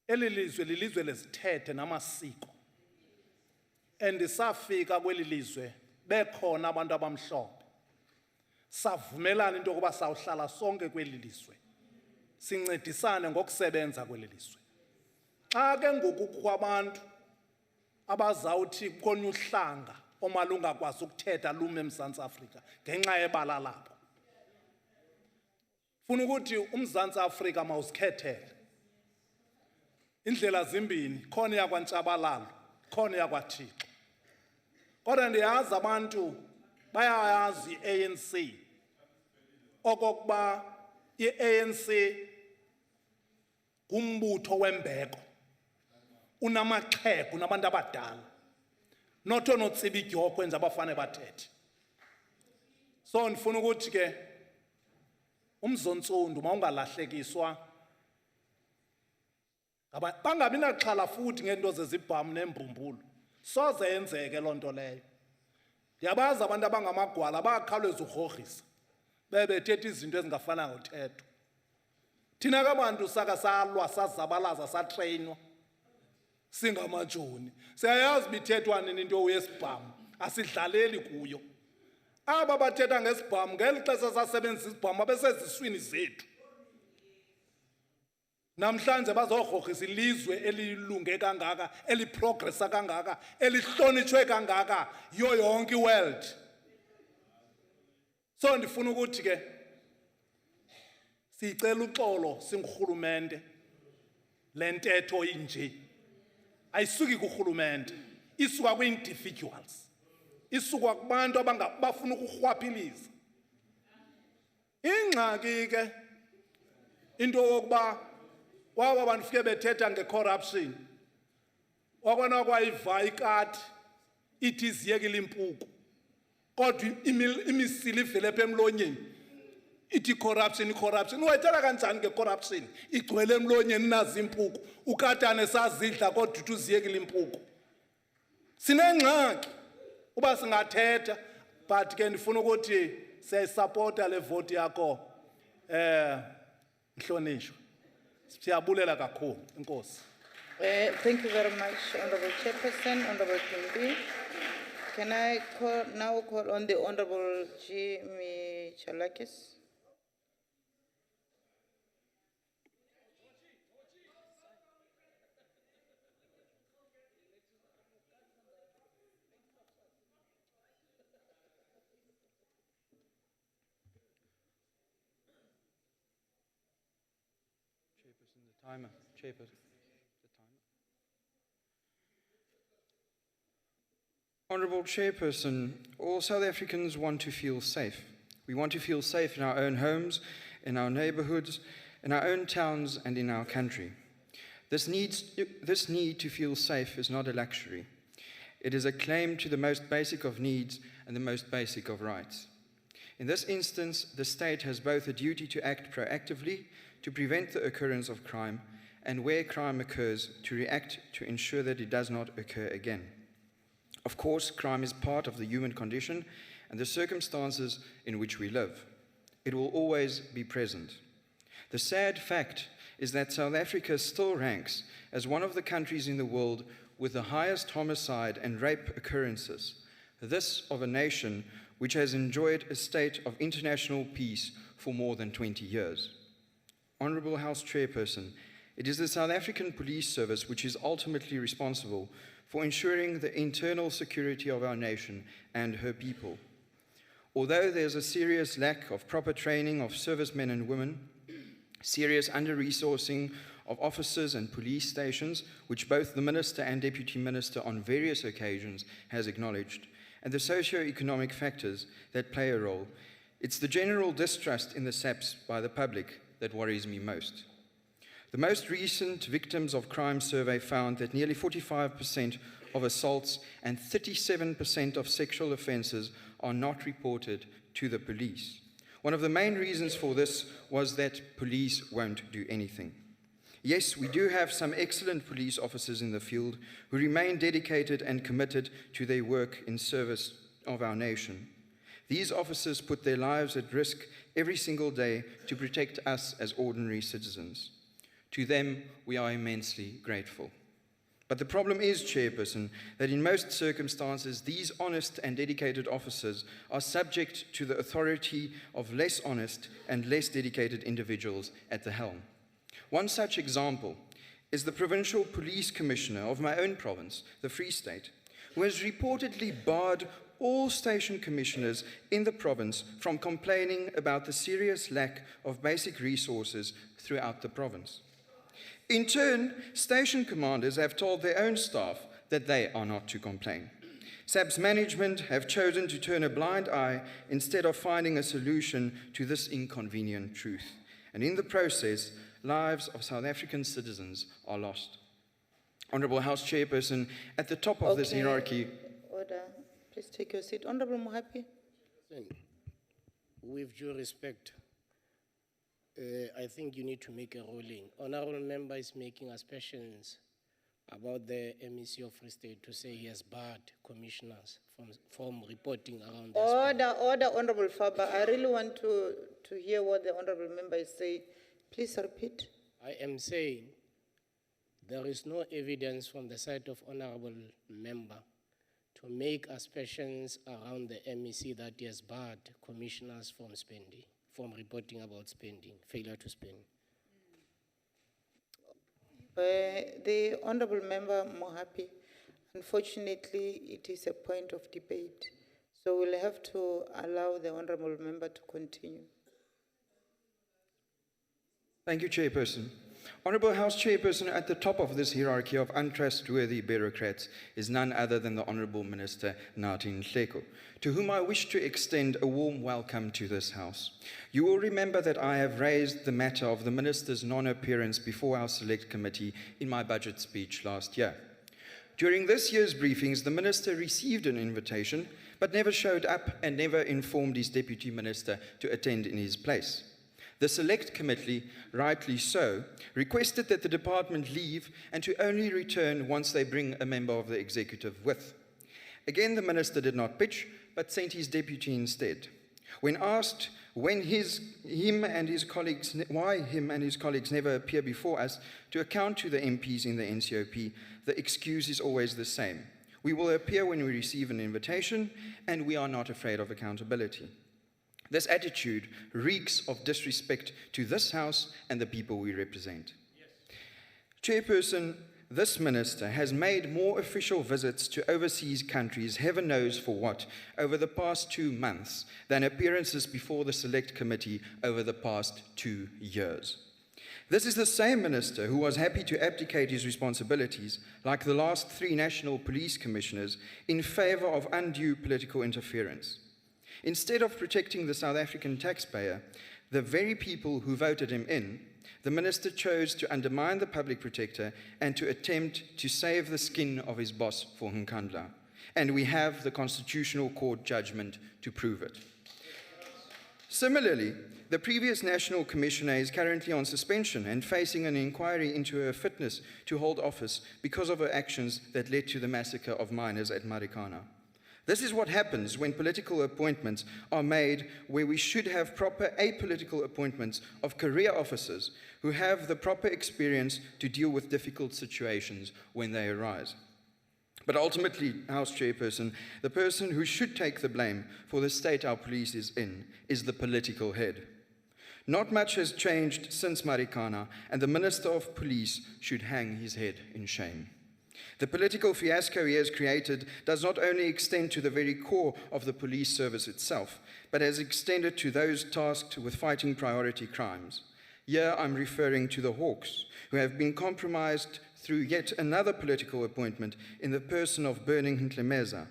Eli lizwe lilizwe lezithethe namasiko. Safika kweli lizwe bekhona abantu abamhlophe. Savumelana into yokuba sawuhlala sonke kweli lizwe. Sincedisane ngokusebenza kweli lizwe. Xa ke ngoku kukho abantu abazawuthi kukhona uhlanga omalunga kwazi ukuthetha lume eMzantsi Afrika ngenxa yebala labo. Funa ukuthi uMzantsi Afrika mawuzikhethele. Indlela zimbini, khona yakwaNtshabalalo, khona yakwaThixo. Kodwa ndiyazi abantu bayayazi i-ANC okokuba i-ANC ngumbutho wembeko. Unamaxhego nabantu abadala. Not onotsiba idyoko enza abafane bathethe. So ndifuna ukuthi ke umzontsundu mawungalahlekiswa bangabi naxhala futhi ngento zezibhamu nembumbulu. Soze yenzeke loo nto leyo. Ndiyabazi abantu abangamagwala bayakhawuleza ugrogrisa bebethetha izinto ezingafananga uthetho. Thina kabantu saka salwa sazabalaza satrainwa singamajoni. Siyayazi bithethwa nini into yesibhamu asidlaleli kuyo. Aba bathetha ngesibhamu ngeli xesha sasebenzisa isibhamu abeseziswini zethu. Namhlanje bazogrogrisa ilizwe elilunge kangaka, eliprogressa kangaka, elihlonitshwe kangaka yo yonke iworld. So ndifuna ukuthi ke sicela uxolo singurhulumente lentetho inje. Ayisuki kurhulumente, isuka kwi-individuals. Isuka kubantu abafuna ukurhwaphiliza. Ingxaki ke into yokuba waba abantu fike bethetha nge-corruption. Wabona kwayiva ikati ithi ziyekile impuku. Kodwa imisili ivele pha emlonyeni. Ithi corruption. Wayithetha kanjani nge-corruption? Igcwele emlonyeni nazi impuku. Ukatane sazidla kodwa uthi uziyekile impuku. Sinengxaki uba singathetha, but ke ndifuna ukuthi siyayisapota le vote yakho. Mhlonishwa. Siyabulela kakhulu, enkosi. Thank you very much, Honorable Chairperson, Honorable Kimbi. Can I now call on the Honorable Jimmy Chalakis? Timer, Chairperson. Honourable Chairperson, all South Africans want to feel safe. We want to feel safe in our own homes, in our neighbourhoods, in our own towns and in our country. This need to feel safe is not a luxury. It is a claim to the most basic of needs and the most basic of rights. In this instance, the state has both a duty to act proactively to prevent the occurrence of crime, and where crime occurs, to react to ensure that it does not occur again. Of course, crime is part of the human condition and the circumstances in which we live. It will always be present. The sad fact is that South Africa still ranks as one of the countries in the world with the highest homicide and rape occurrences, this of a nation which has enjoyed a state of international peace for more than 20 years. Honourable House Chairperson, it is the South African Police Service which is ultimately responsible for ensuring the internal security of our nation and her people. Although there's a serious lack of proper training of servicemen and women, serious under-resourcing of officers and police stations, which both the Minister and Deputy Minister on various occasions has acknowledged, and the socio-economic factors that play a role, it's the general distrust in the SAPS by the public that worries me most. The most recent Victims of Crime survey found that nearly 45% of assaults and 37% of sexual offences are not reported to the police. One of the main reasons for this was that police won't do anything. Yes, we do have some excellent police officers in the field who remain dedicated and committed to their work in service of our nation. These officers put their lives at risk every single day to protect us as ordinary citizens. To them, we are immensely grateful. But the problem is, Chairperson, that in most circumstances, these honest and dedicated officers are subject to the authority of less honest and less dedicated individuals at the helm. One such example is the Provincial Police Commissioner of my own province, the Free State, who has reportedly barred all station commissioners in the province from complaining about the serious lack of basic resources throughout the province. In turn, station commanders have told their own staff that they are not to complain. SAP's management have chosen to turn a blind eye instead of finding a solution to this inconvenient truth. And in the process, lives of South African citizens are lost. Honourable House Chairperson, at the top of this hierarchy... Order. Please take your seat. Honourable Mohapi. With due respect, I think you need to make a ruling. Honourable member is making aspersions about the MEC of Free State to say he has barred commissioners from reporting around the Order, Honourable Faber. I really want to hear what the Honourable member is saying. Please repeat. I am saying there is no evidence from the side of Honourable member to make aspersions around the MEC that he has barred commissioners from spending, from reporting about spending, failure to spend. The Honourable Member Mohapi, unfortunately, it is a point of debate. So we'll have to allow the Honourable Member to continue. Thank you, Chairperson. Honourable House Chairperson, at the top of this hierarchy of untrustworthy bureaucrats is none other than the Honourable Minister Nathi Nhleko, to whom I wish to extend a warm welcome to this House. You will remember that I have raised the matter of the Minister's non-appearance before our Select Committee in my budget speech last year. During this year's briefings, the Minister received an invitation, but never showed up and never informed his Deputy Minister to attend in his place. The Select Committee, rightly so, requested that the department leave and to only return once they bring a member of the executive with. Again, the Minister did not pitch, but sent his deputy instead. When asked why him and his colleagues never appear before us to account to the MPs in the NCOP, the excuse is always the same. We will appear when we receive an invitation, and we are not afraid of accountability. This attitude reeks of disrespect to this House and the people we represent. Chairperson, this minister has made more official visits to overseas countries, heaven knows for what, over the past 2 months than appearances before the Select Committee over the past 2 years. This is the same minister who was happy to abdicate his responsibilities, like the last 3 national police commissioners, in favor of undue political interference. Instead of protecting the South African taxpayer, the very people who voted him in, the minister chose to undermine the public protector and to attempt to save the skin of his boss for Nkandla. And we have the Constitutional Court judgment to prove it. Similarly, the previous National Commissioner is currently on suspension and facing an inquiry into her fitness to hold office because of her actions that led to the massacre of miners at Marikana. This is what happens when political appointments are made where we should have proper apolitical appointments of career officers who have the proper experience to deal with difficult situations when they arise. But ultimately, House Chairperson, the person who should take the blame for the state our police is in is the political head. Not much has changed since Marikana, and the Minister of Police should hang his head in shame. The political fiasco he has created does not only extend to the very core of the police service itself, but has extended to those tasked with fighting priority crimes. Here I'm referring to the Hawks, who have been compromised through yet another political appointment in the person of Burning Ntlemeza.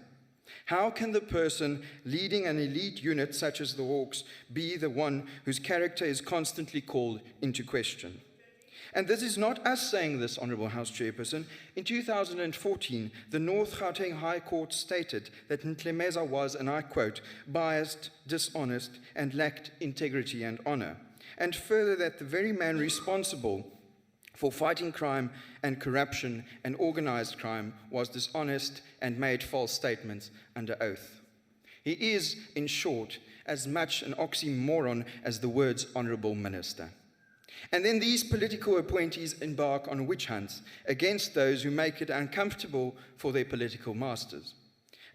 How can the person leading an elite unit such as the Hawks be the one whose character is constantly called into question? And this is not us saying this, Honourable House Chairperson. In 2014, the North Gauteng High Court stated that Ntlemeza was, and I quote, biased, dishonest, and lacked integrity and honour. And further that the very man responsible for fighting crime and corruption and organised crime was dishonest and made false statements under oath. He is, in short, as much an oxymoron as the words Honourable Minister. And then these political appointees embark on witch hunts against those who make it uncomfortable for their political masters.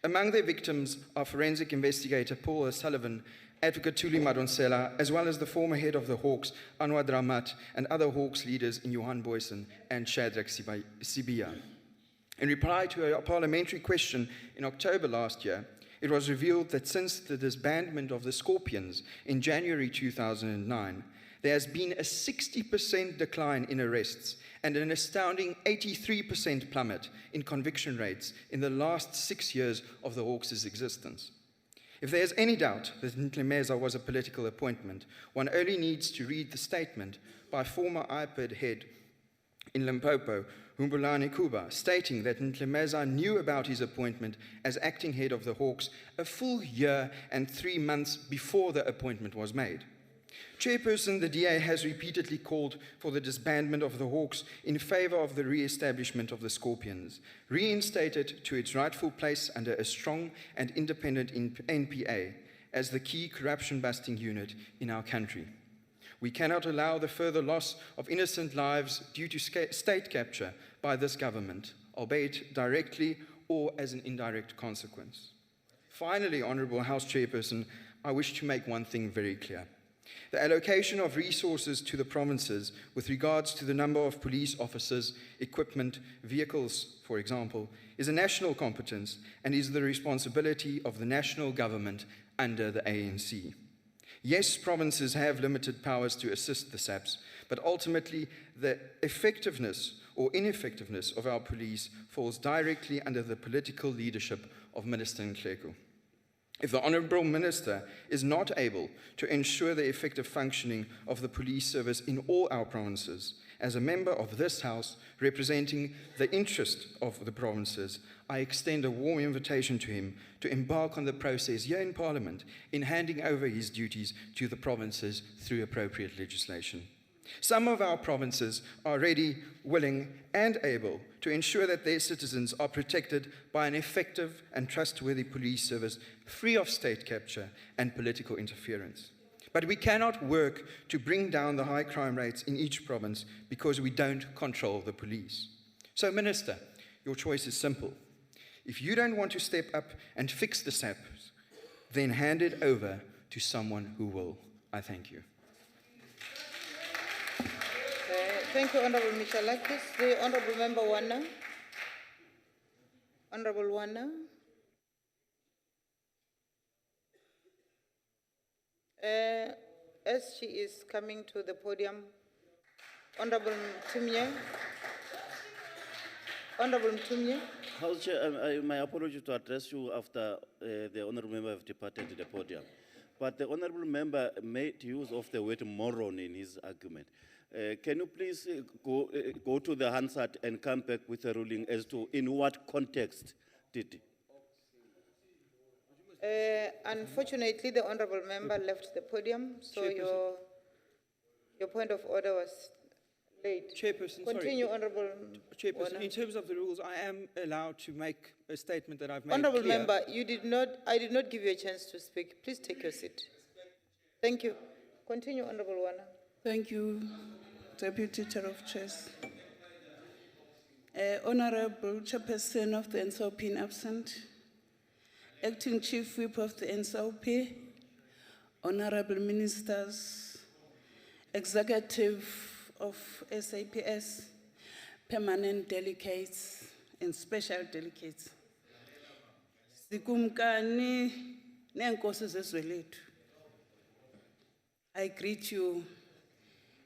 Among their victims are forensic investigator Paul O'Sullivan, Advocate Thuli Madonsela, as well as the former head of the Hawks, Anwar Dramat, and other Hawks leaders in Johan Boysen and Shadrach Sibia. In reply to a parliamentary question in October last year, it was revealed that since the disbandment of the Scorpions in January 2009, there has been a 60% decline in arrests and an astounding 83% plummet in conviction rates in the last 6 years of the Hawks' existence. If there is any doubt that Ntlemeza was a political appointment, one only needs to read the statement by former IPID head in Limpopo, Humbulani Kuba, stating that Ntlemeza knew about his appointment as acting head of the Hawks a full year and 3 months before the appointment was made. Chairperson, the DA has repeatedly called for the disbandment of the Hawks in favour of the re-establishment of the Scorpions, reinstated to its rightful place under a strong and independent NPA as the key corruption-busting unit in our country. We cannot allow the further loss of innocent lives due to state capture by this government, albeit directly or as an indirect consequence. Finally, Honourable House Chairperson, I wish to make one thing very clear. The allocation of resources to the provinces with regards to the number of police officers, equipment, vehicles, for example, is a national competence and is the responsibility of the national government under the ANC. Yes, provinces have limited powers to assist the SAPS, but ultimately the effectiveness or ineffectiveness of our police falls directly under the political leadership of Minister Nhleko. If the Honourable Minister is not able to ensure the effective functioning of the police service in all our provinces, as a member of this House representing the interest of the provinces, I extend a warm invitation to him to embark on the process here in Parliament in handing over his duties to the provinces through appropriate legislation. Some of our provinces are ready, willing, and able to ensure that their citizens are protected by an effective and trustworthy police service, free of state capture and political interference. But we cannot work to bring down the high crime rates in each province because we don't control the police. So, Minister, your choice is simple. If you don't want to step up and fix the SAPs, then hand it over to someone who will. I thank you. Thank you, Honorable Michalakis. The Honorable Member Wana. Honorable Wana. As she is coming to the podium, Honorable Mtumye. Honorable Mtumye. House Chair, my apology to address you after the honourable member have departed the podium. But the honourable member made use of the word moron in his argument. Can you please go to the Hansard and come back with a ruling as to in what context did Unfortunately, the Honorable Member left the podium, so your point of order was late. Chairperson, Continue, sorry. Honorable Chairperson, Wana. in terms of the rules, I am allowed to make a statement that I've made Honorable clear. Member, I did not give you a chance to speak. Please take your seat. Thank you. Continue, Honorable Wana. Thank you, Deputy Chair of Chairs. Honorable Chairperson of the NSOP in absent, Acting Chief Whip of the NSOP, Honorable Ministers, Executive of SAPS, Permanent Delegates and Special Delegates. Sikumkani nenkosi zezwe lethu. I greet you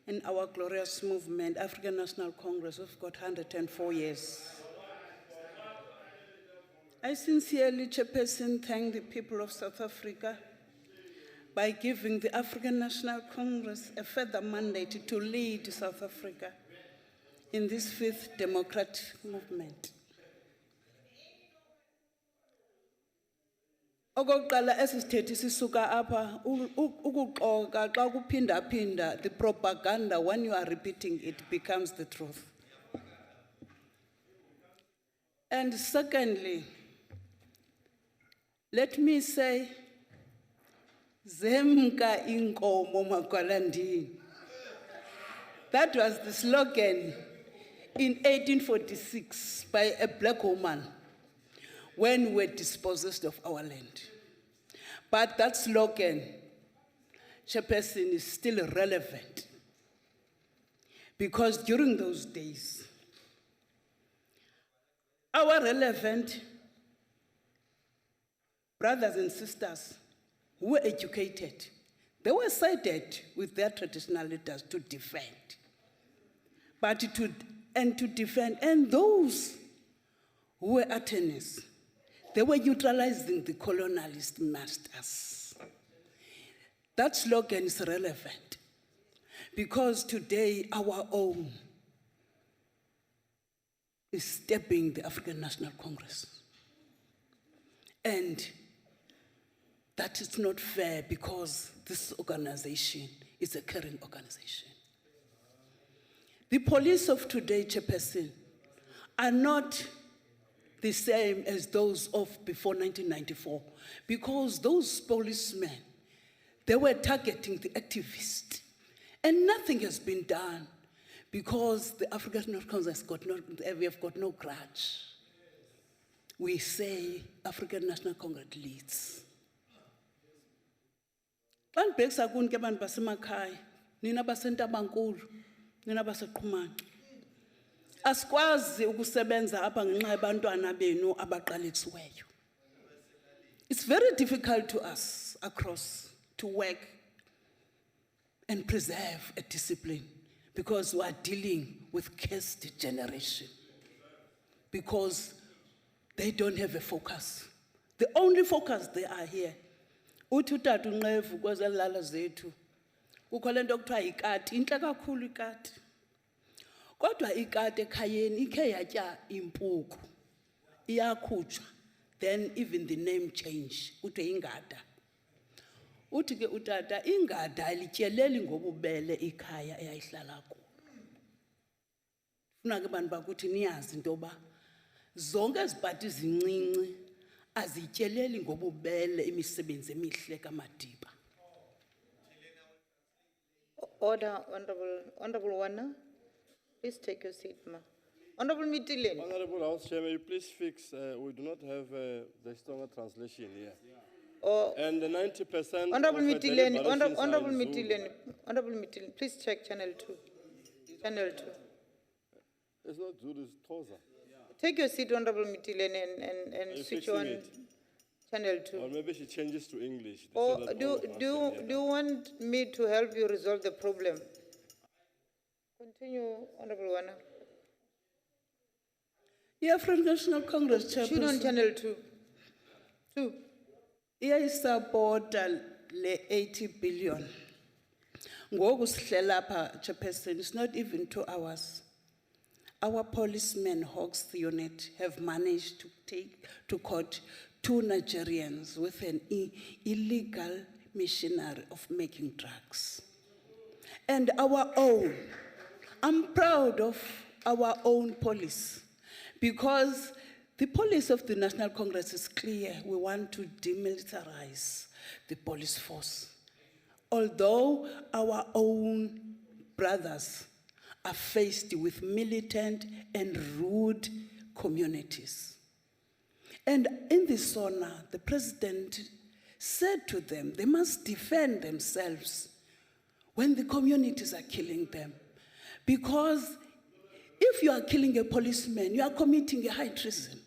in our glorious movement, African National Congress. We've got 104 years. I sincerely, Chairperson, thank the people of South Africa by giving the African National Congress a further mandate to lead South Africa in this fifth democratic movement. Okokuqala esisithethi sisuka apha ukuxoka xa kuphinda the propaganda, when you are repeating it becomes the truth. And secondly, let me say Zemka inkomo magwalandini. That was the slogan in 1846 by a black woman when we were dispossessed of our land. But that slogan, Chairperson, is still relevant because during those days, our relevant brothers and sisters who were educated, they were sided with their traditional leaders to defend. And those who were attorneys, they were neutralizing the colonialist masters. That slogan is relevant because today our own is stepping the African National Congress. And that is not fair because this organization is a caring organization. The police of today, Chairperson, are not the same as those of before 1994 because those policemen, they were targeting the activists and nothing has been done because the African National Congress we have got no grudge. We say African National Congress leads. Ban beksa kun ke ban basemakhaya, nina basentabankulu, nina baseqhumane. Asikwazi ukusebenza apha ngenxa yabantwana benu abaqalisiweyo. It's very difficult to us across to work and preserve a discipline because we are dealing with cursed generation. Because they don't have a focus. The only focus they are here. Uthi utata uNqevu kwezelala zethu. Kukho lento kuthiwa ikati, inhle kakhulu ikati. Kodwa ikati ekhayeni ikhe yatya impuku. Iyakhutshwa. Then even the name change. Kuthiwe ingada. Uthi ke utata ingada alityeleli ngobubele ikhaya eyayihlala kulo. Funa ke bantu bakuthi niyazi into yoba zonke ezipati zincinci azityeleli ngobubele imisebenzi emihle kaMadiba. Order, Honorable Wana. Please take your seat, ma. Honorable Mitileni. Honorable House Chair, may you please fix, we do not have the stronger translation here. And the 90% Honorable of the Mitileni, deliberations are Honorable in Zulu. Mitileni, Honorable Mitileni, please check channel 2. Channel 2. It's not Zulu, it's Xhosa. Take your seat, Honorable Mitileni, Are and you switch fixing on it? channel 2. Or maybe she changes to English. Or so that do all of us can hear you want me to help you resolve the problem? Continue, Honorable Wana. Yeah, African National Congress Shoot on Chairperson. channel 2. 2. Iyayisapota le 80 billion. Ngoku sihlela apha, Chairperson, it's not even 2 hours. Our policemen, Hawks unit, have managed to take to court 2 Nigerians with an illegal machinery of making drugs. And our own, I'm proud of our own police because the policy of the National Congress is clear. We want to demilitarize the police force. Although our own brothers are faced with militant and rude communities. And in the SONA, the president said to them, they must defend themselves when the communities are killing them. Because if you are killing a policeman, you are committing a high treason.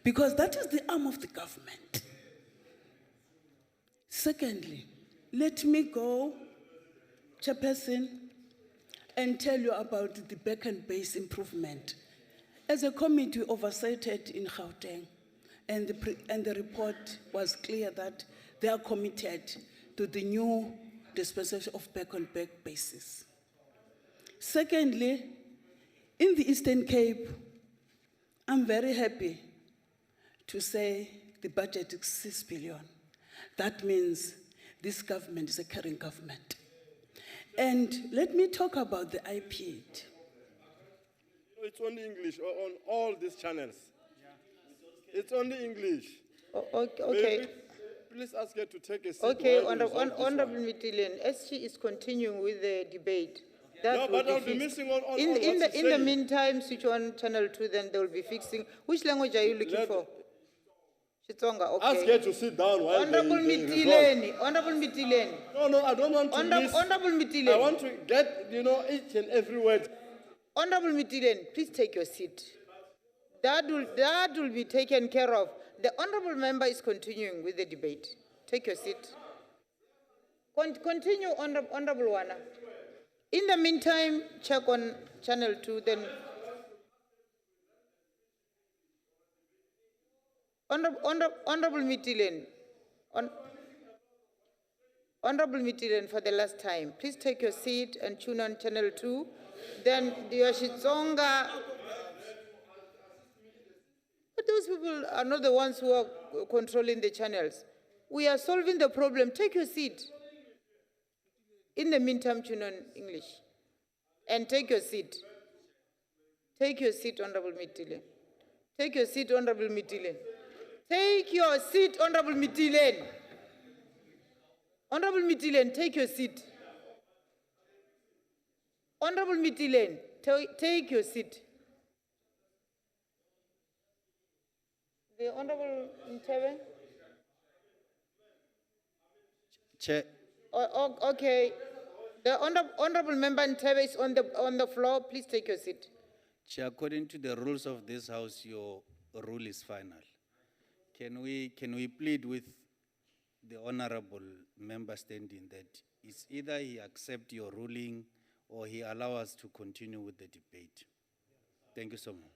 Because that is the arm of the government. Secondly, let me go, Chairperson, and tell you about the back and base improvement. As a committee, we oversighted in Gauteng, and the report was clear that they are committed to the new dispensation of back and back bases. Secondly, in the Eastern Cape, I'm very happy to say the budget is 6 billion. That means this government is a caring government. And let me talk about the IPAID. It's only English on all these channels. It's only English. Okay. Maybe please ask her to take a seat. Okay, while we resolve this Honorable one. Mitileni, as she is continuing with the debate, that No, will but be I'll be fixed. missing on in what the she's in the saying. meantime, switch on channel 2, then they will be fixing. Which language are you looking Let- for? Xitsonga, okay. Ask her to sit down while Honorable they resolve. Mitileni, Honorable Mitileni. No, I don't want to miss. Honorable Mitileni. I want to get, each and every word. Honorable Mitileni, please take your seat. That will be taken care of. The honorable member is continuing with the debate. Take your seat. Continue, Honorable Wana. In the meantime, check on channel 2, then. Honorable Mitileni. Honorable Mitileni, for the last time, please take your seat and tune on channel 2. Then your Xitsonga. But those people are not the ones who are controlling the channels. We are solving the problem. Take your seat. In the meantime, tune on English. And take your seat. Take your seat, Honorable Mitileni. Take your seat, Honorable Mitileni. Take your seat, Honorable Mitileni. Honorable Mitileni, take your seat. Honorable Mitileni, take your seat. The Honorable Ntebe? Chair, Okay. The Honorable Member Ntebe is on the floor. Please take your seat. Chair, according to the rules of this house, your rule is final. Can we plead with the honorable member standing that it's either he accept your ruling or he allow us to continue with the debate? Thank you so much.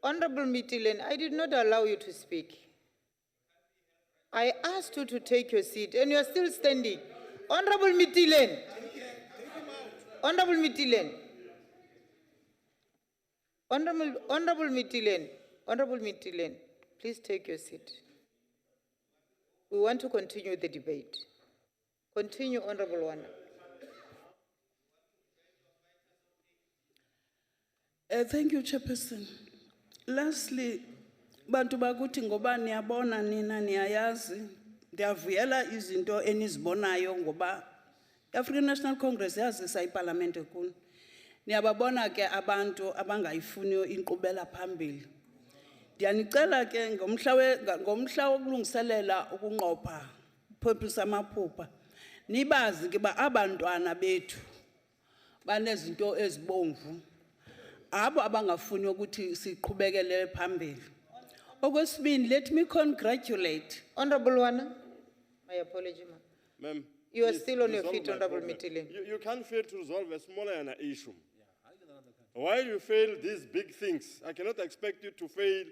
Honorable Mitileni, I did not allow you to speak. I asked you to take your seat, and you are still standing. Honorable Mitileni. Honorable Mitileni. Honorable Mitileni. Honorable Mitileni, please take your seat. We want to continue the debate. Continue, Honorable Wana. Thank you, Chairperson. Lastly, bantu bakuthi ngoba niyabona nina niyayazi, ndiyavuyela izinto enizibonayo ngoba African National Congress yazisa iParliament kuni. Niyababona ke abantu abangayifuniyo inkqubela phambili. Ndiyanicela ke ngomhla wokulungiselela ukunqopha purpose amaphupha. Nibazi ke ba abantwana bethu banezinto ezibomvu. Abo abangafuni ukuthi siqhubekele phambili. Okwesibini, let me congratulate Honorable Wana, my apology, ma'am. Ma'am, You are please still on your resolve feet, my Honorable problem. Mitileni. You can't fail to resolve a smaller issue. Why you fail these big things? I cannot expect you to fail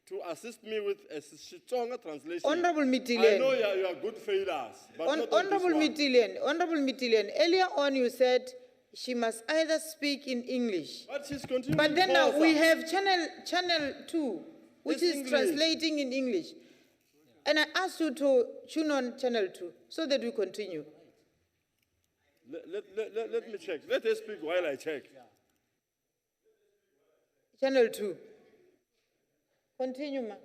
to assist me with a stronger translation. Honorable Mitileni. I know you are good failures, but not on this Honorable one. Mitileni, earlier on you said she must either speak in English. But she's continuing. But then now further. we have channel 2, which It's is English. translating in English. And I asked you to tune on channel 2 so that we continue. Let me check. Let her speak while I check. Channel 2. Continue, ma.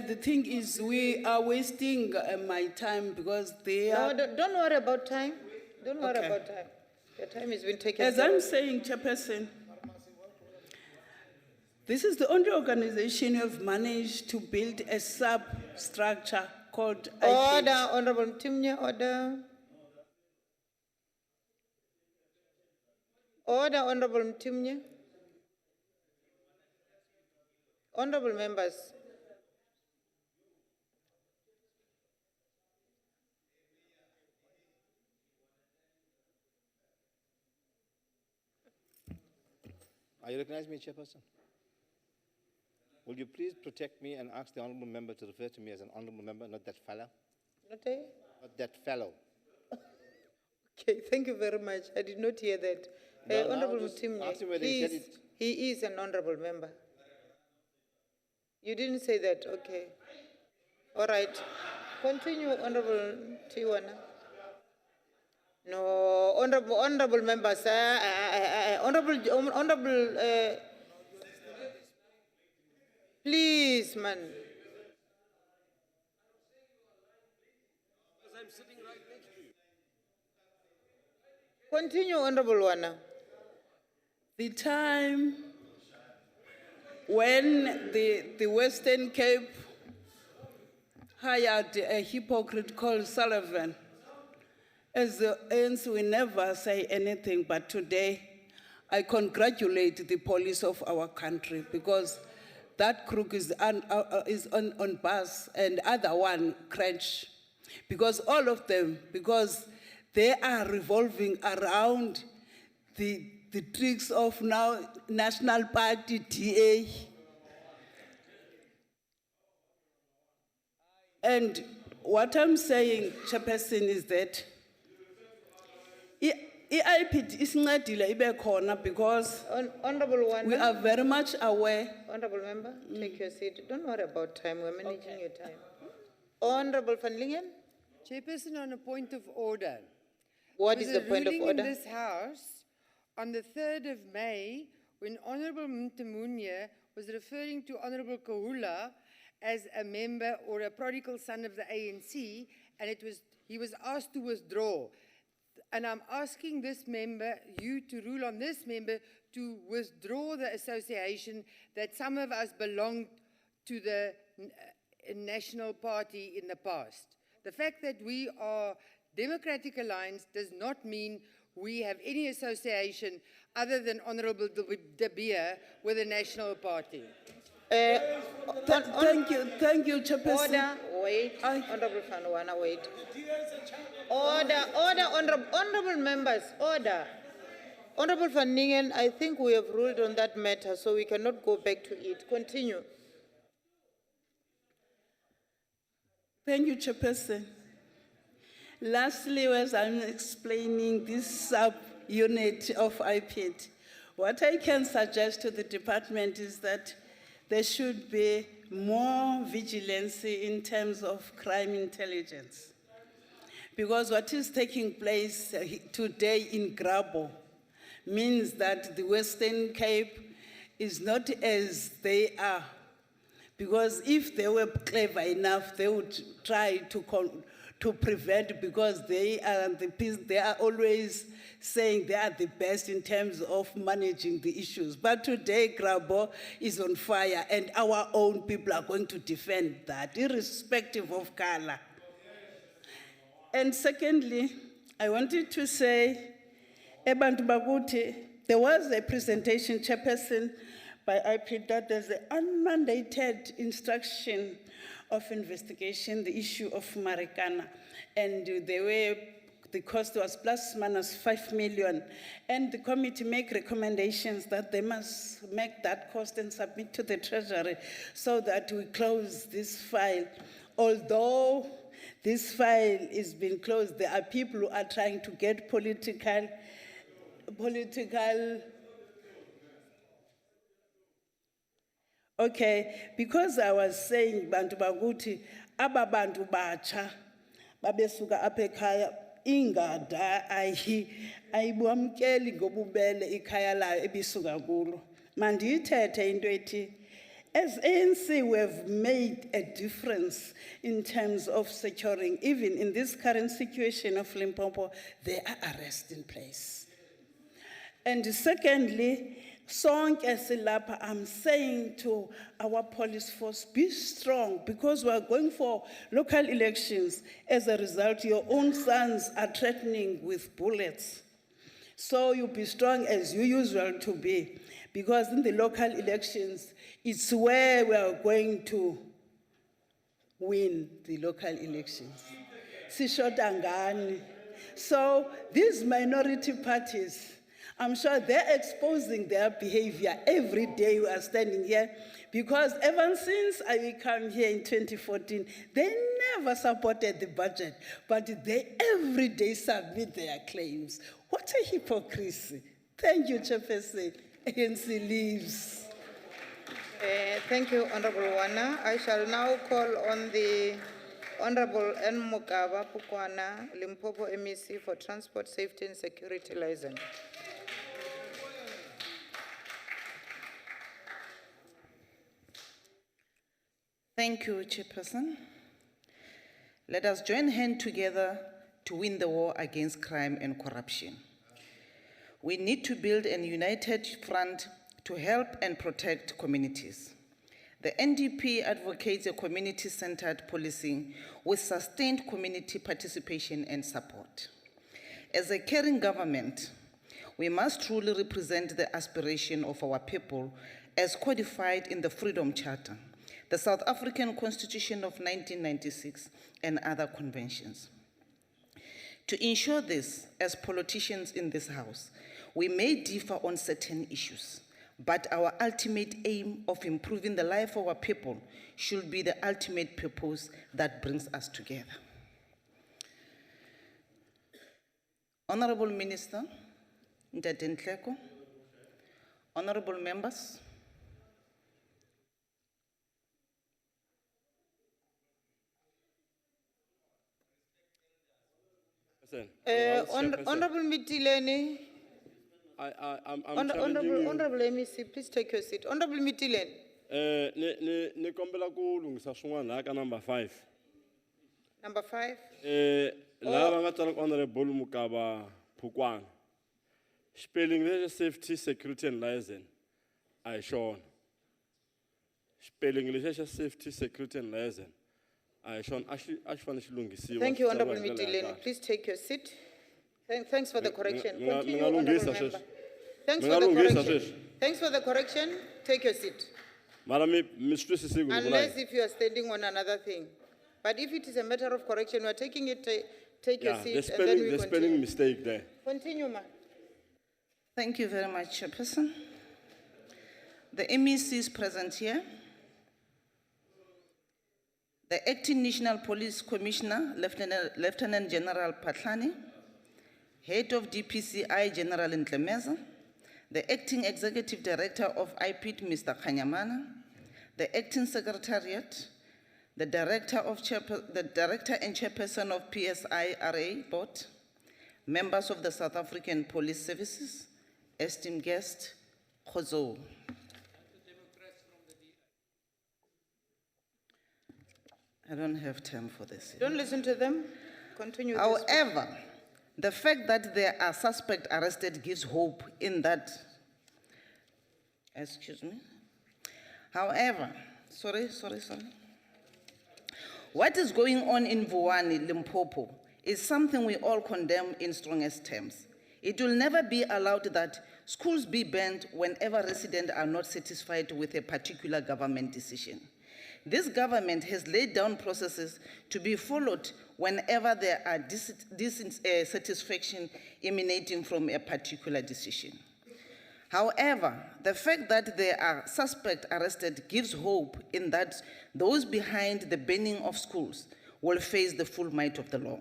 the thing is, we are wasting my time because they No, are. don't worry about time. Don't worry Okay. about time. Your time has been taken. As I'm saying, Chairperson, this is the only organization who have managed to build a substructure called Order, IPH. Honorable Timnya, order. Order, Honorable Timnya. Honorable members. Are you recognize me, Chairperson? Will you please protect me and ask the honourable member to refer to me as an honourable member, not that fellow? Not a? Not that fellow. Okay, thank you very much. I did not hear that. No, Honorable just Timnya, ask him whether he said please, it. he is an honorable member. You didn't say that, okay. All right. Continue, Honorable Tiwana. No, honorable members, please, man. I'm sitting right next to you. Continue, Honorable Wana. The time when the Western Cape hired a hypocrite called Sullivan, as the ANC, we never say anything, but today I congratulate the police of our country because that crook is on bus and other one crash. Because all of them, because they are revolving around the tricks of now National Party, DA. And what I'm saying, Chairperson, is that IPT is not because Honorable Wanda, we are very much aware. Honorable member, take your seat. Don't worry about time. We're managing your time. Honorable Van Lingen. Chairperson, on a point of order. What There is was the a point of ruling order? in this House on the 3rd of May when Honorable Mtemunya was referring to Honorable Kahula as a member or a prodigal son of the ANC, and he was asked to withdraw. And I'm asking this member, you to rule on this member, to withdraw the association that some of us belonged to the National Party in the past. The fact that we are Democratic Alliance does not mean we have any association other than Honorable De Beer with the National Party. Thank you, Chairperson. Order, wait. Honorable Fanwana, wait. Order, honorable members, order. Honorable Van Ningen, I think we have ruled on that matter, so we cannot go back to it. Continue. Thank you, Chairperson. Lastly, as I'm explaining this sub-unit of IPET, What I can suggest to the department is that there should be more vigilance in terms of crime intelligence. Because what is taking place today in Grabo means that the Western Cape is not as they are. Because if they were clever enough, they would try to prevent, because they are always saying they are the best in terms of managing the issues. But today, Grabo is on fire, and our own people are going to defend that, irrespective of color. And secondly, I wanted to say, Ebantu Baguti, there was a presentation, Chairperson, by IP, that there's an unmandated instruction of investigation, the issue of Marikana, and the cost was ±5 million, and the committee make recommendations that they must make that cost and submit to the Treasury so that we close this file. Although this file is being closed, there are people who are trying to get political. Okay, because I was saying Bantu Baguti, aba bantu bacha, babesuka apekhaya, ingada ayibuamkeli ngobubele ikhaya layo ebisuka kulo. Mandiyithethe into ethi, as ANC, we have made a difference in terms of securing, even in this current situation of Limpopo, there are arrests in place. And secondly, Sonke Silapa, I'm saying to our police force, be strong, because we are going for local elections. As a result, your own sons are threatening with bullets. So you be strong as you usual to be, because in the local elections, it's where we are going to win the local elections. Sishotangani. So these minority parties, I'm sure they're exposing their behavior every day we are standing here, because ever since I come here in 2014, they never supported the budget, but they every day submit their claims. What a hypocrisy. Thank you, Chairperson. ANC leaves. Thank you, Honorable Wana. I shall now call on the Honorable N. Mukaba Pukwana, Limpopo MEC for Transport, Safety and Security Liaison. Thank you, Chairperson. Let us join hands together to win the war against crime and corruption. We need to build a united front to help and protect communities. The NDP advocates a community-centered policing with sustained community participation and support. As a caring government, we must truly represent the aspiration of our people as codified in the Freedom Charter, the South African Constitution of 1996, and other conventions. To ensure this, as politicians in this House, we may differ on certain issues, but our ultimate aim of improving the life of our people should be the ultimate purpose that brings us together. Honorable Minister, Ntate Nhleko, honorable members, Honorable Mitilene, I'm Honorable MEC, please take your seat. Honorable Mitilene. ne kombela ku lungisa swin'wana laha ka number 5. Number 5. Laha va nga tsala ku Honorable Mukaba Pukwana. Spelling lexi safety, security and liaison a hi xona. Spelling lexi safety, security and liaison a hi xona. A xi fanele xi lunghisiwa. Thank you, Honorable Mitilene. Please take your seat. Thanks for the correction. Continue, Honorable Member. Thanks for the correction. Thanks for the correction. Take your seat. Unless if you are standing on another thing. But if it is a matter of correction, we are taking it, take your seat, and then we the spelling mistake there. Continue, ma. Thank you very much, Chairperson. The MEC is present here. The Acting National Police Commissioner, Lieutenant General Patlani, Head of DPCI, General Ntlemeza, the Acting Executive Director of IPIT, Mr. Kanyamana, the Acting Secretariat, the Director and Chairperson of PSIRA Board, members of the South African Police Services, esteemed guest, Khozo. I don't have time for this. Don't listen to them. Continue. However, the fact that there are suspects arrested gives hope in that. Excuse me. However, sorry. What is going on in Vuwani, Limpopo, is something we all condemn in strongest terms. It will never be allowed that schools be banned whenever residents are not satisfied with a particular government decision. This government has laid down processes to be followed whenever there are dissatisfaction emanating from a particular decision. However, the fact that there are suspects arrested gives hope in that those behind the banning of schools will face the full might of the law.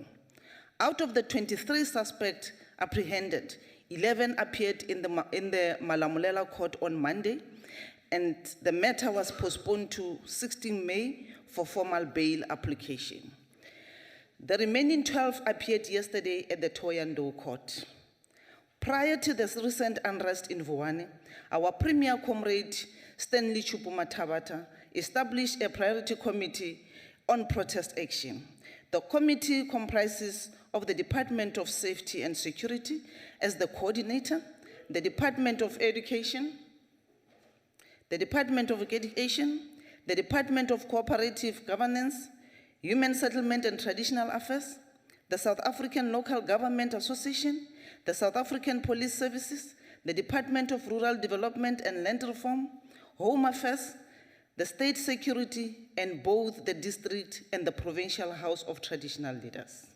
Out of the 23 suspects apprehended, 11 appeared in the Malamulela court on Monday, and the matter was postponed to 16 May for formal bail application. The remaining 12 appeared yesterday at the Thohoyandou court. Prior to this recent unrest in Vuwani, our Premier Comrade Stanley Chupuma Tabata established a priority committee on protest action. The committee comprises of the Department of Safety and Security as the coordinator, the Department of Education, the Department of Cooperative Governance, Human Settlement and Traditional Affairs, the South African Local Government Association, the South African Police Services, the Department of Rural Development and Land Reform, Home Affairs, the State Security, and both the district and the Provincial House of Traditional Leaders.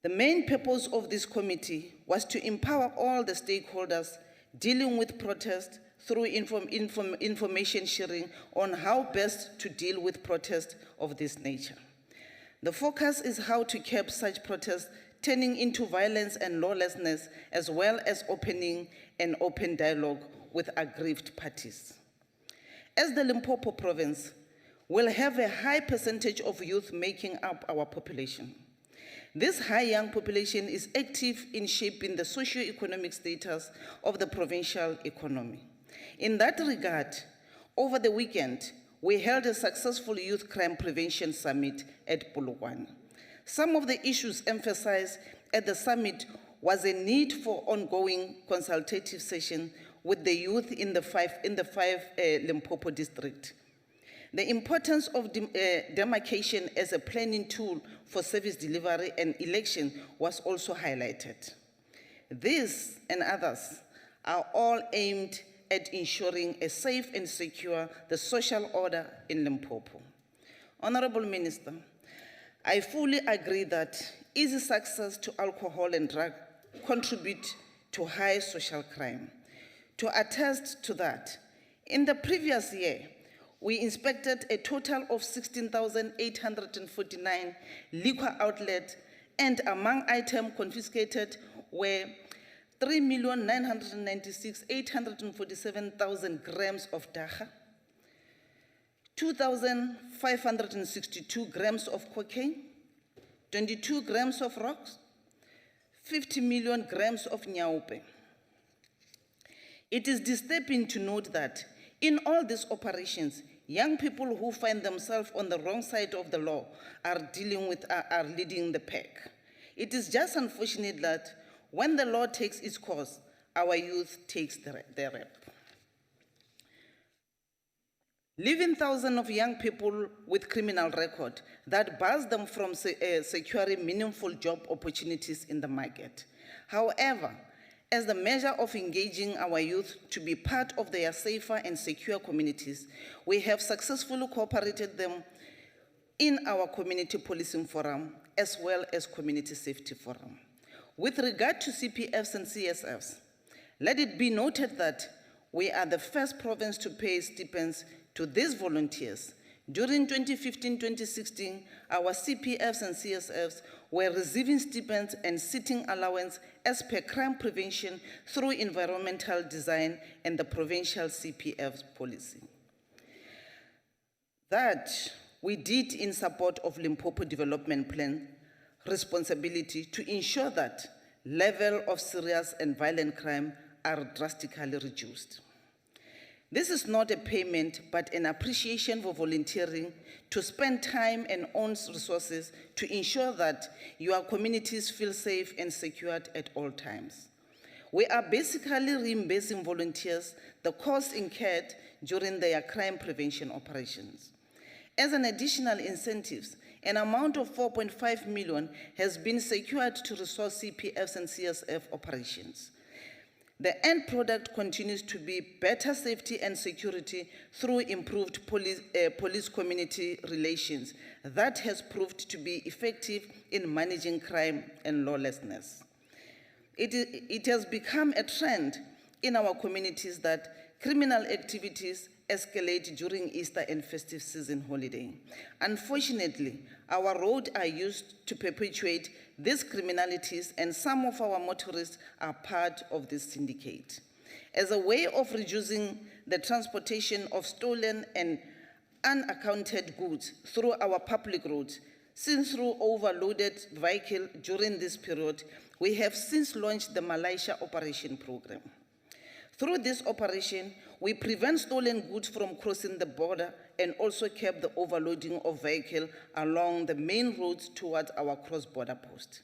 The main purpose of this committee was to empower all the stakeholders dealing with protest through information sharing on how best to deal with protests of this nature. The focus is how to curb such protests turning into violence and lawlessness, as well as opening an open dialogue with aggrieved parties. As the Limpopo province will have a high percentage of youth making up our population, this high young population is active in shaping the socio-economic status of the provincial economy. In that regard, over the weekend, we held a successful Youth Crime Prevention Summit at Polokwane. Some of the issues emphasized at the summit was a need for ongoing consultative session with the youth in the five Limpopo district. The importance of demarcation as a planning tool for service delivery and election was also highlighted. These and others are all aimed at ensuring a safe and secure the social order in Limpopo. Honorable Minister, I fully agree that easy access to alcohol and drugs contribute to high social crime. To attest to that, in the previous year, we inspected a total of 16,849 liquor outlets, and among items confiscated were 3,996,847,000 grams of dacha, 2,562 grams of cocaine, 22 grams of rocks, 50 million grams of nyaupe. It is disturbing to note that in all these operations, young people who find themselves on the wrong side of the law are leading the pack. It is just unfortunate that when the law takes its course, our youth takes the rap. Leaving thousands of young people with criminal record that bars them from securing meaningful job opportunities in the market. However, as the measure of engaging our youth to be part of their safer and secure communities, we have successfully cooperated them in our community policing forum as well as community safety forum. With regard to CPFs and CSFs, let it be noted that we are the first province to pay stipends to these volunteers During 2015-2016, our CPFs and CSFs were receiving stipends and sitting allowance as per crime prevention through environmental design and the provincial CPF policy. That we did in support of Limpopo Development Plan responsibility to ensure that level of serious and violent crime are drastically reduced. This is not a payment, but an appreciation for volunteering to spend time and own resources to ensure that your communities feel safe and secured at all times. We are basically reimbursing volunteers the costs incurred during their crime prevention operations. As an additional incentives, an amount of 4.5 million has been secured to resource CPFs and CSF operations. The end product continues to be better safety and security through improved police-community relations that has proved to be effective in managing crime and lawlessness. It has become a trend in our communities that criminal activities escalate during Easter and festive season holiday. Unfortunately, our roads are used to perpetuate these criminalities, and some of our motorists are part of this syndicate. As a way of reducing the transportation of stolen and unaccounted goods through our public roads, since through overloaded vehicles during this period, we have since launched the Malaysia Operation Program. Through this operation, we prevent stolen goods from crossing the border and also curb the overloading of vehicles along the main roads towards our cross-border post.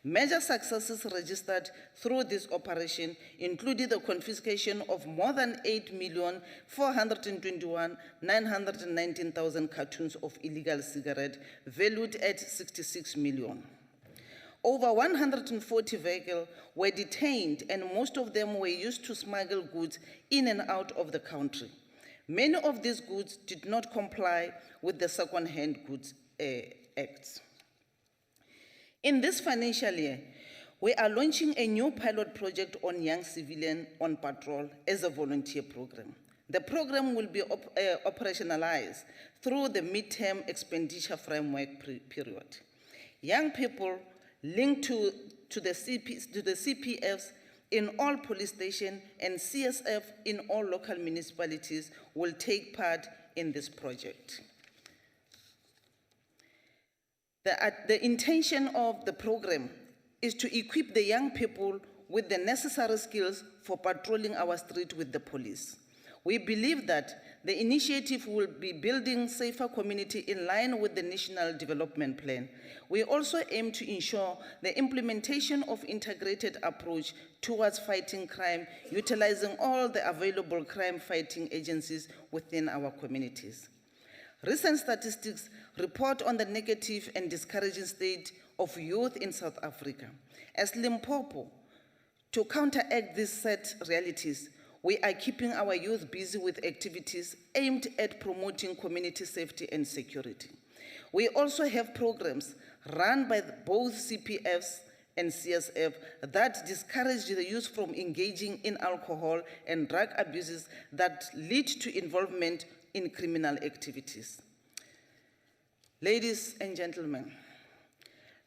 Major successes registered through this operation included the confiscation of more than 8,421,919,000 cartons of illegal cigarettes valued at 66 million. Over 140 vehicles were detained, and most of them were used to smuggle goods in and out of the country. Many of these goods did not comply with the Second-Hand Goods Act. In this financial year, we are launching a new pilot project on young civilians on patrol as a volunteer program. The program will be operationalized through the midterm expenditure framework period. Young people linked to the CPFs in all police stations and CSF in all local municipalities will take part in this project. The intention of the program is to equip the young people with the necessary skills for patrolling our street with the police. We believe that the initiative will be building safer community in line with the National Development Plan. We also aim to ensure the implementation of integrated approach towards fighting crime, utilizing all the available crime-fighting agencies within our communities. Recent statistics report on the negative and discouraging state of youth in South Africa. As Limpopo, to counteract these sad realities, we are keeping our youth busy with activities aimed at promoting community safety and security. We also have programs run by both CPFs and CSF that discourage the youth from engaging in alcohol and drug abuses that lead to involvement in criminal activities. Ladies and gentlemen,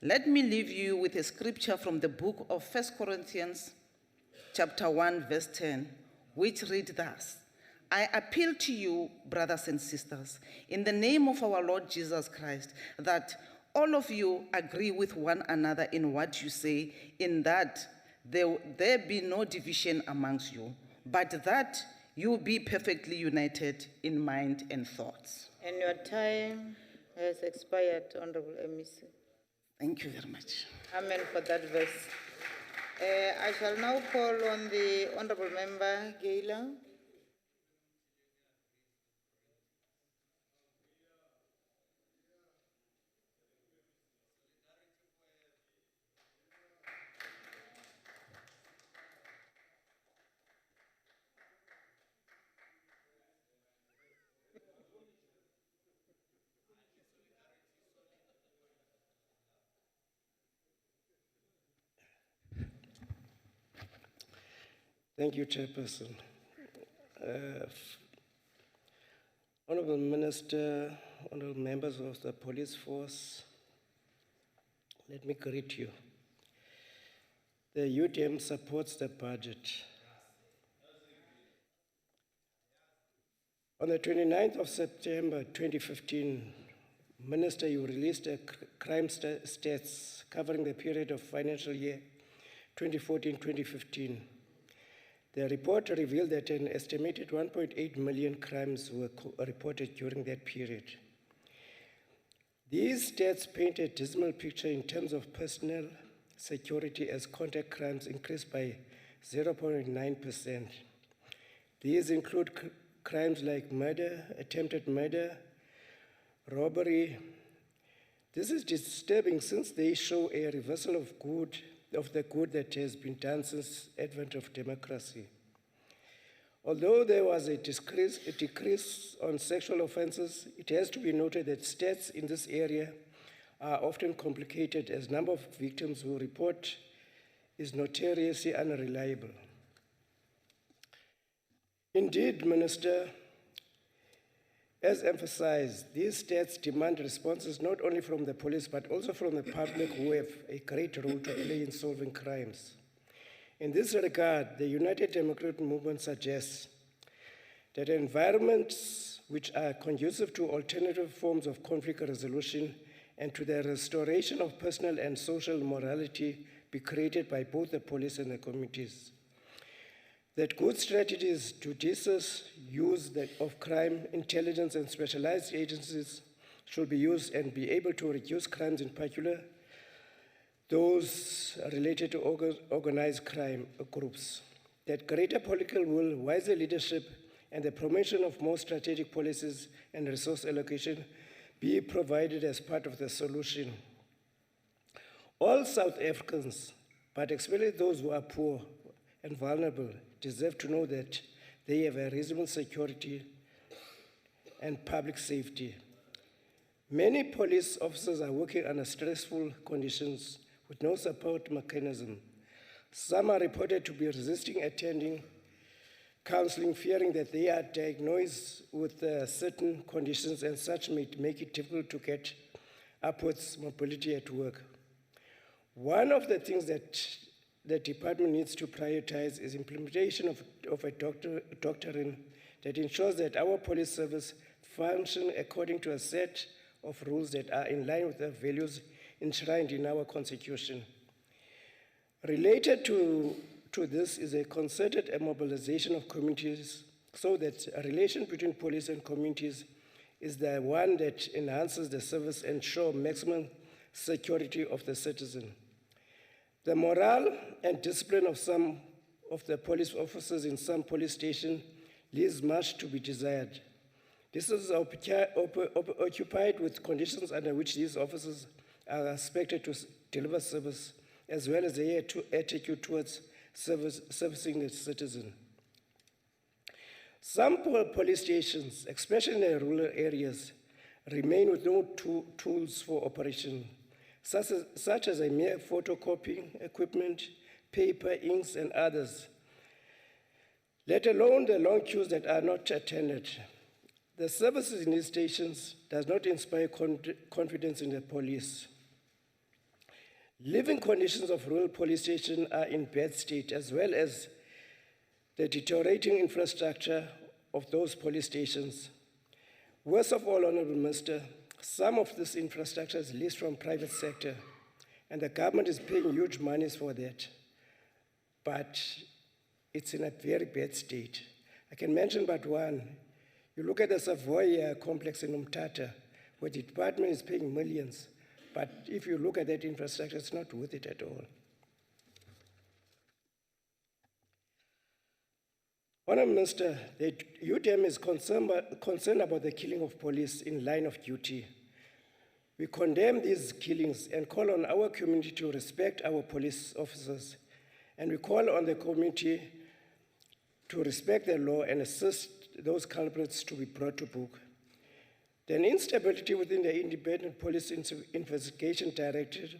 let me leave you with a scripture from the book of 1 Corinthians chapter 1, verse 10, which reads thus: I appeal to you, brothers and sisters, in the name of our Lord Jesus Christ, that all of you agree with one another in what you say, in that there be no division amongst you, but that you be perfectly united in mind and thoughts. And your time has expired, Honorable MEC. Thank you very much. Amen for that verse. I shall now call on the Honorable Member Gaylor. Thank you, Chairperson. Honorable Minister, honorable members of the police force, let me greet you. The UTM supports the budget. On the 29th of September 2015, Minister, you released a crime stats covering the period of financial year 2014-2015. The report revealed that an estimated 1.8 million crimes were reported during that period. These stats paint a dismal picture in terms of personnel security as contact crimes increased by 0.9%. These include crimes like murder, attempted murder, robbery. This is disturbing since they show a reversal of the good that has been done since advent of democracy. Although there was a decrease on sexual offenses, it has to be noted that stats in this area are often complicated as number of victims who report is notoriously unreliable. Indeed, Minister, as emphasized, these stats demand responses not only from the police but also from the public who have a great role to play in solving crimes. In this regard, the United Democratic Movement suggests that environments which are conducive to alternative forms of conflict resolution and to the restoration of personal and social morality be created by both the police and the communities. That good strategies, judicious use of crime, intelligence, and specialized agencies should be used and be able to reduce crimes, in particular those related to organized crime groups. That greater political will, wiser leadership, and the promotion of more strategic policies and resource allocation be provided as part of the solution. All South Africans, but especially those who are poor and vulnerable, deserve to know that they have a reasonable security and public safety. Many police officers are working under stressful conditions with no support mechanism. Some are reported to be resisting attending counseling, fearing that they are diagnosed with certain conditions, and such may make it difficult to get upwards mobility at work. One of the things that the department needs to prioritize is implementation of a doctrine that ensures that our police service function according to a set of rules that are in line with the values enshrined in our constitution. Related to this is a concerted mobilization of communities so that a relation between police and communities is the one that enhances the service and ensures maximum security of the citizen. The morale and discipline of some of the police officers in some police stations leaves much to be desired. This is occupied with conditions under which these officers are expected to deliver service, as well as their attitude towards servicing the citizen. Some police stations, especially in the rural areas, remain with no tools for operation, such as a mere photocopying equipment, paper, inks, and others, let alone the long queues that are not attended. The services in these stations does not inspire confidence in the police. Living conditions of rural police stations are in bad state, as well as the deteriorating infrastructure of those police stations. Worst of all, Honorable Minister, some of this infrastructure is leased from private sector, and the government is paying huge monies for that. But it's in a very bad state. I can mention but one. You look at the Savoy complex in Umtata, where the department is paying millions. But if you look at that infrastructure, it's not worth it at all. Honourable Minister, the UTM is concerned about the killing of police in line of duty. We condemn these killings and call on our community to respect our police officers. And we call on the community to respect the law and assist those culprits to be brought to book. The instability within the Independent Police Investigation Directorate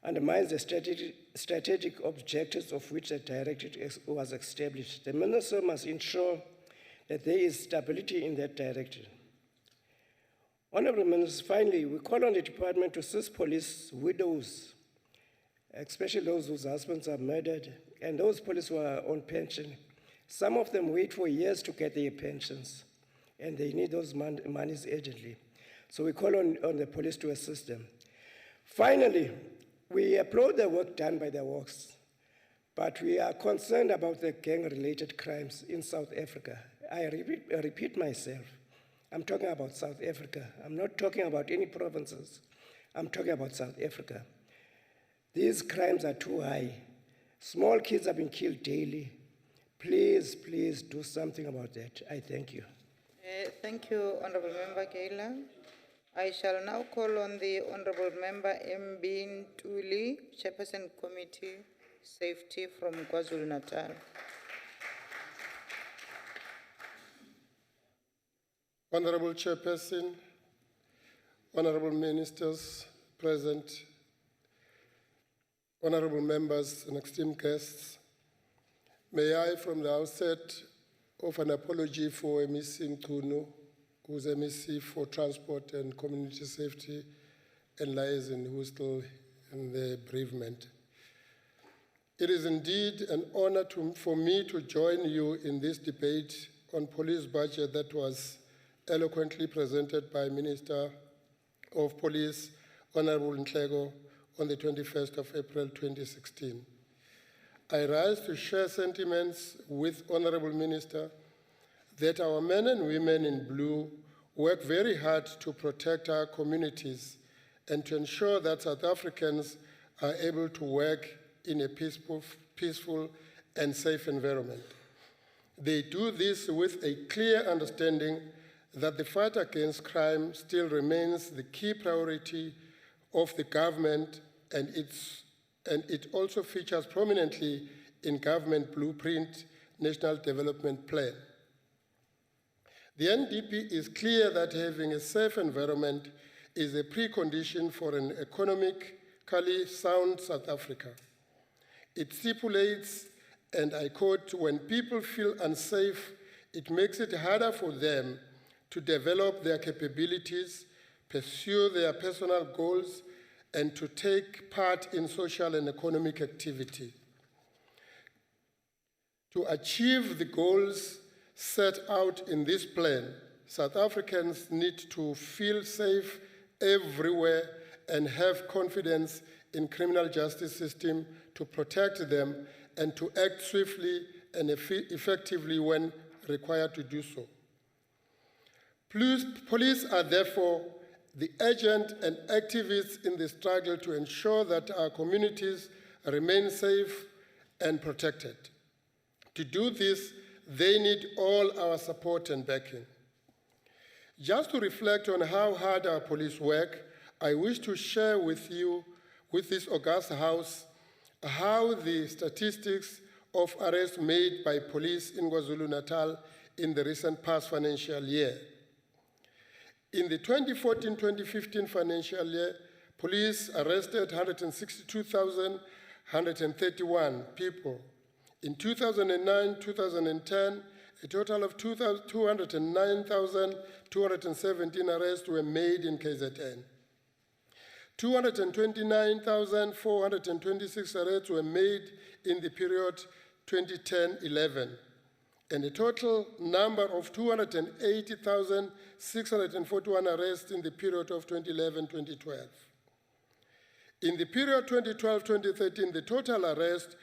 undermines the strategic objectives of which the Directorate was established. The Minister must ensure that there is stability in that direction. Honorable Minister, finally, we call on the department to assist police widows, especially those whose husbands are murdered, and those police who are on pension. Some of them wait for years to get their pensions, and they need those monies urgently. So we call on the police to assist them. Finally, we applaud the work done by the WOCs, but we are concerned about the gang-related crimes in South Africa. I repeat myself. I'm talking about South Africa. I'm not talking about any provinces. I'm talking about South Africa. These crimes are too high. Small kids are being killed daily. Please, please do something about that. I thank you. Thank you, Honorable Member Gaila. I shall now call on the Honorable Member Mbin Tuli, Chairperson Committee Safety from KwaZulu-Natal. Honorable Chairperson, Honorable Ministers present, Honorable Members and esteemed guests, may I from the outset offer an apology for MEC Mkunu, who's MEC for Transport and Community Safety and Liaison, who is still in the bereavement. It is indeed an honor for me to join you in this debate on police budget that was eloquently presented by Minister of Police, Honorable Nhleko, on the 21st of April 2016. I rise to share sentiments with Honorable Minister that our men and women in blue work very hard to protect our communities and to ensure that South Africans are able to work in a peaceful and safe environment. They do this with a clear understanding that the fight against crime still remains the key priority of the government, and it also features prominently in government blueprint, National Development Plan. The NDP is clear that having a safe environment is a precondition for an economically sound South Africa. It stipulates, and I quote, "When people feel unsafe, it makes it harder for them to develop their capabilities, pursue their personal goals, and to take part in social and economic activity. To achieve the goals set out in this plan, South Africans need to feel safe everywhere and have confidence in criminal justice system to protect them and to act swiftly and effectively when required to do so. Police are therefore the agent and activists in the struggle to ensure that our communities remain safe and protected. To do this, they need all our support and backing. Just to reflect on how hard our police work, I wish to share with you, with this august House, how the statistics of arrests made by police in KwaZulu-Natal in the recent past financial year. In the 2014-2015 financial year, police arrested 162,131 people. In 2009-2010, a total of 209,217 arrests were made in KZN. 229,426 arrests were made in the period 2010-11, and a total number of 280,641 arrests in the period of 2011-2012. In the period 2012-2013, the total arrests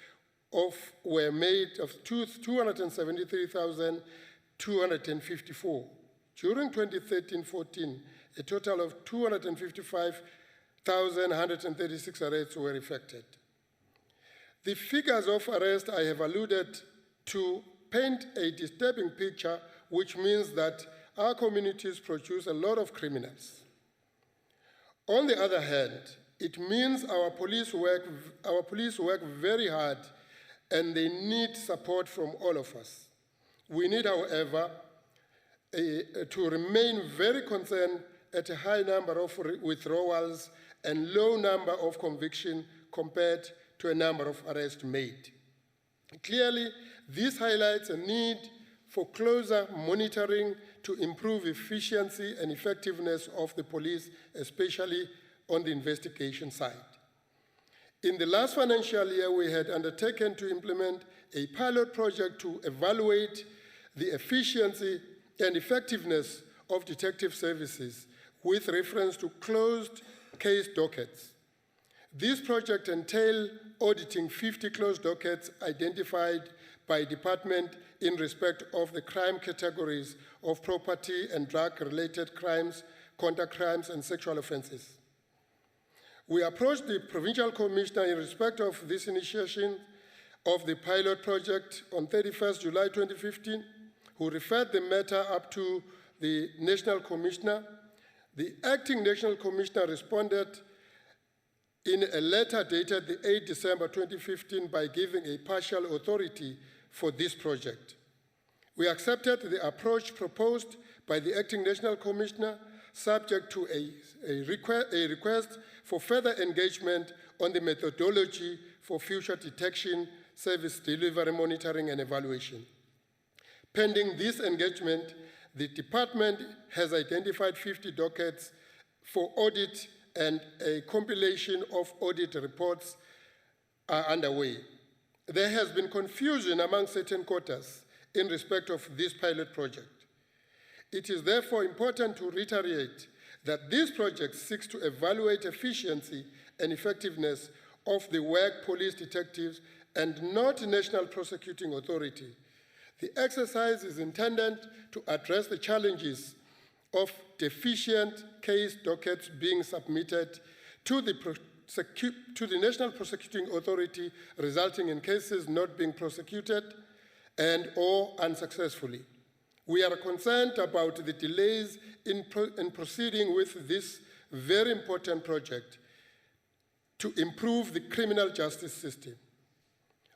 were made of 273,254. During 2013-14, a total of 255,136 arrests were effected. The figures of arrest I have alluded to paint a disturbing picture, which means that our communities produce a lot of criminals. On the other hand, it means our police work very hard, and they need support from all of us. We need, however, to remain very concerned at a high number of withdrawals and low number of convictions compared to a number of arrests made. Clearly, this highlights a need for closer monitoring to improve efficiency and effectiveness of the police, especially on the investigation side. In the last financial year, we had undertaken to implement a pilot project to evaluate the efficiency and effectiveness of detective services with reference to closed case dockets. This project entailed auditing 50 closed dockets identified by department in respect of the crime categories of property and drug-related crimes, conduct crimes, and sexual offenses. We approached the provincial commissioner in respect of this initiation of the pilot project on 31st July 2015, who referred the matter up to the national commissioner. The acting national commissioner responded in a letter dated the 8th December 2015 by giving a partial authority for this project. We accepted the approach proposed by the acting national commissioner, subject to a request for further engagement on the methodology for future detection, service delivery, monitoring, and evaluation. Pending this engagement, the department has identified 50 dockets for audit, and a compilation of audit reports are underway. There has been confusion among certain quarters in respect of this pilot project. It is therefore important to reiterate that this project seeks to evaluate efficiency and effectiveness of the work police detectives and not National Prosecuting Authority. The exercise is intended to address the challenges of deficient case dockets being submitted to the National Prosecuting Authority, resulting in cases not being prosecuted and or unsuccessfully. We are concerned about the delays in proceeding with this very important project to improve the criminal justice system.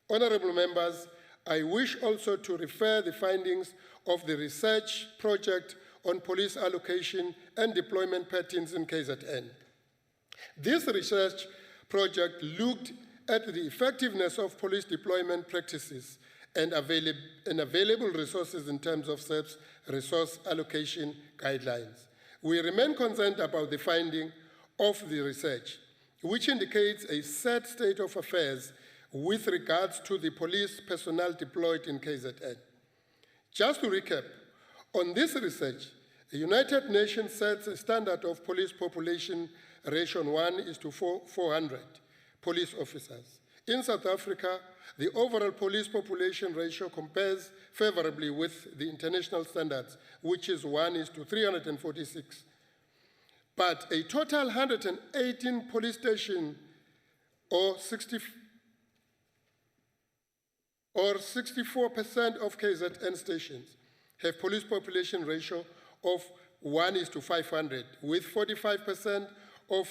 Honorable members, I wish also to refer the findings of the research project on police allocation and deployment patterns in KZN. This research project looked at the effectiveness of police deployment practices and available resources in terms of SERP's resource allocation guidelines. We remain concerned about the finding of the research, which indicates a sad state of affairs with regards to the police personnel deployed in KZN. Just to recap, on this research, the United Nations sets a standard of police population ratio 1:400 police officers. In South Africa, the overall police population ratio compares favorably with the international standards, which is 1:346. But a total 118 police stations or 64% of KZN stations have police population ratio of 1:500, with 45% of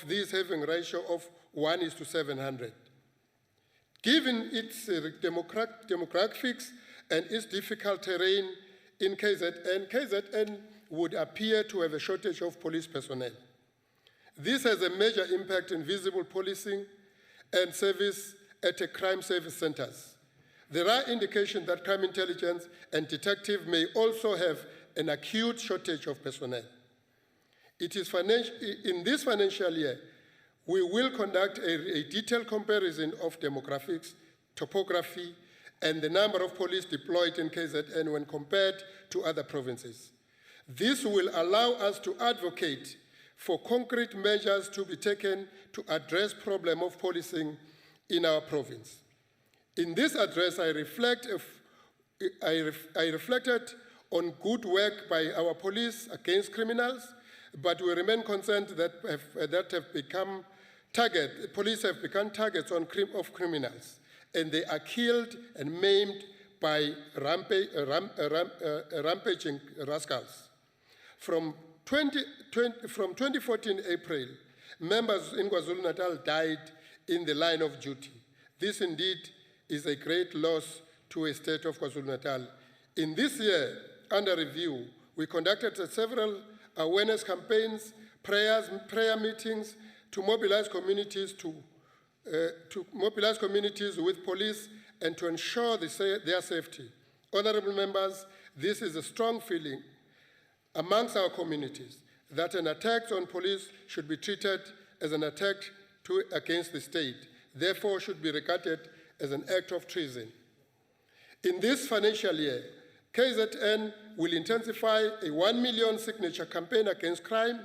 these having ratio of 1:700. Given its demographics and its difficult terrain in KZN would appear to have a shortage of police personnel. This has a major impact in visible policing and service at the crime service centers. There are indications that crime intelligence and detective may also have an acute shortage of personnel. It is in this financial year, we will conduct a detailed comparison of demographics, topography, and the number of police deployed in KZN when compared to other provinces. This will allow us to advocate for concrete measures to be taken to address problem of policing in our province. In this address, I reflected on good work by our police against criminals, but we remain concerned that police have become targets of criminals, and they are killed and maimed by rampaging rascals. From 2014 April, members in KwaZulu-Natal died in the line of duty. This indeed is a great loss to a state of KwaZulu-Natal. In this year, under review, we conducted several awareness campaigns, prayer meetings to mobilize communities with police and to ensure their safety. Honorable members, this is a strong feeling amongst our communities that an attack on police should be treated as an attack against the state, therefore should be regarded as an act of treason. In this financial year, KZN will intensify a 1 million signature campaign against crime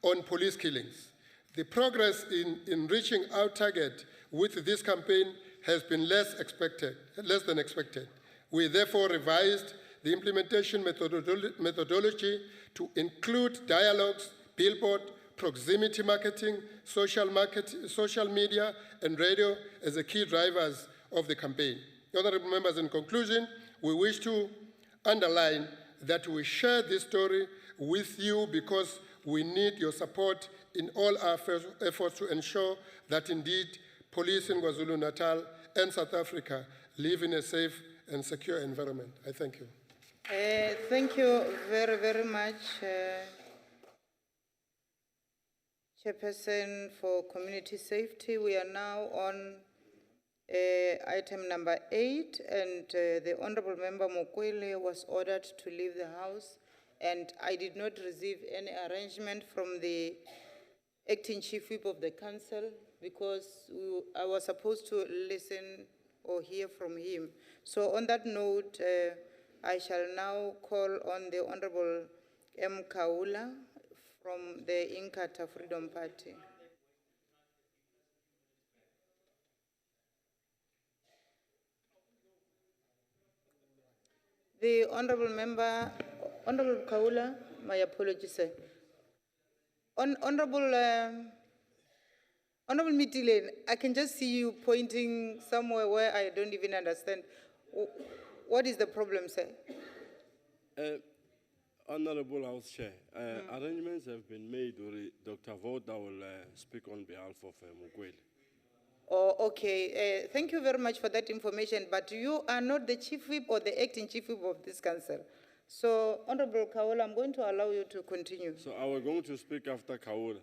on police killings. The progress in reaching our target with this campaign has been less than expected. We therefore revised the implementation methodology to include dialogues, billboard, proximity marketing, social media, and radio as the key drivers of the campaign. Honorable members, in conclusion, we wish to underline that we share this story with you because we need your support in all our efforts to ensure that indeed police in KwaZulu-Natal and South Africa live in a safe and secure environment. I thank you. Thank you very, very much, Chairperson for Community Safety. We are now on item number 8, and the Honorable Member Mokwele was ordered to leave the House, and I did not receive any arrangement from the Acting Chief Whip of the Council because I was supposed to listen or hear from him. So on that note, I shall now call on the Honorable M. Kaula from the Inkatha Freedom Party. The Honorable Member, Honorable Kaula, my apologies, sir. Honorable Mitilene, I can just see you pointing somewhere where I don't even understand. What is the problem, sir? Honorable House Chair, arrangements have been made. Dr. Voda will speak on behalf of Mokwele. Oh, okay. Thank you very much for that information, but you are not the Chief Whip or the Acting Chief Whip of this council. So, Honorable Kaula, I'm going to allow you to continue. So I was going to speak after Kaula.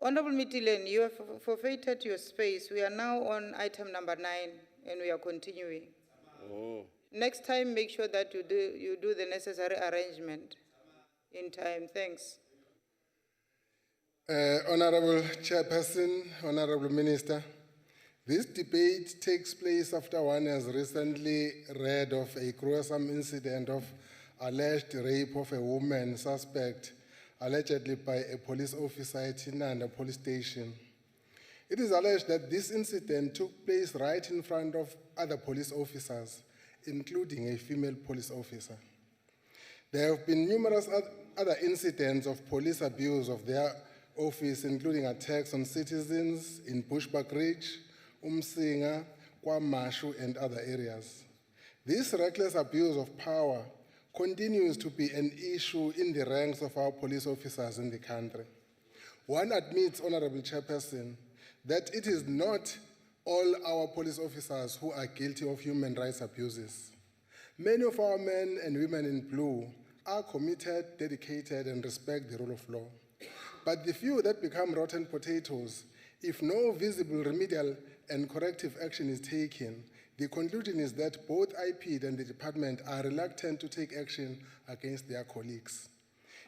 Honorable Mitilene, you have forfeited your space. We are now on item number 9, and we are continuing. Oh. Next time, make sure that you do the necessary arrangement in time. Thanks. Honorable Chairperson, Honorable Minister, this debate takes place after one has recently read of a gruesome incident of alleged rape of a woman suspect, allegedly by a police officer at Tinanda police station. It is alleged that this incident took place right in front of other police officers, including a female police officer. There have been numerous other incidents of police abuse of their office, including attacks on citizens in Bushbuck Ridge, Umsinga, KwaMashu, and other areas. This reckless abuse of power continues to be an issue in the ranks of our police officers in the country. One admits, Honorable Chairperson, that it is not all our police officers who are guilty of human rights abuses. Many of our men and women in blue are committed, dedicated, and respect the rule of law. But the few that become rotten potatoes, if no visible remedial and corrective action is taken, the conclusion is that both IPD and the department are reluctant to take action against their colleagues.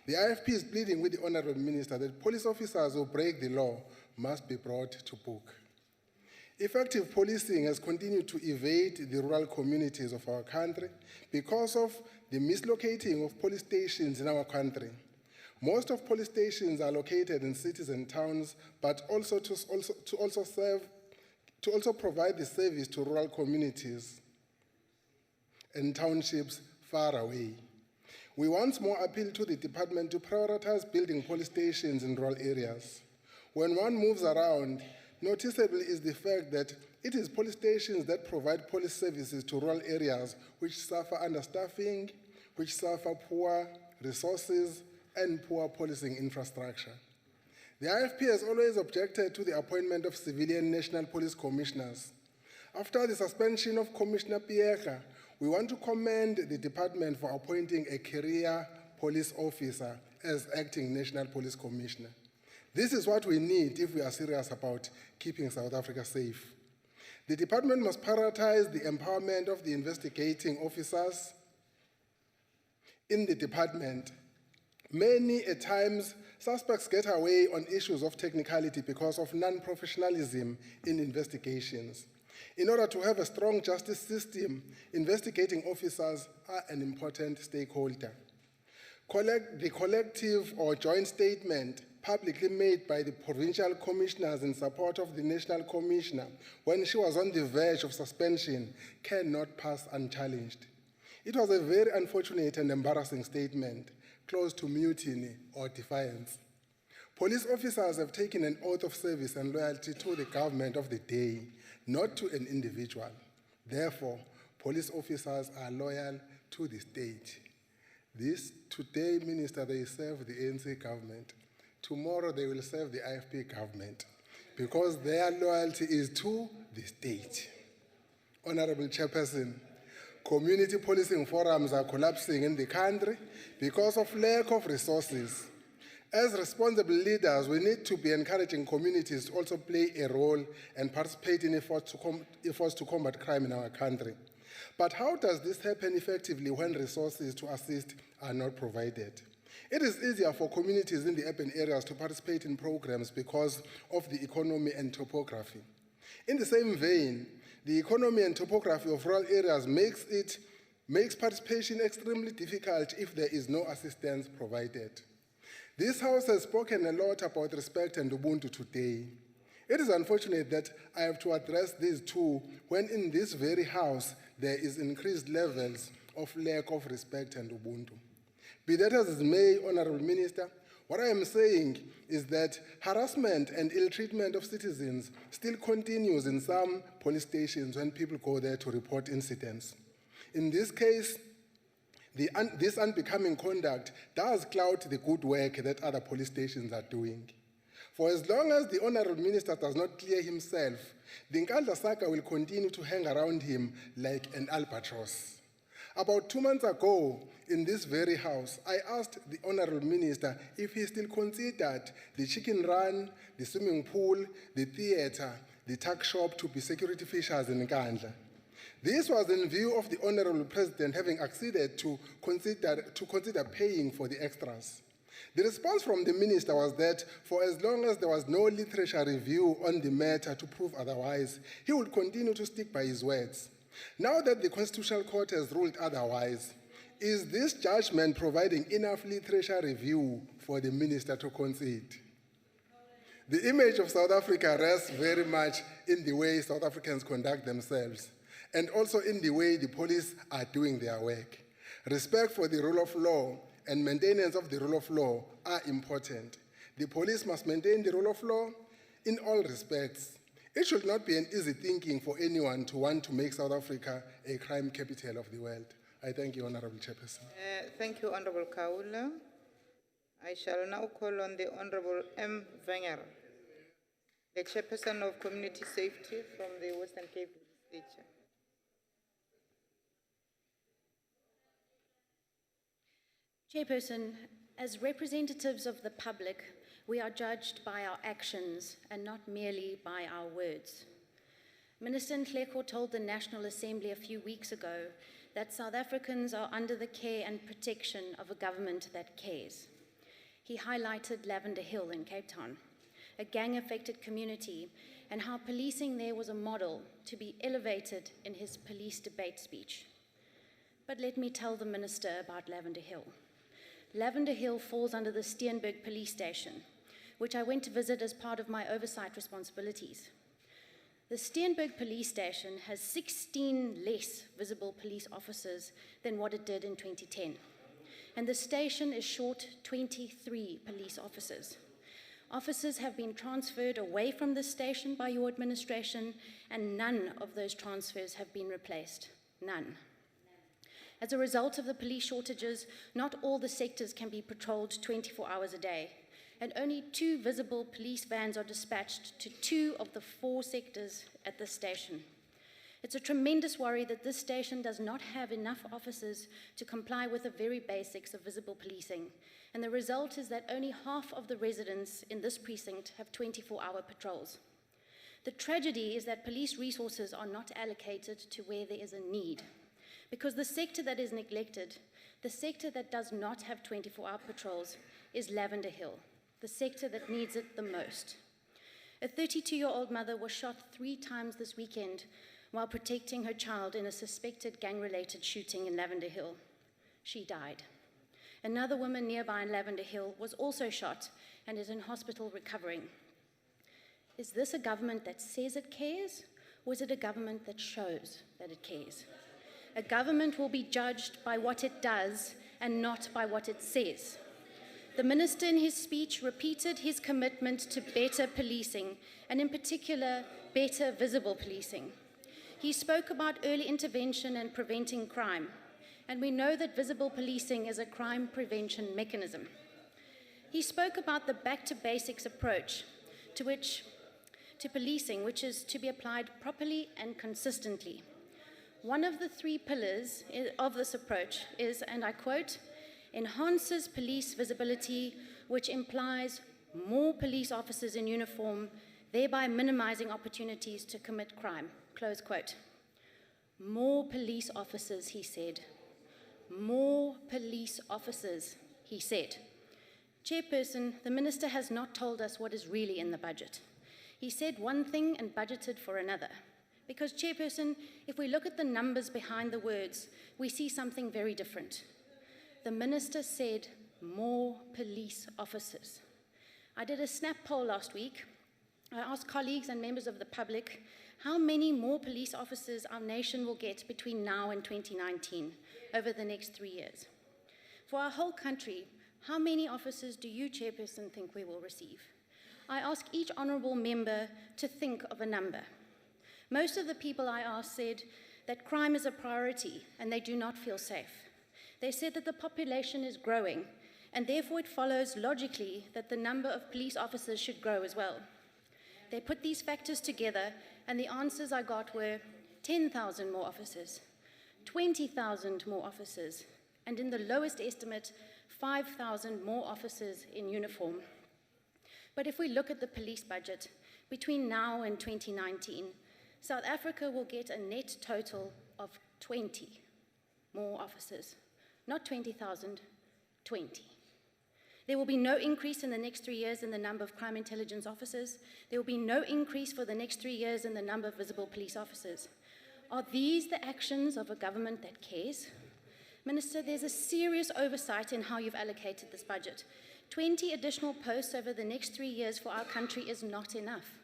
The IFP is pleading with the Honorable Minister that police officers who break the law must be brought to book. Effective policing has continued to evade the rural communities of our country because of the mislocating of police stations in our country. Most of police stations are located in cities and towns, but also to also provide the service to rural communities and townships far away. We once more appeal to the department to prioritize building police stations in rural areas. When one moves around, noticeable is the fact that it is police stations that provide police services to rural areas which suffer understaffing, which suffer poor resources, and poor policing infrastructure. The IFP has always objected to the appointment of civilian national police commissioners. After the suspension of Commissioner Pieka, we want to commend the department for appointing a career police officer as acting national police commissioner. This is what we need if we are serious about keeping South Africa safe. The department must prioritize the empowerment of the investigating officers in the department. Many a times, suspects get away on issues of technicality because of non-professionalism in investigations. In order to have a strong justice system, investigating officers are an important stakeholder. The collective or joint statement publicly made by the provincial commissioners in support of the national commissioner when she was on the verge of suspension cannot pass unchallenged. It was a very unfortunate and embarrassing statement, close to mutiny or defiance. Police officers have taken an oath of service and loyalty to the government of the day, not to an individual. Therefore, police officers are loyal to the state. Today, Minister, they serve the ANC government. Tomorrow, they will serve the IFP government because their loyalty is to the state. Honorable Chairperson, community policing forums are collapsing in the country because of lack of resources. As responsible leaders, we need to be encouraging communities to also play a role and participate in efforts to combat crime in our country. But how does this happen effectively when resources to assist are not provided? It is easier for communities in the urban areas to participate in programs because of the economy and topography. In the same vein, the economy and topography of rural areas makes participation extremely difficult if there is no assistance provided. This House has spoken a lot about respect and Ubuntu today. It is unfortunate that I have to address these two when in this very House there is increased levels of lack of respect and Ubuntu. Be that as it may, Honorable Minister, what I am saying is that harassment and ill treatment of citizens still continues in some police stations when people go there to report incidents. In this case, this unbecoming conduct does cloud the good work that other police stations are doing. For as long as the Honorable Minister does not clear himself, the Nkandla saga will continue to hang around him like an albatross. About 2 months ago, in this very House, I asked the Honorable Minister if he still considered the chicken run, the swimming pool, the theater, the tuck shop to be security features in Nkandla. This was in view of the Honorable President having acceded to consider paying for the extras. The response from the Minister was that for as long as there was no literature review on the matter to prove otherwise, he would continue to stick by his words. Now that the Constitutional Court has ruled otherwise, is this judgment providing enough literature review for the Minister to concede? The image of South Africa rests very much in the way South Africans conduct themselves, and also in the way the police are doing their work. Respect for the rule of law and maintenance of the rule of law are important. The police must maintain the rule of law in all respects. It should not be an easy thinking for anyone to want to make South Africa a crime capital of the world. I thank you, Honorable Chairperson. Thank you, Honorable Kaula. I shall now call on the Honorable M. Wenger, the Chairperson of Community Safety from the Western Cape Legislature. Chairperson, as representatives of the public, we are judged by our actions and not merely by our words. Minister Nhleko told the National Assembly a few weeks ago that South Africans are under the care and protection of a government that cares. He highlighted Lavender Hill in Cape Town, a gang-affected community, and how policing there was a model to be elevated in his police debate speech. But let me tell the Minister about Lavender Hill. Lavender Hill falls under the Steenberg Police Station, which I went to visit as part of my oversight responsibilities. The Steenberg Police Station has 16 less visible police officers than what it did in 2010. And the station is short 23 police officers. Officers have been transferred away from the station by your administration, and none of those transfers have been replaced. None. As a result of the police shortages, not all the sectors can be patrolled 24 hours a day, and only 2 visible police vans are dispatched to 2 of the 4 sectors at the station. It's a tremendous worry that this station does not have enough officers to comply with the very basics of visible policing, and the result is that only half of the residents in this precinct have 24-hour patrols. The tragedy is that police resources are not allocated to where there is a need, because the sector that is neglected, the sector that does not have 24-hour patrols, is Lavender Hill, the sector that needs it the most. A 32-year-old mother was shot 3 times this weekend while protecting her child in a suspected gang-related shooting in Lavender Hill. She died. Another woman nearby in Lavender Hill was also shot and is in hospital recovering. Is this a government that says it cares, or is it a government that shows that it cares? A government will be judged by what it does and not by what it says. The minister in his speech repeated his commitment to better policing, and in particular, better visible policing. He spoke about early intervention and preventing crime, and we know that visible policing is a crime prevention mechanism. He spoke about the back-to-basics approach to policing, which is to be applied properly and consistently. One of the 3 pillars of this approach is, and I quote, enhances police visibility, which implies more police officers in uniform, thereby minimizing opportunities to commit crime, close quote. More police officers, he said. More police officers, he said. Chairperson, the minister has not told us what is really in the budget. He said one thing and budgeted for another. Because, Chairperson, if we look at the numbers behind the words, we see something very different. The minister said more police officers. I did a snap poll last week. I asked colleagues and members of the public how many more police officers our nation will get between now and 2019 over the next 3 years. For our whole country, how many officers do you, Chairperson, think we will receive? I ask each honourable member to think of a number. Most of the people I asked said that crime is a priority and they do not feel safe. They said that the population is growing, and therefore it follows logically that the number of police officers should grow as well. They put these factors together, and the answers I got were 10,000 more officers, 20,000 more officers, and in the lowest estimate, 5,000 more officers in uniform. But if we look at the police budget, between now and 2019, South Africa will get a net total of 20 more officers. Not 20,000, 20. There will be no increase in the next 3 years in the number of crime intelligence officers. There will be no increase for the next 3 years in the number of visible police officers. Are these the actions of a government that cares? Minister, there's a serious oversight in how you've allocated this budget. 20 additional posts over the next 3 years for our country is not enough.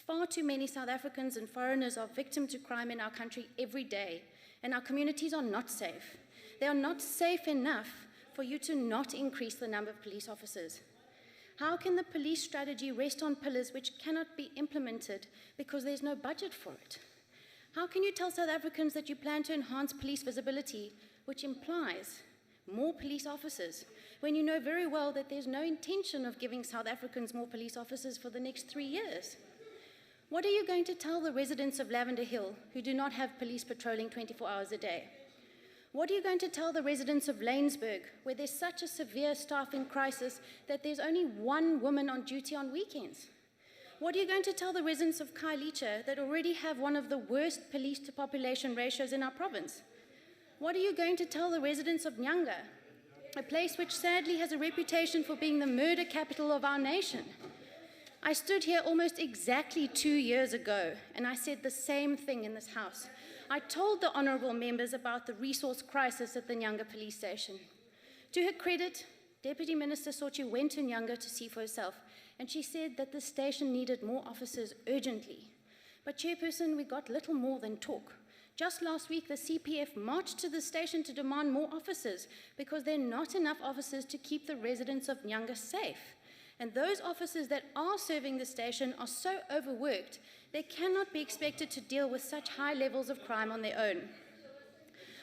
Far too many South Africans and foreigners are victim to crime in our country every day, and our communities are not safe. They are not safe enough for you to not increase the number of police officers. How can the police strategy rest on pillars which cannot be implemented because there's no budget for it? How can you tell South Africans that you plan to enhance police visibility, which implies more police officers, when you know very well that there's no intention of giving South Africans more police officers for the next 3 years? What are you going to tell the residents of Lavender Hill who do not have police patrolling 24 hours a day? What are you going to tell the residents of Laingsburg, where there's such a severe staffing crisis that there's only 1 woman on duty on weekends? What are you going to tell the residents of Khayelitsha that already have one of the worst police-to-population ratios in our province? What are you going to tell the residents of Nyanga, a place which sadly has a reputation for being the murder capital of our nation? I stood here almost exactly 2 years ago, and I said the same thing in this house. I told the honourable members about the resource crisis at the Nyanga police station. To her credit, Deputy Minister Sochi went to Nyanga to see for herself, and she said that the station needed more officers urgently. But, Chairperson, we got little more than talk. Just last week, the CPF marched to the station to demand more officers because there are not enough officers to keep the residents of Nyanga safe. And those officers that are serving the station are so overworked, they cannot be expected to deal with such high levels of crime on their own.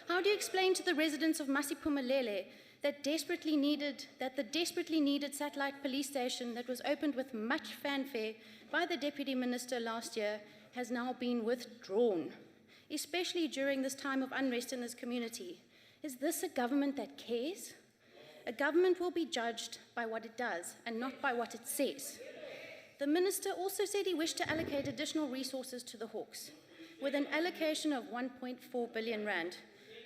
How do you explain to the residents of Masiphumelele that the desperately needed satellite police station that was opened with much fanfare by the Deputy Minister last year has now been withdrawn, especially during this time of unrest in this community? Is this a government that cares? A government will be judged by what it does and not by what it says. The Minister also said he wished to allocate additional resources to the Hawks, with an allocation of 1.4 billion rand,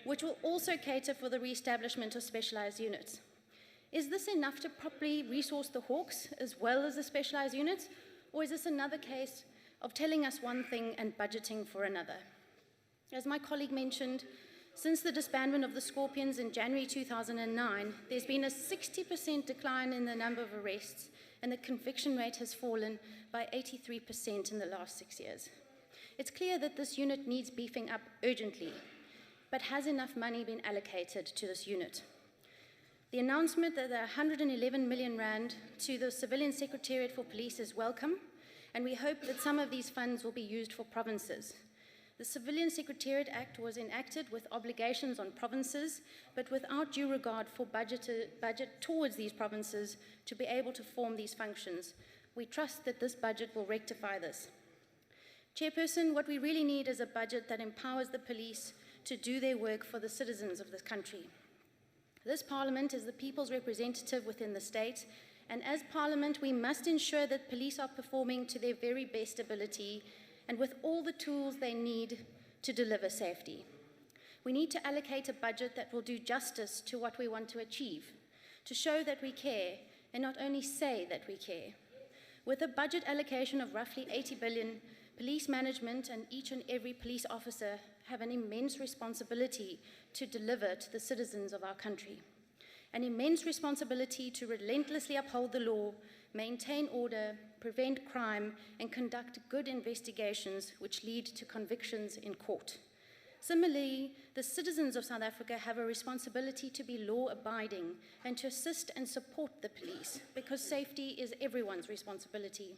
which will also cater for the re-establishment of specialised units. Is this enough to properly resource the Hawks as well as the specialised units, or is this another case of telling us one thing and budgeting for another? As my colleague mentioned, since the disbandment of the Scorpions in January 2009, there's been a 60% decline in the number of arrests, and the conviction rate has fallen by 83% in the last 6 years. It's clear that this unit needs beefing up urgently, but has enough money been allocated to this unit? The announcement that there are 111 million rand to the Civilian Secretariat for Police is welcome, and we hope that some of these funds will be used for provinces. The Civilian Secretariat Act was enacted with obligations on provinces, but without due regard for budget towards these provinces to be able to form these functions. We trust that this budget will rectify this. Chairperson, what we really need is a budget that empowers the police to do their work for the citizens of this country. This Parliament is the people's representative within the state, and as Parliament, we must ensure that police are performing to their very best ability and with all the tools they need to deliver safety. We need to allocate a budget that will do justice to what we want to achieve, to show that we care, and not only say that we care. With a budget allocation of roughly 80 billion, police management and each and every police officer have an immense responsibility to deliver to the citizens of our country. An immense responsibility to relentlessly uphold the law, maintain order, prevent crime, and conduct good investigations which lead to convictions in court. Similarly, the citizens of South Africa have a responsibility to be law-abiding and to assist and support the police, because safety is everyone's responsibility.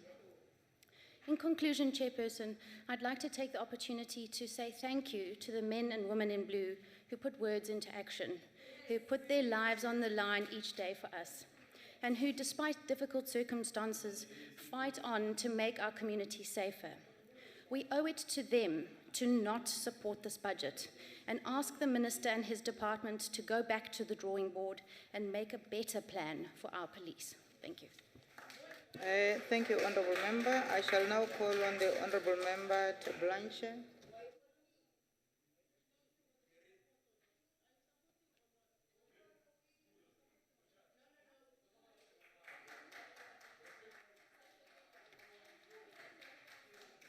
In conclusion, Chairperson, I'd like to take the opportunity to say thank you to the men and women in blue who put words into action, who put their lives on the line each day for us, and who, despite difficult circumstances, fight on to make our community safer. We owe it to them to not support this budget and ask the Minister and his department to go back to the drawing board and make a better plan for our police. Thank you. Thank you, Honourable Member. I shall now call on the Honourable Member to Blanche.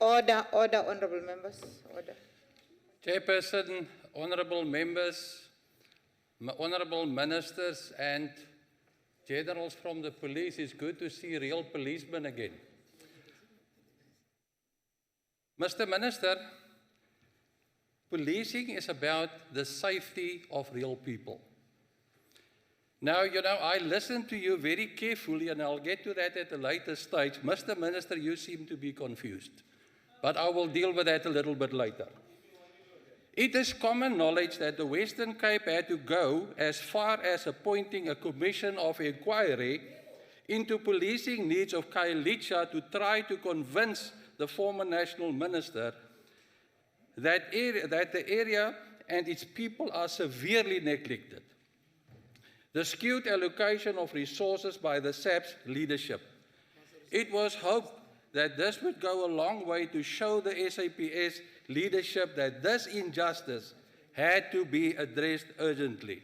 Order, order, Honourable Members, order. Chairperson, honourable members, honourable ministers and generals from the police, it's good to see real policemen again. Mr. Minister, policing is about the safety of real people. Now, you know, I listened to you very carefully, and I'll get to that at a later stage. Mr. Minister, you seem to be confused, but I will deal with that a little bit later. It is common knowledge that the Western Cape had to go as far as appointing a commission of inquiry into policing needs of Khayelitsha to try to convince the former national minister that the area and its people are severely neglected. The skewed allocation of resources by the SAP's leadership. It was hoped that this would go a long way to show the SAPS leadership that this injustice had to be addressed urgently.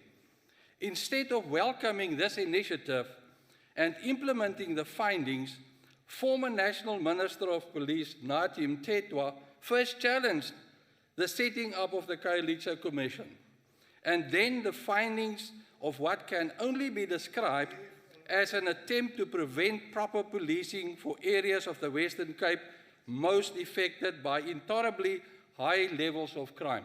Instead of welcoming this initiative and implementing the findings, former National Minister of Police Nathi Mthethwa first challenged the setting up of the Khayelitsha Commission, and then the findings of what can only be described as an attempt to prevent proper policing for areas of the Western Cape most affected by intolerably high levels of crime.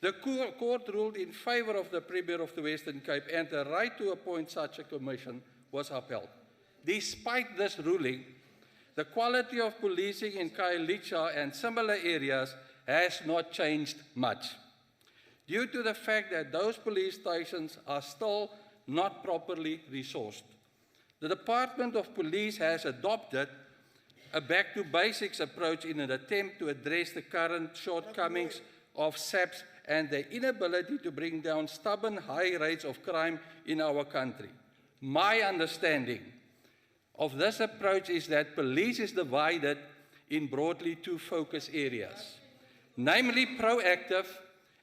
The court ruled in favor of the Premier of the Western Cape, and the right to appoint such a commission was upheld. Despite this ruling, the quality of policing in Khayelitsha and similar areas has not changed much, due to the fact that those police stations are still not properly resourced. The Department of Police has adopted a back-to-basics approach in an attempt to address the current shortcomings of SAPS and their inability to bring down stubborn high rates of crime in our country. My understanding of this approach is that police is divided in broadly two focus areas, namely proactive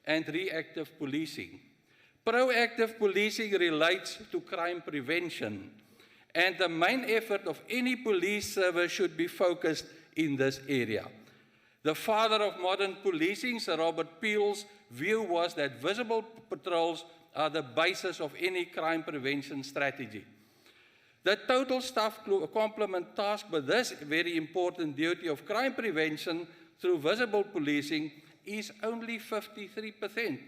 and reactive policing. Proactive policing relates to crime prevention, and the main effort of any police service should be focused in this area. The father of modern policing, Sir Robert Peel's view was that visible patrols are the basis of any crime prevention strategy. The total staff complement task with this very important duty of crime prevention through visible policing is only 53%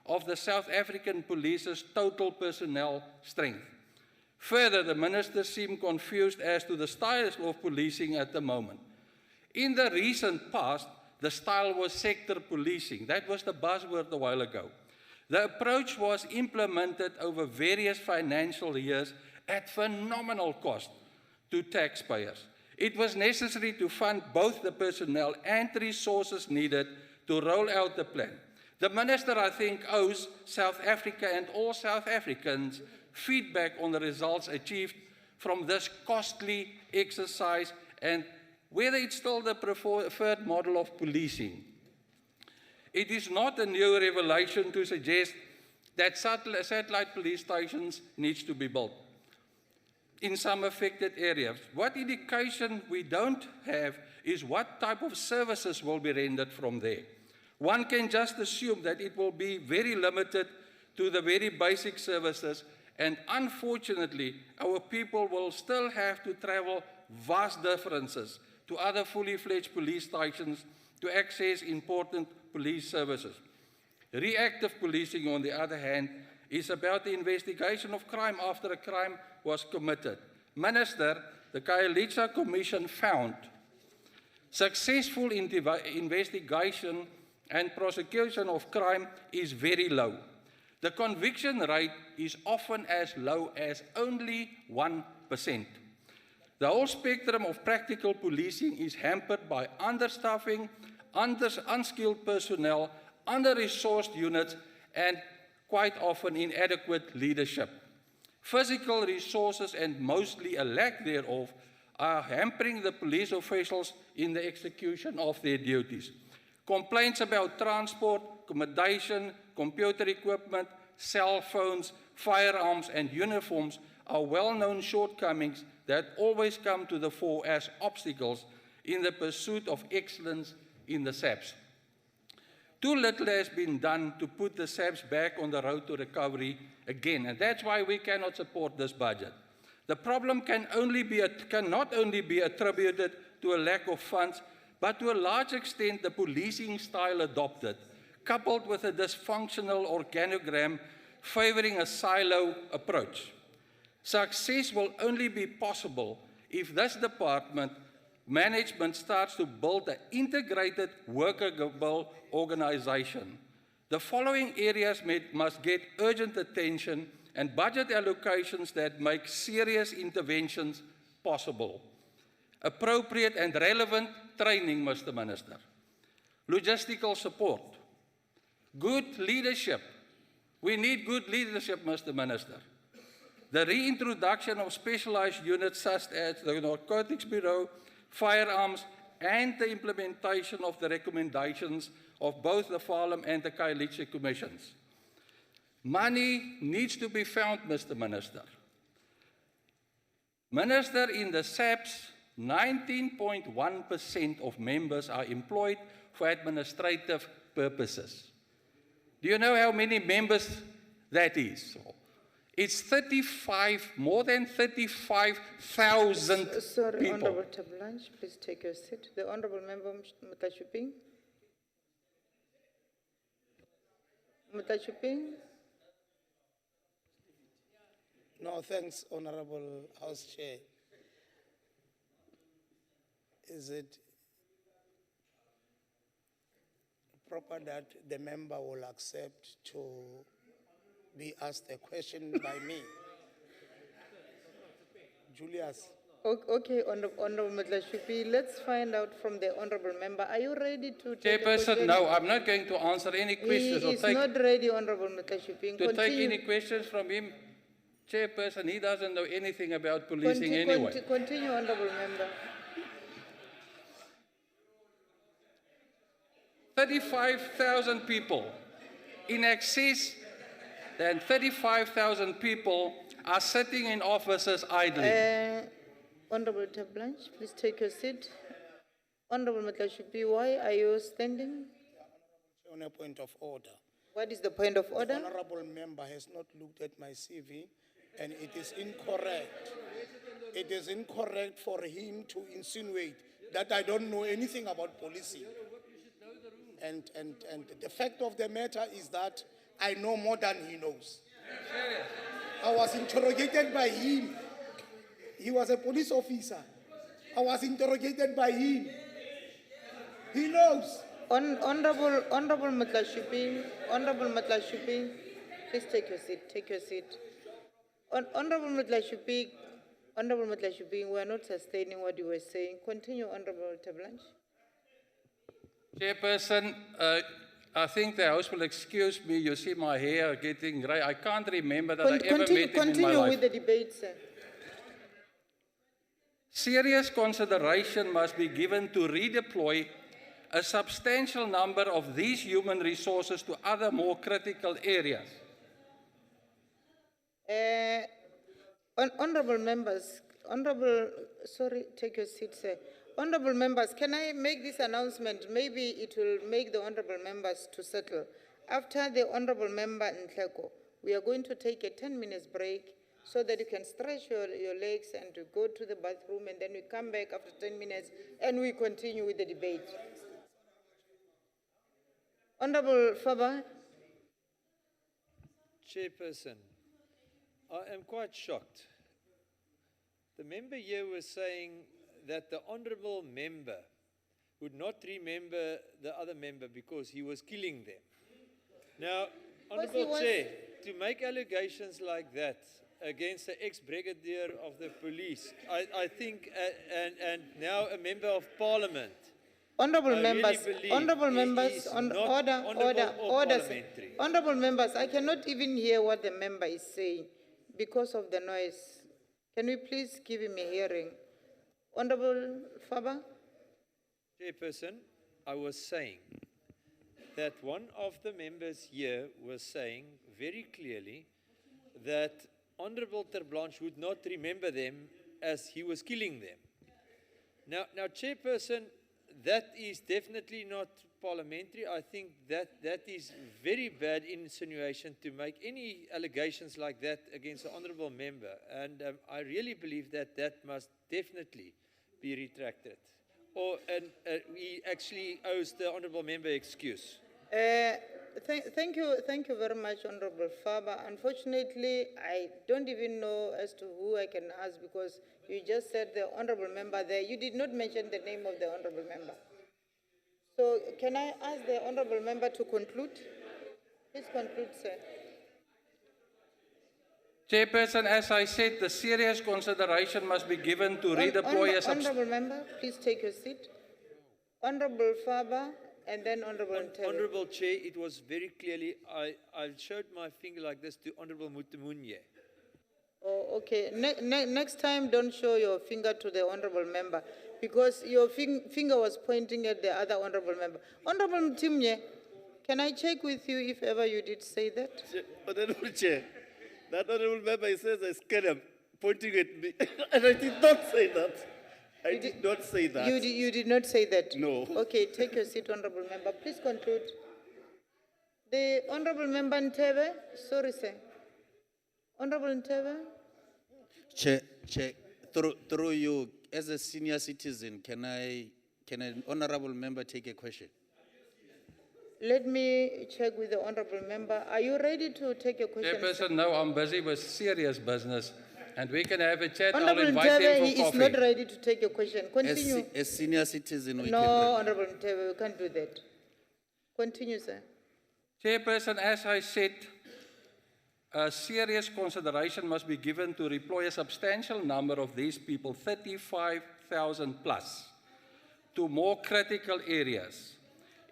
of the South African Police's total personnel strength. Further, the minister seemed confused as to the styles of policing at the moment. In the recent past, the style was sector policing. That was the buzzword a while ago. The approach was implemented over various financial years at phenomenal cost to taxpayers. It was necessary to fund both the personnel and resources needed to roll out the plan. The minister, I think, owes South Africa and all South Africans feedback on the results achieved from this costly exercise and whether it's still the preferred model of policing. It is not a new revelation to suggest that satellite police stations need to be built in some affected areas. What indication we don't have is what type of services will be rendered from there. One can just assume that it will be very limited to the very basic services, and unfortunately, our people will still have to travel vast distances to other fully fledged police stations to access important police services. Reactive policing, on the other hand, is about the investigation of crime after a crime was committed. Minister, the Khayelitsha Commission found successful investigation and prosecution of crime is very low. The conviction rate is often as low as only 1%. The whole spectrum of practical policing is hampered by understaffing, unskilled personnel, under-resourced units, and quite often inadequate leadership. Physical resources and mostly a lack thereof are hampering the police officials in the execution of their duties. Complaints about transport, accommodation, computer equipment, cell phones, firearms, and uniforms are well-known shortcomings that always come to the fore as obstacles in the pursuit of excellence in the SAPS. Too little has been done to put the SAPS back on the road to recovery again, and that's why we cannot support this budget. The problem cannot only be attributed to a lack of funds, but to a large extent the policing style adopted, coupled with a dysfunctional organogram favoring a silo approach. Success will only be possible if this department management starts to build an integrated, workable organization. The following areas must get urgent attention and budget allocations that make serious interventions possible. Appropriate and relevant training, Mr. Minister. Logistical support. Good leadership. We need good leadership, Mr. Minister. The reintroduction of specialized units such as the Narcotics Bureau, firearms, and the implementation of the recommendations of both the Farlam and the Khayelitsha Commissions. Money needs to be found, Mr. Minister. Minister, in the SAPS, 19.1% of members are employed for administrative purposes. Do you know how many members that is? It's more than 35,000 Sorry, people. Honorable Tablanche, please take your seat. The Honorable Member Mutashuping. Mutashuping. No, thanks, Honorable House Chair. Is it proper that the member will accept to be asked a question by me? Julius. Okay, Honorable Mutashuping, let's find out from the Honorable Member. Are you ready to take a Chairperson, question? no, I'm not going to answer any questions. He is not ready, Honorable Mutashuping. To take any questions from him. Chairperson, he doesn't know anything about policing anyway. Continue, Honorable Member. 35,000 people, in excess than 35,000 people are sitting in offices idly. Honorable Tablanche, please take your seat. Honorable Matlashupi, why are you standing? On a point of order. What is the point of order? The honorable member has not looked at my CV, and it is incorrect. It is incorrect for him to insinuate that I don't know anything about policing. And the fact of the matter is that I know more than he knows. I was interrogated by him. He was a police officer. I was interrogated by him. He knows. Honorable Matlashupi, please take your seat. Take your seat. Honorable Matlashupi, we are not sustaining what you were saying. Continue, Honorable Tablanche. Chairperson, I think the House will excuse me. You see my hair getting grey. I can't remember that I ever met him in my Continue life. with the debate, sir. Serious consideration must be given to redeploy a substantial number of these human resources to other more critical areas. Honorable members, take your seat, sir. Honorable members, can I make this announcement? Maybe it will make the honorable members to settle. After the honorable member Ntleko, we are going to take a 10 minutes break so that you can stretch your legs and to go to the bathroom, and then we come back after 10 minutes and we continue with the debate. Honorable Faber. Chairperson, I am quite shocked. The member here was saying that the honorable member would not remember the other member because he was killing them. Now, Honorable Chair, to make allegations like that against the ex-brigadier of the police, I think, and now a member of parliament. Honorable I members, really believe honorable he members, is order, not order, honorable or order. parliamentary. Honorable members, I cannot even hear what the member is saying because of the noise. Can we please give him a hearing? Honorable Faber? Chairperson, I was saying that one of the members here was saying very clearly that Honorable Terblanche would not remember them as he was killing them. Now, Chairperson, that is definitely not parliamentary. I think that is very bad insinuation to make any allegations like that against an honourable member. And I really believe that must definitely be retracted. He actually owes the honourable member excuse. Thank you very much, Honorable Faber. Unfortunately, I don't even know as to who I can ask because you just said the honourable member there. You did not mention the name of the honourable member. So can I ask the honourable member to conclude? Please conclude, sir. Chairperson, as I said, the serious consideration must be given to redeploy a Honourable member, please take your seat. Honourable Faber, and then Honourable Ntebe. Honourable Chair, it was very clearly, I showed my finger like this to Honourable Mutumunye. Oh, okay. Next time, don't show your finger to the honourable member because your finger was pointing at the other honourable member. Honourable Mutumunye, can I check with you if ever you did say that? Honourable Chair, that honourable member says I scared him, pointing at me, and I did not say that. I did not say that. You did not say that? No. Okay, take your seat, honourable member. Please conclude. The honourable member Ntebe, sorry, sir. Honourable Ntebe. Chair, through you, as a senior citizen, can an honourable member take a question? Let me check with the honourable member. Are you ready to take a question? Chairperson, no, I'm busy with serious business. And we can have a chat. Honourable I'll invite Ntebe, him he for is coffee. not ready to take a question. Continue. As senior citizen, we No, can... Honourable Ntebe, we can't do that. Continue, sir. Chairperson, as I said, a serious consideration must be given to deploy a substantial number of these people, 35,000 plus, to more critical areas.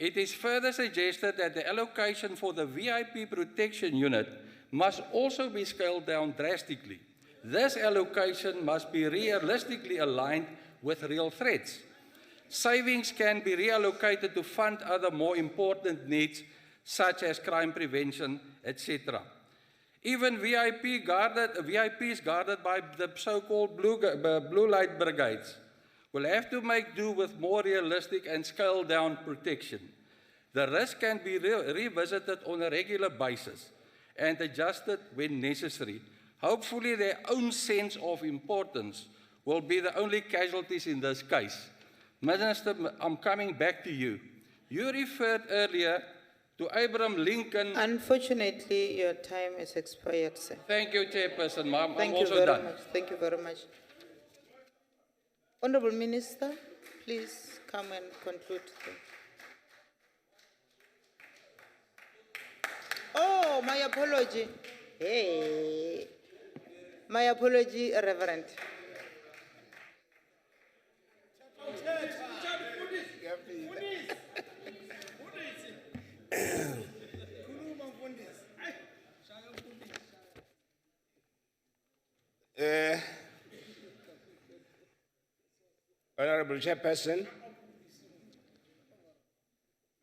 It is further suggested that the allocation for the VIP protection unit must also be scaled down drastically. This allocation must be realistically aligned with real threats. Savings can be reallocated to fund other more important needs, such as crime prevention, etc. Even VIPs guarded by the so-called blue light brigades will have to make do with more realistic and scaled-down protection. The risk can be revisited on a regular basis and adjusted when necessary. Hopefully their own sense of importance will be the only casualties in this case. Minister, I'm coming back to you. You referred earlier to Abraham Lincoln. Unfortunately, your time has expired, sir. Thank you, Chairperson, ma'am. Thank I'm you also very done. much. Thank you very much. Honorable Minister, please come and conclude. Oh, my apology. Hey. My apology, Reverend. Honorable Chairperson,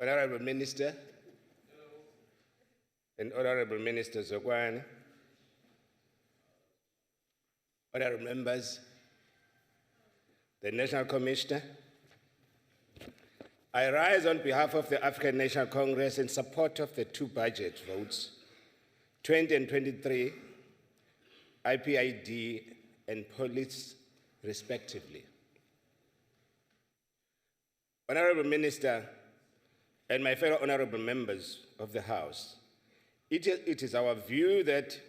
Honorable Minister, and Honorable Minister Zogwana, Honorable members, the National Commissioner, I rise on behalf of the African National Congress in support of the two budget votes, 20 and 23, IPID and police, respectively. Honorable Minister and my fellow honorable members of the House, it is our view that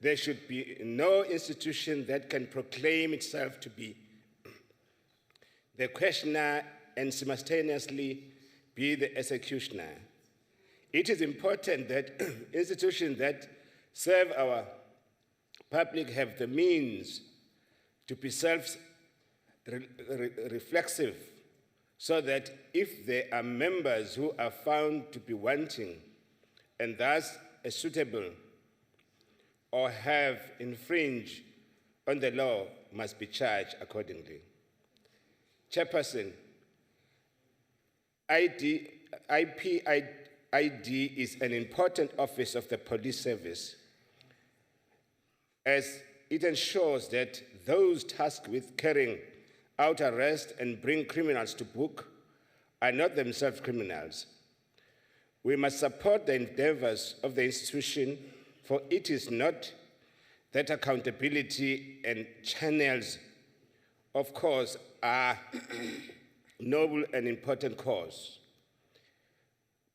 there should be no institution that can proclaim itself to be the questioner and simultaneously be the executioner. It is important that institutions that serve our public have the means to be self-reflexive, so that if there are members who are found to be wanting and thus suitable or have infringed on the law must be charged accordingly. Chairperson, IPID is an important office of the police service as it ensures that those tasked with carrying out arrest and bring criminals to book are not themselves criminals. We must support the endeavors of the institution, for it is not that accountability and channels, of course, are noble and important cause,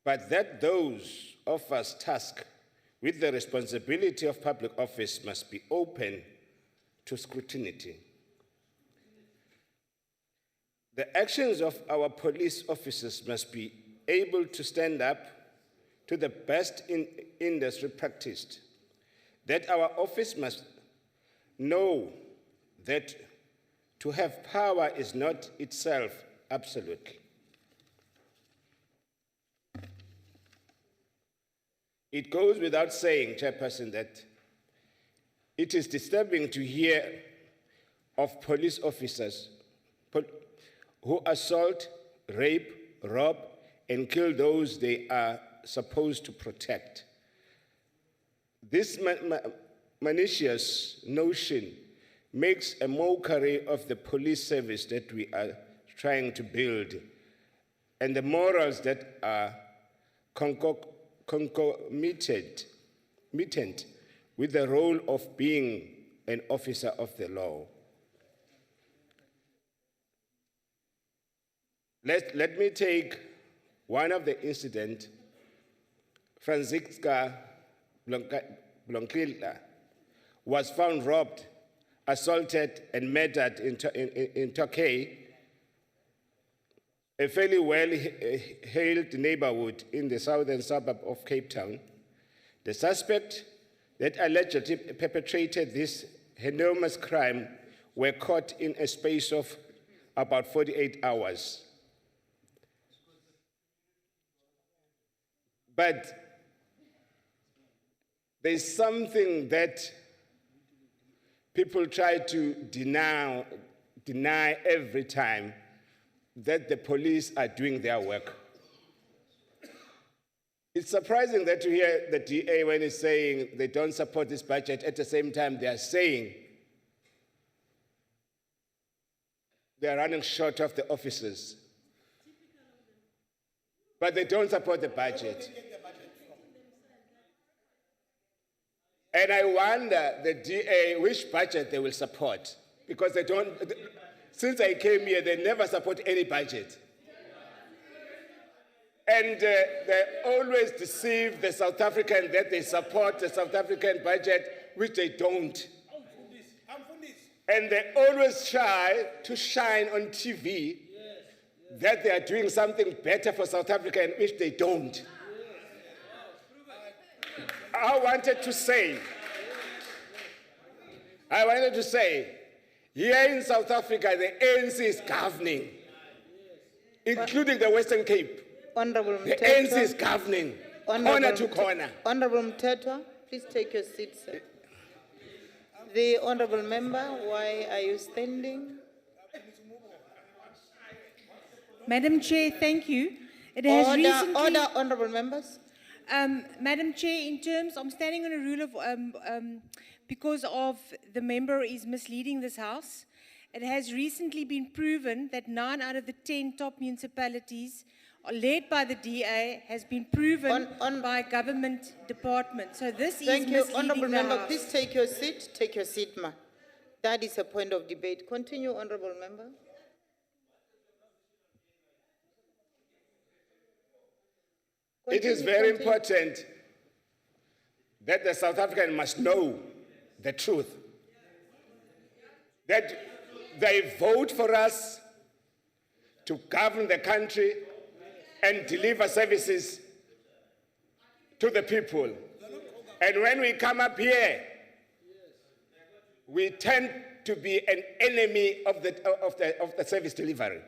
but that those of us tasked with the responsibility of public office must be open to scrutiny. The actions of our police officers must be able to stand up to the best in industry practice, that our office must know that to have power is not itself absolute. It goes without saying, Chairperson, that it is disturbing to hear of police officers who assault, rape, rob, and kill those they are supposed to protect. This malicious notion makes a mockery of the police service that we are trying to build and the morals that are concomitant with the role of being an officer of the law. Let me take one of the incidents. Franziska Blonkila was found robbed, assaulted, and murdered in Turkey, a fairly well-hailed neighborhood in the southern suburb of Cape Town. The suspect that allegedly perpetrated this enormous crime were caught in a space of about 48 hours. But there's something that people try to deny every time, that the police are doing their work. It's surprising that you hear the DA when he's saying they don't support this budget, at the same time they are saying they are running short of the officers. But they don't support the budget. And I wonder, the DA, which budget they will support. Because they don't, since I came here, they never support any budget. And they always deceive the South African that they support the South African budget, which they don't. And they always try to shine on TV that they are doing something better for South Africa, which they don't. I wanted to say, here in South Africa, the ANC is governing, including the Western Cape. Honorable The ANC is governing, corner to corner. Honorable Mtetwa, please take your seat, sir. The honorable member, why are you standing? Madam Chair, thank you. It has Order, honorable members. Madam Chair, in terms, I'm standing on a rule of, because of the member is misleading this House. It has recently been proven that 9 out of the 10 top municipalities led by the DA has been proven by government departments. So this is Thank you, misleading honorable the member. House. Please take your seat. Take your seat, ma. That is a point of debate. Continue, honorable member. It is very important that the South African must know the truth. That they vote for us to govern the country and deliver services to the people. And when we come up here, we tend to be an enemy of the service delivery.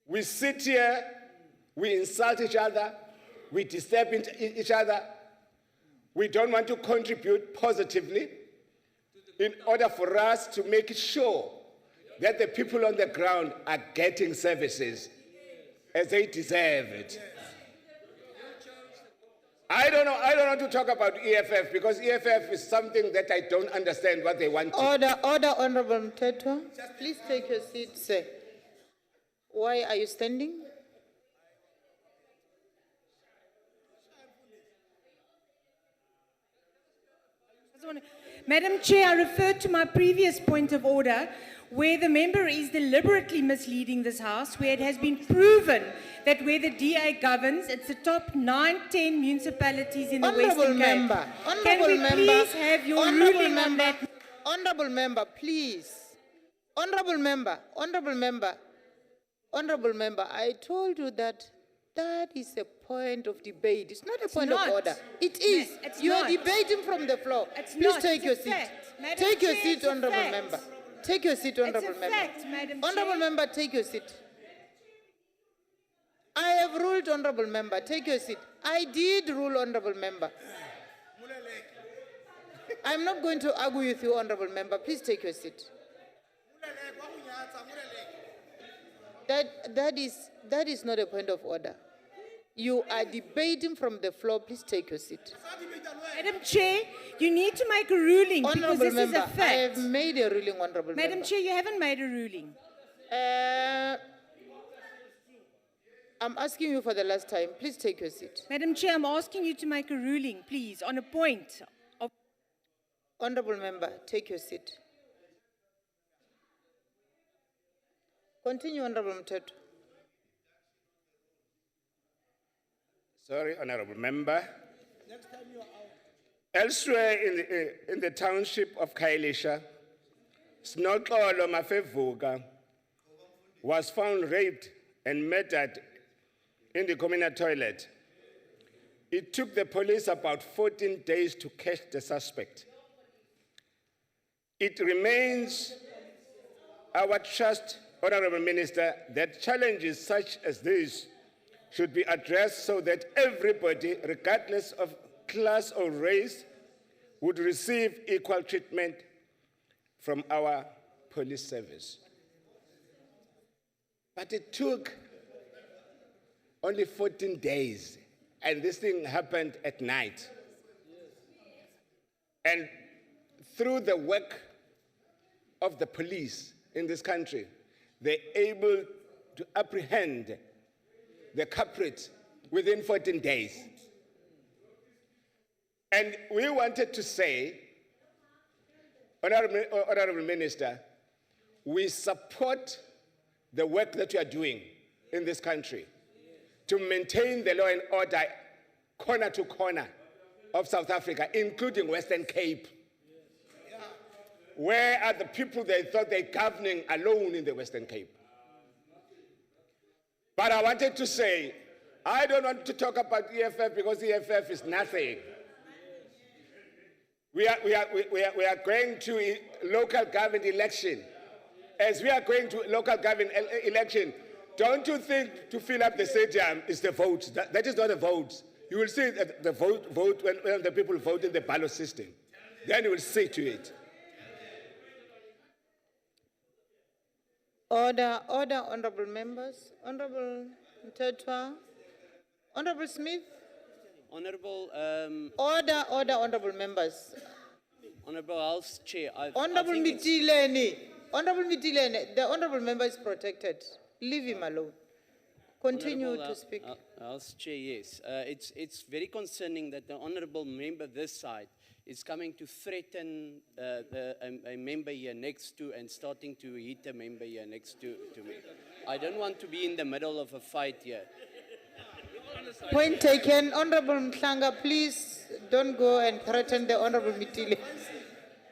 We sit here, we insult each other, we disturb each other. We don't want to contribute positively in order for us to make sure that the people on the ground are getting services as they deserve it. I don't want to talk about EFF because EFF is something that I don't understand what they want to. Order, honorable Mtetwa. Please take your seat, sir. Why are you standing? Madam Chair, I refer to my previous point of order where the member is deliberately misleading this House, where it has been proven that where the DA governs, it's the top 9-10 municipalities in the Western Cape. Can we please have your ruling on that? Honorable member, please. Honorable member, I told you that that is a point of debate. It's not a point of order. It is. You are debating from the floor. Please take your seat. Take your seat, honorable member. Take your seat, honorable member. Honorable member, take your seat. I have ruled, honorable member. Take your seat. I did rule, honorable member. I'm not going to argue with you, honorable member. Please take your seat. That is not a point of order. You are debating from the floor. Please take your seat. Madam Chair, you need to make a ruling because Honorable this member, is a fact. I have made a ruling, honorable member. Madam Chair, you haven't made a ruling. I'm asking you for the last time. Please take your seat. Madam Chair, I'm asking you to make a ruling, please, on a point. Honorable member, take your seat. Continue, honorable Mtetwa. Sorry, honorable member. Elsewhere in the township of Khayelitsha, Snoxolo Mafevuka was found raped and murdered in the communal toilet. It took the police about 14 days to catch the suspect. It remains our trust, Honorable Minister, that challenges such as these should be addressed so that everybody, regardless of class, or race would receive equal treatment from our police service. But it took only 14 days, and this thing happened at night. And through the work of the police in this country, they're able to apprehend the culprit within 14 days. And we wanted to say, Honorable Minister, we support the work that you are doing in this country to maintain the law and order corner to corner of South Africa, including Western Cape. Where are the people they thought they're governing alone in the Western Cape? But I wanted to say, I don't want to talk about EFF because EFF is nothing. We are going to local government election. As we are going to local government election, don't you think to fill up the stadium is the vote? That is not a vote. You will see the vote when the people vote in the ballot system. Then you will see to it. Order, order, honorable members. Honorable Mtetwa. Honorable Smith. Honorable, Order, order, honorable members. Honorable House Chair. Honorable Mitileni. Honorable Mitileni, the honorable member is protected. Leave him alone. Continue Honorable, to speak. House Chair, yes. It's very concerning that the honorable member this side is coming to threaten a member here next to and starting to hit a member here next to me. I don't want to be in the middle of a fight here. Point taken. Honorable Mhlanga, please don't go and threaten the Honorable Mitileni.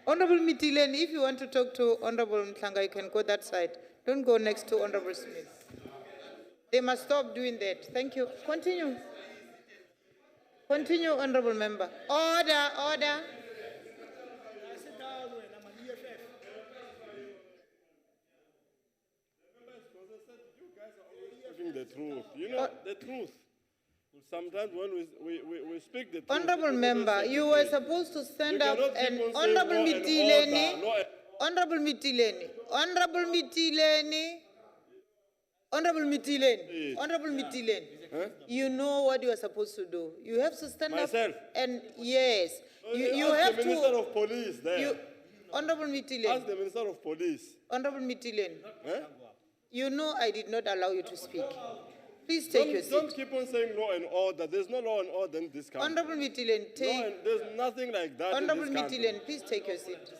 Honorable Mitileni, if you want to talk to Honorable Mhlanga, you can go that side. Don't go next to Honorable Smith. They must stop doing that. Thank you. Continue. Continue, Honorable Member. Order, order. Speaking the truth. You know, the truth. Sometimes when we speak the truth. Honorable Member, you were supposed to stand up and Honorable Mitileni, Honorable Mitileni, Honorable Mitileni, Honorable Mitileni, Honorable Mitileni. You know what you are supposed to do. You have to stand Myself? up and yes, you Ask have the Minister to. of Police there. Honorable Mitileni. Ask the Minister of Police. Honorable Mitileni. You know I did not allow you to speak. Please take your seat. Don't keep on saying law and order. There's no law and order in this country. Honorable Mitileni, take. There's nothing like that. Honorable in this country. Mitileni, please take your seat.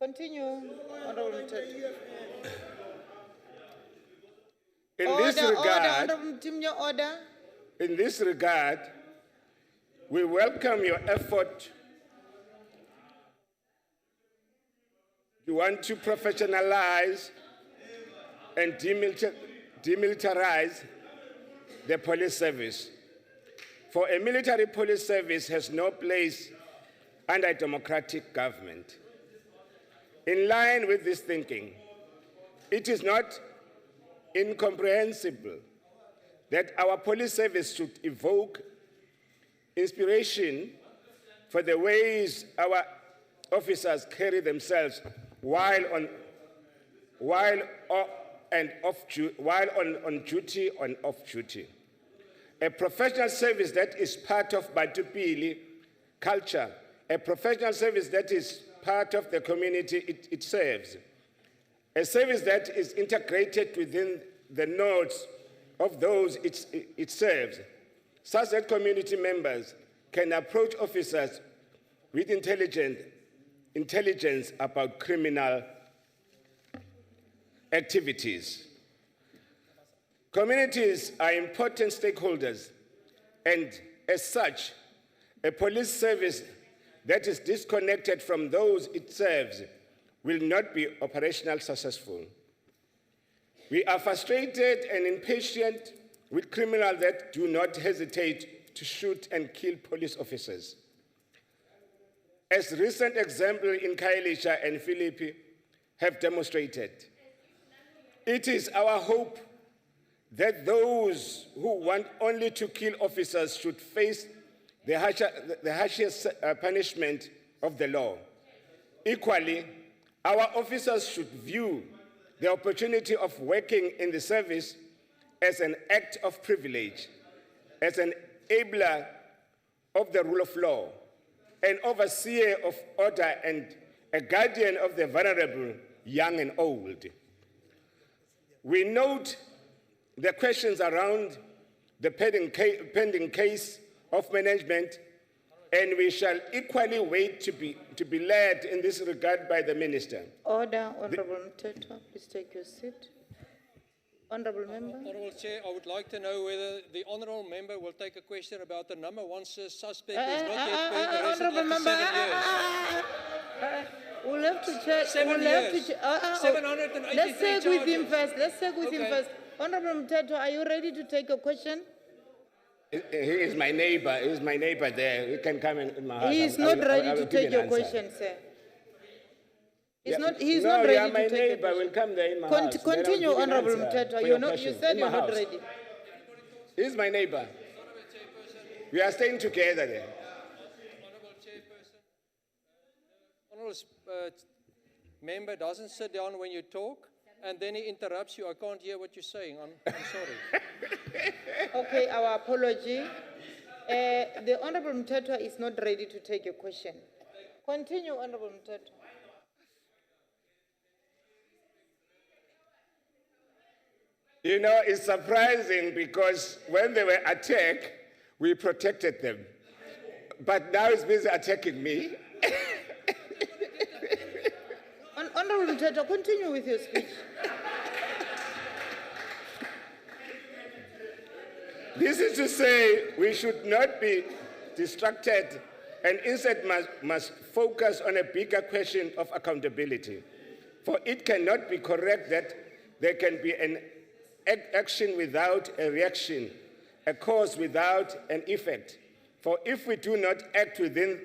Continue, Honorable Mitileni. In this regard, Honorable Timnya, order. In this regard, we welcome your effort. You want to professionalize and demilitarize the police service. For a military police service has no place under a democratic government. In line with this thinking, it is not incomprehensible that our police service should evoke inspiration for the ways our officers carry themselves while on duty and off duty. A professional service that is part of Batupili culture, a professional service that is part of the community it serves, a service that is integrated within the nodes of those it serves, such that community members can approach officers with intelligence about criminal activities. Communities are important stakeholders, and as such, a police service that is disconnected from those it serves will not be operationally successful. We are frustrated and impatient with criminals that do not hesitate to shoot and kill police officers. As recent examples in Khayelitsha and Philippi have demonstrated, it is our hope that those who want only to kill officers should face the harshest punishment of the law. Equally, our officers should view the opportunity of working in the service as an act of privilege, as an enabler of the rule of law, an overseer of order, and a guardian of the vulnerable, young and old. We note the questions around the pending case of management, and we shall equally wait to be led in this regard by the Minister. Order, Honorable Mtetwa, please take your seat. Honorable Member. Honorable Chair, I would like to know whether the Honourable Member will take a question about the number one suspect who is not yet being arrested Honourable after Member. 7 years. We'll have to check. 7 we'll have years. to check. 783 Let's check with him charges. first. Let's check with him Okay. first. Honorable Mtetwa, are you ready to take a question? He is my neighbor. He is my neighbor there. He can come in my house. He is I not will- I ready will to give take you your an answer. question, sir. He's Yeah, not. He's no, not you ready are my to take a neighbor. question. Will come there in my house. Then I'll give Continue, you an Honorable answer Mtetwa. for You're your not. You question said in you're my not house. ready. He's my neighbor. We are staying together there. Honourable Chairperson, Honourable Member doesn't sit down when you talk, and then he interrupts you. I can't hear what you're saying. I'm sorry. Okay, our apology. The Honorable Mtetwa is not ready to take your question. Continue, Honorable Mtetwa. You know, it's surprising because when they were attacked, we protected them. But now he's busy attacking me. Honorable Mtetwa, continue with your speech. This is to say we should not be distracted and instead must focus on a bigger question of accountability. For it cannot be correct that there can be an action without a reaction, a cause without an effect. For if we do not act within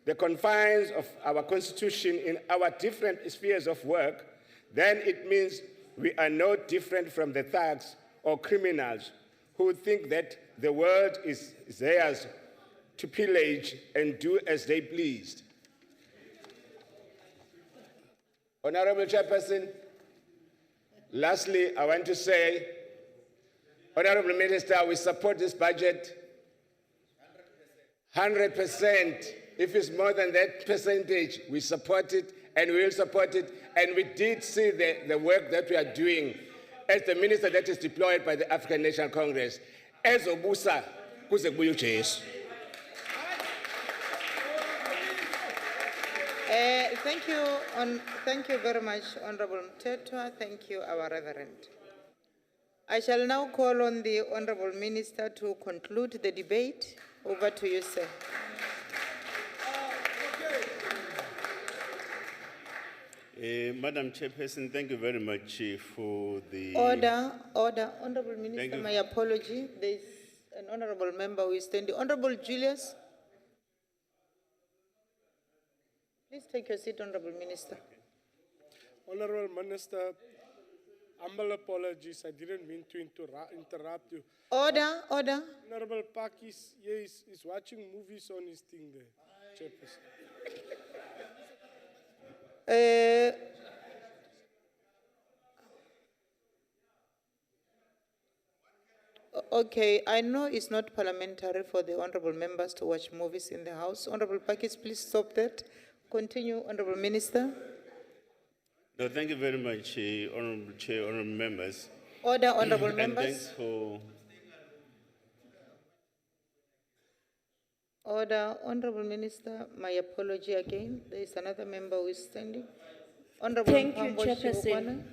the confines of our Constitution in our different spheres of work, then it means we are no different from the thugs or criminals who think that the world is theirs to pillage and do as they pleased. Honorable Chairperson, lastly, I want to say, Honorable Minister, we support this budget 100%. If it's more than that percentage, we support it and we will support it. And we did see the work that we are doing as the minister that is deployed by the African National Congress. As Obusa, kuze kubuye uJesu. Thank you very much, Honorable Mtetwa. Thank you, our Reverend. I shall now call on the Honorable Minister to conclude the debate. Over to you, sir. Madam Chairperson, thank you very much for the... Order. Honorable Minister, my apology. There is an honorable member who is standing. Honorable Julius. Please take your seat, Honorable Minister. Honorable Minister, humble apologies. I didn't mean to interrupt you. Order. Honorable Park is watching movies on his thing there, Chairperson. Okay, I know it's not parliamentary for the honorable members to watch movies in the House. Honorable Pakis, please stop that. Continue, Honorable Minister. No, thank you very much, Honorable Chair, Honorable members. Order, honorable And members. thanks for... Order, Honorable Minister, my apology again. There is another member who is standing. Honorable Thank you, Mpambo Chairperson. Shibukwana.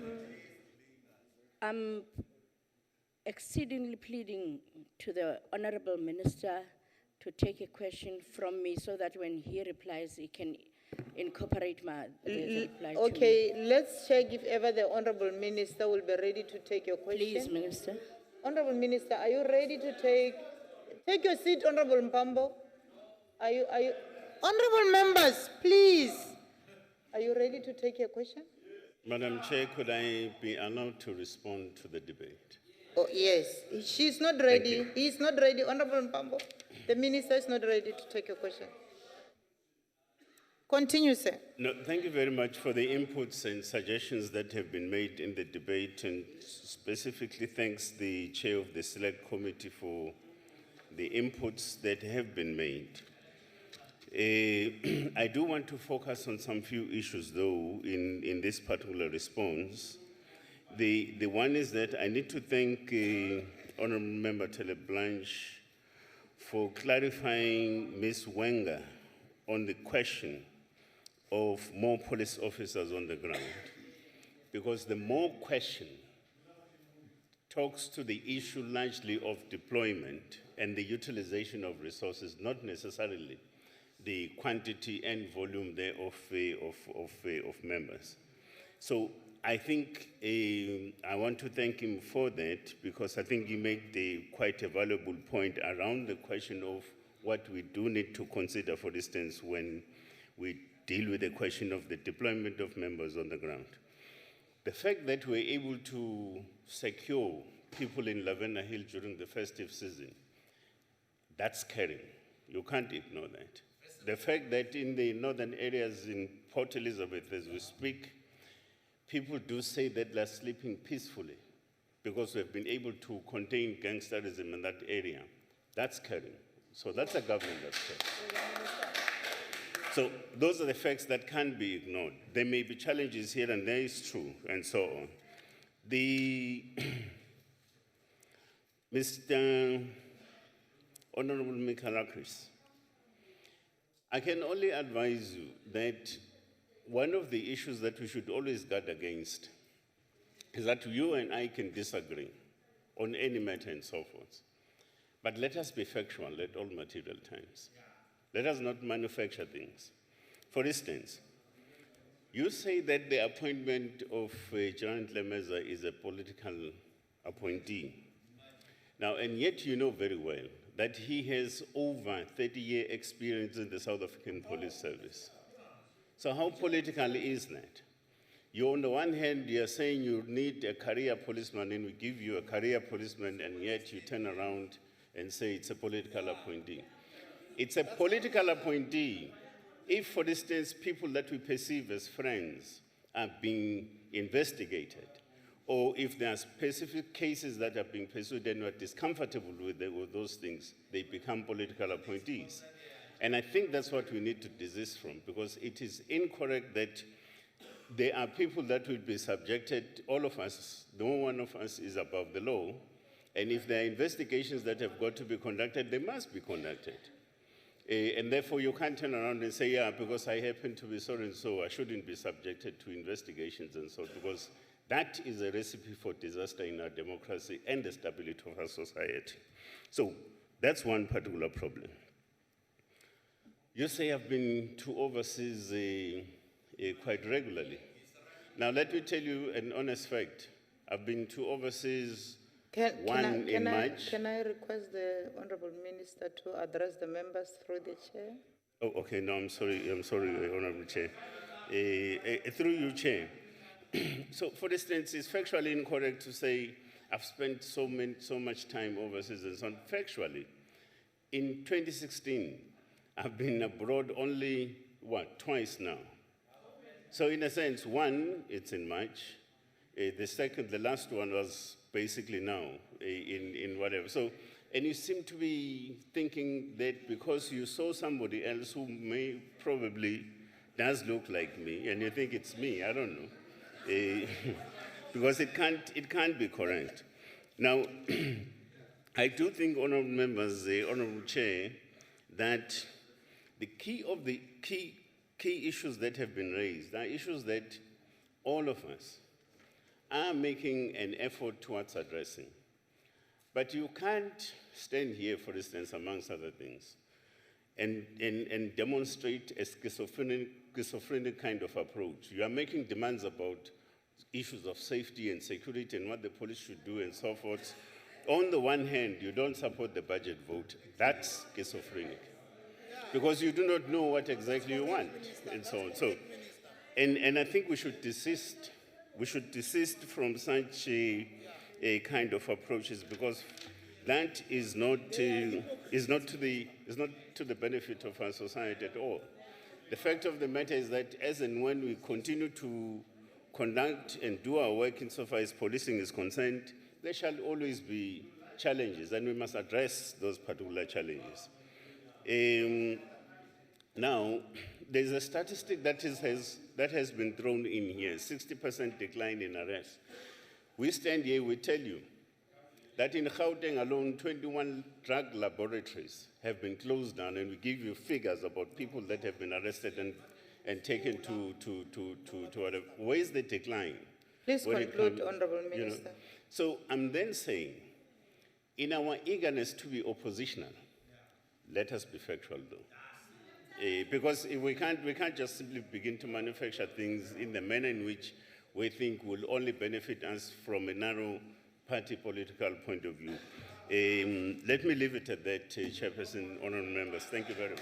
I'm exceedingly pleading to the Honorable Minister to take a question from me so that when he replies, he can incorporate the reply to me. Okay, let's check if ever the Honorable Minister will be ready to take your question. Please, Minister. Honorable Minister, are you ready to take your seat, Honorable Mpambo? Are you, honorable members, please. Are you ready to take your question? Madam Chair, could I be allowed to respond to the debate? Oh, yes, she's not ready. He's not ready. Honorable Mpambo, the minister is not ready to take your question. Continue, sir. No, thank you very much for the inputs and suggestions that have been made in the debate, and specifically thanks the chair of the select committee for the inputs that have been made. I do want to focus on some few issues, though, in this particular response. The one is that I need to thank Honourable Member Teleblanche for clarifying Ms. Wenger on the question of more police officers on the ground. Because the more question talks to the issue largely of deployment and the utilization of resources, not necessarily the quantity and volume there of members. So I think I want to thank him for that, because I think he made quite a valuable point around the question of what we do need to consider, for instance, when we deal with the question of the deployment of members on the ground. The fact that we're able to secure people in Lavender Hill during the festive season, that's caring. You can't ignore that. The fact that in the northern areas in Port Elizabeth, as we speak, people do say that they're sleeping peacefully because we've been able to contain gangsterism in that area. That's caring. So that's a government that's caring. So those are the facts that can't be ignored. There may be challenges here and there, it's true, and so on. Mr. Honorable Mikalakis, I can only advise you that one of the issues that we should always guard against is that you and I can disagree on any matter and so forth. But let us be factual at all material times. Let us not manufacture things. For instance, you say that the appointment of Gerard Lemeza is a political appointee. Now, and yet you know very well that he has over 30-year experience in the South African Police Service. So how political is that? You, on the one hand, you're saying you need a career policeman, and we give you a career policeman, and yet you turn around and say it's a political appointee. It's a political appointee if, for instance, people that we perceive as friends are being investigated, or if there are specific cases that are being pursued and we're discomfortable with those things, they become political appointees. And I think that's what we need to desist from, because it is incorrect that there are people that will be subjected, all of us, no one of us is above the law, and if there are investigations that have got to be conducted, they must be conducted. And therefore, you can't turn around and say, yeah, because I happen to be so-and-so, I shouldn't be subjected to investigations and so, because that is a recipe for disaster in our democracy and the stability of our society. So that's one particular problem. You say I've been to overseas quite regularly. Now, let me tell you an honest fact. I've been to overseas in March. Can I request the Honorable Minister to address the members through the chair? Oh, okay, no, I'm sorry, Honorable Chair. Through you, Chair. So, for instance, it's factually incorrect to say I've spent so much time overseas and so on. Factually, in 2016, I've been abroad only, twice now. So in a sense, one, it's in March. The last one was basically now, in whatever. So, and you seem to be thinking that because you saw somebody else who probably does look like me, and you think it's me, I don't know. Because it can't be correct. Now, I do think, honorable members, the honorable chair, that the key issues that have been raised are issues that all of us are making an effort towards addressing. But you can't stand here, for instance, amongst other things, and demonstrate a schizophrenic kind of approach. You are making demands about issues of safety and security and what the police should do and so forth. On the one hand, you don't support the budget vote. That's schizophrenic. Because you do not know what exactly you want, and so on. So, and I think we should desist from such kind of approaches, because that is not to the benefit of our society at all. The fact of the matter is that as and when we continue to conduct and do our work insofar as policing is concerned, there shall always be challenges, and we must address those particular challenges. Now, there's a statistic that has been thrown in here, 60% decline in arrests. We stand here, we tell you that in Gauteng alone, 21 drug laboratories have been closed down, and we give you figures about people that have been arrested and taken to whatever. Where is the decline? Please when it conclude, comes- Honorable you know? Minister. So I'm then saying, in our eagerness to be oppositional, let us be factual though. Because if we can't just simply begin to manufacture things in the manner in which we think will only benefit us from a narrow party political point of view. Let me leave it at that, Chairperson, honorable members. Thank you very much.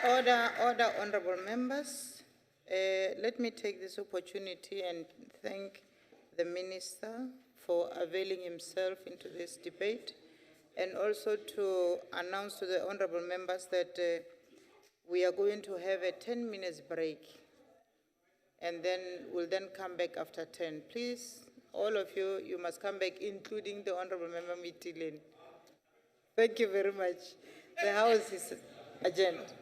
Order, honorable members. Let me take this opportunity and thank the minister for availing himself into this debate, and also to announce to the honorable members that we are going to have a 10 minutes break, and then we'll then come back after 10. Please, all of you, you must come back, including the honorable member Mitilin. Thank you very much. The House is adjourned.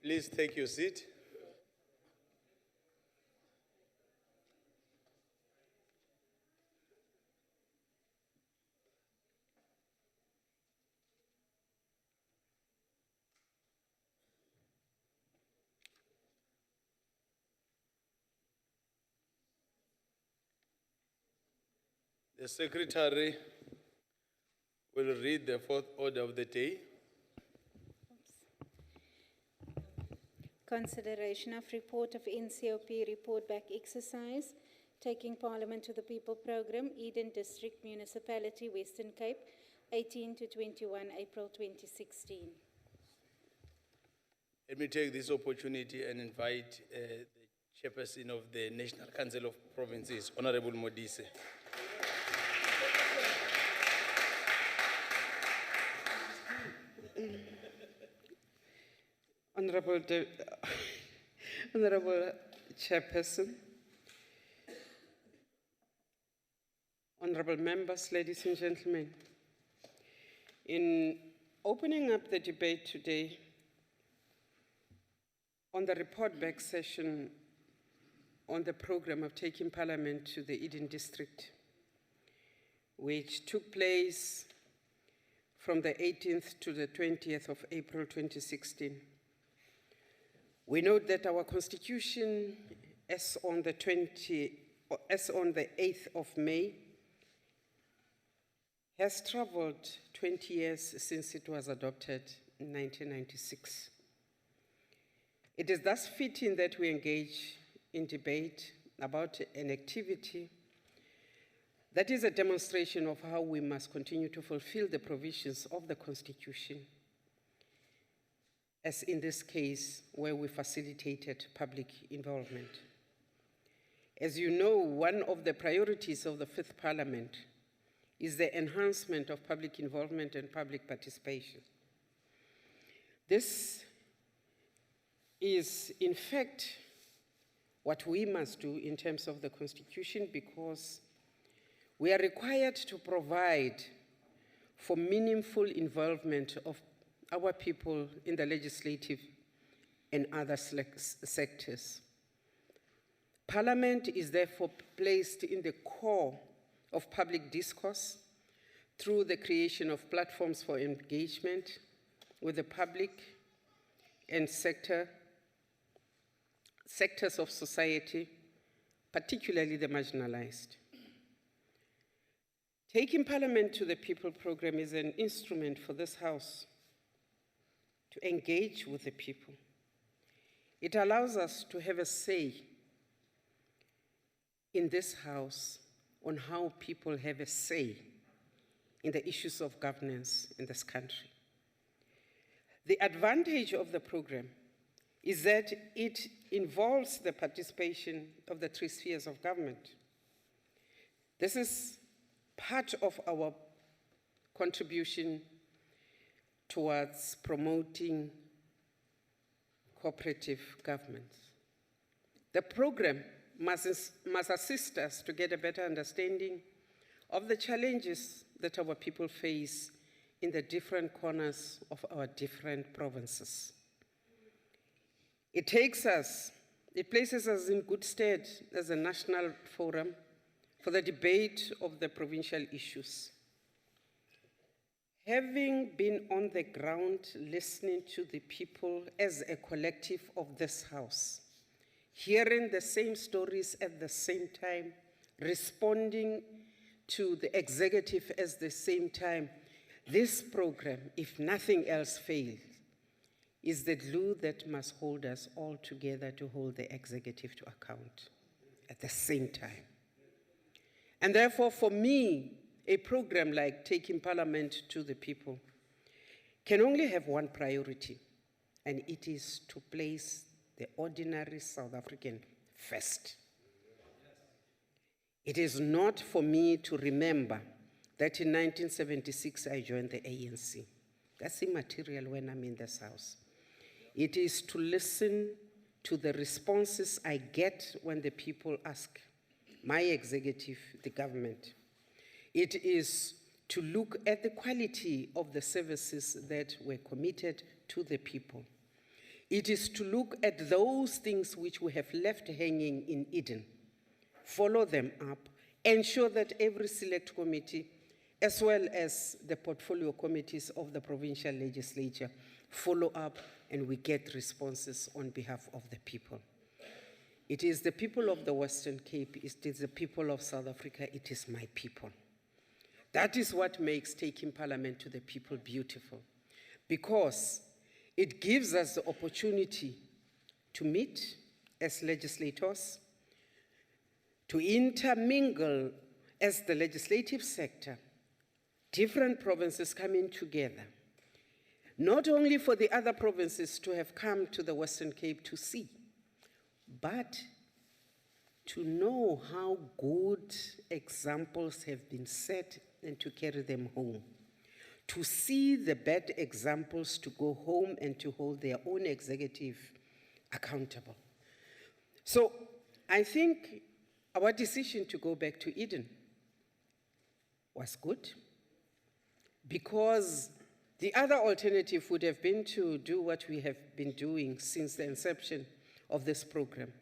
Please take your seat. The secretary will read the fourth order of the day. Consideration of report of NCOP report back exercise, taking Parliament to the People Programme, Eden District Municipality, Western Cape, 18 to 21 April 2016. Let me take this opportunity and invite the chairperson of the National Council of Provinces, Honorable Modise. Honorable Chairperson, honorable members, ladies and gentlemen, in opening up the debate today on the report back session on the program of taking Parliament to the Eden District, which took place from the 18th to the 20th of April 2016. We note that our Constitution, as on the 8th of May, has traveled 20 years since it was adopted in 1996. It is thus fitting that we engage in debate about an activity that is a demonstration of how we must continue to fulfill the provisions of the Constitution, as in this case, where we facilitated public involvement. As you know, one of the priorities of the Fifth Parliament is the enhancement of public involvement and public participation. This is, in fact, what we must do in terms of the Constitution, because we are required to provide for meaningful involvement of our people in the legislative and other sectors. Parliament is therefore placed in the core of public discourse through the creation of platforms for engagement with the public and sectors of society, particularly the marginalized. Taking Parliament to the People program is an instrument for this House to engage with the people. It allows us to have a say in this House on how people have a say in the issues of governance in this country. The advantage of the program is that it involves the participation of the three spheres of government. This is part of our contribution towards promoting cooperative governments. The program must assist us to get a better understanding of the challenges that our people face in the different corners of our different provinces. It places us in good stead as a national forum for the debate of the provincial issues. Having been on the ground listening to the people as a collective of this House, hearing the same stories at the same time, responding to the executive at the same time, this program, if nothing else fails, is the glue that must hold us all together to hold the executive to account at the same time. And therefore, for me, a program like Taking Parliament to the People can only have one priority, and it is to place the ordinary South African first. It is not for me to remember that in 1976 I joined the ANC. That's immaterial when I'm in this House. It is to listen to the responses I get when the people ask my executive, the government. It is to look at the quality of the services that were committed to the people. It is to look at those things which we have left hanging in Eden, follow them up, ensure that every select committee, as well as the portfolio committees of the provincial legislature, follow up and we get responses on behalf of the people. It is the people of the Western Cape, it is the people of South Africa, it is my people. That is what makes taking Parliament to the people beautiful, because it gives us the opportunity to meet as legislators, to intermingle as the legislative sector, different provinces coming together, not only for the other provinces to have come to the Western Cape to see, but to know how good examples have been set and to carry them home. To see the bad examples to go home and to hold their own executive accountable. So I think our decision to go back to Eden was good, because the other alternative would have been to do what we have been doing since the inception of this program.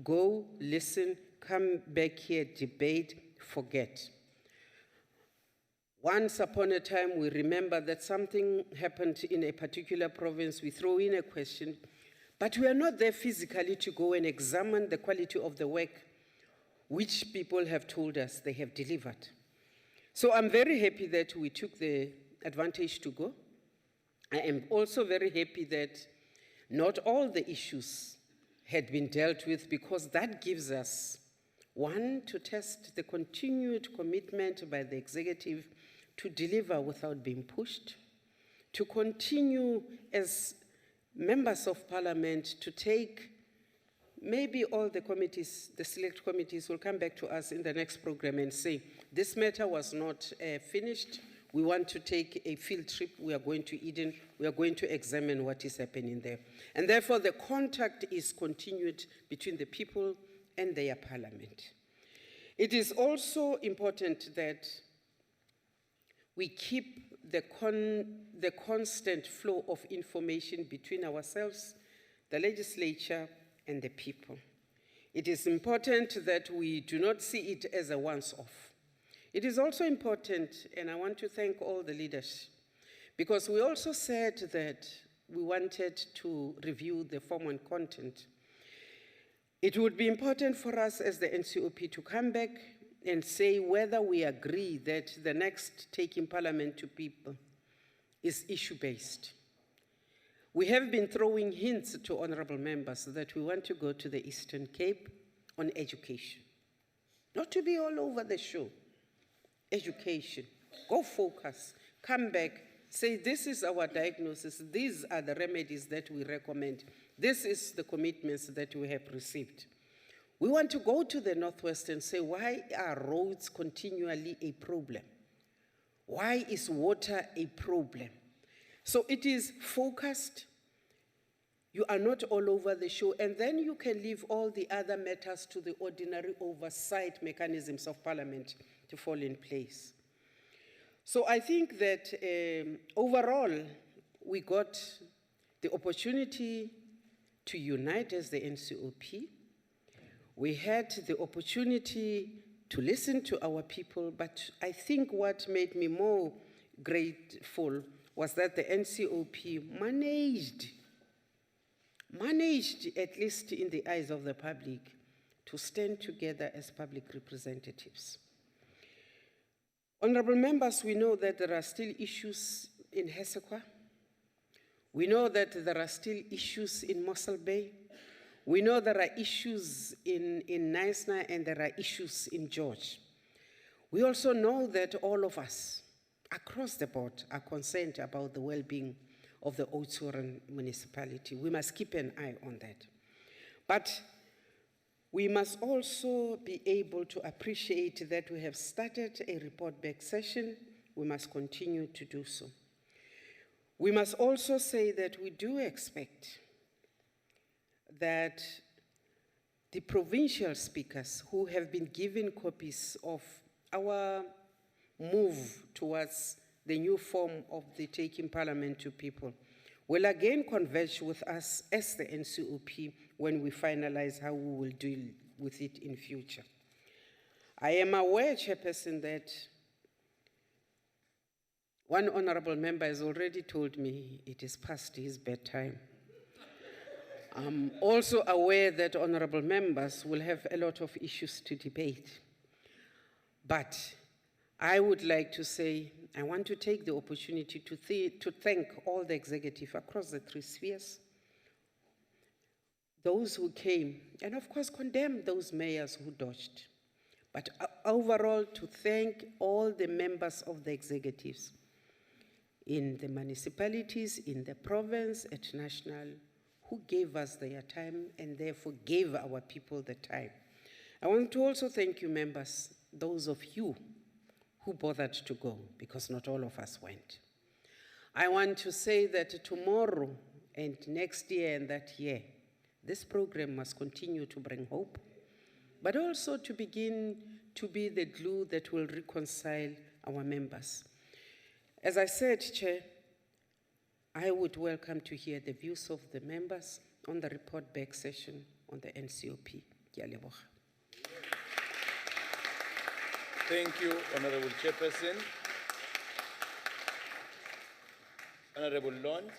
Go, listen, come back here, debate, forget. Once upon a time, we remember that something happened in a particular province, we throw in a question, but we are not there physically to go and examine the quality of the work which people have told us they have delivered. So I'm very happy that we took the advantage to go. I am also very happy that not all the issues had been dealt with, because that gives us, one, to test the continued commitment by the executive to deliver without being pushed, to continue as members of Parliament to take, maybe all the committees, the select committees will come back to us in the next program and say, this matter was not finished, we want to take a field trip, we are going to Eden, we are going to examine what is happening there. And therefore the contact is continued between the people and their Parliament. It is also important that we keep the constant flow of information between ourselves, the legislature, and the people. It is important that we do not see it as a once-off. It is also important, and I want to thank all the leaders, because we also said that we wanted to review the form and content. It would be important for us as the NCOP to come back and say whether we agree that the next taking Parliament to people is issue-based. We have been throwing hints to honorable members that we want to go to the Eastern Cape on education. Not to be all over the show. Education. Go focus. Come back. Say, this is our diagnosis. These are the remedies that we recommend. This is the commitments that we have received. We want to go to the Northwest and say, why are roads continually a problem? Why is water a problem? So it is focused. You are not all over the show, and then you can leave all the other matters to the ordinary oversight mechanisms of Parliament to fall in place. So I think that overall, we got the opportunity to unite as the NCOP. We had the opportunity to listen to our people, but I think what made me more grateful was that the NCOP managed, at least in the eyes of the public, to stand together as public representatives. Honorable members, we know that there are still issues in Hesekwa. We know that there are still issues in Mossel Bay. We know there are issues in Knysna, and there are issues in George. We also know that all of us across the board are concerned about the well-being of the Oudtshoorn municipality. We must keep an eye on that. But we must also be able to appreciate that we have started a report back session. We must continue to do so. We must also say that we do expect that the provincial speakers who have been given copies of our move towards the new form of the taking Parliament to people, will again converge with us as the NCOP when we finalize how we will deal with it in future. I am aware, Chairperson, that one honorable member has already told me it is past his bedtime. I'm also aware that honorable members will have a lot of issues to debate. But I would like to say, I want to take the opportunity to thank all the executive across the 3 spheres, those who came, and of course condemn those mayors who dodged. But overall, to thank all the members of the executives in the municipalities, in the province, at national, who gave us their time and therefore gave our people the time. I want to also thank you, members, those of you who bothered to go, because not all of us went. I want to say that tomorrow and next year and that year, this program must continue to bring hope, but also to begin to be the glue that will reconcile our members. As I said, Chair, I would welcome to hear the views of the members on the report back session on the NCOP. Ke a leboga. Thank you, Honorable Chairperson. Honorable Lond.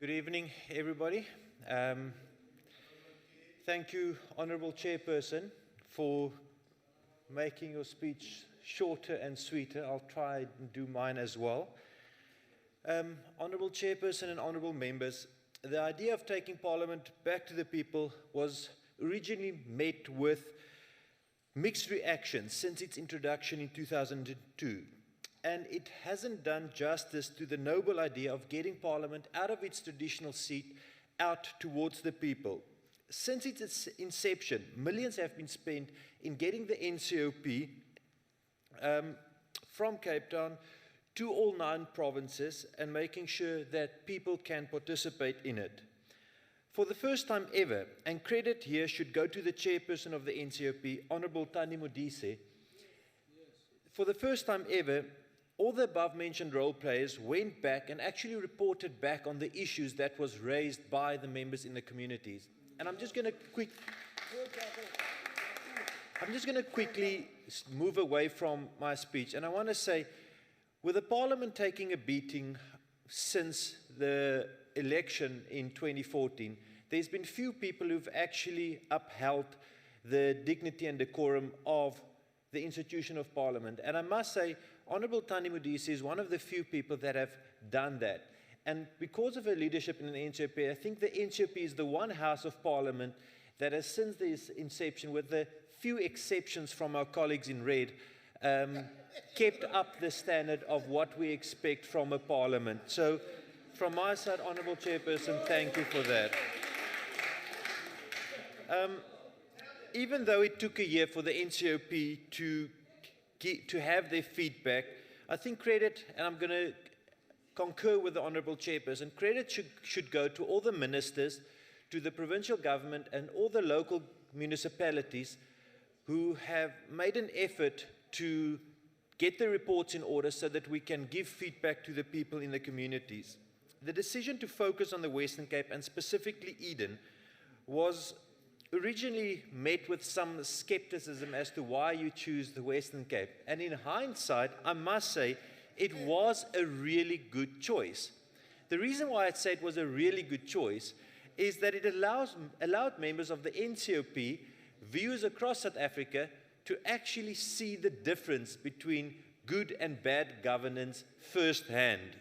Good evening, everybody. Thank you, Honorable Chairperson, for making your speech shorter and sweeter. I'll try and do mine as well. Honorable Chairperson and honorable members, the idea of taking Parliament back to the people was originally met with mixed reactions since its introduction in 2002. And it hasn't done justice to the noble idea of getting Parliament out of its traditional seat out towards the people. Since its inception, millions have been spent in getting the NCOP from Cape Town to all 9 provinces and making sure that people can participate in it. For the first time ever, and credit here should go to the chairperson of the NCOP, Honorable Tani Modise, for the first time ever, all the above-mentioned role players went back and actually reported back on the issues that was raised by the members in the communities. And I'm just going to quickly move away from my speech. And I want to say, with the Parliament taking a beating since the election in 2014, there's been few people who've actually upheld the dignity and decorum of the institution of Parliament. And I must say, Honorable Tani Modise is one of the few people that have done that. And because of her leadership in the NCOP, I think the NCOP is the one House of Parliament that has, since this inception, with the few exceptions from our colleagues in red, kept up the standard of what we expect from a Parliament. So, from my side, Honourable Chairperson, thank you for that. Even though it took a year for the NCOP to have their feedback, I think credit, and I'm going to concur with the Honourable Chairperson, credit should go to all the ministers, to the provincial government and all the local municipalities who have made an effort to get the reports in order so that we can give feedback to the people in the communities. The decision to focus on the Western Cape, and specifically Eden, was originally met with some skepticism as to why you choose the Western Cape. And in hindsight, I must say, it was a really good choice. The reason why I'd say it was a really good choice is that it allowed members of the NCOP, viewers across South Africa, to actually see the difference between good and bad governance firsthand.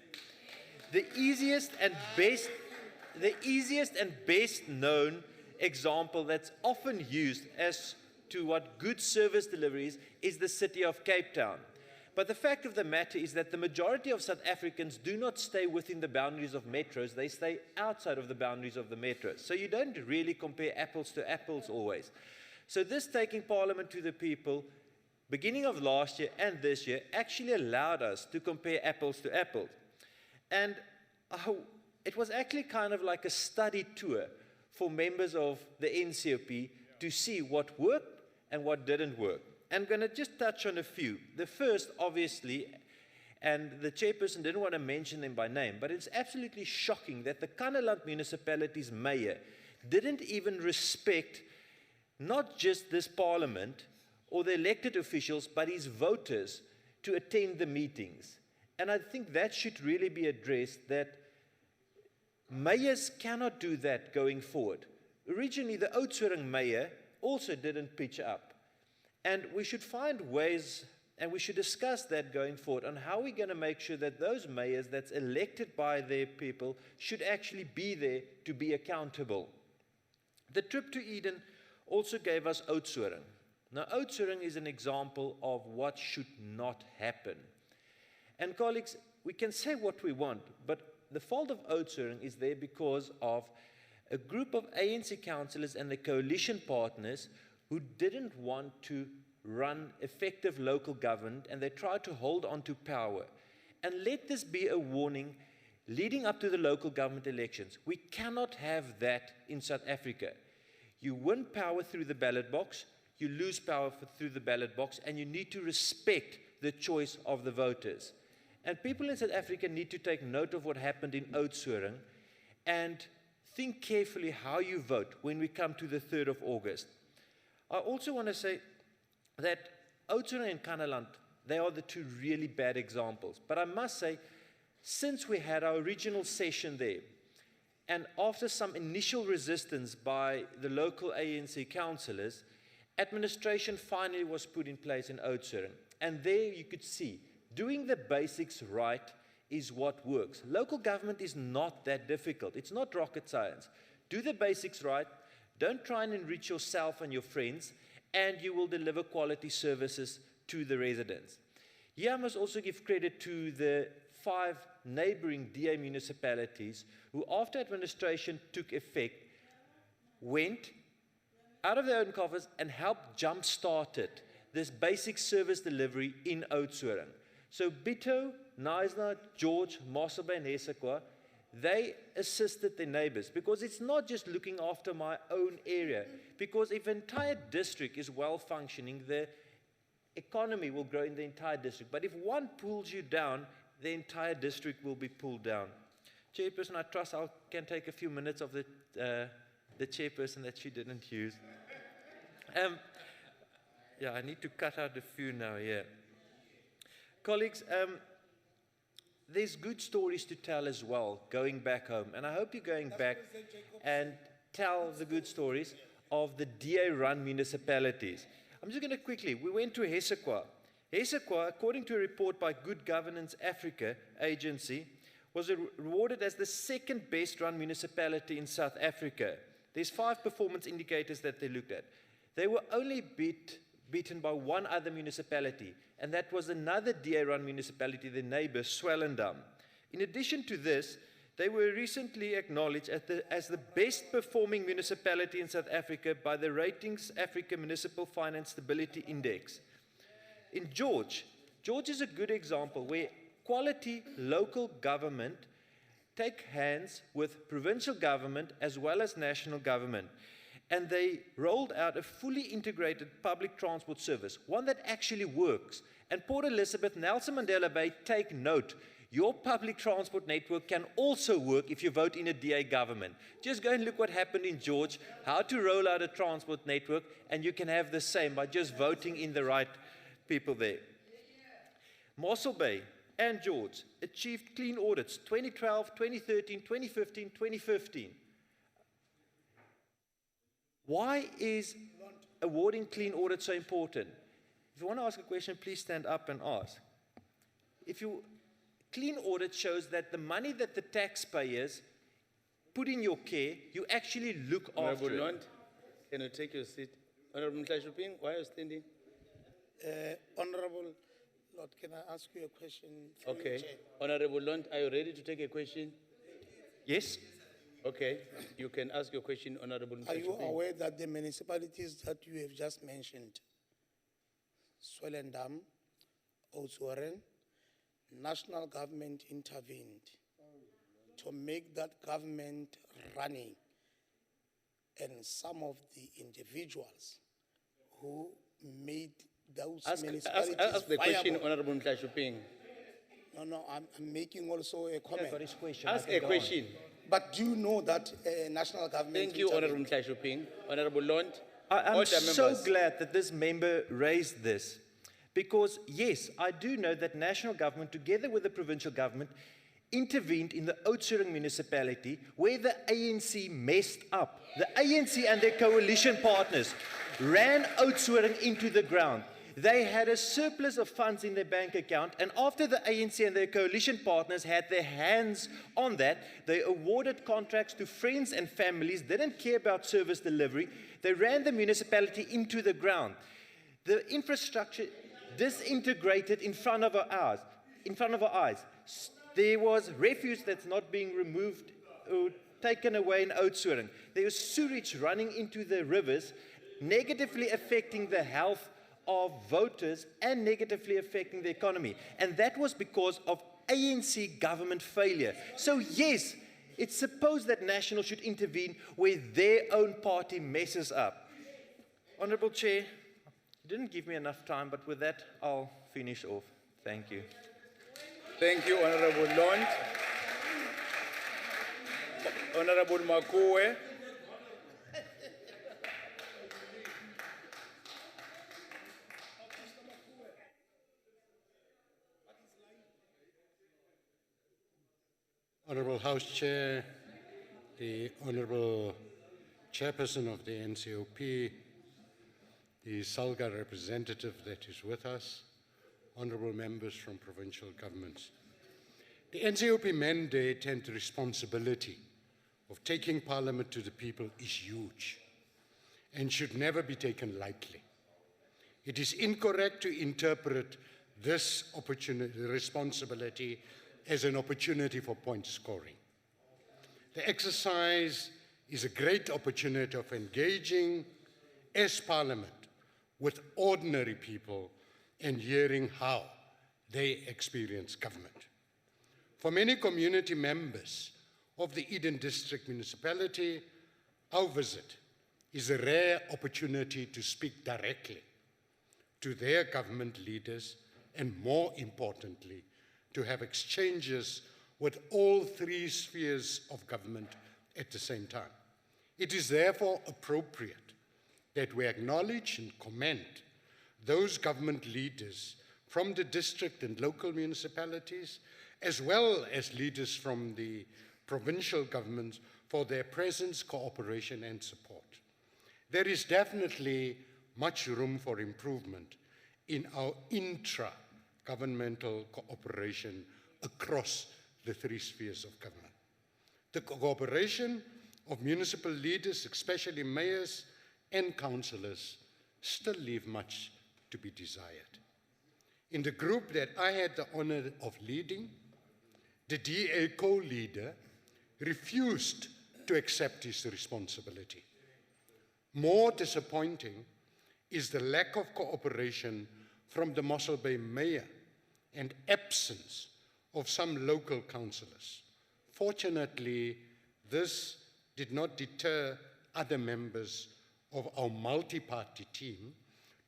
The easiest and best known example that's often used as to what good service delivery is the city of Cape Town. But the fact of the matter is that the majority of South Africans do not stay within the boundaries of metros, they stay outside of the boundaries of the metros. So you don't really compare apples to apples always. So this taking Parliament to the people, beginning of last year and this year, actually allowed us to compare apples to apples. And it was actually kind of like a study tour for members of the NCOP to see what worked and what didn't work. I'm going to just touch on a few. The first, obviously, and the chairperson didn't want to mention them by name, but it's absolutely shocking that the Kannaland municipality's mayor didn't even respect not just this parliament or the elected officials, but his voters to attend the meetings. And I think that should really be addressed, that mayors cannot do that going forward. Originally, the Oudtshoorn mayor also didn't pitch up. And we should find ways, and we should discuss that going forward, on how we're going to make sure that those mayors that's elected by their people should actually be there to be accountable. The trip to Eden also gave us Oudtshoorn. Now, Oudtshoorn is an example of what should not happen. And colleagues, we can say what we want, but the fault of Oudtshoorn is there because of a group of ANC councillors and the coalition partners who didn't want to run effective local government, and they tried to hold on to power. And let this be a warning leading up to the local government elections. We cannot have that in South Africa. You win power through the ballot box, you lose power through the ballot box, and you need to respect the choice of the voters. And people in South Africa need to take note of what happened in Oudtshoorn and think carefully how you vote when we come to the 3rd of August. I also want to say that Oudtshoorn and Kannaland, they are the two really bad examples. But I must say, since we had our original session there, and after some initial resistance by the local ANC councillors, administration finally was put in place in Oudtshoorn. And there you could see, doing the basics right is what works. Local government is not that difficult. It's not rocket science. Do the basics right. Don't try and enrich yourself and your friends, and you will deliver quality services to the residents. Here I must also give credit to the 5 neighboring DA municipalities who, after administration took effect, went out of their own coffers and helped jump-started this basic service delivery in Oudtshoorn. So Bito, Knysna, George, Mossel Bay and Hesekwa, they assisted their neighbors, because it's not just looking after my own area, because if an entire district is well functioning, the economy will grow in the entire district. But if one pulls you down, the entire district will be pulled down. Chairperson, I trust I can take a few minutes of the chairperson that she didn't use. Yeah, I need to cut out a few now, yeah. Colleagues, there's good stories to tell as well, going back home. And I hope you're going back and tell the good stories of the DA-run municipalities. I'm just going to quickly, we went to Hesekwa. Hesekwa, according to a report by Good Governance Africa agency, was rewarded as the 2nd best run municipality in South Africa. There's 5 performance indicators that they looked at. They were only beaten by one other municipality, and that was another DA-run municipality, the neighbor, Swellendam. In addition to this, they were recently acknowledged as the best performing municipality in South Africa by the Ratings Africa Municipal Finance Stability Index. In George is a good example where quality local government take hands with provincial government as well as national government. And they rolled out a fully integrated public transport service, one that actually works. And Port Elizabeth, Nelson Mandela Bay, take note. Your public transport network can also work if you vote in a DA government. Just go and look what happened in George, how to roll out a transport network, and you can have the same by just voting in the right people there. Mossel Bay and George achieved clean audits 2012, 2013, 2015, 2015. Why is awarding clean audit so important? If you want to ask a question, please stand up and ask. Clean audit shows that the money that the taxpayers put in your care, you actually look after it. Lund, can you take your seat? Honorable Mhlashupin, why are you standing? Honorable Lord, can I ask you a question? Okay. Honorable Lund, are you ready to take a question? Yes. Okay, you can ask your question, Honorable Are you Mhlashupin. aware that the municipalities that you have just mentioned, Swellendam, Oudtshoorn, national government intervened to make that government running and some of the individuals who made those Ask municipalities the question, viable. Honorable Mhlashuping. No, I'm making also a comment. for his question. Ask a question. But do you know that national government... Thank you, Honorable Mhlashuping. Honorable Lond. I'm Order, so members. glad that this member raised this, because yes, I do know that national government, together with the provincial government, intervened in the Oudtshoorn municipality where the ANC messed up. The ANC and their coalition partners ran Oudtshoorn into the ground. They had a surplus of funds in their bank account, and after the ANC and their coalition partners had their hands on that, they awarded contracts to friends and families, didn't care about service delivery. They ran the municipality into the ground. The infrastructure disintegrated in front of our eyes. There was refuse that's not being removed or taken away in Oudtshoorn. There was sewage running into the rivers, negatively affecting the health of voters and negatively affecting the economy. And that was because of ANC government failure. So yes, it's supposed that National should intervene where their own party messes up. Honorable Chair, you didn't give me enough time, but with that, I'll finish off. Thank you. Thank you, Honorable Lond. Honorable Makoe. Honorable House Chair, the Honorable Chairperson of the NCOP, the Salga representative that is with us, honorable members from provincial governments. The NCOP mandate and responsibility of taking Parliament to the people is huge and should never be taken lightly. It is incorrect to interpret this responsibility as an opportunity for point scoring. The exercise is a great opportunity of engaging as Parliament with ordinary people and hearing how they experience government. For many community members of the Eden District Municipality, our visit is a rare opportunity to speak directly to their government leaders and, more importantly, to have exchanges with all three spheres of government at the same time. It is therefore appropriate that we acknowledge and commend those government leaders from the district and local municipalities, as well as leaders from the provincial governments for their presence, cooperation, and support. There is definitely much room for improvement in our intra-governmental cooperation across the three spheres of government. The cooperation of municipal leaders, especially mayors and councillors, still leave much to be desired. In the group that I had the honor of leading, the DA co-leader refused to accept his responsibility. More disappointing is the lack of cooperation from the Mossel Bay mayor and absence of some local councillors. Fortunately, this did not deter other members of our multi-party team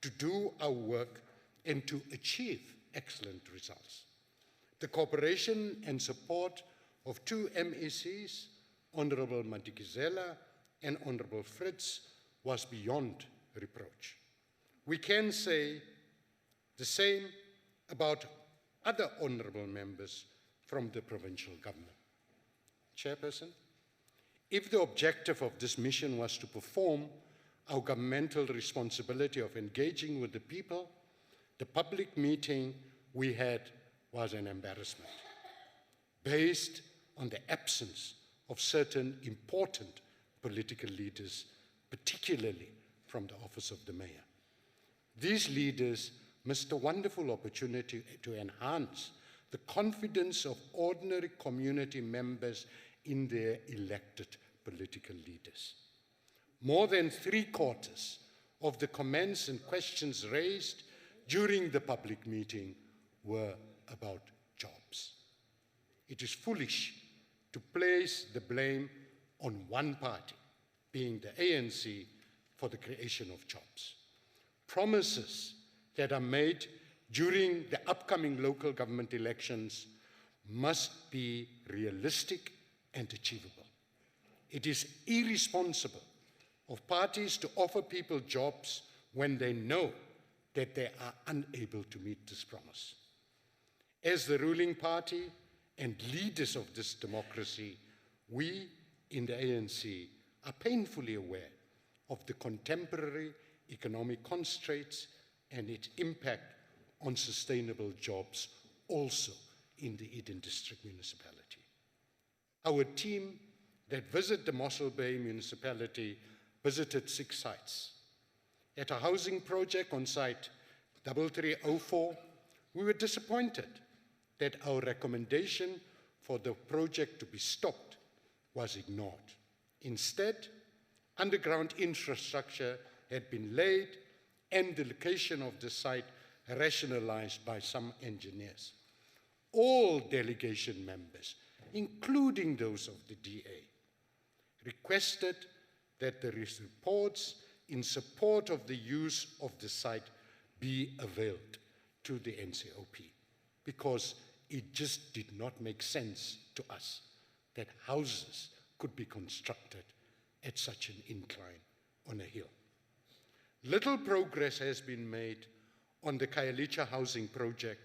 to do our work and to achieve excellent results. The cooperation and support of two MECs, Honorable Madikizela and Honorable Fritz, was beyond reproach. We can say the same about other honorable members from the provincial government. Chairperson, if the objective of this mission was to perform our governmental responsibility of engaging with the people, the public meeting we had was an embarrassment, based on the absence of certain important political leaders, particularly from the office of the mayor. These leaders missed a wonderful opportunity to enhance the confidence of ordinary community members in their elected political leaders. More than 3/4 of the comments and questions raised during the public meeting were about jobs. It is foolish to place the blame on one party being the ANC, for the creation of jobs. Promises that are made during the upcoming local government elections must be realistic and achievable. It is irresponsible of parties to offer people jobs when they know that they are unable to meet this promise. As the ruling party and leaders of this democracy, we in the ANC are painfully aware of the contemporary economic constraints and its impact on sustainable jobs also in the Eden District Municipality. Our team that visited the Mossel Bay Municipality visited 6 sites. At a housing project on site 3304, we were disappointed that our recommendation for the project to be stopped was ignored. Instead, underground infrastructure had been laid and the location of the site rationalized by some engineers. All delegation members, including those of the DA, requested that the reports in support of the use of the site be availed to the NCOP, because it just did not make sense to us that houses could be constructed at such an incline on a hill. Little progress has been made on the Khayelitsha housing project,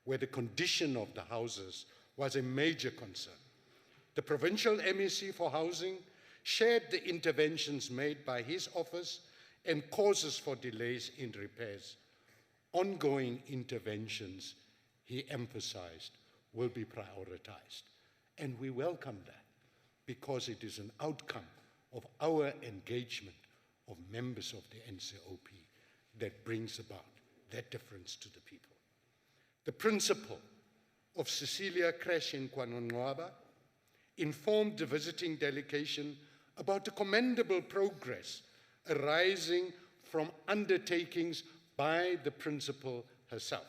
where the condition of the houses was a major concern. The provincial MEC for housing shared the interventions made by his office and causes for delays in repairs. Ongoing interventions, he emphasized, will be prioritized. And we welcome that, because it is an outcome of our engagement of members of the NCOP that brings about that difference to the people. The principal of Cecilia Crash in Kwanongwaba informed the visiting delegation about the commendable progress arising from undertakings by the principal herself.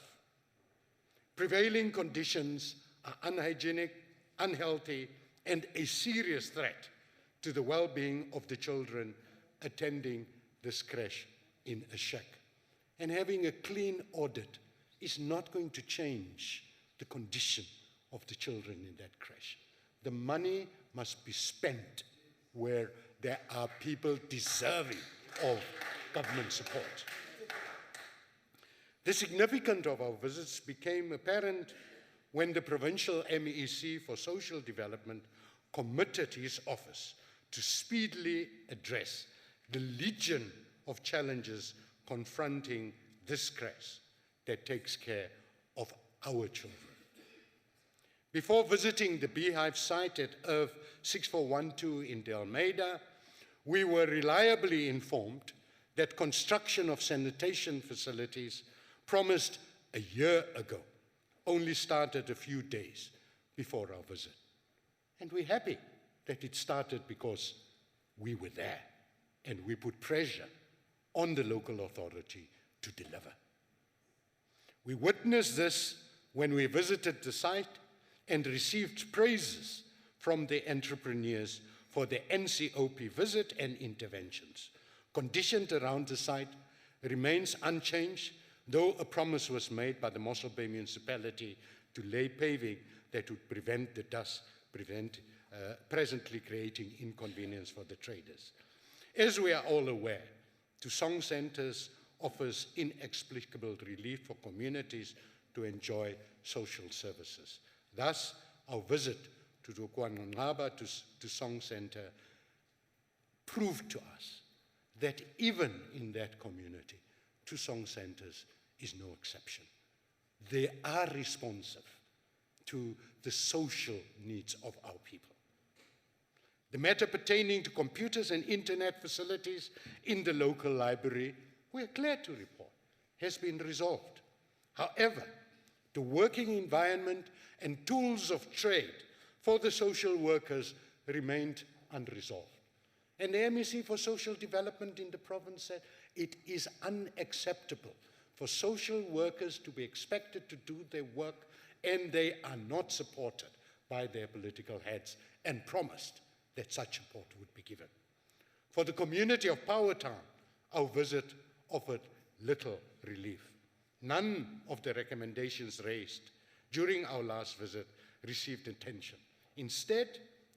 Prevailing conditions are unhygienic, unhealthy, and a serious threat to the well-being of the children attending this creche in a shack. And having a clean audit is not going to change the condition of the children in that creche. The money must be spent where there are people deserving of government support. The significance of our visits became apparent when the provincial MEC for Social Development committed his office to speedily address the legion of challenges confronting this creche that takes care of our children. Before visiting the Beehive site at Earth 6412 in Delmeida, we were reliably informed that construction of sanitation facilities promised a year ago only started a few days before our visit. And we're happy that it started because we were there and we put pressure on the local authority to deliver. We witnessed this when we visited the site and received praises from the entrepreneurs for the NCOP visit and interventions. Conditions around the site remains unchanged, though a promise was made by the Mossel Bay Municipality to lay paving that would prevent the dust, presently creating inconvenience for the traders. As we are all aware, Tusong Centres offers inexplicable relief for communities to enjoy social services. Thus, our visit to the Kwanongwaba Tusong Centre proved to us that even in that community, Tusong Centres is no exception. They are responsive to the social needs of our people. The matter pertaining to computers and internet facilities in the local library, we are glad to report, has been resolved. However, the working environment and tools of trade for the social workers remained unresolved. And the MEC for Social Development in the province said it is unacceptable for social workers to be expected to do their work and they are not supported by their political heads, and promised that such support would be given. For the community of Powertown, our visit offered little relief. None of the recommendations raised during our last visit received attention. Instead,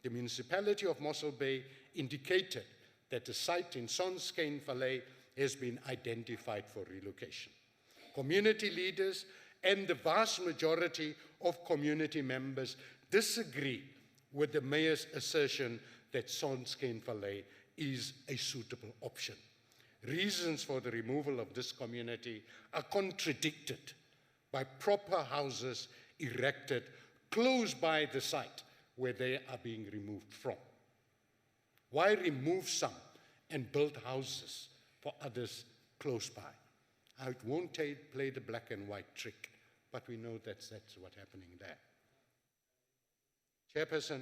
the municipality of Mossel Bay indicated that the site in Sonskane Valley has been identified for relocation. Community leaders and the vast majority of community members disagree with the mayor's assertion that Sonskane Valley is a suitable option. Reasons for the removal of this community are contradicted by proper houses erected close by the site where they are being removed from. Why remove some and build houses for others close by? I won't play the black and white trick, but we know that's what's happening there. Chairperson,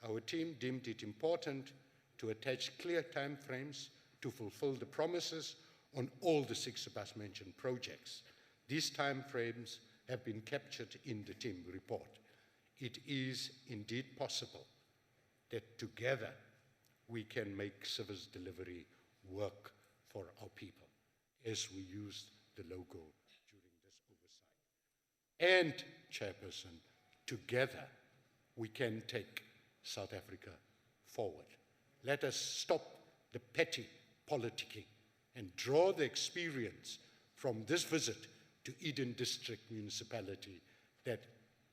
our team deemed it important to attach clear timeframes to fulfill the promises on all the 6 above-mentioned projects. These timeframes have been captured in the team report. It is indeed possible that together we can make service delivery work for our people as we use the logo during this oversight. And, Chairperson, together we can take South Africa forward. Let us stop the petty politicking and draw the experience from this visit to Eden District Municipality that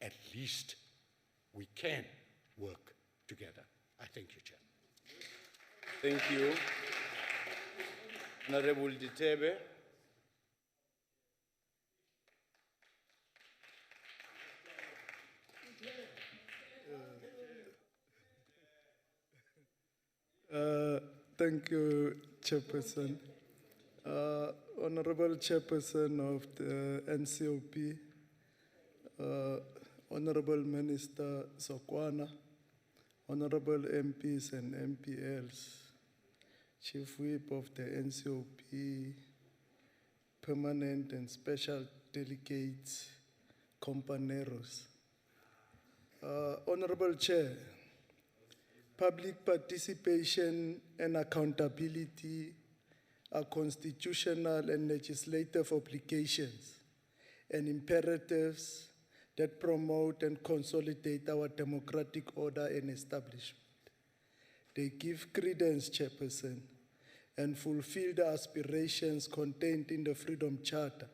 at least we can work together. I thank you, Chair. Thank you. Honorable Ditebe. Thank you, Chairperson. Honorable Chairperson of the NCOP, Honorable Minister Sokwana, Honorable MPs and MPLs, Chief Whip of the NCOP, Permanent and Special Delegates, Companeros. Honorable Chair, public participation and accountability are constitutional and legislative obligations and imperatives that promote and consolidate our democratic order and establishment. They give credence, Chairperson, and fulfill the aspirations contained in the Freedom Charter,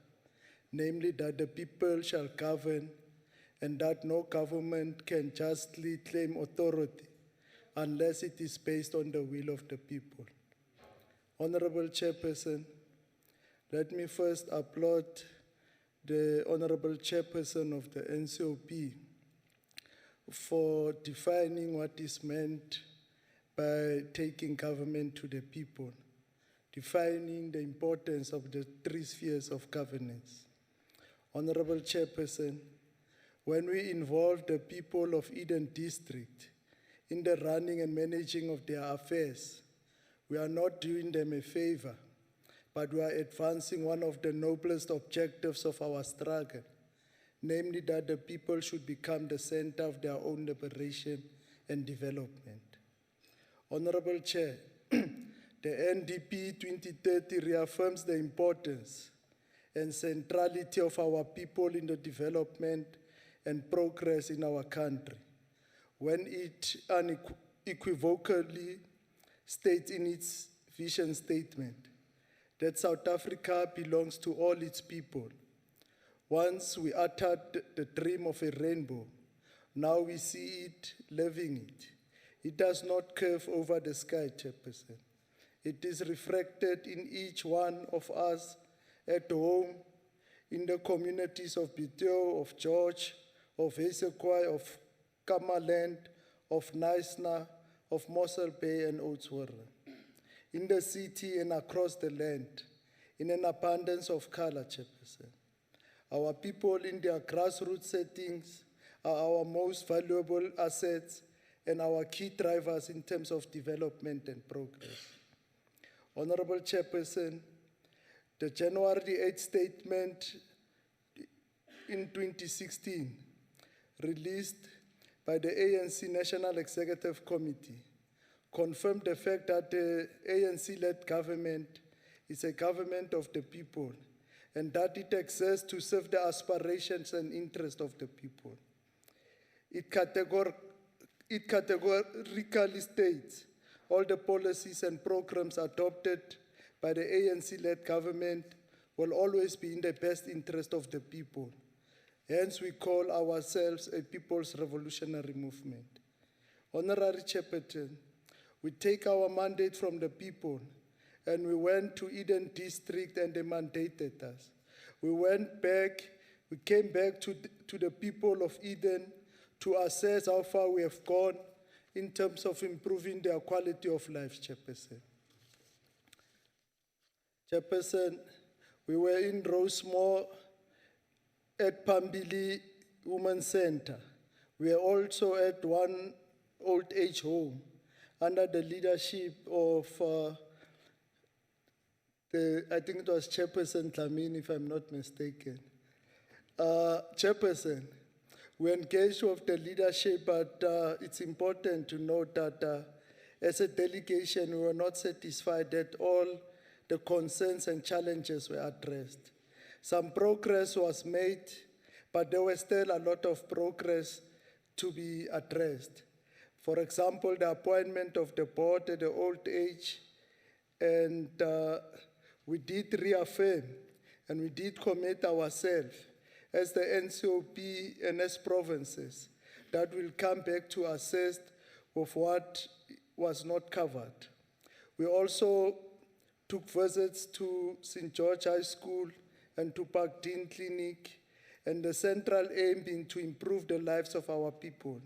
namely that the people shall govern and that no government can justly claim authority unless it is based on the will of the people. Honorable Chairperson, let me first applaud the Honorable Chairperson of the NCOP for defining what is meant by taking government to the people, defining the importance of the 3 spheres of governance. Honorable Chairperson, when we involve the people of Eden District in the running and managing of their affairs, we are not doing them a favor, but we are advancing one of the noblest objectives of our struggle, namely that the people should become the center of their own liberation and development. Honorable Chair, the NDP 2030 reaffirms the importance and centrality of our people in the development and progress in our country, when it unequivocally states in its vision statement that South Africa belongs to all its people. Once we uttered the dream of a rainbow, now we see it living it. It does not curve over the sky, Chairperson. It is reflected in each one of us at home, in the communities of Biteo, of George, of Hesekwai, of Kamaland, of Naisna, of Mossel Bay and Oudtshoorn, in the city and across the land, in an abundance of color, Chairperson. Our people in their grassroots settings are our most valuable assets and our key drivers in terms of development and progress. Honorable Chairperson, the January 8 statement in 2016, released by the ANC National Executive Committee, confirm the fact that the ANC-led government is a government of the people and that it exists to serve the aspirations and interests of the people. It categorically states all the policies and programs adopted by the ANC-led government will always be in the best interest of the people. Hence, we call ourselves a People's Revolutionary Movement. Honorary Chairperson, we take our mandate from the people and we went to Eden District and they mandated us. We came back to the people of Eden to assess how far we have gone in terms of improving their quality of life, Chairperson. Chairperson, we were in Rosemore at Pambili Women's Center. We are also at one old age home under the leadership of I think it was Chairperson Tlamini, if I'm not mistaken. Chairperson, we engaged with the leadership, but it's important to note that as a delegation, we were not satisfied that all the concerns and challenges were addressed. Some progress was made, but there was still a lot of progress to be addressed. For example, the appointment of the board at the old age, and we did reaffirm and we did commit ourselves as the NCOP and as provinces that will come back to assist with what was not covered. We also took visits to St. George High School and to Park Dean Clinic, and the central aim being to improve the lives of our people.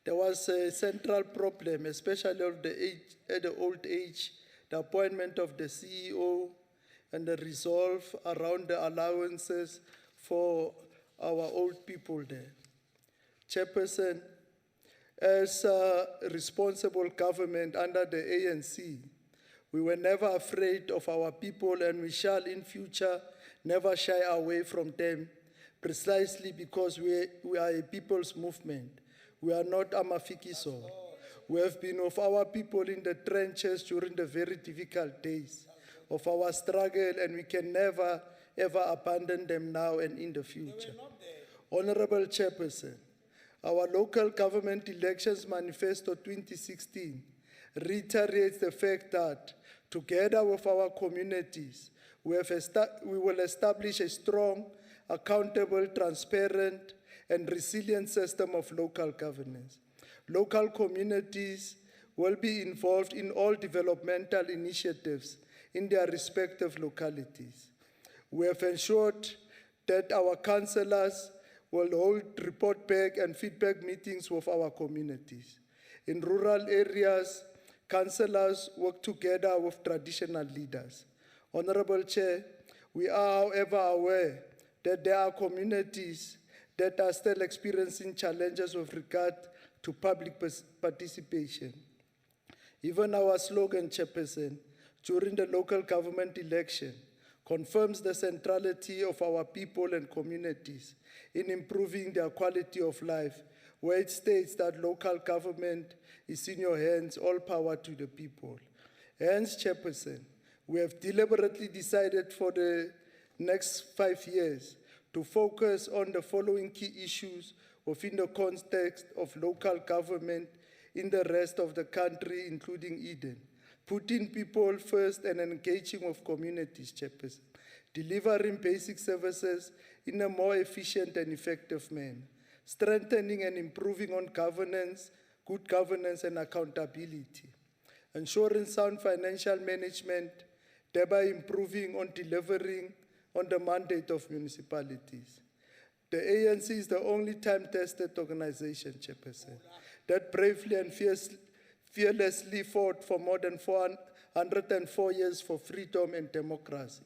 There was a central problem, especially at the old age, the appointment of the CEO and the resolve around the allowances for our old people there. Chairperson, as a responsible government under the ANC, we were never afraid of our people and we shall in future never shy away from them, precisely because we are a people's movement. We are not a mafikiso. We have been with our people in the trenches during the very difficult days of our struggle, and we can never, ever abandon them now and in the future. Honorable Chairperson, our local government elections manifesto 2016 reiterates the fact that together with our communities, we will establish a strong, accountable, transparent, and resilient system of local governance. Local communities will be involved in all developmental initiatives in their respective localities. We have ensured that our councillors will hold report back and feedback meetings with our communities. In rural areas, councillors work together with traditional leaders. Honorable Chair, we are, however, aware that there are communities that are still experiencing challenges with regard to public participation. Even our slogan, Chairperson, during the local government election, confirms the centrality of our people and communities in improving their quality of life, where it states that local government is in your hands, all power to the people. Hence, Chairperson, we have deliberately decided for the next 5 years to focus on the following key issues within the context of local government in the rest of the country, including Eden. Putting people first and engaging with communities, Chairperson. Delivering basic services in a more efficient and effective manner. Strengthening and improving on governance, good governance and accountability. Ensuring sound financial management, thereby improving on delivering on the mandate of municipalities. The ANC is the only time-tested organization, Chairperson, that bravely and fearlessly fought for more than 404 years for freedom and democracy.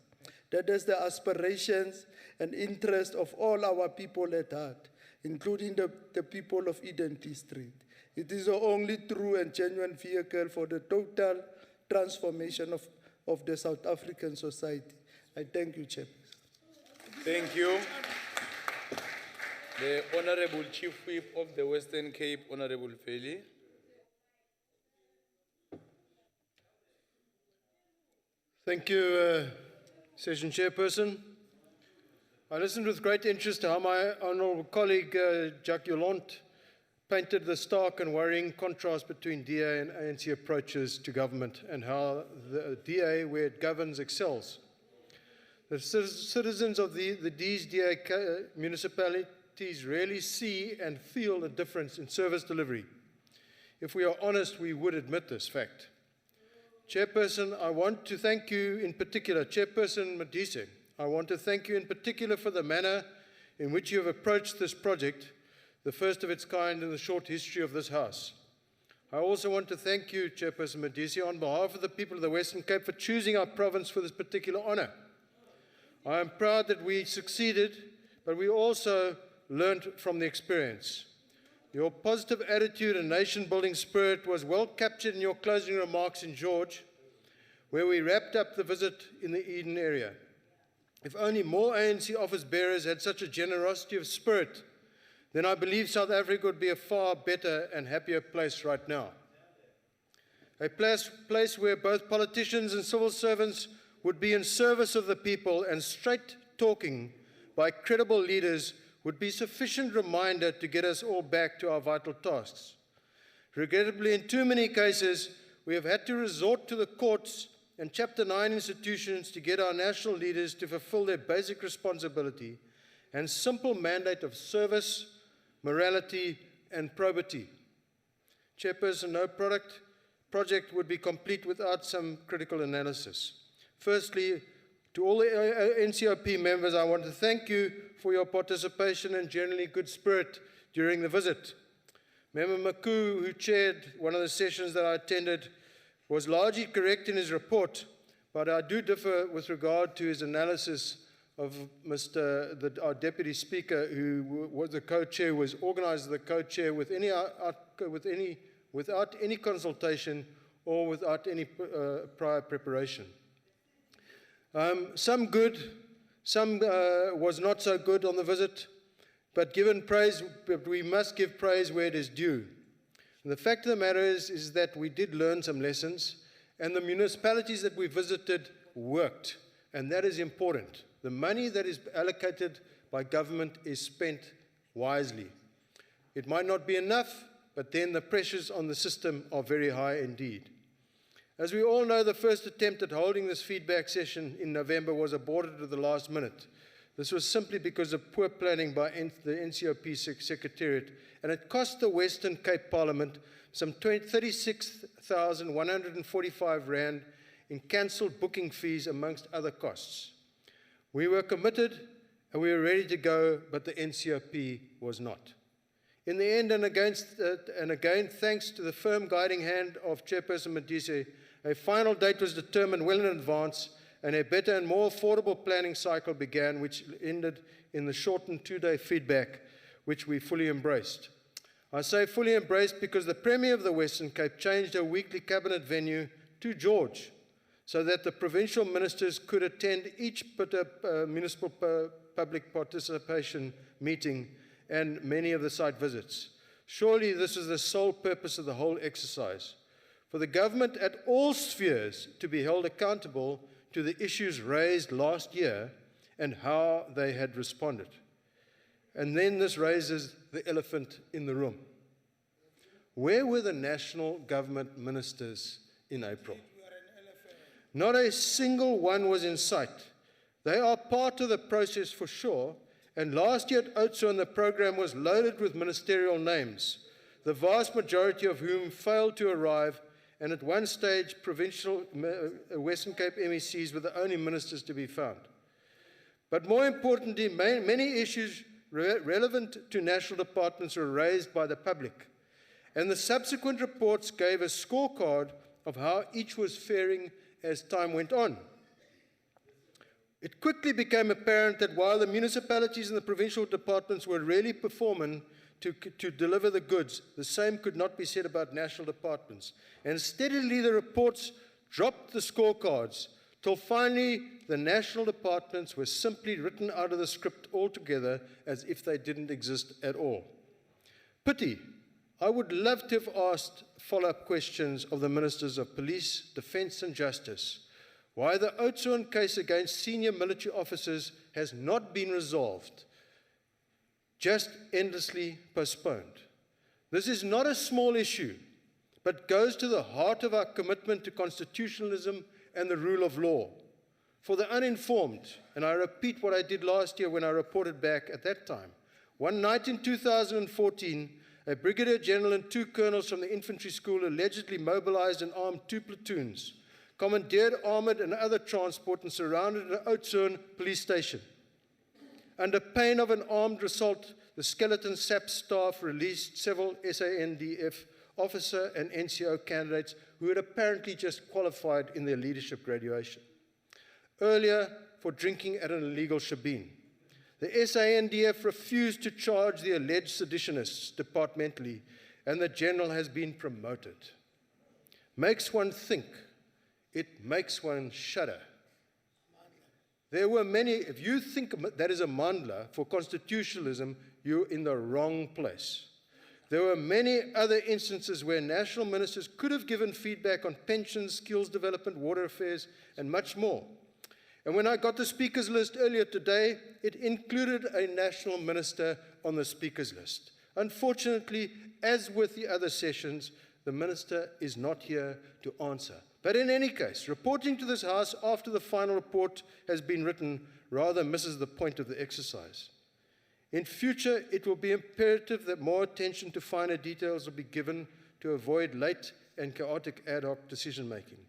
That is the aspirations and interest of all our people at heart, including the people of Eden District. It is the only true and genuine vehicle for the total transformation of the South African society. I thank you, Chairperson. Thank you. The Honorable Chief Whip of the Western Cape, Honorable Feli. Thank you, Session Chairperson. I listened with great interest to how my honourable colleague, Jacques Yolande, painted the stark and worrying contrast between DA and ANC approaches to government and how the DA, where it governs, excels. The citizens of these DA municipalities rarely see and feel a difference in service delivery. If we are honest, we would admit this fact. Chairperson, I want to thank you in particular, Chairperson Modise, I want to thank you in particular for the manner in which you have approached this project, the first of its kind in the short history of this House. I also want to thank you, Chairperson Modise, on behalf of the people of the Western Cape for choosing our province for this particular honour. I am proud that we succeeded, but we also learned from the experience. Your positive attitude and nation-building spirit was well captured in your closing remarks in George, where we wrapped up the visit in the Eden area. If only more ANC office bearers had such a generosity of spirit, then I believe South Africa would be a far better and happier place right now. A place where both politicians and civil servants would be in service of the people, and straight talking by credible leaders would be sufficient reminder to get us all back to our vital tasks. Regrettably, in too many cases, we have had to resort to the courts and Chapter 9 institutions to get our national leaders to fulfill their basic responsibility and simple mandate of service, morality, and probity. Chairperson, no project would be complete without some critical analysis. Firstly, to all the NCOP members, I want to thank you for your participation and generally good spirit during the visit. Member Maku, who chaired one of the sessions that I attended, was largely correct in his report, but I do differ with regard to his analysis of our Deputy Speaker, who was the co-chair, was organized as the co-chair without any consultation or without any prior preparation. Some good, some was not so good on the visit, but given praise, we must give praise where it is due. And the fact of the matter is that we did learn some lessons, and the municipalities that we visited worked, and that is important. The money that is allocated by government is spent wisely. It might not be enough, but then the pressures on the system are very high indeed. As we all know, the first attempt at holding this feedback session in November was aborted at the last minute. This was simply because of poor planning by the NCOP Secretariat, and it cost the Western Cape Parliament some 36,145 Rand in cancelled booking fees amongst other costs. We were committed and we were ready to go, but the NCOP was not. In the end, and again, thanks to the firm guiding hand of Chairperson Modise, a final date was determined well in advance, and a better and more affordable planning cycle began, which ended in the shortened 2-day feedback, which we fully embraced. I say fully embraced because the Premier of the Western Cape changed her weekly cabinet venue to George, so that the provincial ministers could attend each municipal public participation meeting and many of the site visits. Surely this is the sole purpose of the whole exercise, for the government at all spheres to be held accountable to the issues raised last year and how they had responded. And then this raises the elephant in the room. Where were the national government ministers in April? Not a single one was in sight. They are part of the process for sure, and last year at Oudtshoorn the program was loaded with ministerial names, the vast majority of whom failed to arrive, and at one stage provincial Western Cape MECs were the only ministers to be found. But more importantly, many issues relevant to national departments were raised by the public, and the subsequent reports gave a scorecard of how each was faring as time went on. It quickly became apparent that while the municipalities and the provincial departments were really performing to deliver the goods, the same could not be said about national departments. And steadily the reports dropped the scorecards till finally the national departments were simply written out of the script altogether as if they didn't exist at all. Pity. I would love to have asked follow-up questions of the ministers of police, defence and justice. why the Oudtshoorn case against senior military officers has not been resolved, just endlessly postponed. This is not a small issue, but goes to the heart of our commitment to constitutionalism and the rule of law. For the uninformed, and I repeat what I did last year when I reported back at that time, one night in 2014, a brigadier general and 2 colonels from the infantry school allegedly mobilized and armed 2 platoons, commandeered armored and other transport, and surrounded an Oudtshoorn police station. Under pain of an armed assault, the skeleton SAP staff released several SANDF officer and NCO candidates who had apparently just qualified in their leadership graduation. Earlier, for drinking at an illegal shebeen. The SANDF refused to charge the alleged seditionists departmentally, and the general has been promoted. Makes one think. It makes one shudder. There were many, if you think that is a mandla for constitutionalism, you're in the wrong place. There were many other instances where national ministers could have given feedback on pensions, skills development, water affairs, and much more. And when I got the speakers list earlier today, it included a national minister on the speakers list. Unfortunately, as with the other sessions, the minister is not here to answer. But in any case, reporting to this House after the final report has been written rather misses the point of the exercise. In future, it will be imperative that more attention to finer details will be given to avoid late and chaotic ad hoc decision-making.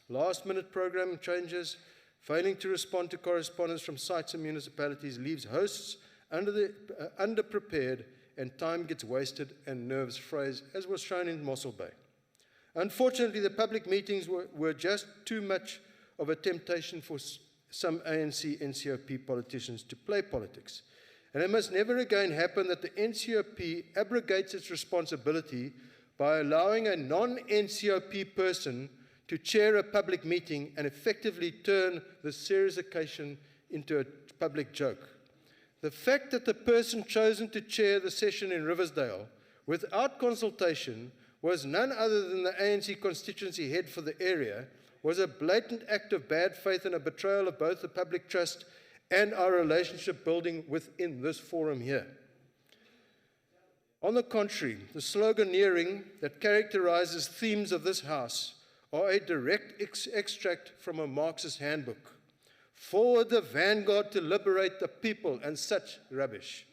Last-minute program changes, failing to respond to correspondence from sites and municipalities leaves hosts underprepared, and time gets wasted and nerves frays, as was shown in Mossel Bay. Unfortunately, the public meetings were just too much of a temptation for some ANC NCOP politicians to play politics. And it must never again happen that the NCOP abrogates its responsibility by allowing a non-NCOP person to chair a public meeting and effectively turn the serious occasion into a public joke. The fact that the person chosen to chair the session in Riversdale without consultation was none other than the ANC constituency head for the area was a blatant act of bad faith and a betrayal of both the public trust and our relationship building within this forum here. On the contrary, the sloganeering that characterizes themes of this House are a direct extract from a Marxist handbook. Forward the vanguard to liberate the people, and such rubbish.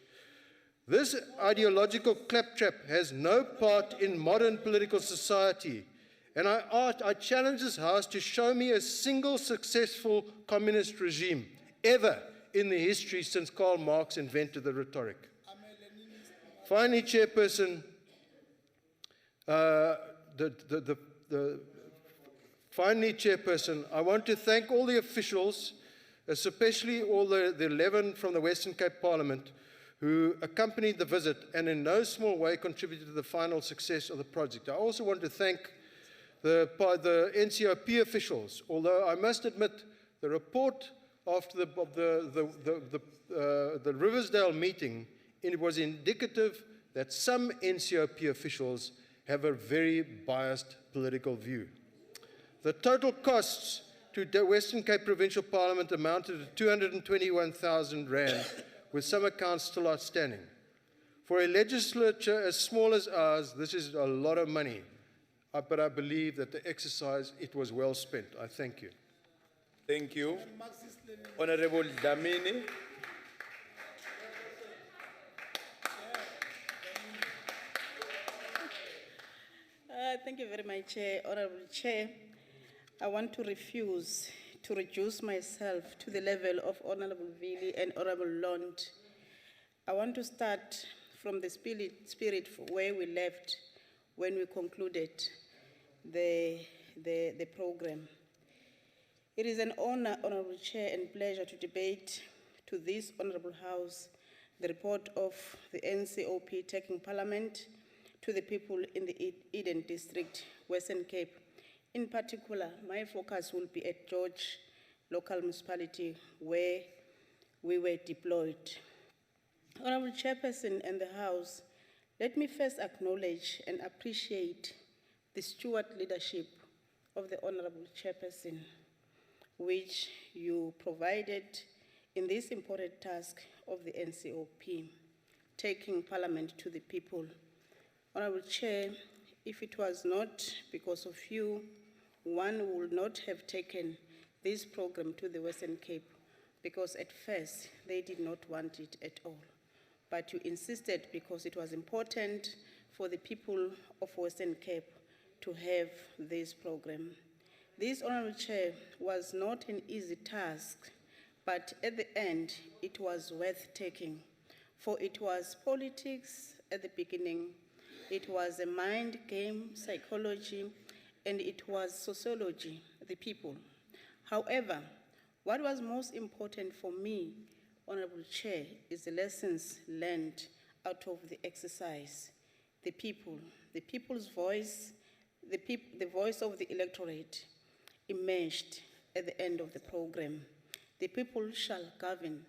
This ideological claptrap has no part in modern political society, and I challenge this House to show me a single successful communist regime ever in the history since Karl Marx invented the rhetoric. Finally, Chairperson, I want to thank all the officials, especially all the 11 from the Western Cape Parliament, who accompanied the visit and in no small way contributed to the final success of the project. I also want to thank the NCOP officials, although I must admit the report after the Riversdale meeting, it was indicative that some NCOP officials have a very biased political view. The total costs to the Western Cape Provincial Parliament amounted to 221,000 rand, with some accounts still outstanding. For a legislature as small as ours, this is a lot of money, but I believe that the exercise, it was well spent. I thank you. Thank you. Honorable Damini. Thank you very much, Honorable Chair. I want to refuse to reduce myself to the level of Honorable Vili and Honorable Lund. I want to start from the spirit where we left when we concluded the program. It is an honor, Honorable Chair, and pleasure to debate to this Honorable House the report of the NCOP taking Parliament to the people in the Eden District, Western Cape. In particular, my focus will be at George local municipality where we were deployed. Honorable Chairperson and the House, let me first acknowledge and appreciate the steward leadership of the Honorable Chairperson. which you provided in this important task of the NCOP, taking Parliament to the people. Honorable Chair, if it was not because of you, one would not have taken this program to the Western Cape, because at first they did not want it at all. But you insisted because it was important for the people of Western Cape to have this program. This, Honorable Chair, was not an easy task, but at the end, it was worth taking, for it was politics at the beginning, it was a mind game, psychology, and it was sociology, the people. However, what was most important for me, Honorable Chair, is the lessons learned out of the exercise. The people, the people's voice, the voice of the electorate emerged at the end of the program. The people shall govern.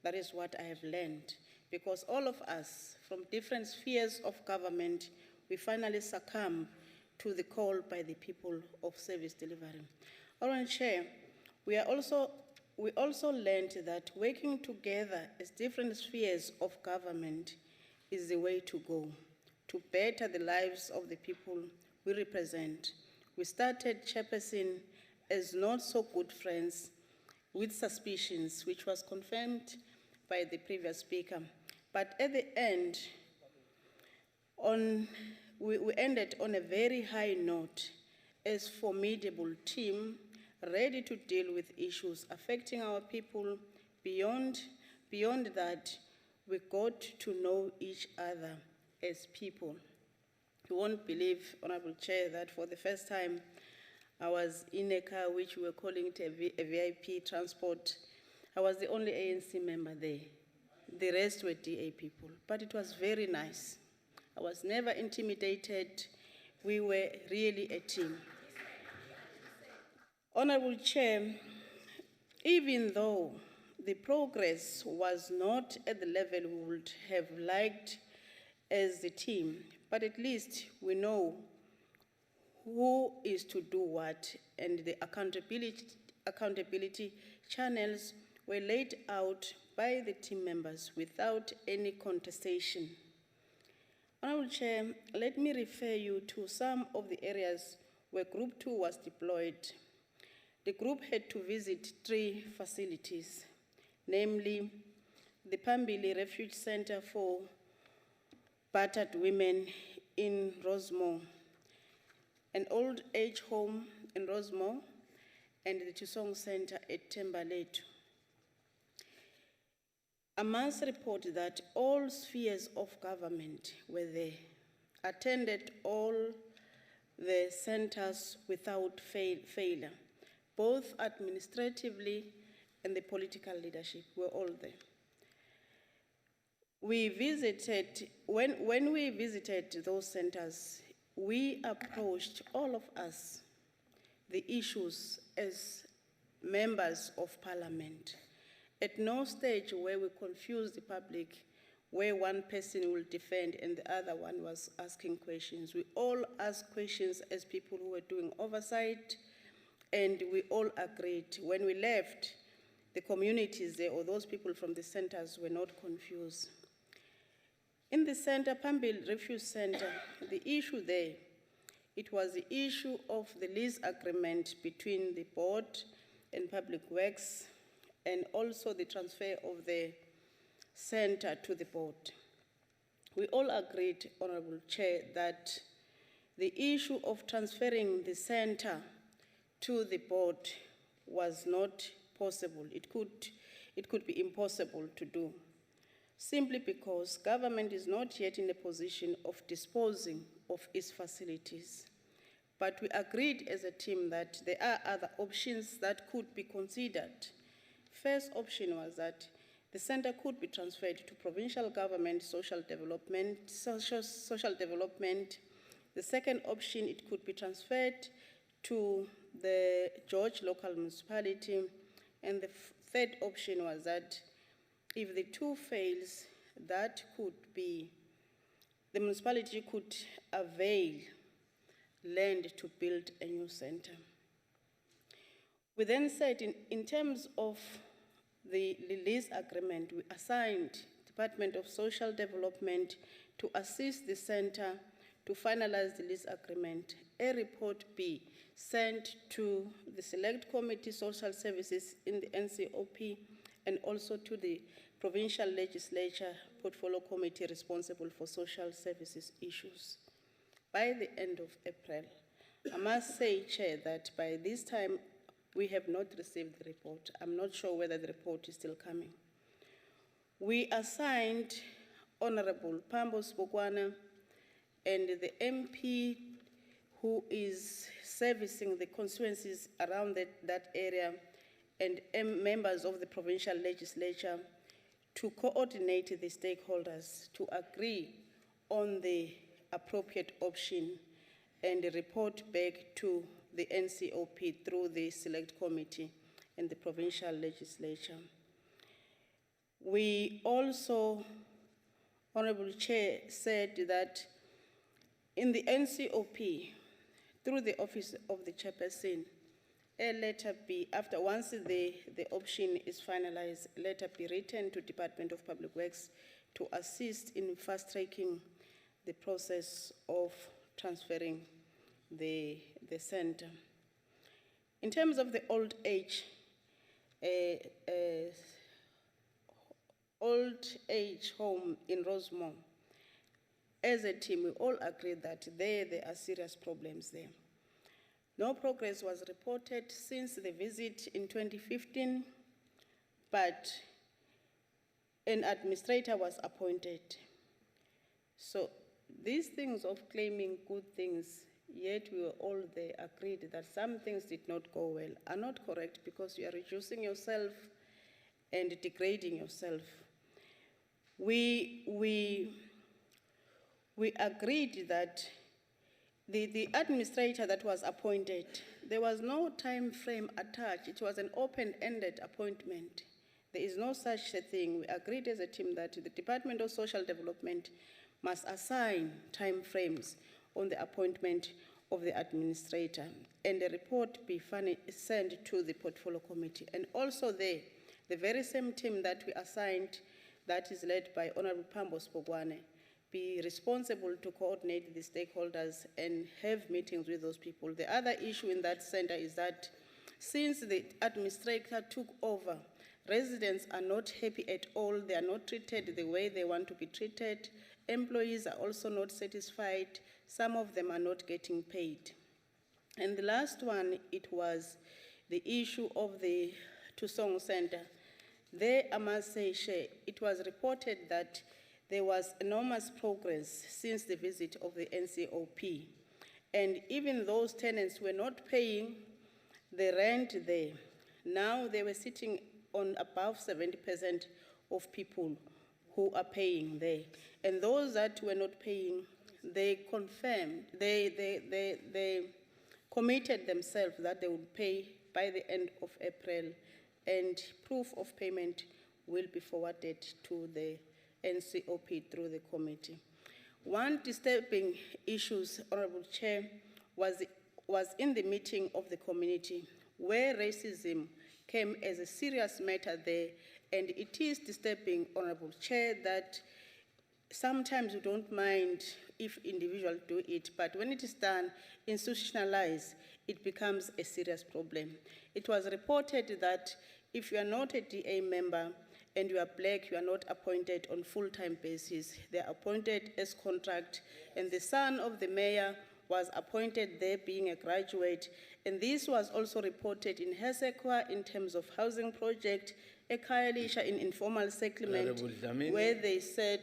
That is what I have learned, because all of us from different spheres of government, we finally succumb to the call by the people of service delivery. Honorable Chair, we also learned that working together as different spheres of government is the way to go, to better the lives of the people we represent. We started chairperson as not so good friends with suspicions, which was confirmed by the previous speaker. But at the end, we ended on a very high note as a formidable team, ready to deal with issues affecting our people. Beyond that, we got to know each other as people. You won't believe, Honorable Chair, that for the first time, I was in a car which we were calling it a VIP transport. I was the only ANC member there. The rest were DA people, but it was very nice. I was never intimidated. We were really a team. Honorable Chair, even though the progress was not at the level we would have liked as the team, but at least we know who is to do what, and the accountability channels were laid out by the team members without any contestation. Honorable Chair, let me refer you to some of the areas where Group 2 was deployed. The group had to visit 3 facilities, namely the Pambili Refuge Center for Battered Women in Rosemore, an old age home in Rosemore, and the Tusong Center at Tembalethu. I must report that all spheres of government were there, attended all the centers without failure, both administratively and the political leadership were all there. We visited, when we visited those centers, we approached, all of us, the issues as members of Parliament. At no stage where we confused the public, where one person will defend and the other one was asking questions. We all asked questions as people who were doing oversight, and we all agreed. When we left, the communities there, or those people from the centers, were not confused. In the center, Pambil Refuge Center, the issue there, it was the issue of the lease agreement between the board and Public Works, and also the transfer of the center to the board. We all agreed, Honorable Chair, that the issue of transferring the center to the board was not possible. It could be impossible to do, simply because government is not yet in a position of disposing of its facilities. But we agreed as a team that there are other options that could be considered. First option was that the center could be transferred to provincial government, social development. The second option, it could be transferred to the George local municipality. And the third option was that if the two fails, that could be, the municipality could avail land to build a new center. We then said in terms of the lease agreement, we assigned Department of Social Development to assist the center to finalize the lease agreement. A report be sent to the Select Committee Social Services in the NCOP and also to the Provincial Legislature Portfolio Committee responsible for social services issues. By the end of April, I must say, Chair, that by this time we have not received the report. I'm not sure whether the report is still coming. We assigned Honorable Pambo Spokwana and the MP who is servicing the constituencies around that area and members of the provincial legislature to coordinate the stakeholders to agree on the appropriate option and report back to the NCOP through the Select Committee and the provincial legislature. We also, Honorable Chair, said that in the NCOP, through the Office of the Chairperson, a letter be, once the option is finalized, a letter be written to Department of Public Works to assist in fast-tracking the process of transferring the center. In terms of the old age home in Rosemont, as a team, we all agree that there are serious problems there. No progress was reported since the visit in 2015, but an administrator was appointed. So these things of claiming good things, yet we were all there agreed that some things did not go well, are not correct because you are reducing yourself and degrading yourself. We agreed that the administrator that was appointed, there was no time frame attached. It was an open-ended appointment. There is no such a thing. We agreed as a team that the Department of Social Development must assign time frames on the appointment of the administrator, and a report be sent to the Portfolio Committee. And also the very same team that we assigned, that is led by Honorable Pambo Spokwane, be responsible to coordinate the stakeholders and have meetings with those people. The other issue in that center is that since the administrator took over, residents are not happy at all. They are not treated the way they want to be treated. Employees are also not satisfied. Some of them are not getting paid. And the last one, it was the issue of the Tusong Center. There, I must say, it was reported that there was enormous progress since the visit of the NCOP. And even those tenants were not paying the rent there. Now they were sitting on above 70% of people who are paying there. And those that were not paying, they confirmed, they committed themselves that they would pay by the end of April, and proof of payment will be forwarded to the NCOP through the committee. One disturbing issue, Honorable Chair, was in the meeting of the community where racism came as a serious matter there, and it is disturbing, Honorable Chair, that sometimes we don't mind if individuals do it, but when it is done, institutionalized, it becomes a serious problem. It was reported that if you are not a DA member and you are black, you are not appointed on full-time basis. They are appointed as contract, and the son of the mayor was appointed there being a graduate. And this was also reported in Hesekwa in terms of housing project, a Kayalisha in informal settlement, where they said,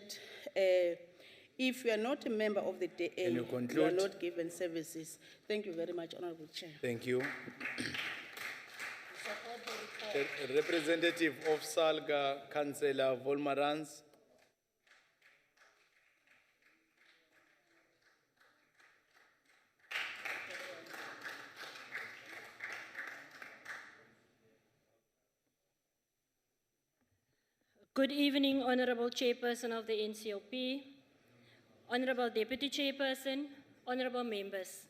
if you are not a member of the DA, you are not given services. Thank you very much, Honorable Chair. Thank you. Representative of Salga, Councillor Volmarans. Good evening, Honorable Chairperson of the NCOP, Honorable Deputy Chairperson, Honorable members.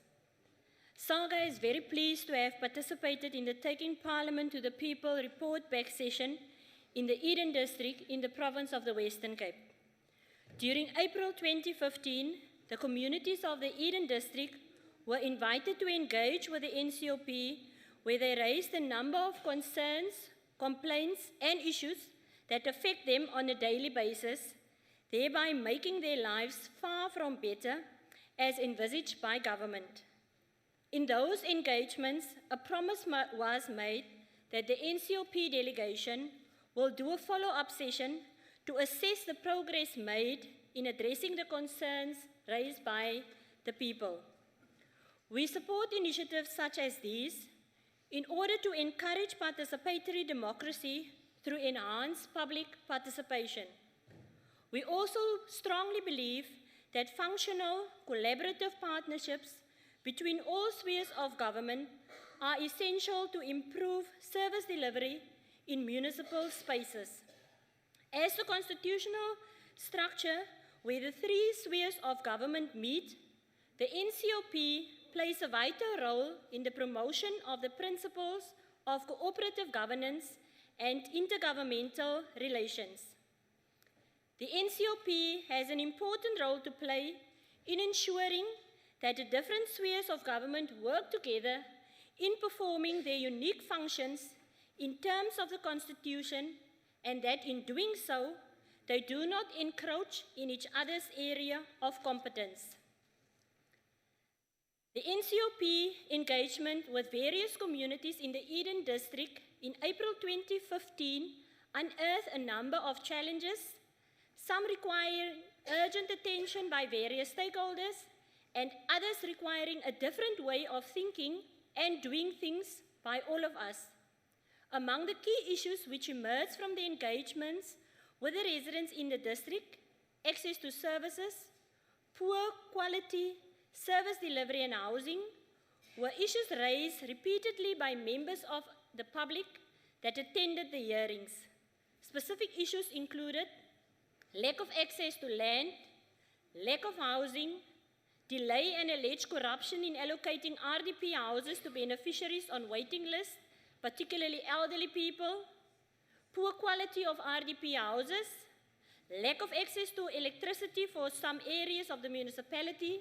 SALGA is very pleased to have participated in the Taking Parliament to the People report back session in the Eden District in the province of the Western Cape. During April 2015, the communities of the Eden District were invited to engage with the NCOP, where they raised a number of concerns, complaints, and issues that affect them on a daily basis, thereby making their lives far from better as envisaged by government. In those engagements, a promise was made that the NCOP delegation will do a follow-up session to assess the progress made in addressing the concerns raised by the people. We support initiatives such as these in order to encourage participatory democracy through enhanced public participation. We also strongly believe that functional, collaborative partnerships between all spheres of government are essential to improve service delivery in municipal spaces. As the constitutional structure where the three spheres of government meet, the NCOP plays a vital role in the promotion of the principles of cooperative governance and intergovernmental relations. The NCOP has an important role to play in ensuring that the different spheres of government work together in performing their unique functions in terms of the Constitution, and that in doing so, they do not encroach in each other's area of competence. The NCOP engagement with various communities in the Eden District in April 2015 unearthed a number of challenges, some requiring urgent attention by various stakeholders, and others requiring a different way of thinking and doing things by all of us. Among the key issues which emerged from the engagements with the residents in the district, access to services, poor quality service delivery and housing, were issues raised repeatedly by members of the public that attended the hearings. Specific issues included lack of access to land, lack of housing, delay and alleged corruption in allocating RDP houses to beneficiaries on waiting lists, particularly elderly people, poor quality of RDP houses, lack of access to electricity for some areas of the municipality,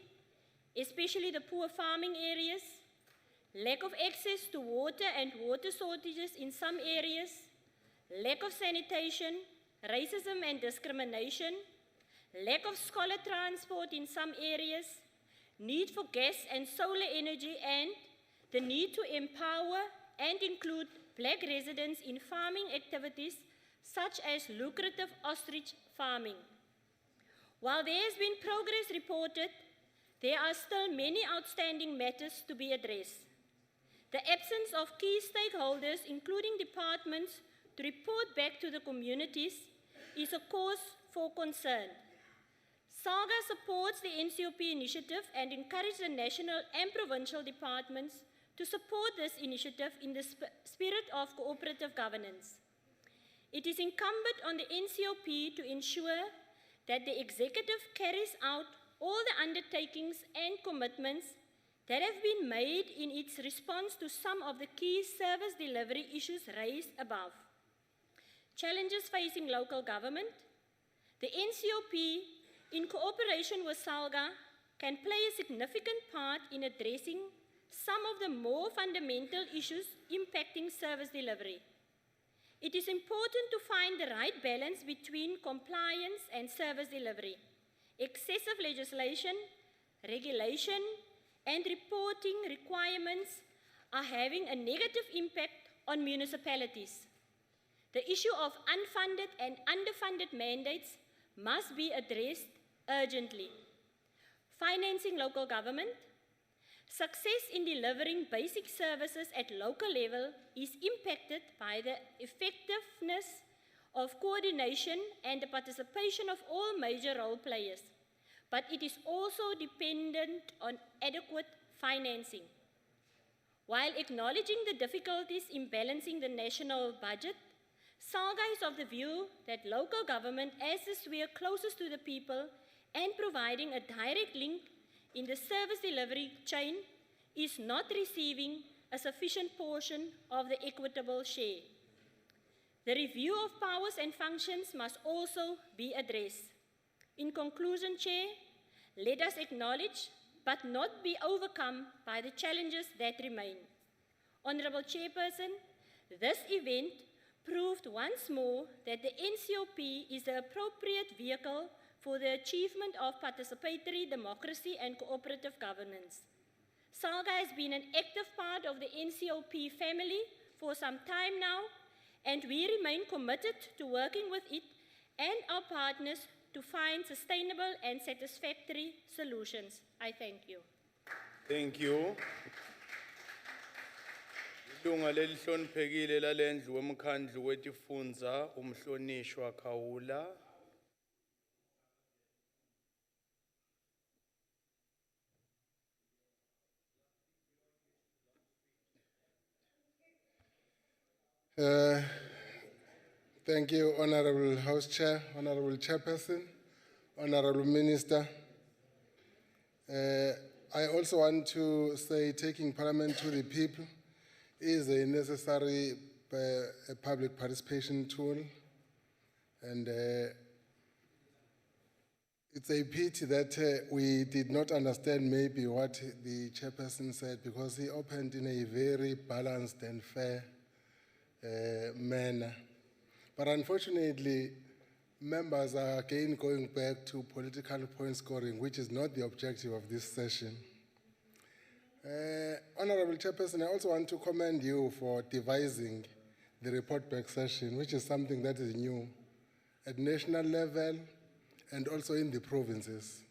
especially the poor farming areas, lack of access to water and water shortages in some areas, lack of sanitation, racism and discrimination, lack of scholar transport in some areas, need for gas and solar energy, and the need to empower and include Black residents in farming activities such as lucrative ostrich farming. While there has been progress reported, there are still many outstanding matters to be addressed. The absence of key stakeholders, including departments, to report back to the communities is a cause for concern. SALGA supports the NCOP initiative and encourages the national and provincial departments to support this initiative in the spirit of cooperative governance. It is incumbent on the NCOP to ensure that the executive carries out all the undertakings and commitments that have been made in its response to some of the key service delivery issues raised above. Challenges facing local government. The NCOP, in cooperation with SALGA, can play a significant part in addressing some of the more fundamental issues impacting service delivery. It is important to find the right balance between compliance and service delivery. Excessive legislation, regulation, and reporting requirements are having a negative impact on municipalities. The issue of unfunded and underfunded mandates must be addressed urgently. Financing local government. Success in delivering basic services at local level is impacted by the effectiveness of coordination and the participation of all major role players, but it is also dependent on adequate financing. While acknowledging the difficulties in balancing the national budget, SALGA is of the view that local government, as the sphere closest to the people and providing a direct link in the service delivery chain, is not receiving a sufficient portion of the equitable share. The review of powers and functions must also be addressed. In conclusion, Chair, let us acknowledge but not be overcome by the challenges that remain. Honourable Chairperson, this event proved once more that the NCOP is the appropriate vehicle for the achievement of participatory democracy and cooperative governance. SALGA has been an active part of the NCOP family for some time now, and we remain committed to working with it and our partners to find sustainable and satisfactory solutions. I thank you. Thank you. Ilunga lelihloniphekile lalendlu womkhandlu wetifundza umhlonishwa Khawula. Thank you, Honorable House Chair, Honorable Chairperson, Honorable Minister. I also want to say taking Parliament to the people is a necessary public participation tool, and it's a pity that we did not understand maybe what the chairperson said, because he opened in a very balanced and fair manner. But unfortunately, members are again going back to political point scoring, which is not the objective of this session. Honorable Chairperson, I also want to commend you for devising the report back session, which is something that is new at national level and also in the provinces,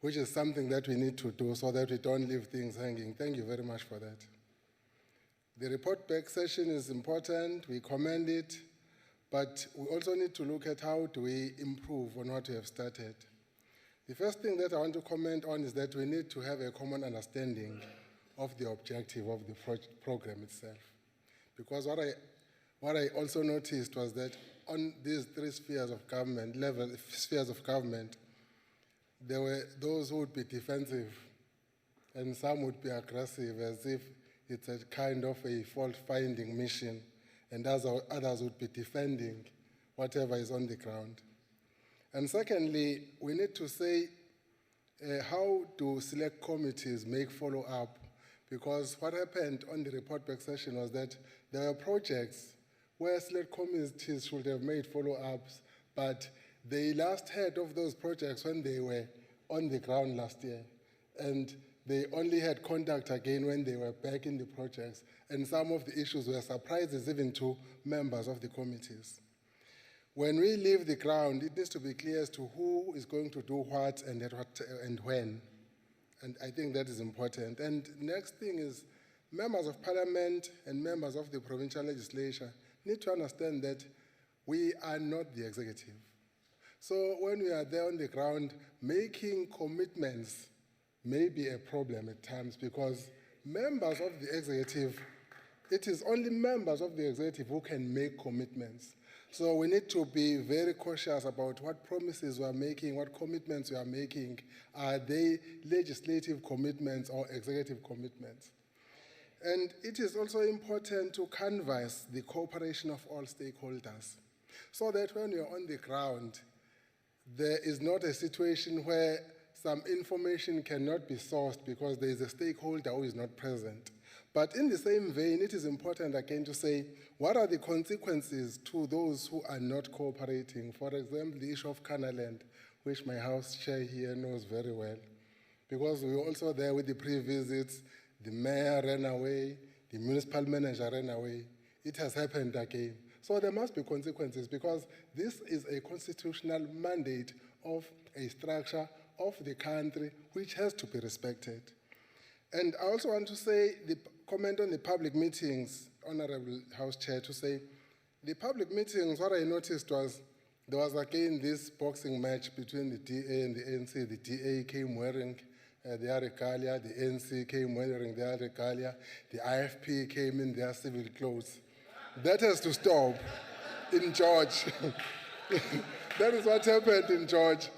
which is something that we need to do so that we don't leave things hanging. Thank you very much for that. The report back session is important, we commend it, but we also need to look at how do we improve on what we have started. The first thing that I want to comment on is that we need to have a common understanding of the objective of the program itself. Because what I also noticed was that on these three spheres of government, there were those who would be defensive and some would be aggressive, as if it's a kind of a fault-finding mission, and others would be defending whatever is on the ground. And secondly, we need to say, how do select committees make follow-up? Because what happened on the report back session was that there were projects where select committees should have made follow-ups, but they last heard of those projects when they were on the ground last year. And they only had contact again when they were back in the projects. And some of the issues were surprises even to members of the committees. When we leave the ground, it needs to be clear as to who is going to do what and when. And I think that is important. And next thing is, members of parliament and members of the provincial legislature need to understand that we are not the executive. So when we are there on the ground, making commitments may be a problem at times, because members of the executive, it is only members of the executive who can make commitments. So we need to be very cautious about what promises we are making, what commitments we are making. Are they legislative commitments or executive commitments? And it is also important to canvass the cooperation of all stakeholders, so that when you're on the ground, there is not a situation where some information cannot be sourced because there is a stakeholder who is not present. But in the same vein, it is important again to say, what are the consequences to those who are not cooperating? For example, the issue of Canaland, which my house chair here knows very well. Because we were also there with the pre-visits, the mayor ran away, the municipal manager ran away. It has happened again. So there must be consequences, because this is a constitutional mandate of a structure of the country which has to be respected. And I also want to say, comment on the public meetings, Honorable House Chair, to say, the public meetings, what I noticed was, there was again this boxing match between the DA and the ANC. The DA came wearing their regalia, the ANC came wearing their regalia, the IFP came in their civil clothes. That has to stop in George. That is what happened in George.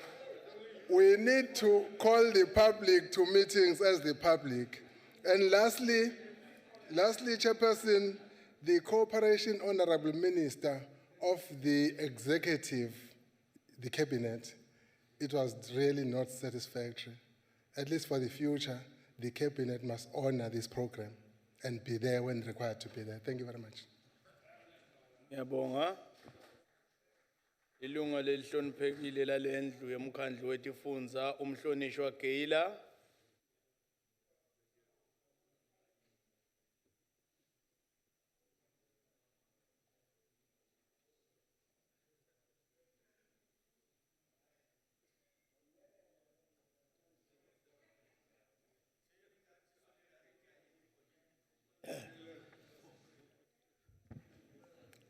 We need to call the public to meetings as the public And lastly, Chairperson, the Cooperation Honorable Minister of the Executive, the Cabinet, it was really not satisfactory. At least for the future, the Cabinet must honor this program and be there when required to be there. Thank you very much. Ngiyabonga. Ilunga lelihloniphekile lalendlu yomkhandlu wetifundza umhlonishwa Geyila.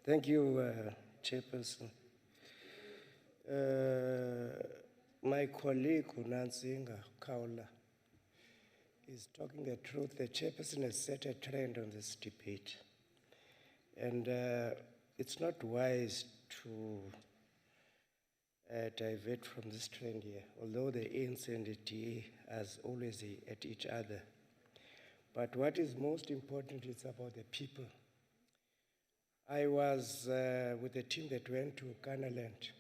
Thank you, Chairperson. My colleague, Unanzinga Kaula, is talking the truth. The Chairperson has set a trend on this debate. And it's not wise to divert from this trend here, although the ANC and the DA are always at each other. But what is most important is about the people. I was with the team that went to Ghanaland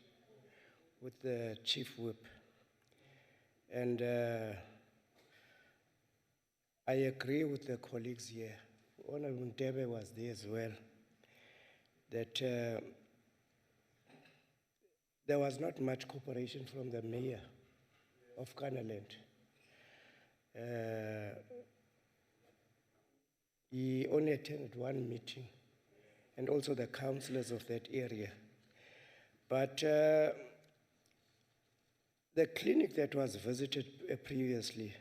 with the Chief Whip. And I agree with the colleagues here. Honorable Ntebe was there as well, that there was not much cooperation from the mayor of Ghanaland. He only attended one meeting, and also the councillors of that area. But the clinic that was visited previously,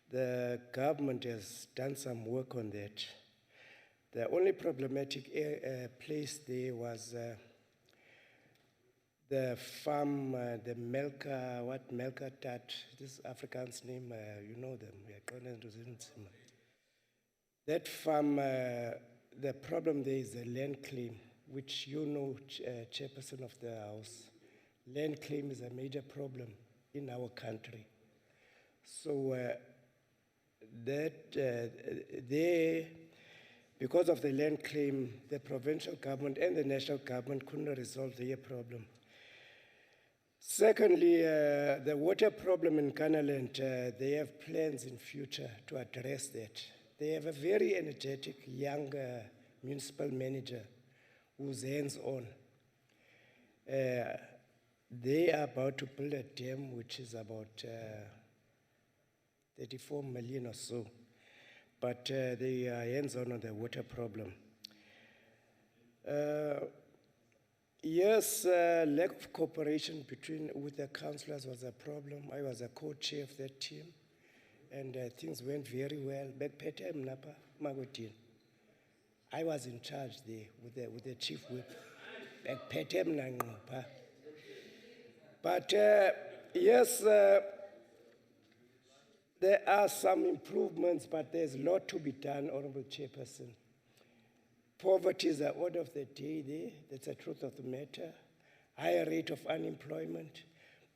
the government has done some work on that. The only problematic place there was the farm, the Melka Tat, this Afrikaans name, you know them. That farm, the problem there is the land claim, which you know, Chairperson of the House. Land claim is a major problem in our country. So because of the land claim, the provincial government and the national government couldn't resolve their problem. Secondly, the water problem in Ghanaland, they have plans in future to address that. They have a very energetic young municipal manager who's hands-on. They are about to build a dam which is about 34 million or so, but they are hands-on the water problem. Yes, lack of cooperation with the councillors was a problem. I was a co-chair of that team, and things went very well. I was in charge there with the chief whip. But yes, there are some improvements, but there's a lot to be done, Honorable Chairperson. Poverty is the order of the day there. That's the truth of the matter. Higher rate of unemployment.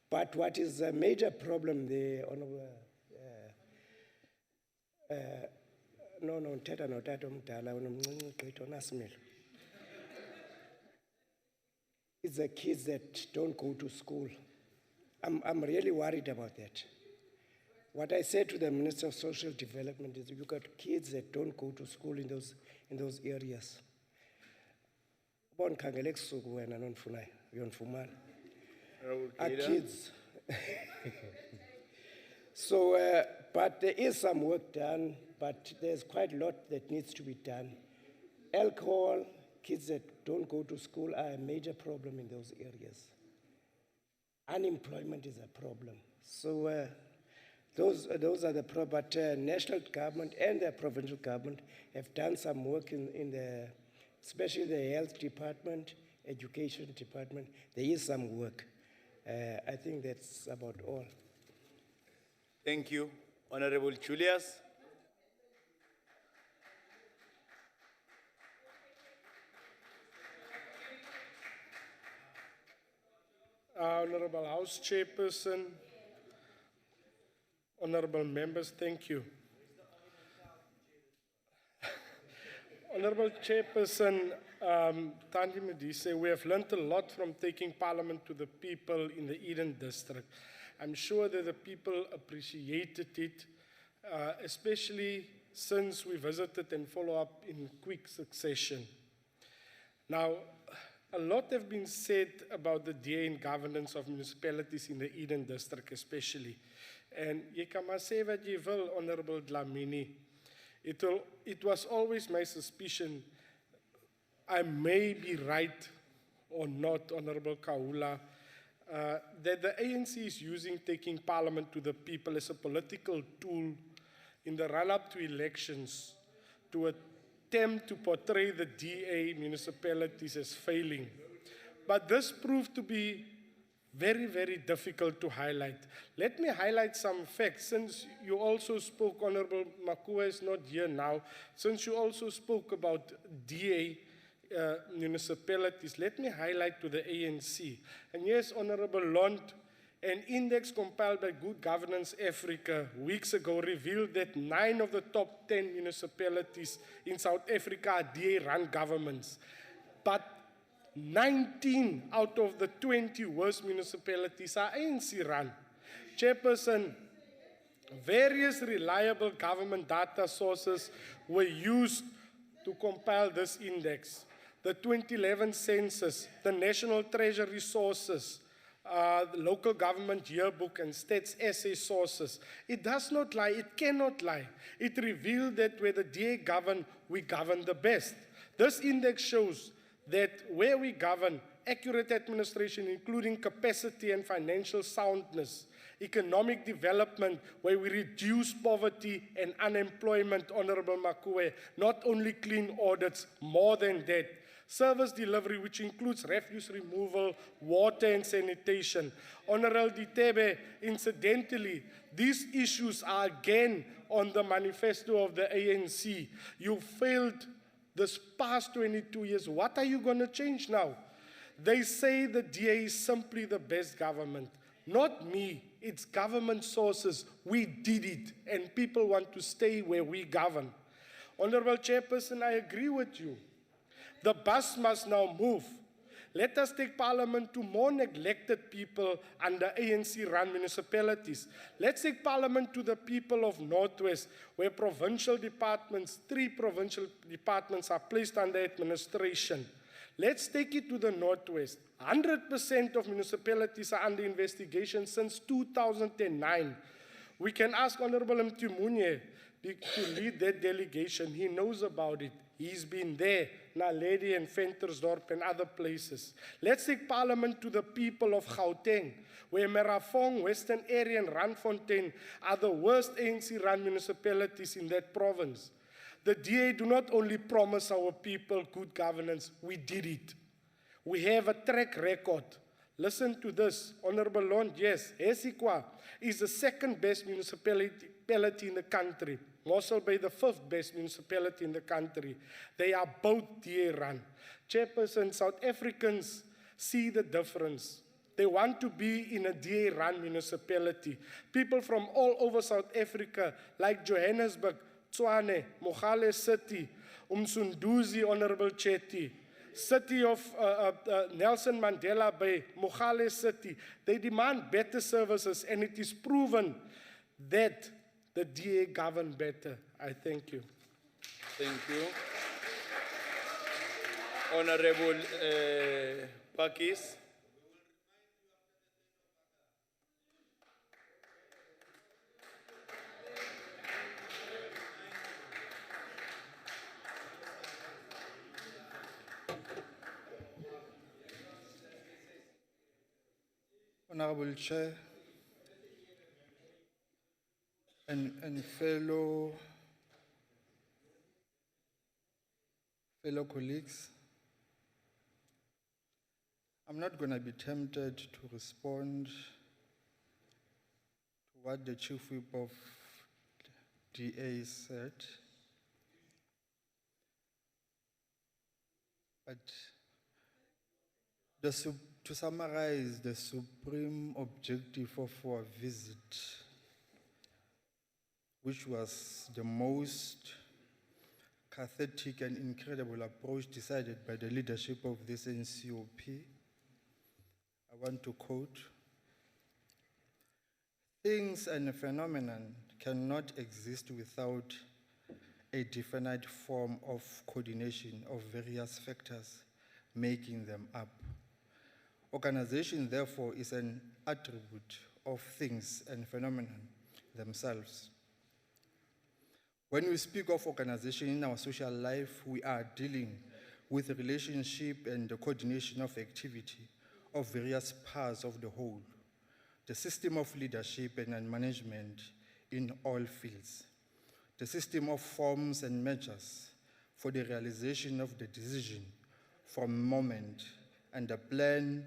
But what is a major problem there, Honorable, it's the kids that don't go to school. I'm really worried about that. What I said to the Minister of Social Development is you've got kids that don't go to school in those areas. Are kids. So, but there is some work done, but there's quite a lot that needs to be done. Alcohol, kids that don't go to school are a major problem in those areas. Unemployment is a problem. So those are the problems. But national government and the provincial government have done some work in especially the health department, education department. There is some work. I think that's about all. Thank you. Honorable Julius. Honorable House Chairperson, honorable members, thank you. Honorable Chairperson, Tandi Medise, we have learned a lot from taking Parliament to the people in the Eden District. I'm sure that the people appreciated it, especially since we visited and follow up in quick succession. Now, a lot have been said about the DA and governance of municipalities in the Eden District especially. And jy kan maar sê wat jy wil, Honorable Dlamini. It was always my suspicion, I may be right or not, Honorable Kaula, that the ANC is using taking Parliament to the people as a political tool in the run-up to elections to attempt to portray the DA municipalities as failing. But this proved to be very, very difficult to highlight. Let me highlight some facts, since you also spoke, Honorable Makua is not here now, since you also spoke about DA municipalities, let me highlight to the ANC. And yes, Honorable Lond, an index compiled by Good Governance Africa weeks ago revealed that 9 of the top 10 municipalities in South Africa are DA-run governments. But 19 out of the 20 worst municipalities are ANC-run. Chairperson, various reliable government data sources were used to compile this index. The 2011 census, the National Treasury sources, the local government yearbook and stats essay sources. It does not lie, it cannot lie. It revealed that where the DA govern, we govern the best. This index shows that where we govern, accurate administration, including capacity and financial soundness, economic development, where we reduce poverty and unemployment, Honorable Makue, not only clean audits, more than that. Service delivery, which includes refuse removal, water and sanitation. Honorable Ditebe, incidentally, these issues are again on the manifesto of the ANC. You failed this past 22 years. What are you going to change now? They say the DA is simply the best government. Not me, it's government sources. We did it, and people want to stay where we govern. Honorable Chairperson, I agree with you. The bus must now move. Let us take Parliament to more neglected people under ANC-run municipalities. Let's take Parliament to the people of Northwest, where provincial departments, 3 provincial departments are placed under administration. Let's take it to the Northwest. 100% of municipalities are under investigation since 2009. We can ask Honorable Mtimunye to lead that delegation. He knows about it. He's been there, Naledi and Ventersdorp and other places. Let's take Parliament to the people of Gauteng, where Merafong, Western Area and Randfontein are the worst ANC-run municipalities in that province. The DA do not only promise our people good governance, we did it. We have a track record. Listen to this, Honorable Lond, yes, Esikwa is the 2nd best municipality in the country. Mossel Bay, the 5th best municipality in the country. They are both DA-run. Chairperson, South Africans see the difference. They want to be in a DA-run municipality. People from all over South Africa, like Johannesburg, Tshwane, Mogale City, Umsunduzi, Honorable Chetty, city of Nelson Mandela Bay, Mogale City, they demand better services, and it is proven that the DA govern better. I thank you. Thank you. Honorable Pakis. Honorable Chair and fellow colleagues, I'm not going to be tempted to respond to what the Chief Whip of DA said, but to summarize the supreme objective of our visit, which was the most pathetic and incredible approach decided by the leadership of this NCOP. I want to quote, "Things and a phenomenon cannot exist without a definite form of coordination of various factors making them up. Organization, therefore, is an attribute of things and phenomena themselves. When we speak of organization in our social life, we are dealing with the relationship and the coordination of activity of various parts of the whole, the system of leadership and management in all fields, the system of forms and measures for the realization of the decision from moment and the plan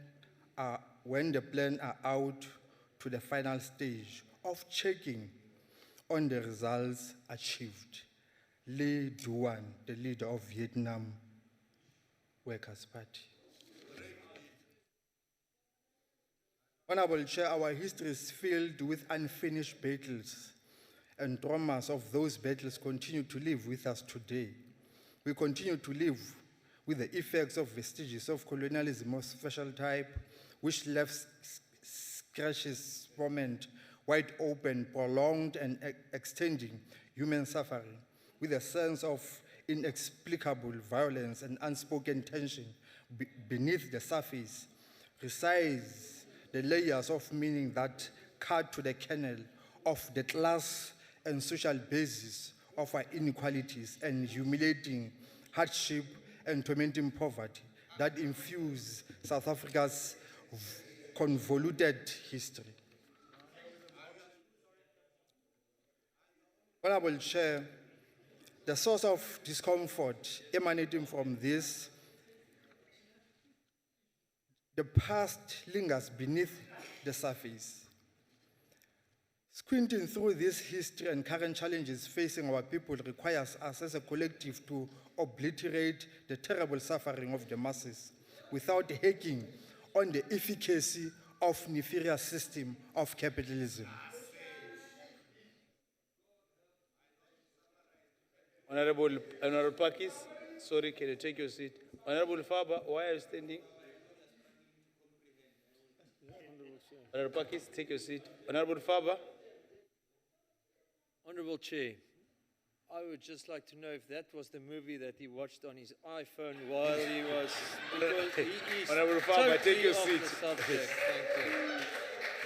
when the plan are out to the final stage of checking on the results achieved. Lee Duan, the leader of Vietnam Workers' Party." Honorable Chair, our history is filled with unfinished battles, and traumas of those battles continue to live with us today. We continue to live with the effects of vestiges of colonialism of special type, which left scratches, torment, wide open, prolonged and extending human suffering, with a sense of inexplicable violence and unspoken tension beneath the surface, resides the layers of meaning that cut to the kernel of the class and social basis of our inequalities and humiliating hardship and tormenting poverty that infuse South Africa's convoluted history. Honorable Chair, the source of discomfort emanating from this, the past lingers beneath the surface. Squinting through this history and current challenges facing our people requires us as a collective to obliterate the terrible suffering of the masses without hacking on the efficacy of nefarious system of capitalism. Honorable Pakis, sorry, can you take your seat? Honorable Faber, why are you standing? Honorable Pakis, take your seat. Honorable Faber. Honorable Chair, I would just like to know if that was the movie that he watched on his iPhone while he was... because he is Honorable Faber, totally take your off seat. the subject. Thank you.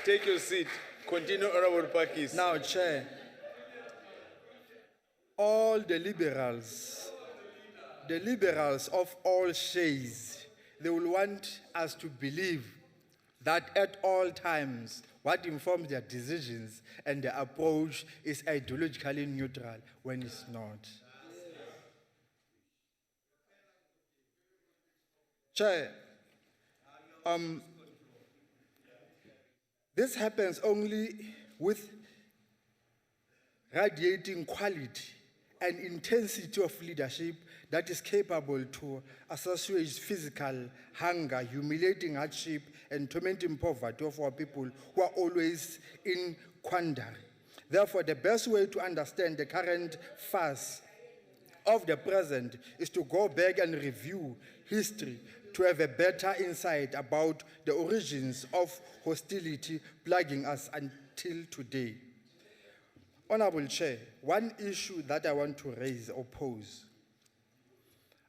Take your seat. Continue, Honorable Pakis. Now, Chair, all the liberals of all shades, they will want us to believe that at all times, what informs their decisions and their approach is ideologically neutral when it's not. Chair, this happens only with radiating quality and intensity of leadership that is capable to associate physical hunger, humiliating hardship, and tormenting poverty of our people who are always in quandary. Therefore, the best way to understand the current phase of the present is to go back and review history to have a better insight about the origins of hostility plaguing us until today. Honorable Chair, one issue that I want to raise or pose.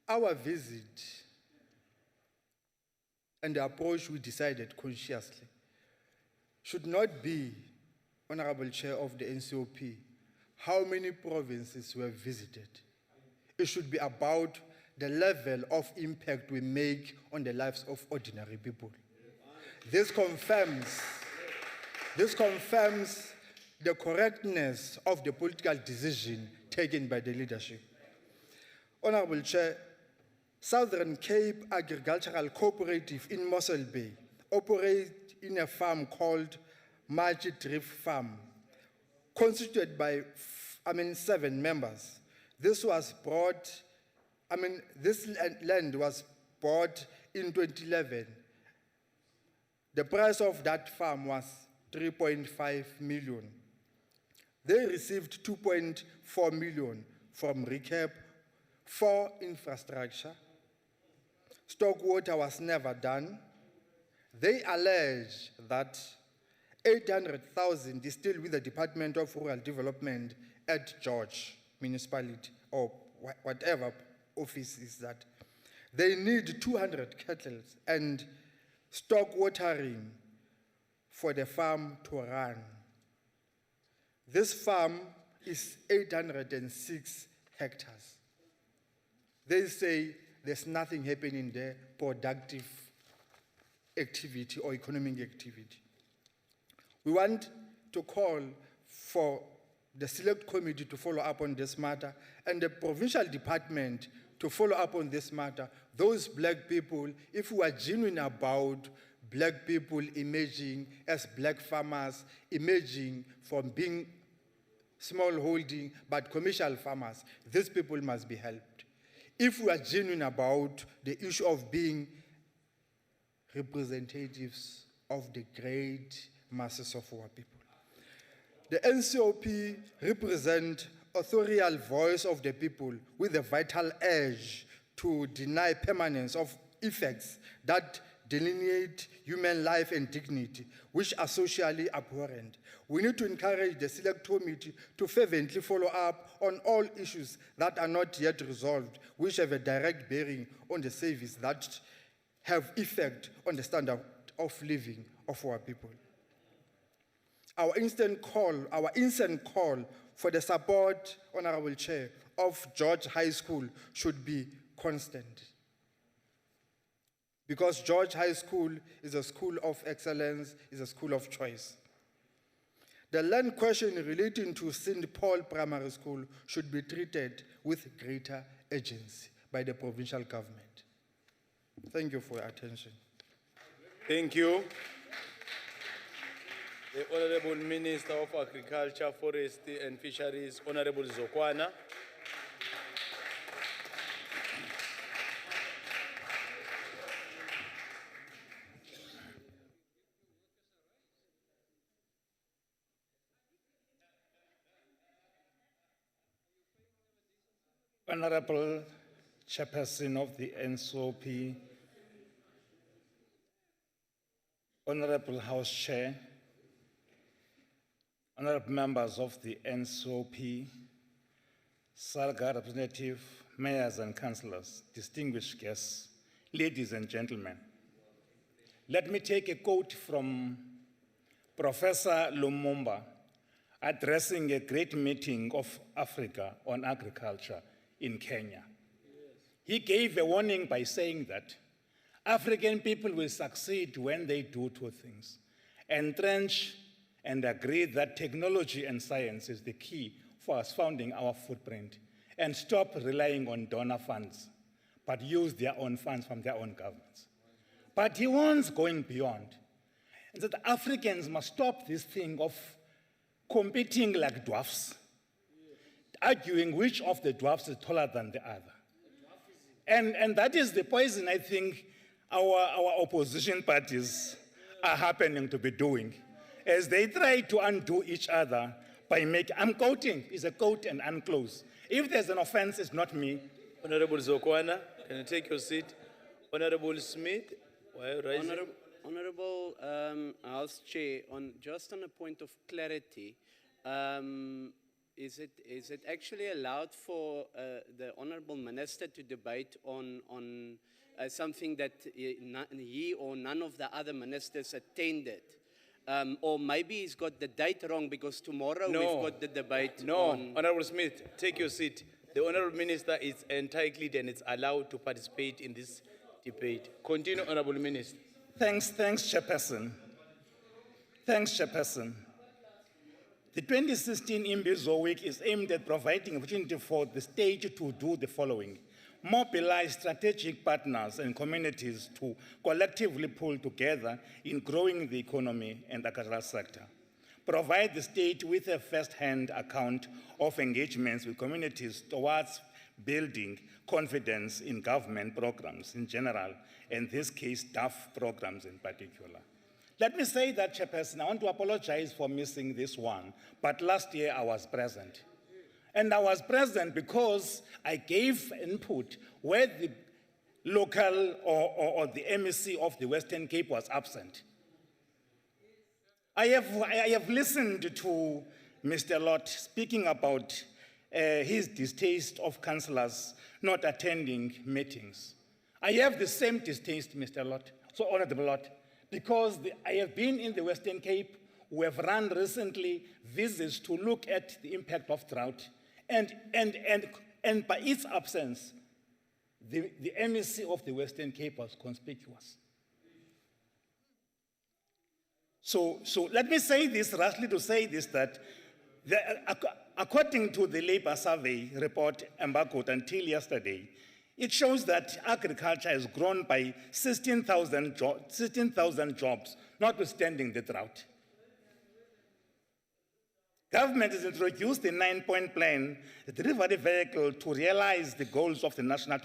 Our visit and the approach we decided consciously should not be, Honorable Chair of the NCOP, how many provinces were visited. It should be about the level of impact we make on the lives of ordinary people. This confirms the correctness of the political decision taken by the leadership. Honorable Chair, Southern Cape Agricultural Cooperative in Mossel Bay operates in a farm called Margie Drift Farm, constituted by 7 members. This land was bought in 2011. The price of that farm was 3.5 million. They received 2.4 million from Recap, 4, infrastructure. Stock water was never done. They allege that 800,000 is still with the Department of Rural Development at George Municipality or whatever office is that. They need 200 cattle and stock watering for the farm to run. This farm is 806 hectares. They say there's nothing happening there, productive activity or economic activity. We want to call for the select committee to follow up on this matter and the provincial department to follow up on this matter. Those black people, if we are genuine about black people emerging as black farmers, emerging from being small holding but commercial farmers, these people must be helped. If we are genuine about the issue of being representatives of the great masses of our people. The NCOP represents authorial voice of the people with a vital urge to deny permanence of effects that delineate human life and dignity, which are socially abhorrent. We need to encourage the select committee to fervently follow up on all issues that are not yet resolved, which have a direct bearing on the service that have effect on the standard of living of our people. Our instant call for the support, Honorable Chair, of George High School should be constant. Because George High School is a school of excellence, is a school of choice. The land question relating to St. Paul Primary School should be treated with greater urgency by the provincial government. Thank you for your attention. Thank you. The Honorable Minister of Agriculture, Forestry and Fisheries, Honorable Zokwana. Honorable Chairperson of the NCOP, Honorable House Chair, Honorable members of the NCOP, SALGA representative, mayors and councillors, distinguished guests, ladies and gentlemen. Let me take a quote from Professor Lumumba addressing a great meeting of Africa on agriculture in Kenya. He gave a warning by saying that African people will succeed when they do two things: entrench and agree that technology and science is the key for us founding our footprint, and stop relying on donor funds, but use their own funds from their own governments. But he wants going beyond, and that Africans must stop this thing of competing like dwarfs, arguing which of the dwarfs is taller than the other. And that is the poison I think our opposition parties are happening to be doing, as they try to undo each other by making, I'm quoting, it's a quote and unclose. If there's an offense, it's not me. Honorable Zokwana, can you take your seat? Honorable Smith, why are you rising? Honorable House Chair, just on a point of clarity, is it actually allowed for the Honorable Minister to debate on something that he or none of the other ministers attended? Or maybe he's got the date wrong, because tomorrow we've got the debate. No, Honorable Smith, take your seat. The Honorable Minister is entitled and is allowed to participate in this debate. Continue, Honorable Minister. Thanks, Chairperson. Thanks, Chairperson. The 2016 Imbizo Week is aimed at providing opportunity for the state to do the following: mobilize strategic partners and communities to collectively pull together in growing the economy and agricultural sector. Provide the state with a first-hand account of engagements with communities towards building confidence in government programs in general, and in this case, DAF programs in particular. Let me say that, Chairperson, I want to apologize for missing this one, but last year I was present. And I was present because I gave input where the local or the MEC of the Western Cape was absent. I have listened to Mr. Lott speaking about his distaste of councillors not attending meetings. I have the same distaste, Mr. Lott, so Honorable Lott, because I have been in the Western Cape. We have run recently visits to look at the impact of drought, and by its absence, the MEC of the Western Cape was conspicuous. So let me say this, rashly to say this, that according to the labor survey report embargoed until yesterday, it shows that agriculture has grown by 16,000 jobs, notwithstanding the drought. Government has introduced the 9-point plan, the delivery vehicle, to realize the goals of the National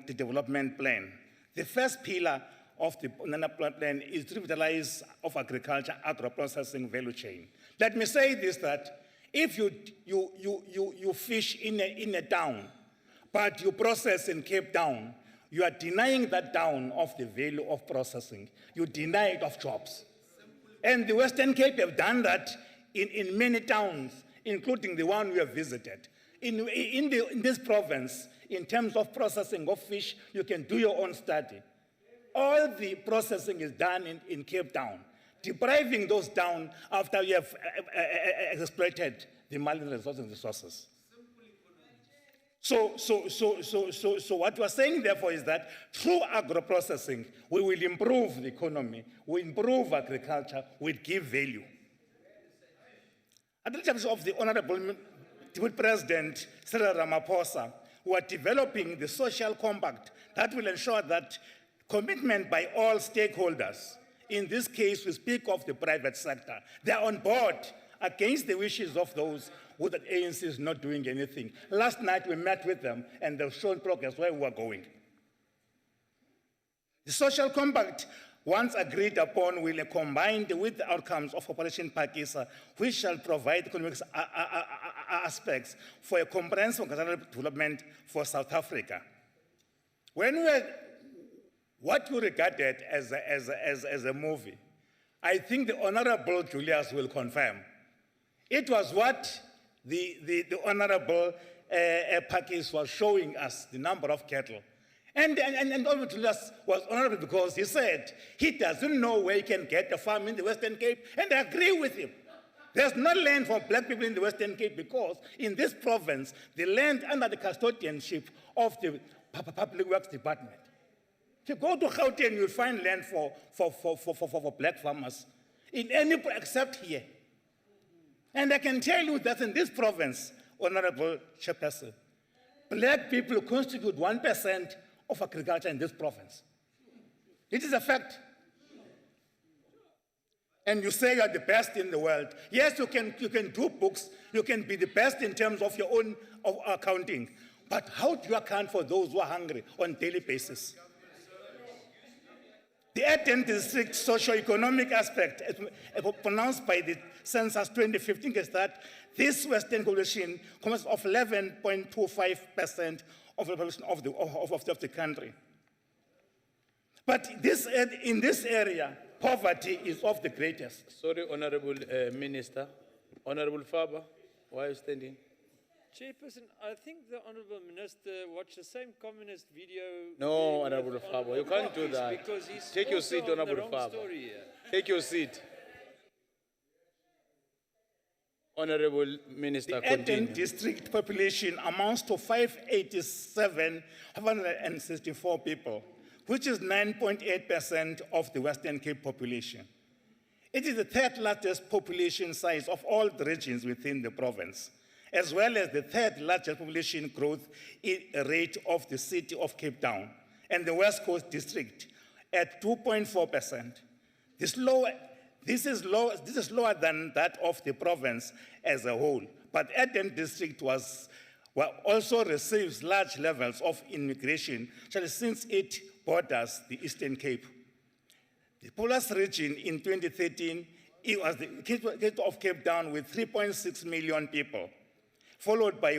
Development Plan. The first pillar of the plan is to revitalize of agriculture, agro-processing value chain. Let me say this, that if you fish in a town, but you process in Cape Town, you are denying that town of the value of processing. You deny it of jobs. And the Western Cape have done that in many towns, including the one we have visited. In this province, in terms of processing of fish, you can do your own study. All the processing is done in Cape Town, depriving those down after you have exploited the marine resources. So what we're saying, therefore, is that through agro-processing, we will improve the economy, we improve agriculture, we give value. At the terms of the Honorable Deputy President Cyril Ramaphosa, we are developing the social compact that will ensure that commitment by all stakeholders, in this case we speak of the private sector, they are on board against the wishes of those who the ANC is not doing anything. Last night we met with them and they've shown progress where we are going. The social compact, once agreed upon, will be combined with the outcomes of Operation Pakisa, which shall provide economic aspects for a comprehensive development for South Africa. What you regarded as a movie, I think the Honorable Julius will confirm. It was what the Honorable Pakis was showing us, the number of cattle. And Honorable Julius was honorable because he said he doesn't know where he can get a farm in the Western Cape, and I agree with him. There's no land for black people in the Western Cape because in this province, the land under the custodianship of the Public Works Department. If you go to Gauteng, you'll find land for black farmers in any except here. And I can tell you that in this province, Honorable Chairperson, black people constitute 1% of agriculture in this province. It is a fact. And you say you're the best in the world. Yes, you can do books, you can be the best in terms of your own accounting. But how do you account for those who are hungry on a daily basis? The Eden District socio-economic aspect, as pronounced by the Census 2015, is that this Western population consists of 11.25% of the population of the country. But in this area, poverty is of the greatest. Sorry, Honorable Minister. Honorable Faber, why are you standing? Chairperson, I think the Honourable Minister watched the same communist video. No, Honourable Faber, you can't do that. Because he's Take your seat, also on the Honourable wrong Faber. story here. Take your seat. Honourable Minister, The Eden continue. District population amounts to 564 people, which is 9.8% of the Western Cape population. It is the third largest population size of all the regions within the province, as well as the third largest population growth rate of the city of Cape Town and the West Coast District at 2.4%. This is lower than that of the province as a whole, but Eden District also receives large levels of immigration, since it borders the Eastern Cape. The populous region in 2013, it was the capital of Cape Town with 3.6 million people. followed by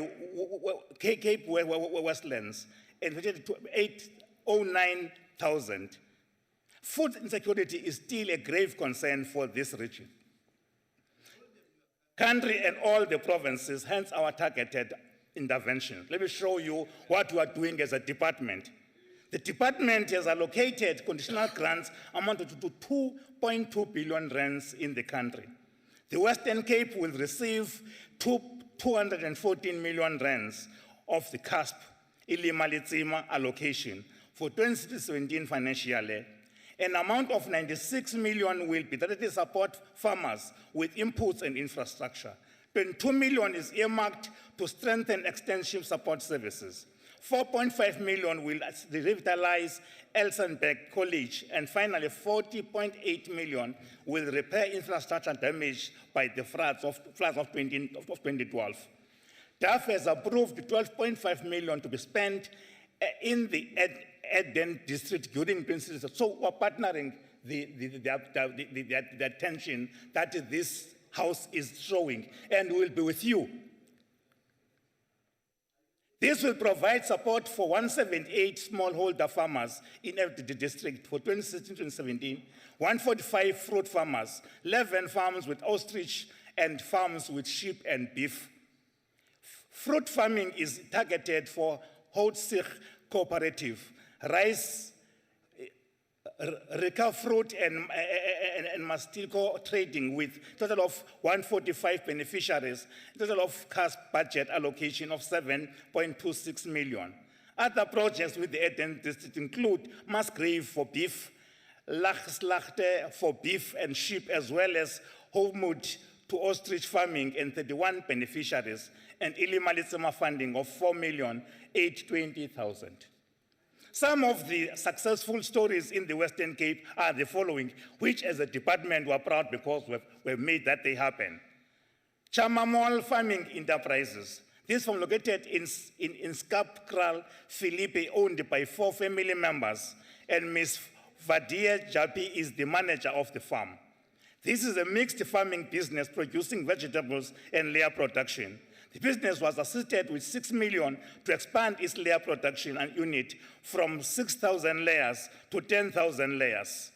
Cape Westlands, and 809,000. Food insecurity is still a grave concern for this region. Country and all the provinces, hence our targeted intervention. Let me show you what we are doing as a department. The department has allocated conditional grants amounting to 2.2 billion rands in the country. The Western Cape will receive 214 million rands of the CASP Ilima allocation for 2017 financial year. An amount of 96 million will be directly support farmers with inputs and infrastructure. 22 million is earmarked to strengthen extensive support services. 4.5 million will revitalize Elsenberg College, and finally 40.8 million will repair infrastructure damage by the floods of 2012. DAF has approved 12.5 million to be spent in the Eden District during principles. So we're partnering the attention that this House is showing, and we'll be with you. This will provide support for 178 smallholder farmers in every district for 2016-2017, 145 fruit farmers, 11 farms with ostrich, and farms with sheep and beef. Fruit farming is targeted for Houtsikh Cooperative, rice, Reka Fruit and Mastico Trading with total of 145 beneficiaries, total of CASP budget allocation of 7.26 million. Other projects with the Eden District include Musgrave for beef, Lachslachte for beef and sheep, as well as Homewood to ostrich farming and 31 beneficiaries, and Ilimalisema funding of 4,820,000. Some of the successful stories in the Western Cape are the following, which as a department we're proud because we've made that they happen. Chamamol Farming Enterprises. This farm located in Skapkral, Philippe, owned by 4 family members, and Ms. Vadia Japi is the manager of the farm. This is a mixed farming business producing vegetables and layer production. The business was assisted with 6 million to expand its layer production and unit from 6,000 layers to 10,000 layers.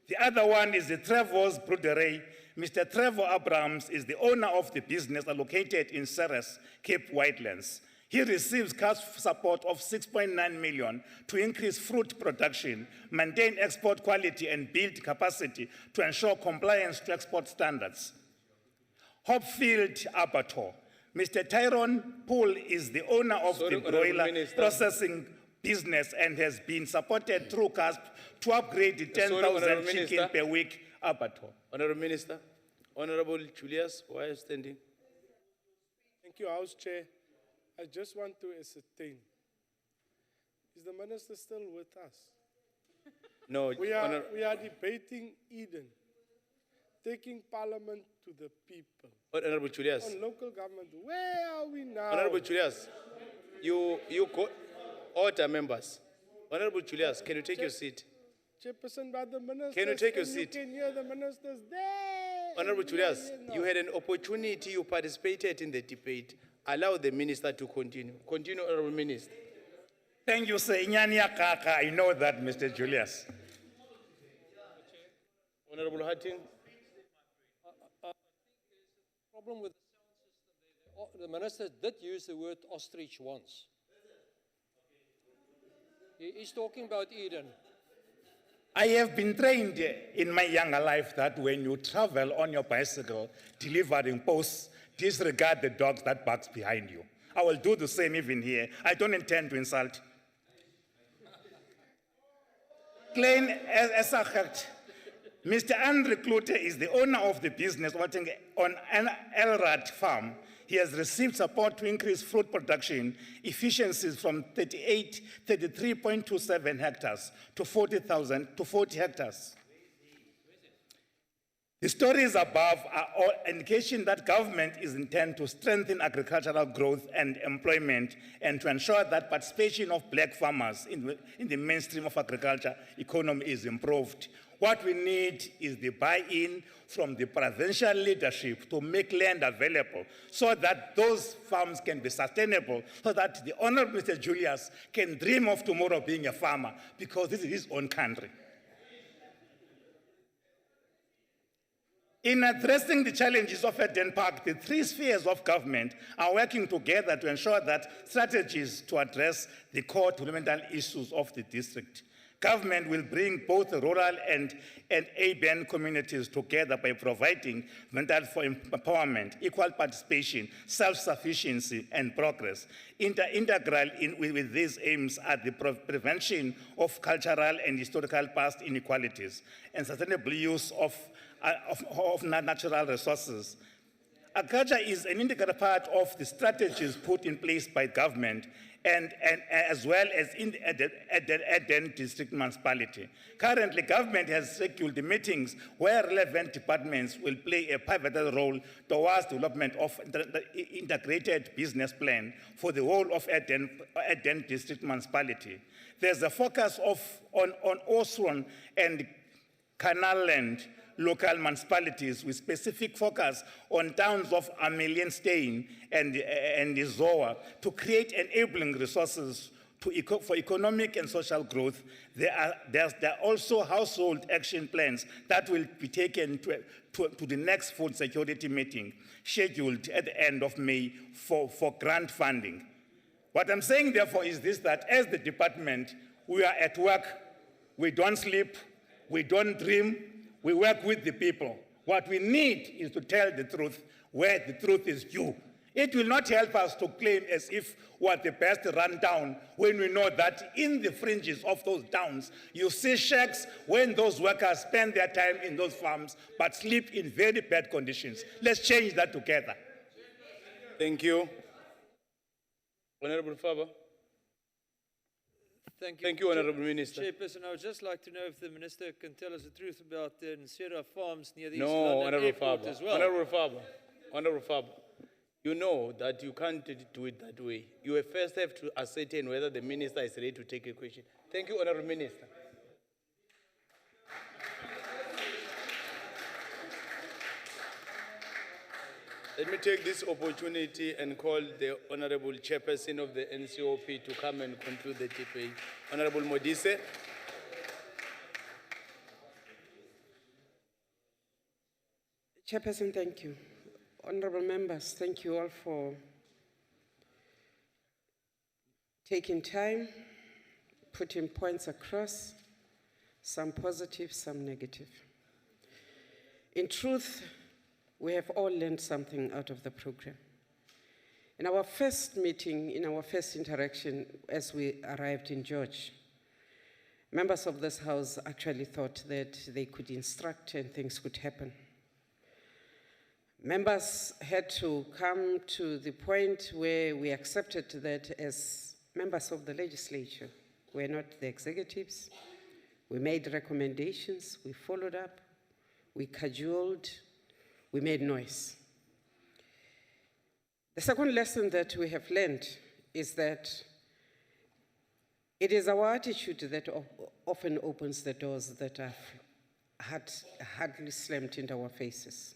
The other one is the Trevor's Broodery. Mr. Trevor Abrams is the owner of the business located in Ceres, Cape Whitelands. He receives cash support of 6.9 million to increase fruit production, maintain export quality, and build capacity to ensure compliance to export standards. Hopfield Abattoir. Mr. Tyrone Poole is the owner of the broiler processing business and has been supported through CASP to upgrade the 10,000 chicken per week abattoir. Honorable Minister. Honorable Julius, why are you standing? Thank you, House Chair. I just want to ascertain, is the minister still with us? No. We are debating Eden, taking parliament to the people. Honorable Julius. On local government, where are we now? Honorable Julius, you order members. Honorable Julius, can you take your seat? Chairperson, by the ministers, can you take your seat? You can hear the ministers there. Honorable Julius, you had an opportunity, you participated in the debate. Allow the minister to continue. Continue, Honorable Minister. Thank you, sir. I know that, Mr. Julius. Honorable Hatting. Problem with the sound system there. The minister did use the word ostrich once. He is talking about Eden. I have been trained in my younger life that when you travel on your bicycle delivering posts, disregard the dogs that barks behind you. I will do the same even here. I don't intend to insult. Klein Esachet. Mr. Andre Klute is the owner of the business working on an Elrad farm. He has received support to increase fruit production efficiencies from 33.27 hectares to 40 hectares. The stories above are all indication that government is intent to strengthen agricultural growth and employment and to ensure that participation of black farmers in the mainstream of agriculture economy is improved. What we need is the buy-in from the provincial leadership to make land available so that those farms can be sustainable, so that the Honorable Mr. Julius can dream of tomorrow being a farmer, because this is his own country. In addressing the challenges of Eden Park, the three spheres of government are working together to ensure that strategies to address the core developmental issues of the district. Government will bring both the rural and urban communities together by providing mental empowerment, equal participation, self-sufficiency, and progress. Integral with these aims are the prevention of cultural and historical past inequalities and sustainable use of natural resources. Agriculture is an integral part of the strategies put in place by government and as well as in the Eden District Municipality. Currently, government has scheduled meetings where relevant departments will play a pivotal role towards development of the integrated business plan for the whole of Eden District Municipality. There's a focus on Oswan and Canal Land local municipalities with specific focus on towns of Amelienstein and Zoa to create enabling resources for economic and social growth. There are also household action plans that will be taken to the next food security meeting scheduled at the end of May for grant funding. What I'm saying, therefore, is this, that as the department, we are at work. We don't sleep. We don't dream. We work with the people. What we need is to tell the truth where the truth is due. It will not help us to claim as if we're the best run down when we know that in the fringes of those towns, you see shacks when those workers spend their time in those farms but sleep in very bad conditions. Let's change that together. Thank you. Honorable Faber. Thank you, Honorable Minister. Chairperson, I would just like to know if the Minister can tell us the truth about the Nsera farms near the East No, London Honorable Airport Faber. as well. Honorable Faber, you know that you can't do it that way. You will first have to ascertain whether the Minister is ready to take a question. Thank you, Honorable Minister. Let me take this opportunity and call the Honorable Chairperson of the NCOP to come and conclude the debate. Honorable Modise. Chairperson, thank you. Honorable members, thank you all for taking time, putting points across, some positive, some negative. In truth, we have all learned something out of the program. In our first meeting, in our first interaction, as we arrived in George, members of this house actually thought that they could instruct and things could happen. Members had to come to the point where we accepted that as members of the legislature, we're not the executives. We made recommendations, we followed up, we cajoled, we made noise. The second lesson that we have learned is that it is our attitude that often opens the doors that have hardly slammed into our faces.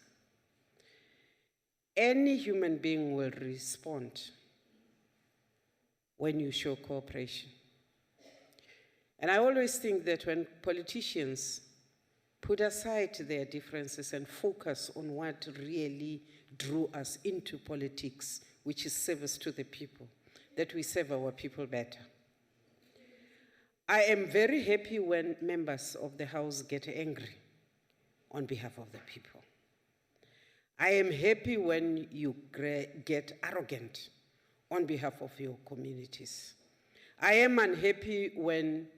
Any human being will respond when you show cooperation. And I always think that when politicians put aside their differences and focus on what really drew us into politics, which is service to the people, that we serve our people better. I am very happy when members of the House get angry on behalf of the people. I am happy when you get arrogant on behalf of your communities. I am unhappy when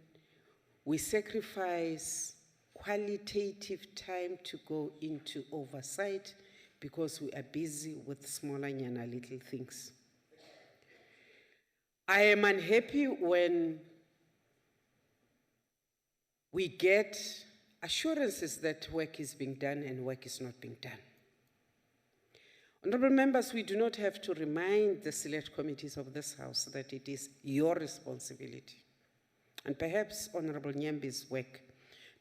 we sacrifice qualitative time to go into oversight because we are busy with smaller nyana little things. I am unhappy when we get assurances that work is being done and work is not being done. Honorable members, we do not have to remind the select committees of this House that it is your responsibility, and perhaps Honorable Nyambi's work,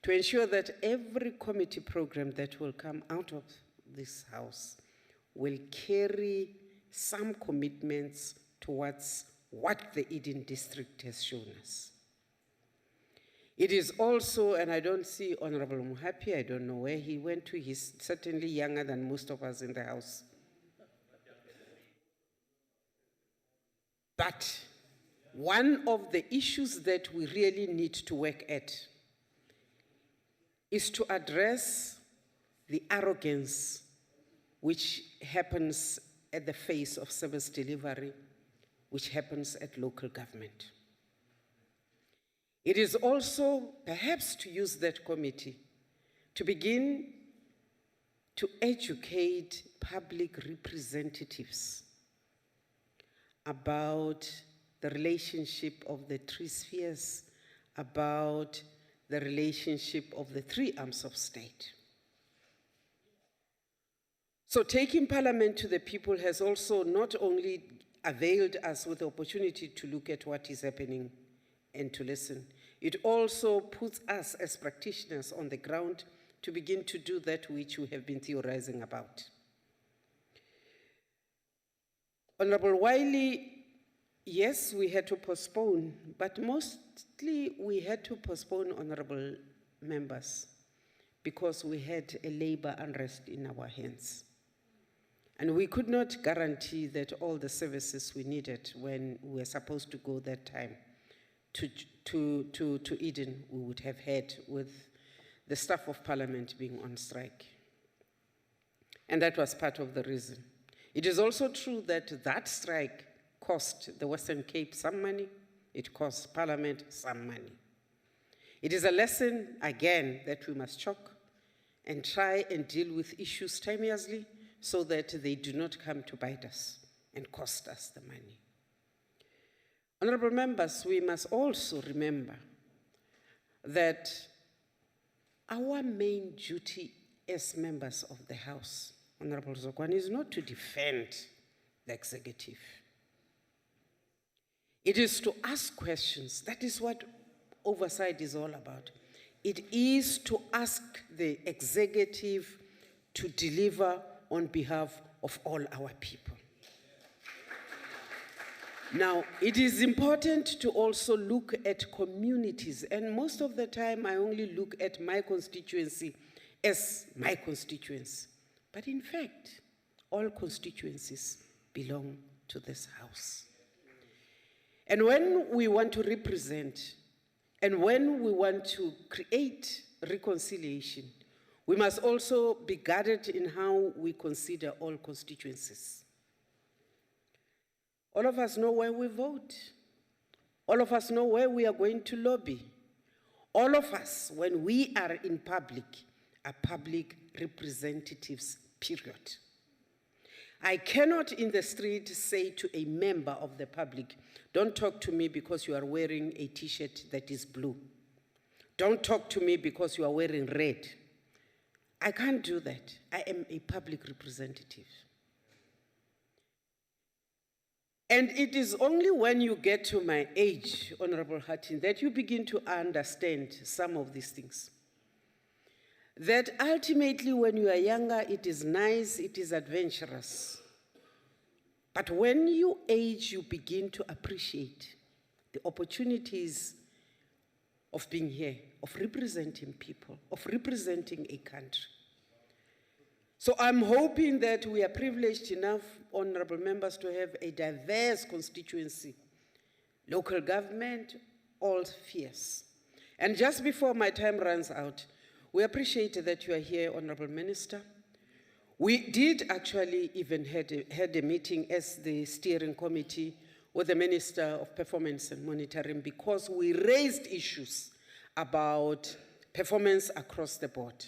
to ensure that every committee program that will come out of this House will carry some commitments towards what the Eden District has shown us. It is also, and I don't see Honorable Muhapi, I don't know where he went to, he's certainly younger than most of us in the House. But one of the issues that we really need to work at is to address the arrogance which happens at the face of service delivery, which happens at local government. It is also perhaps to use that committee to begin to educate public representatives about the relationship of the three spheres, about the relationship of the three arms of state. So taking Parliament to the people has also not only availed us with the opportunity to look at what is happening and to listen, it also puts us as practitioners on the ground to begin to do that which we have been theorizing about. Honorable Wiley, yes, we had to postpone, but mostly we had to postpone, honorable members, because we had a labor unrest in our hands. And we could not guarantee that all the services we needed when we were supposed to go that time to Eden, we would have had with the staff of Parliament being on strike. And that was part of the reason. It is also true that that strike cost the Western Cape some money, it cost Parliament some money. It is a lesson, again, that we must chalk and try and deal with issues timeously so that they do not come to bite us and cost us the money. Honorable members, we must also remember that our main duty as members of the House, Honorable Zokwane, is not to defend the executive. It is to ask questions. That is what oversight is all about. It is to ask the executive to deliver on behalf of all our people. Now, it is important to also look at communities, and most of the time I only look at my constituency as my constituency. But in fact, all constituencies belong to this House. And when we want to represent, and when we want to create reconciliation, we must also be guarded in how we consider all constituencies. All of us know where we vote. All of us know where we are going to lobby. All of us, when we are in public, are public representatives, period. I cannot in the street say to a member of the public, don't talk to me because you are wearing a t-shirt that is blue. Don't talk to me because you are wearing red. I can't do that. I am a public representative. And it is only when you get to my age, Honorable Hattin, that you begin to understand some of these things. That ultimately when you are younger, it is nice, it is adventurous. But when you age, you begin to appreciate the opportunities of being here, of representing people, of representing a country. So I'm hoping that we are privileged enough, honorable members, to have a diverse constituency, local government, all spheres. And just before my time runs out, we appreciate that you are here, Honorable Minister. We did actually even had a meeting as the steering committee with the Minister of Performance and Monitoring because we raised issues about performance across the board.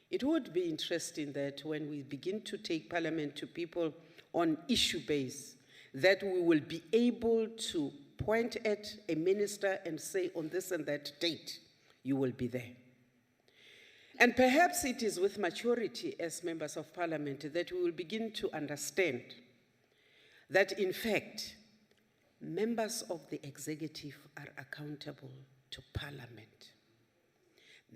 It would be interesting that when we begin to take Parliament to people on issue base, that we will be able to point at a minister and say on this and that date, you will be there. And perhaps it is with maturity as members of parliament that we will begin to understand that in fact, members of the executive are accountable to parliament.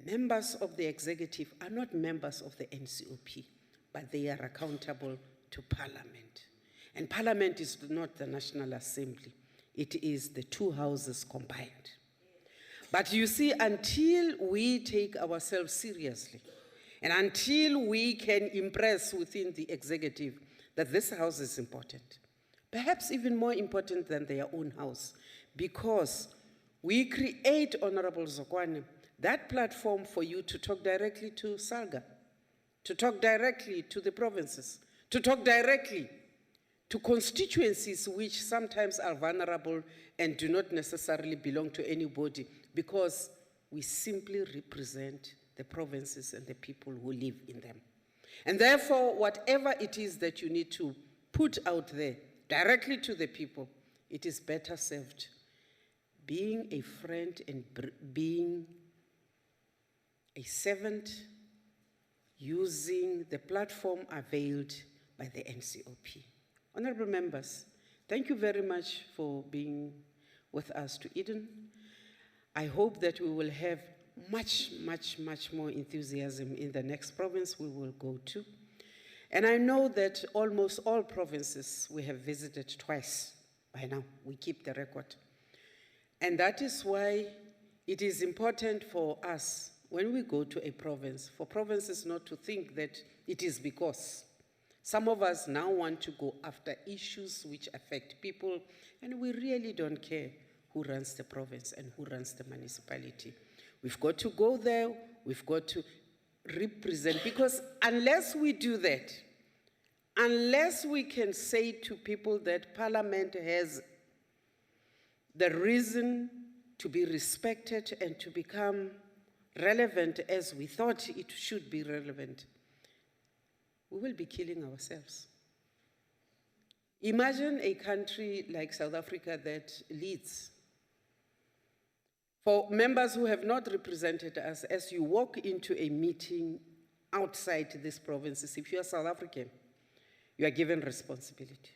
Members of the executive are not members of the NCOP, but they are accountable to parliament. And parliament is not the National Assembly, it is the two houses combined. But you see, until we take ourselves seriously, and until we can impress within the executive that this house is important, perhaps even more important than their own house, because we create, Honorable Zokwane, that platform for you to talk directly to Salga, to talk directly to the provinces, to talk directly to constituencies which sometimes are vulnerable and do not necessarily belong to anybody, because we simply represent the provinces and the people who live in them. And therefore, whatever it is that you need to put out there directly to the people, it is better served being a friend and being a servant, using the platform availed by the NCOP. Honorable members, thank you very much for being with us to Eden. I hope that we will have much, much, much more enthusiasm in the next province we will go to. And I know that almost all provinces we have visited twice by now. We keep the record. And that is why it is important for us, when we go to a province, for provinces not to think that it is because. Some of us now want to go after issues which affect people, and we really don't care who runs the province and who runs the municipality. We've got to go there, we've got to represent, because unless we do that, unless we can say to people that parliament has the reason to be respected and to become relevant as we thought it should be relevant, we will be killing ourselves. Imagine a country like South Africa that leads. For members who have not represented us, as you walk into a meeting outside these provinces, if you are South African, you are given responsibility.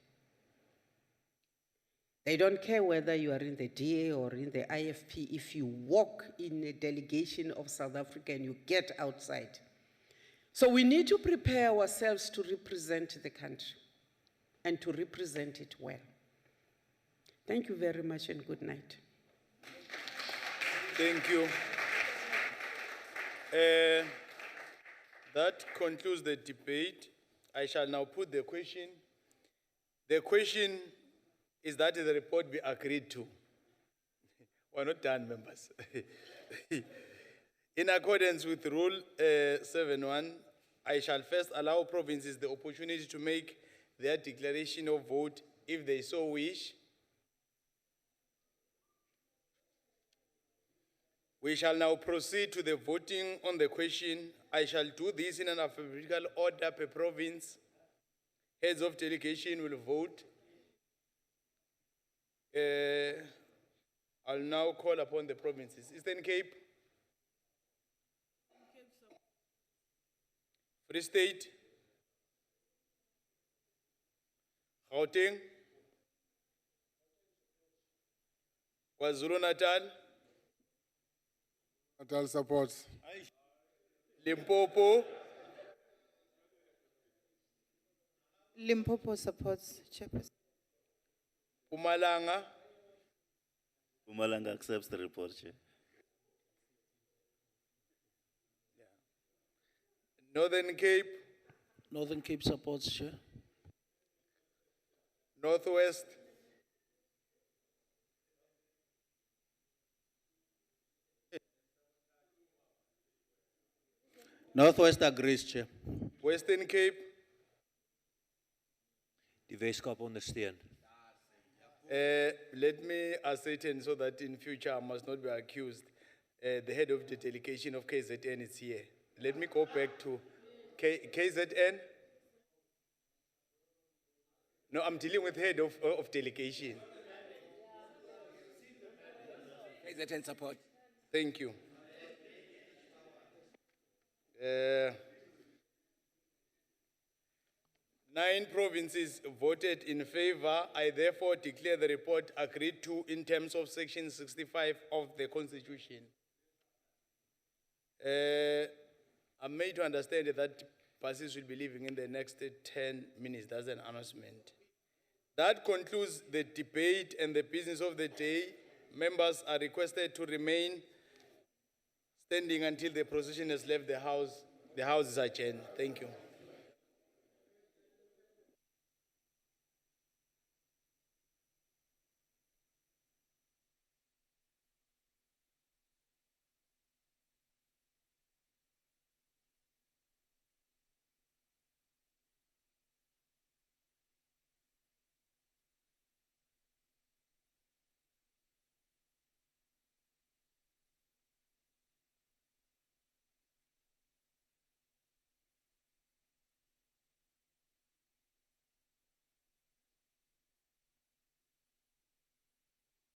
They don't care whether you are in the DA or in the IFP. If you walk in a delegation of South Africa and you get outside. So we need to prepare ourselves to represent the country and to represent it well. Thank you very much and good night. Thank you. That concludes the debate. I shall now put the question. The question is that the report be agreed to. We're not done, members. In accordance with Rule 7.1, I shall first allow provinces the opportunity to make their declaration of vote if they so wish. We shall now proceed to the voting on the question. I shall do this in an alphabetical order per province. Heads of delegation will vote. I'll now call upon the provinces. Eastern Cape, Free State, Gauteng, KwaZulu-Natal, Natal supports. Limpopo, Limpopo supports, Chairperson. Mpumalanga, Mpumalanga accepts the report, Chair. Northern Cape, Northern Cape supports, Chair. Northwest, Northwest agrees, Chair. Western Cape, Die Weskaap ondersteun. let me ascertain so that in future I must not be accused. The head of the delegation of KZN is here. Let me go back to KZN. No, I'm dealing with head of delegation. KZN support. Thank you. 9 provinces voted in favor. I therefore declare the report agreed to in terms of Section 65 of the Constitution. I'm made to understand that buses will be leaving in the next 10 minutes. That's an announcement. That concludes the debate and the business of the day. Members are requested to remain standing until the procession has left the house. The house is adjourned. Thank you.